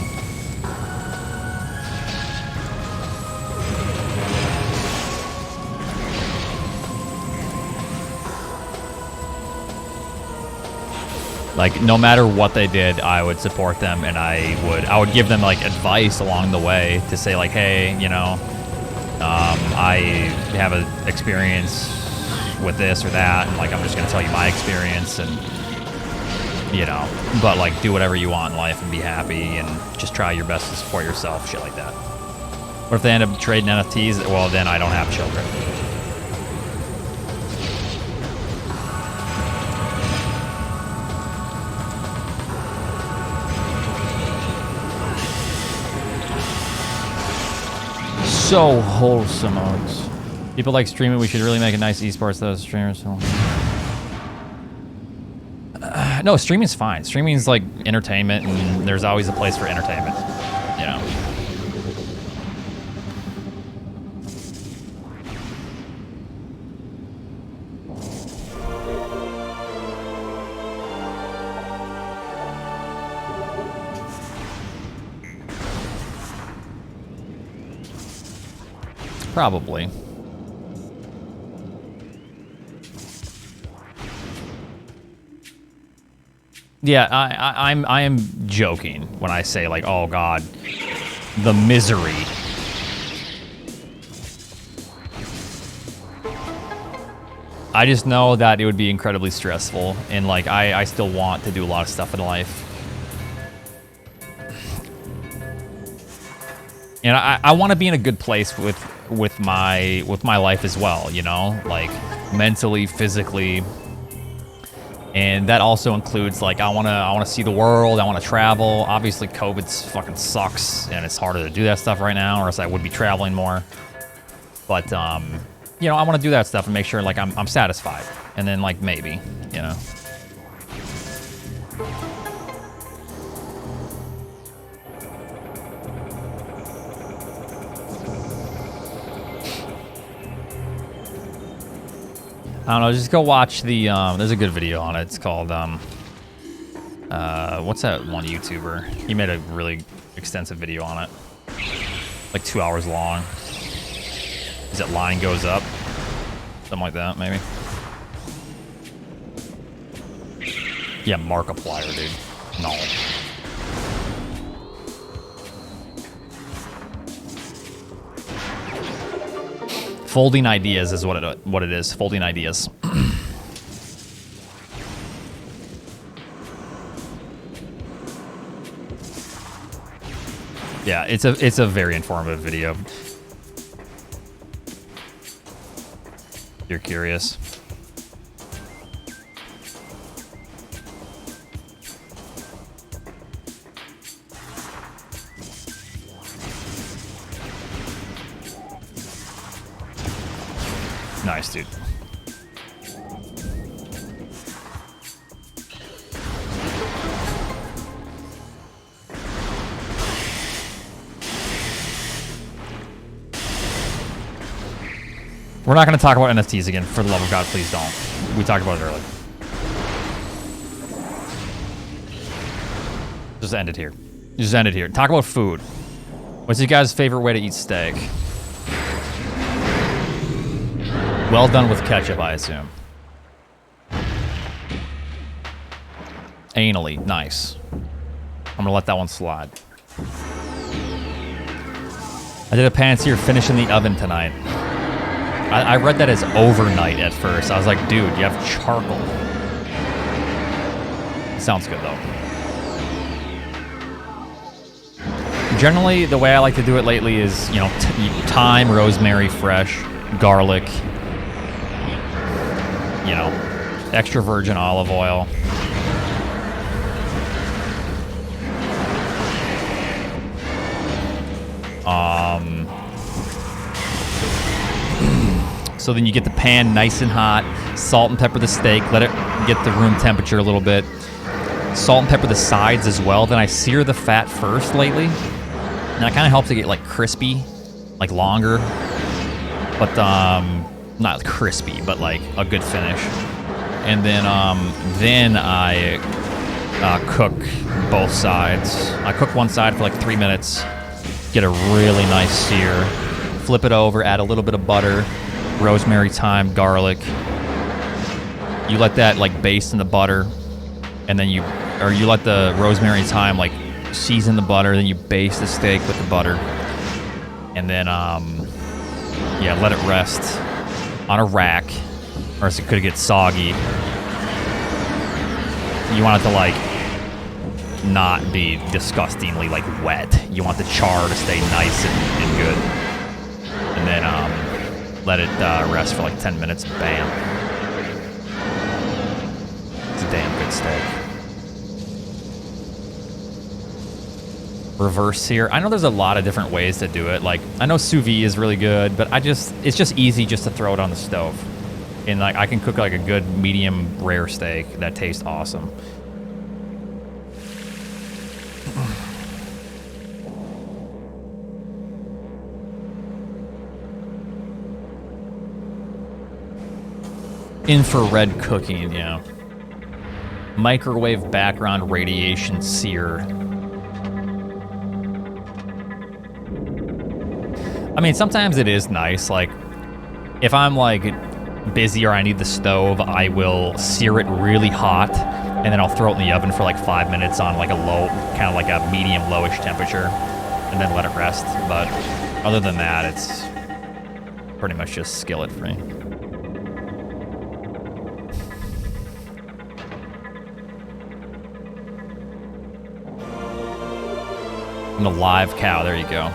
Like, no matter what they did, I would support them, and I would give them like advice along the way to say like, hey, you know, I have an experience with this or that, and like I'm just gonna tell you my experience, and you know, but like do whatever you want in life and be happy, and just try your best to support yourself, shit like that. Or if they end up trading NFTs, well then I don't have children. So wholesome, Oats. People like streaming. We should really make a nice esports though, streamers. So. No, streaming's fine. Streaming's like entertainment, and there's always a place for entertainment. You know. Probably. Yeah, I am joking when I say like, oh God, the misery. I just know that it would be incredibly stressful, and like I still want to do a lot of stuff in life. And I want to be in a good place with my life as well, you know, like mentally, physically, and that also includes like I want to see the world, I want to travel. Obviously, COVID fucking sucks, and it's harder to do that stuff right now, or else I would be traveling more. But you know, I want to do that stuff and make sure like I'm satisfied, and then like maybe, you know. I don't know, just go watch the, there's a good video on it. It's called, what's that one YouTuber? He made a really extensive video on it. Like 2 hours long. Is it Line Goes Up? Something like that, maybe. Yeah, Markiplier, dude. No. Folding ideas is what it is. Folding ideas. Yeah, it's a very informative video. If you're curious. Nice, dude. We're not going to talk about NFTs again. For the love of God, please don't. We talked about it earlier. Just end it here. Just end it here. Talk about food. What's your guys' favorite way to eat steak? Well done with ketchup, I assume. Anally, nice. I'm gonna let that one slide. I did a Panseer finish in the oven tonight. I read that as overnight at first. I was like, dude, you have charcoal. Sounds good though. Generally, the way I like to do it lately is, you know, thyme, rosemary, fresh, garlic, you know, extra virgin olive oil. So then you get the pan nice and hot, salt and pepper the steak, let it get the room temperature a little bit. Salt and pepper the sides as well. Then I sear the fat first lately. And that kind of helps it get like crispy, like longer. But not crispy, but like a good finish. And then I cook both sides. I cook one side for like 3 minutes, get a really nice sear, flip it over, add a little bit of butter, rosemary, thyme, garlic. You let that like baste in the butter, and and then you let the rosemary thyme like season the butter, then you baste the steak with the butter, and then yeah, let it rest on a rack, or else it could get soggy. You want it to like not be disgustingly like wet. You want the char to stay nice and good, and then let it rest for like 10 minutes. Bam, it's a damn good steak. Reverse sear. I know there's a lot of different ways to do it. Like I know sous vide is really good, but it's just easy just to throw it on the stove. And like I can cook like a good medium rare steak that tastes awesome. Infrared cooking, yeah. Microwave background radiation sear. I mean, sometimes it is nice. Like, if I'm like busy or I need the stove, I will sear it really hot, and then I'll throw it in the oven for like 5 minutes on like a low, kind of like a medium lowish temperature, and then let it rest. But other than that, it's pretty much just skillet free. And a live cow, there you go.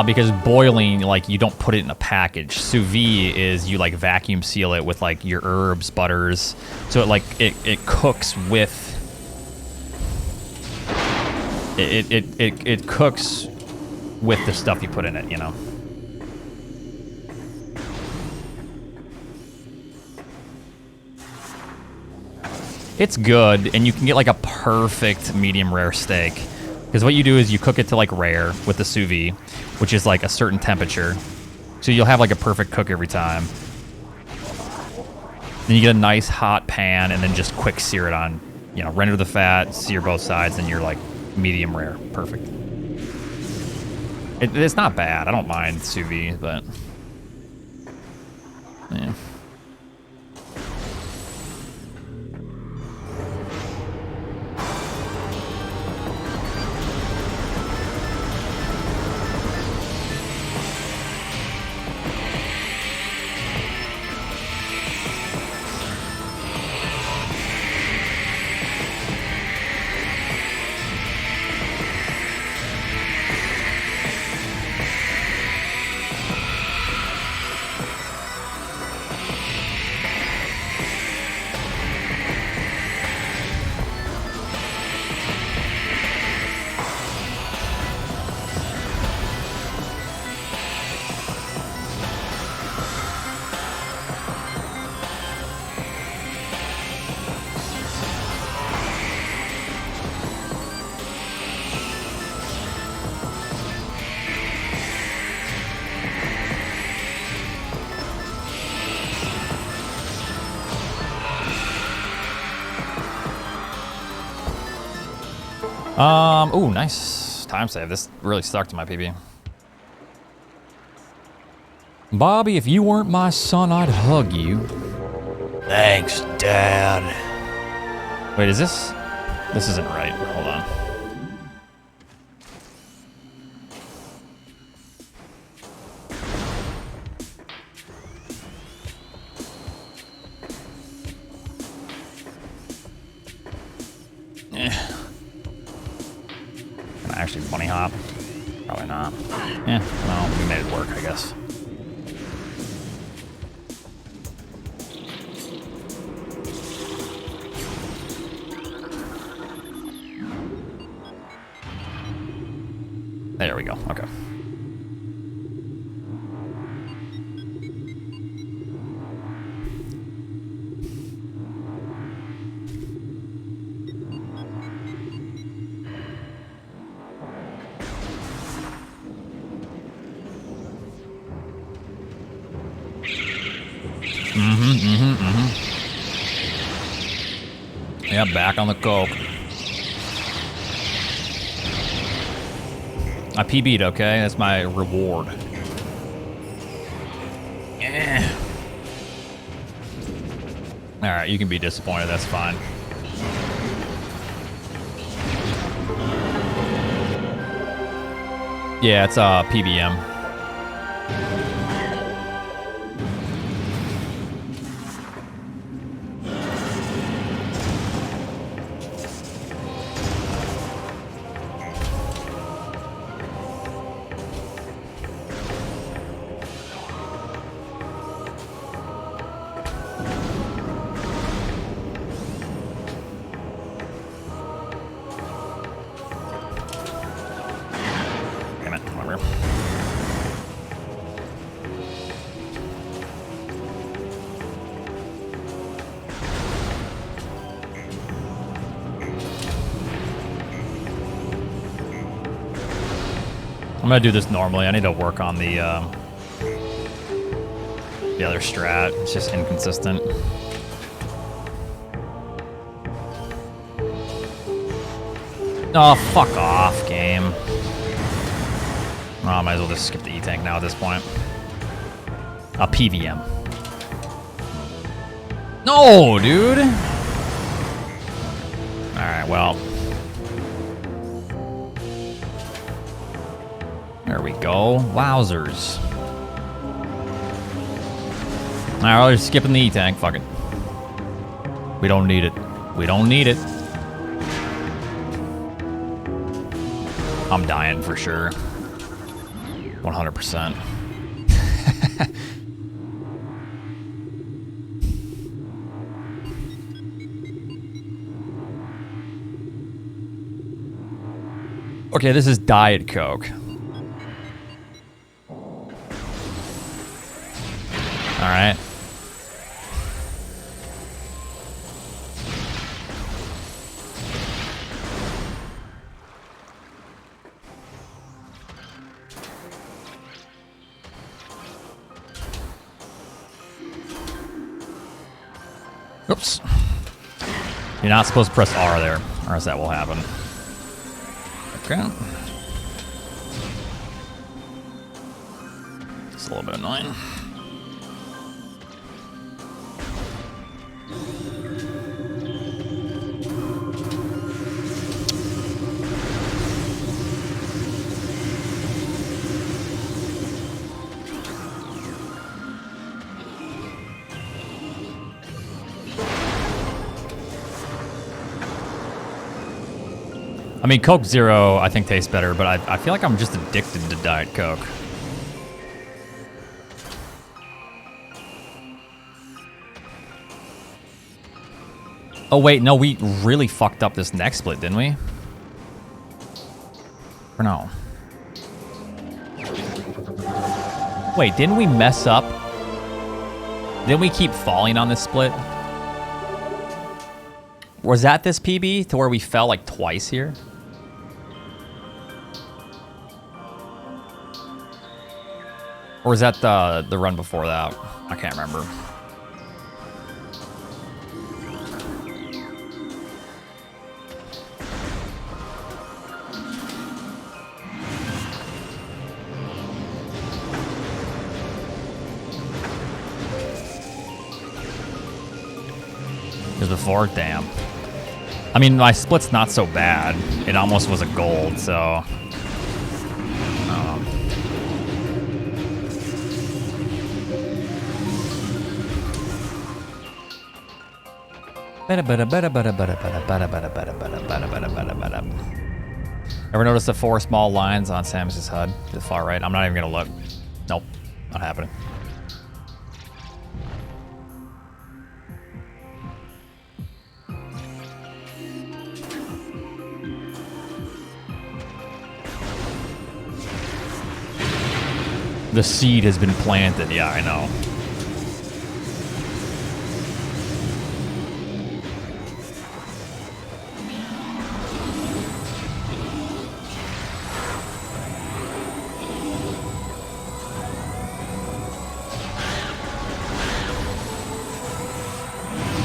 Because boiling, like, you don't put it in a package. Sous vide is you like vacuum seal it with like your herbs, butters, so it like it cooks with it cooks with the stuff you put in it, you know. It's good, and you can get like a perfect medium rare steak. Because what you do is you cook it to like rare with the sous vide, which is like a certain temperature. So you'll have like a perfect cook every time. Then you get a nice hot pan and then just quick sear it on, you know, render the fat, sear both sides, and you're like medium rare. Perfect. It's not bad. I don't mind sous vide, but yeah. Ooh, nice time save. This really stuck to my PB. Bobby, if you weren't my son, I'd hug you. Thanks, Dad. Wait, is this? This isn't right. Hold on. Can I actually bunny hop? Probably not. Yeah, well, we made it work, I guess. There we go. Okay. Yeah, back on the coke. I PB'd, okay? That's my reward. Yeah. Alright, you can be disappointed, that's fine. Yeah, it's PBM. Damn it, whatever. I'm gonna do this normally. I need to work on the other strat. It's just inconsistent. Oh, fuck off, game. Oh, I might as well just skip the E-Tank now at this point. A PVM. No, dude! Alright, well. There we go. Wowzers. Alright, we're skipping the E-Tank. Fuck it. We don't need it. We don't need it. I'm dying for sure. 100%. Okay, this is Diet Coke. All right. Oops. You're not supposed to press R there, or else that will happen. Okay. It's a little bit annoying. I mean, Coke Zero, I think, tastes better, but I feel like I'm just addicted to Diet Coke. Oh, wait, no, we really fucked up this next split, didn't we? Or no? Wait, didn't we mess up? Didn't we keep falling on this split? Was that this PB to where we fell like twice here? Or was that the run before that? I can't remember. Because before, damn. I mean, my split's not so bad. It almost was a gold, so. Ever notice the 4 small lines on Samus's HUD to the far right? I'm not even gonna look. Nope, not happening. The seed has been planted. Yeah, I know.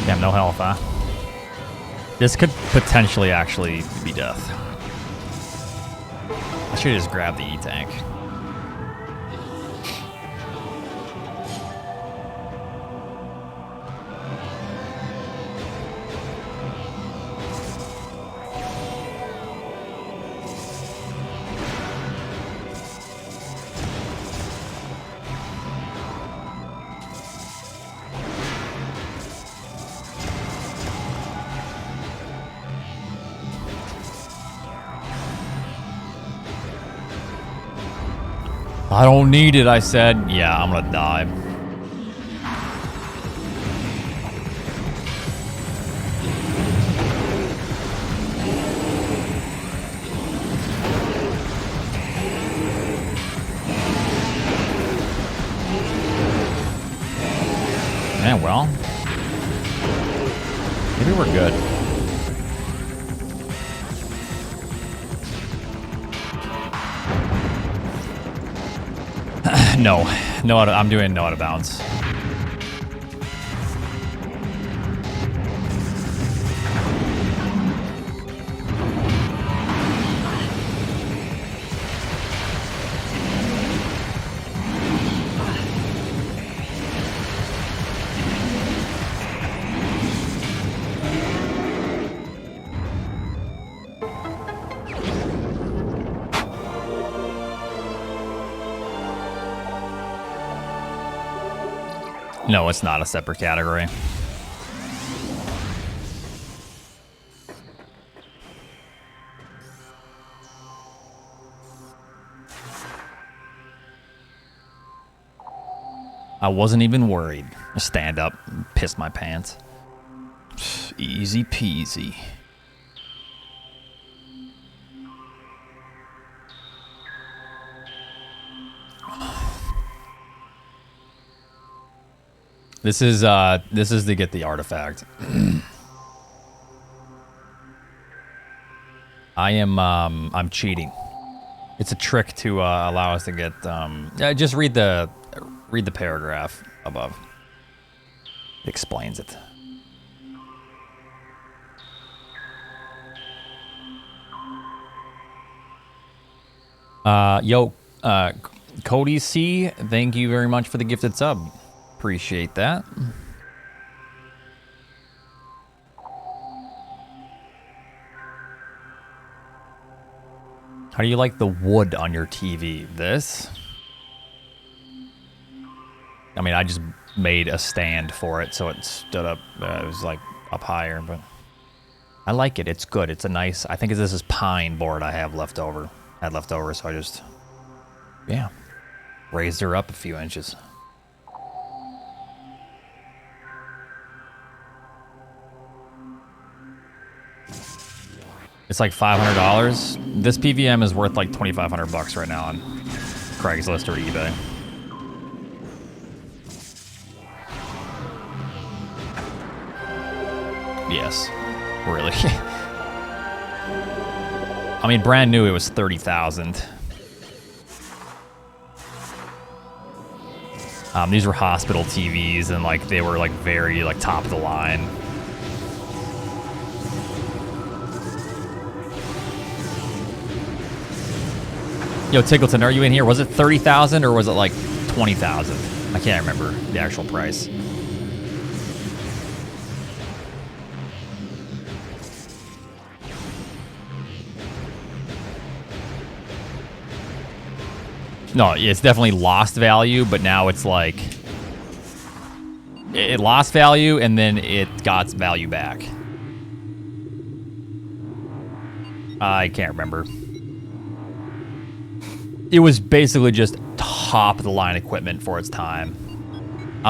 Damn, no health, huh? This could potentially actually be death. I should just grab the E-Tank. I don't need it, I said. Yeah, I'm gonna die. Yeah, well. Maybe we're good. No, I'm doing no out of bounds. No, it's not a separate category. I wasn't even worried. Stand up, piss my pants. Easy peasy. This is to get the artifact. I'm cheating. It's a trick to allow us to get just read the paragraph above. It explains it. Cody C, thank you very much for the gifted sub. Appreciate that. How do you like the wood on your TV? This? I mean, I just made a stand for it, so it stood up. It was like up higher, but I like it. It's good. It's a nice. I think this is pine board I have left over. So I just, yeah, raised her up a few inches. It's like $500. This PVM is worth like $2,500 right now on Craigslist or eBay. Yes, really. I mean, brand new, it was $30,000. These were hospital TVs, and like they were like very like top of the line. Yo, Tickleton, are you in here? Was it 30,000 or was it like 20,000? I can't remember the actual price. No, it's definitely lost value, but now it's like it lost value and then it got value back. I can't remember. It was basically just top of the line equipment for its time.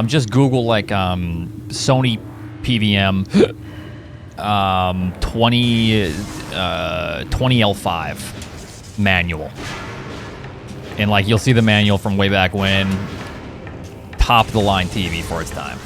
Just Google like Sony PVM 20L5 manual. And like you'll see the manual from way back when. Top of the line TV for its time.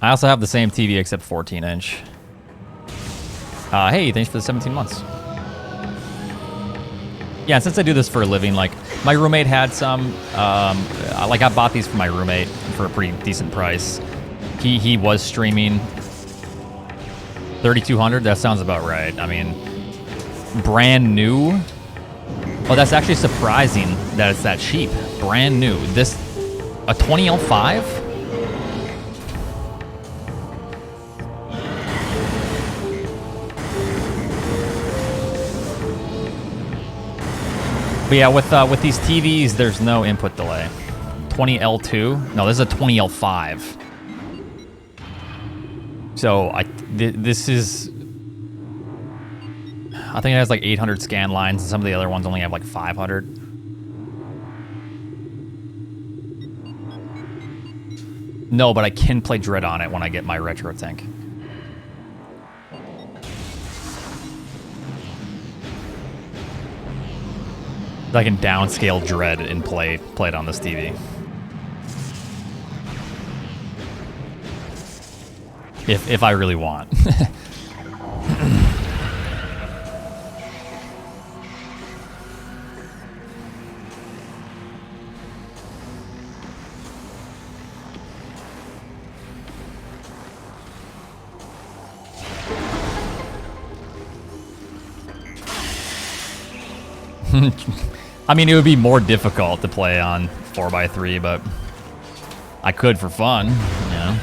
I also have the same TV except 14-inch. Hey, thanks for the 17 months. Yeah, since I do this for a living, like my roommate had some. Like I bought these for my roommate for a pretty decent price. He was streaming 3,200. That sounds about right. I mean, brand new. Oh, that's actually surprising that it's that cheap. Brand new. This, a 20L5? But yeah, with these TVs, there's no input delay. 20L2? No, this is a 20L5. So this is, I think it has like 800 scan lines, and some of the other ones only have like 500. No, but I can play Dread on it when I get my retro tank. I can downscale Dread and play it on this TV. If I really want. I mean, it would be more difficult to play on 4x3, but I could for fun, you know.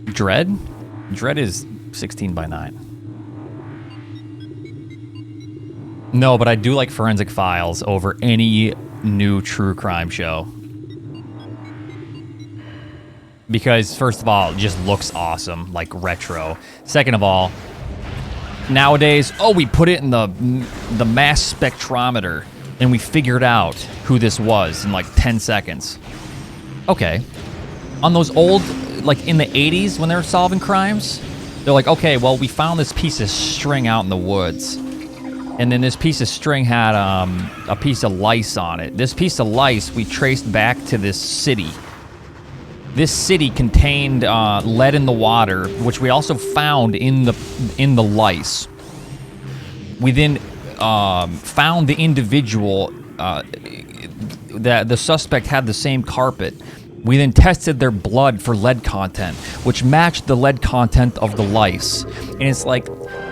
Dread? Dread is 16:9. No, but I do like Forensic Files over any new true crime show. Because, first of all, it just looks awesome, like retro. Second of all, nowadays, oh, we put it in the mass spectrometer, and we figured out who this was in like 10 seconds. Okay. On those old, like in the 80s when they were solving crimes, they're like, okay, well, we found this piece of string out in the woods. And then this piece of string had a piece of lice on it. This piece of lice we traced back to this city. This city contained lead in the water, which we also found in the lice. We then found the individual that the suspect had the same carpet. We then tested their blood for lead content, which matched the lead content of the lice. And it's like,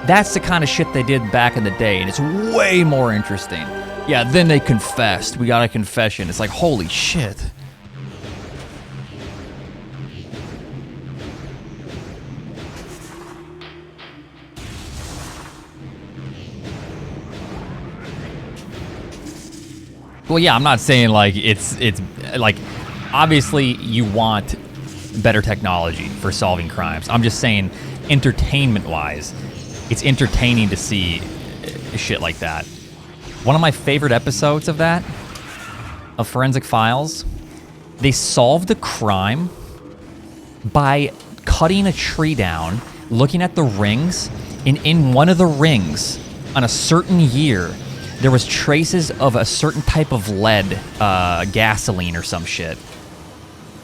that's the kind of shit they did back in the day, and it's way more interesting. Yeah, then they confessed. We got a confession. It's like, holy shit. Well, yeah, I'm not saying like it's like obviously you want better technology for solving crimes. I'm just saying entertainment-wise, it's entertaining to see shit like that. One of my favorite episodes of that, of Forensic Files, they solved a crime by cutting a tree down, looking at the rings, and in one of the rings, on a certain year, there was traces of a certain type of lead, gasoline or some shit,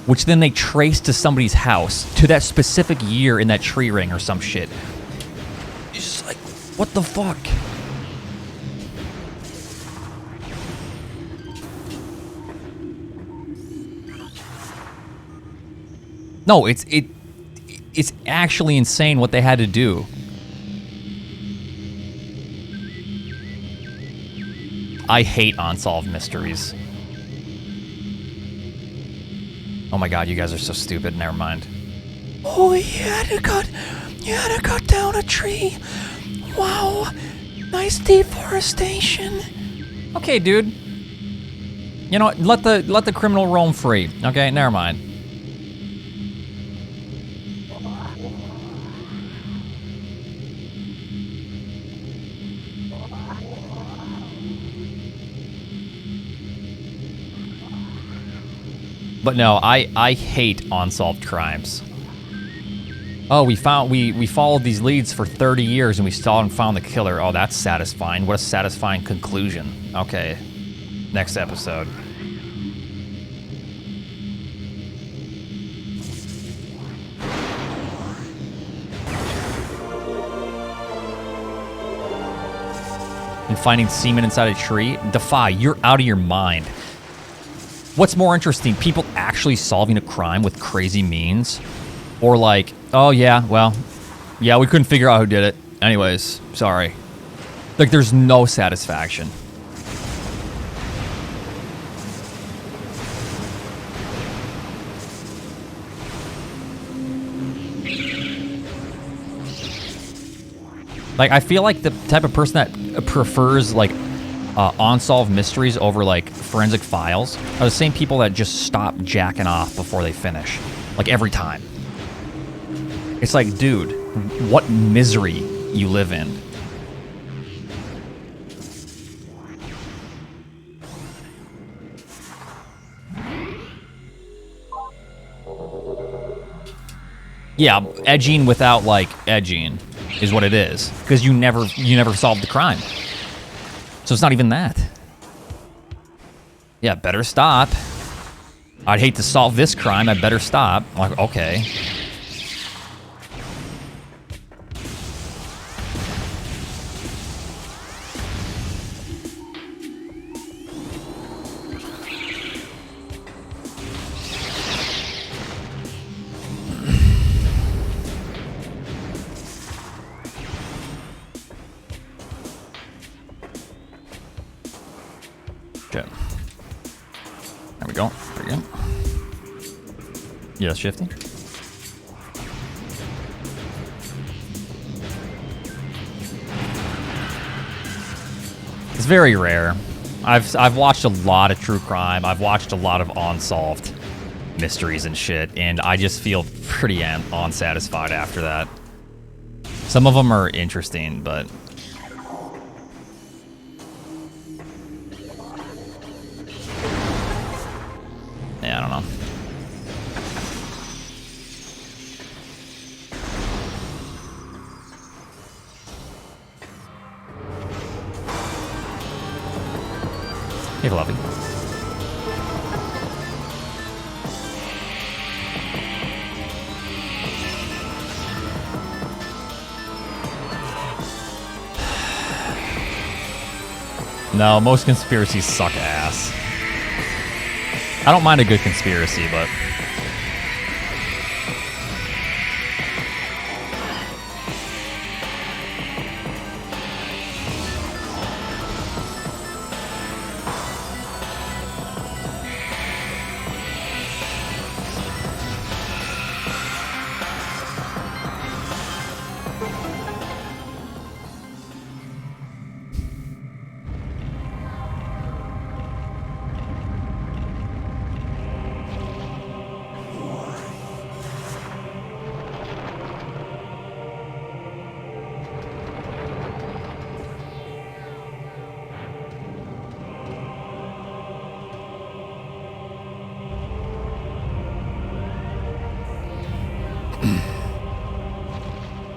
which then they traced to somebody's house, to that specific year in that tree ring or some shit. It's just like, what the fuck? No, it's actually insane what they had to do. I hate unsolved mysteries. Oh my god, you guys are so stupid. Never mind. Oh, you had to cut down a tree. Wow, nice deforestation. Okay, dude. You know what? Let the criminal roam free. Okay, never mind. But no, I hate unsolved crimes. Oh, we followed these leads for 30 years and we still haven't found the killer. Oh, that's satisfying. What a satisfying conclusion. Okay, next episode. And finding semen inside a tree? Defy, you're out of your mind. What's more interesting, people actually solving a crime with crazy means? Or like, oh yeah, well, yeah, we couldn't figure out who did it. Anyways, sorry. Like, there's no satisfaction. Like, I feel like the type of person that prefers, like, unsolved mysteries over, like, forensic files are the same people that just stop jacking off before they finish. Like, every time. It's like, dude, what misery you live in. Yeah, edging without, like, edging is what it is. Because you never solved the crime. So it's not even that. Yeah, better stop. I'd hate to solve this crime, I better stop. Like, okay. Okay. There we go. Pretty good. Yeah, shifty. It's very rare. I've watched a lot of true crime. I've watched a lot of unsolved mysteries and shit, and I just feel pretty unsatisfied after that. Some of them are interesting, but yeah, I don't know. Hey, Fluffy. No, most conspiracies suck ass. I don't mind a good conspiracy, but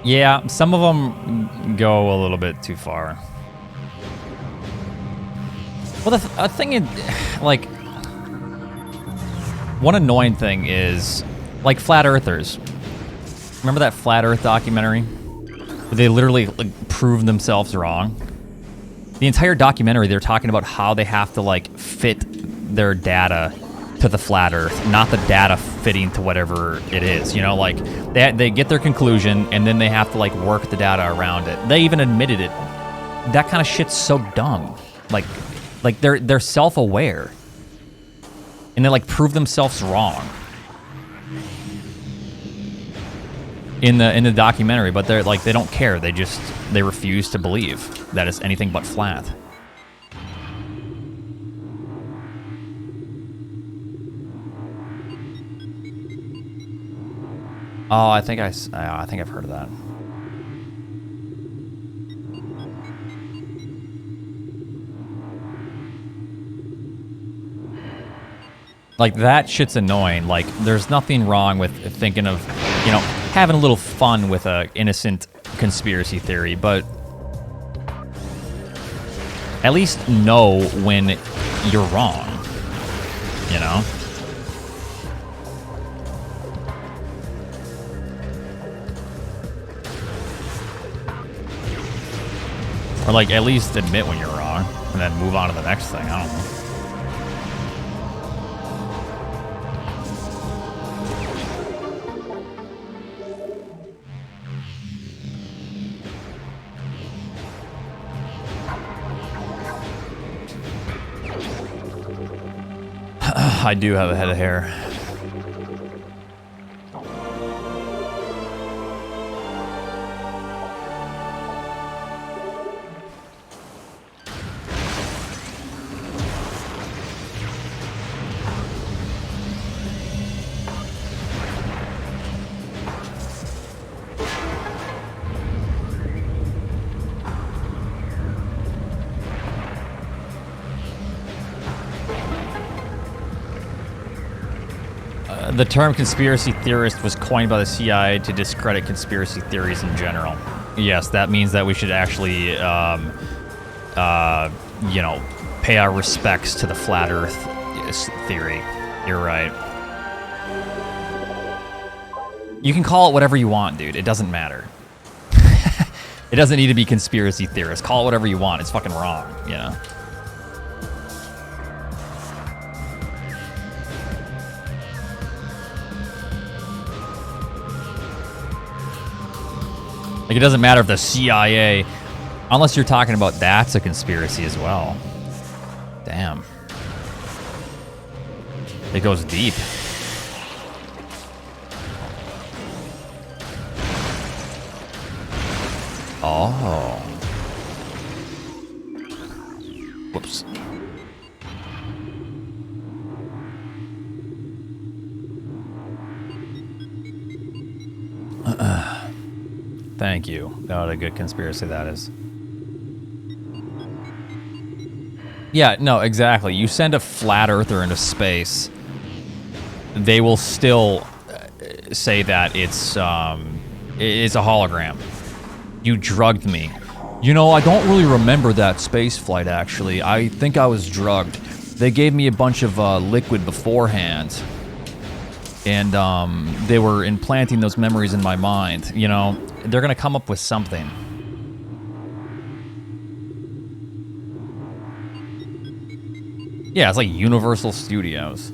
yeah, some of them go a little bit too far. Well, the thing is, like, one annoying thing is, like, flat earthers. Remember that flat earth documentary? Where they literally, like, proved themselves wrong? The entire documentary, they're talking about how they have to, like, fit their data to the flat earth, not the data fitting to whatever it is. You know, like, they get their conclusion, and then they have to, like, work the data around it. They even admitted it. That kind of shit's so dumb. Like they're self-aware. And they, like, prove themselves wrong. In the documentary, but they're, like, they don't care. They refuse to believe that it's anything but flat. Oh, I think I've heard of that. Like, that shit's annoying. Like, there's nothing wrong with thinking of, you know, having a little fun with a innocent conspiracy theory, but at least know when you're wrong, you know? Or, like, at least admit when you're wrong, and then move on to the next thing. I don't know. I do have a head of hair. The term conspiracy theorist was coined by the CIA to discredit conspiracy theories in general. Yes, that means that we should actually, you know, pay our respects to the flat Earth theory. You're right. You can call it whatever you want, dude. It doesn't matter. It doesn't need to be conspiracy theorist. Call it whatever you want. It's fucking wrong, you know? Like, it doesn't matter if the CIA, unless you're talking about that's a conspiracy as well. Damn. It goes deep. Oh. Whoops. Thank you. What a good conspiracy that is. Yeah, no, exactly. You send a flat earther into space, they will still say that it's a hologram. You drugged me. You know, I don't really remember that space flight, actually. I think I was drugged. They gave me a bunch of liquid beforehand. And they were implanting those memories in my mind. You know, they're going to come up with something. Yeah, it's like Universal Studios.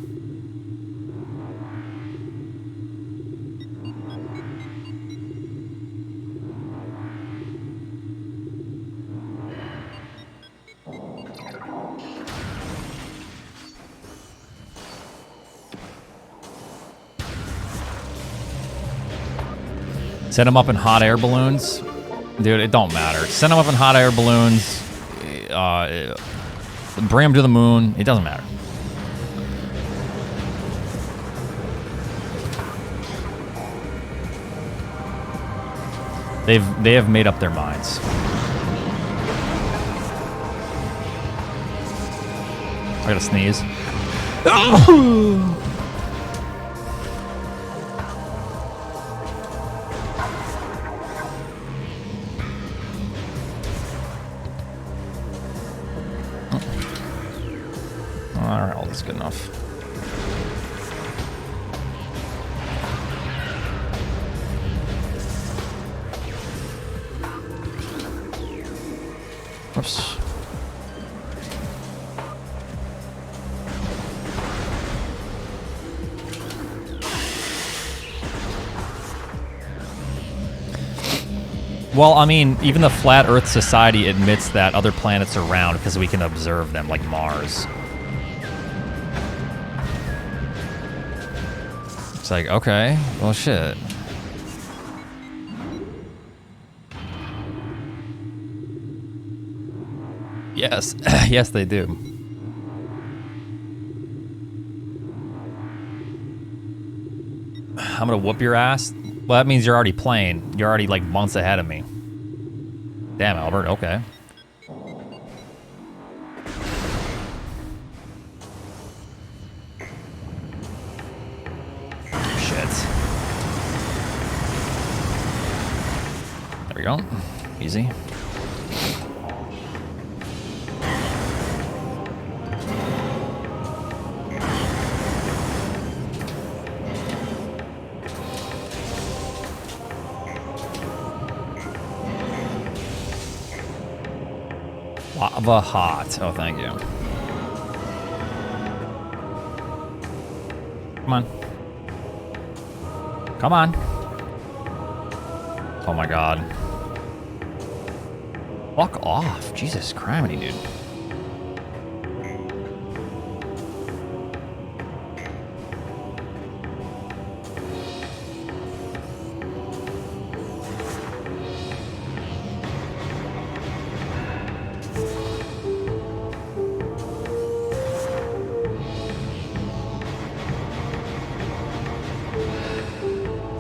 Set them up in hot air balloons. Dude, it don't matter. Send them up in hot air balloons. Bring them to the moon. It doesn't matter. They have made up their minds. I gotta sneeze. Alright, well, that's good enough. Oops. Well, I mean, even the Flat Earth Society admits that other planets are round because we can observe them, like Mars. It's like, okay, well, shit. Yes, yes, they do. I'm gonna whoop your ass? Well, that means you're already playing. You're already, like, months ahead of me. Damn, Albert, okay. There we go. Easy. Lava hot. Oh, thank you. Come on. Come on. Oh my god. Fuck off. Jesus criminy, dude.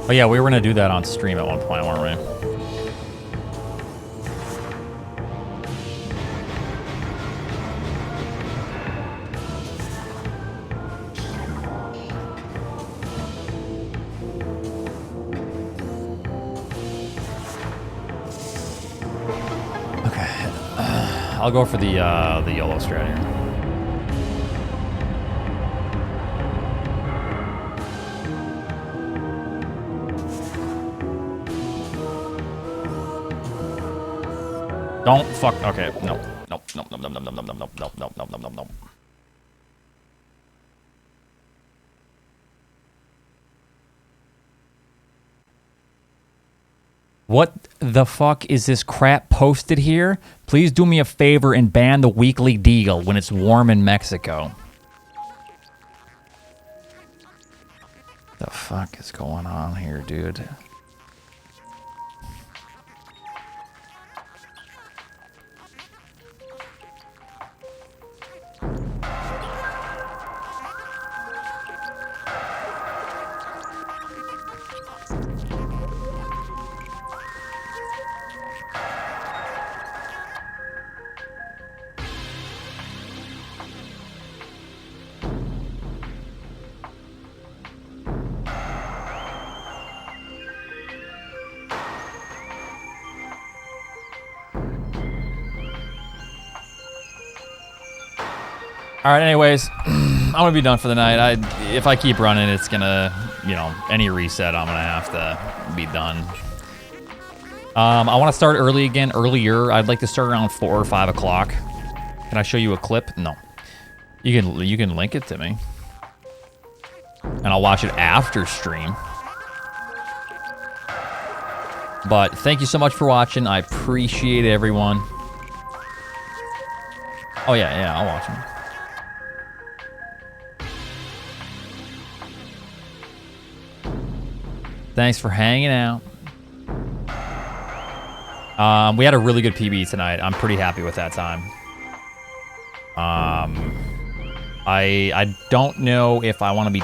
Oh yeah, we were gonna do that on stream at one point, weren't we? I'll go for the YOLO strat here. Don't fuck. Okay, no. Nope, nope, nope, nope, nope, nope, nope, nope, nope, nope, nope, nope, nope, nope. What the fuck is this crap posted here? Please do me a favor and ban the weekly deal when it's warm in Mexico. The fuck is going on here, dude? All right, anyways, I'm gonna be done for the night. If I keep running, it's gonna, you know, any reset, I'm gonna have to be done. I want to start early again, earlier. I'd like to start around 4 or 5 o'clock. Can I show you a clip? No. You can link it to me, and I'll watch it after stream. But thank you so much for watching. I appreciate everyone. Oh yeah, I'll watch them. Thanks for hanging out. We had a really good PB tonight. I'm pretty happy with that time. I don't know if I want to be...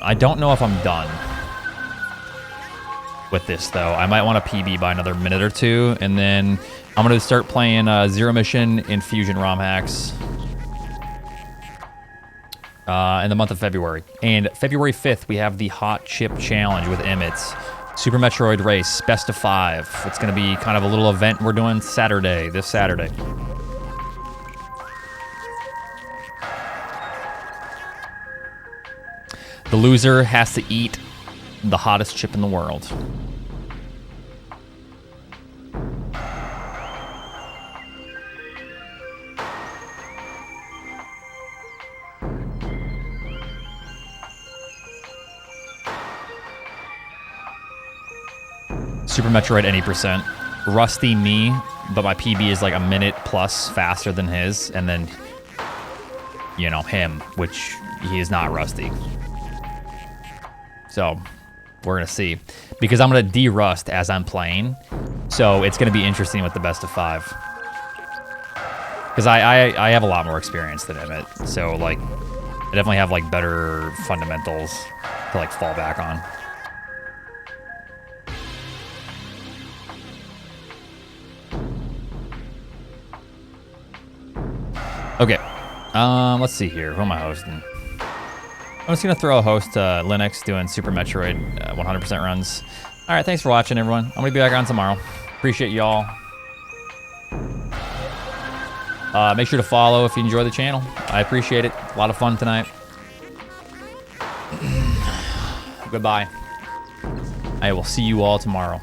I don't know if I'm done with this, though. I might want to PB by another minute or two, and then I'm going to start playing Zero Mission Infusion ROM hacks in the month of February. And February 5th, we have the Hot Chip Challenge with Emmett's Super Metroid Race, best of 5. It's going to be kind of a little event we're doing this Saturday. The loser has to eat the hottest chip in the world. Super Metroid any percent. Rusty me, but my PB is like a minute plus faster than his, and then, you know, him, which he is not rusty. So, we're gonna see. Because I'm gonna de-rust as I'm playing, so it's gonna be interesting with the best of 5. Because I have a lot more experience than Emmett, so like, I definitely have like better fundamentals to like fall back on. Okay, let's see here. Who am I hosting? I'm just gonna throw a host to Linux doing Super Metroid 100% runs. All right, thanks for watching, everyone. I'm gonna be back on tomorrow. Appreciate y'all. Make sure to follow if you enjoy the channel. I appreciate it. A lot of fun tonight. Goodbye. I will see you all tomorrow.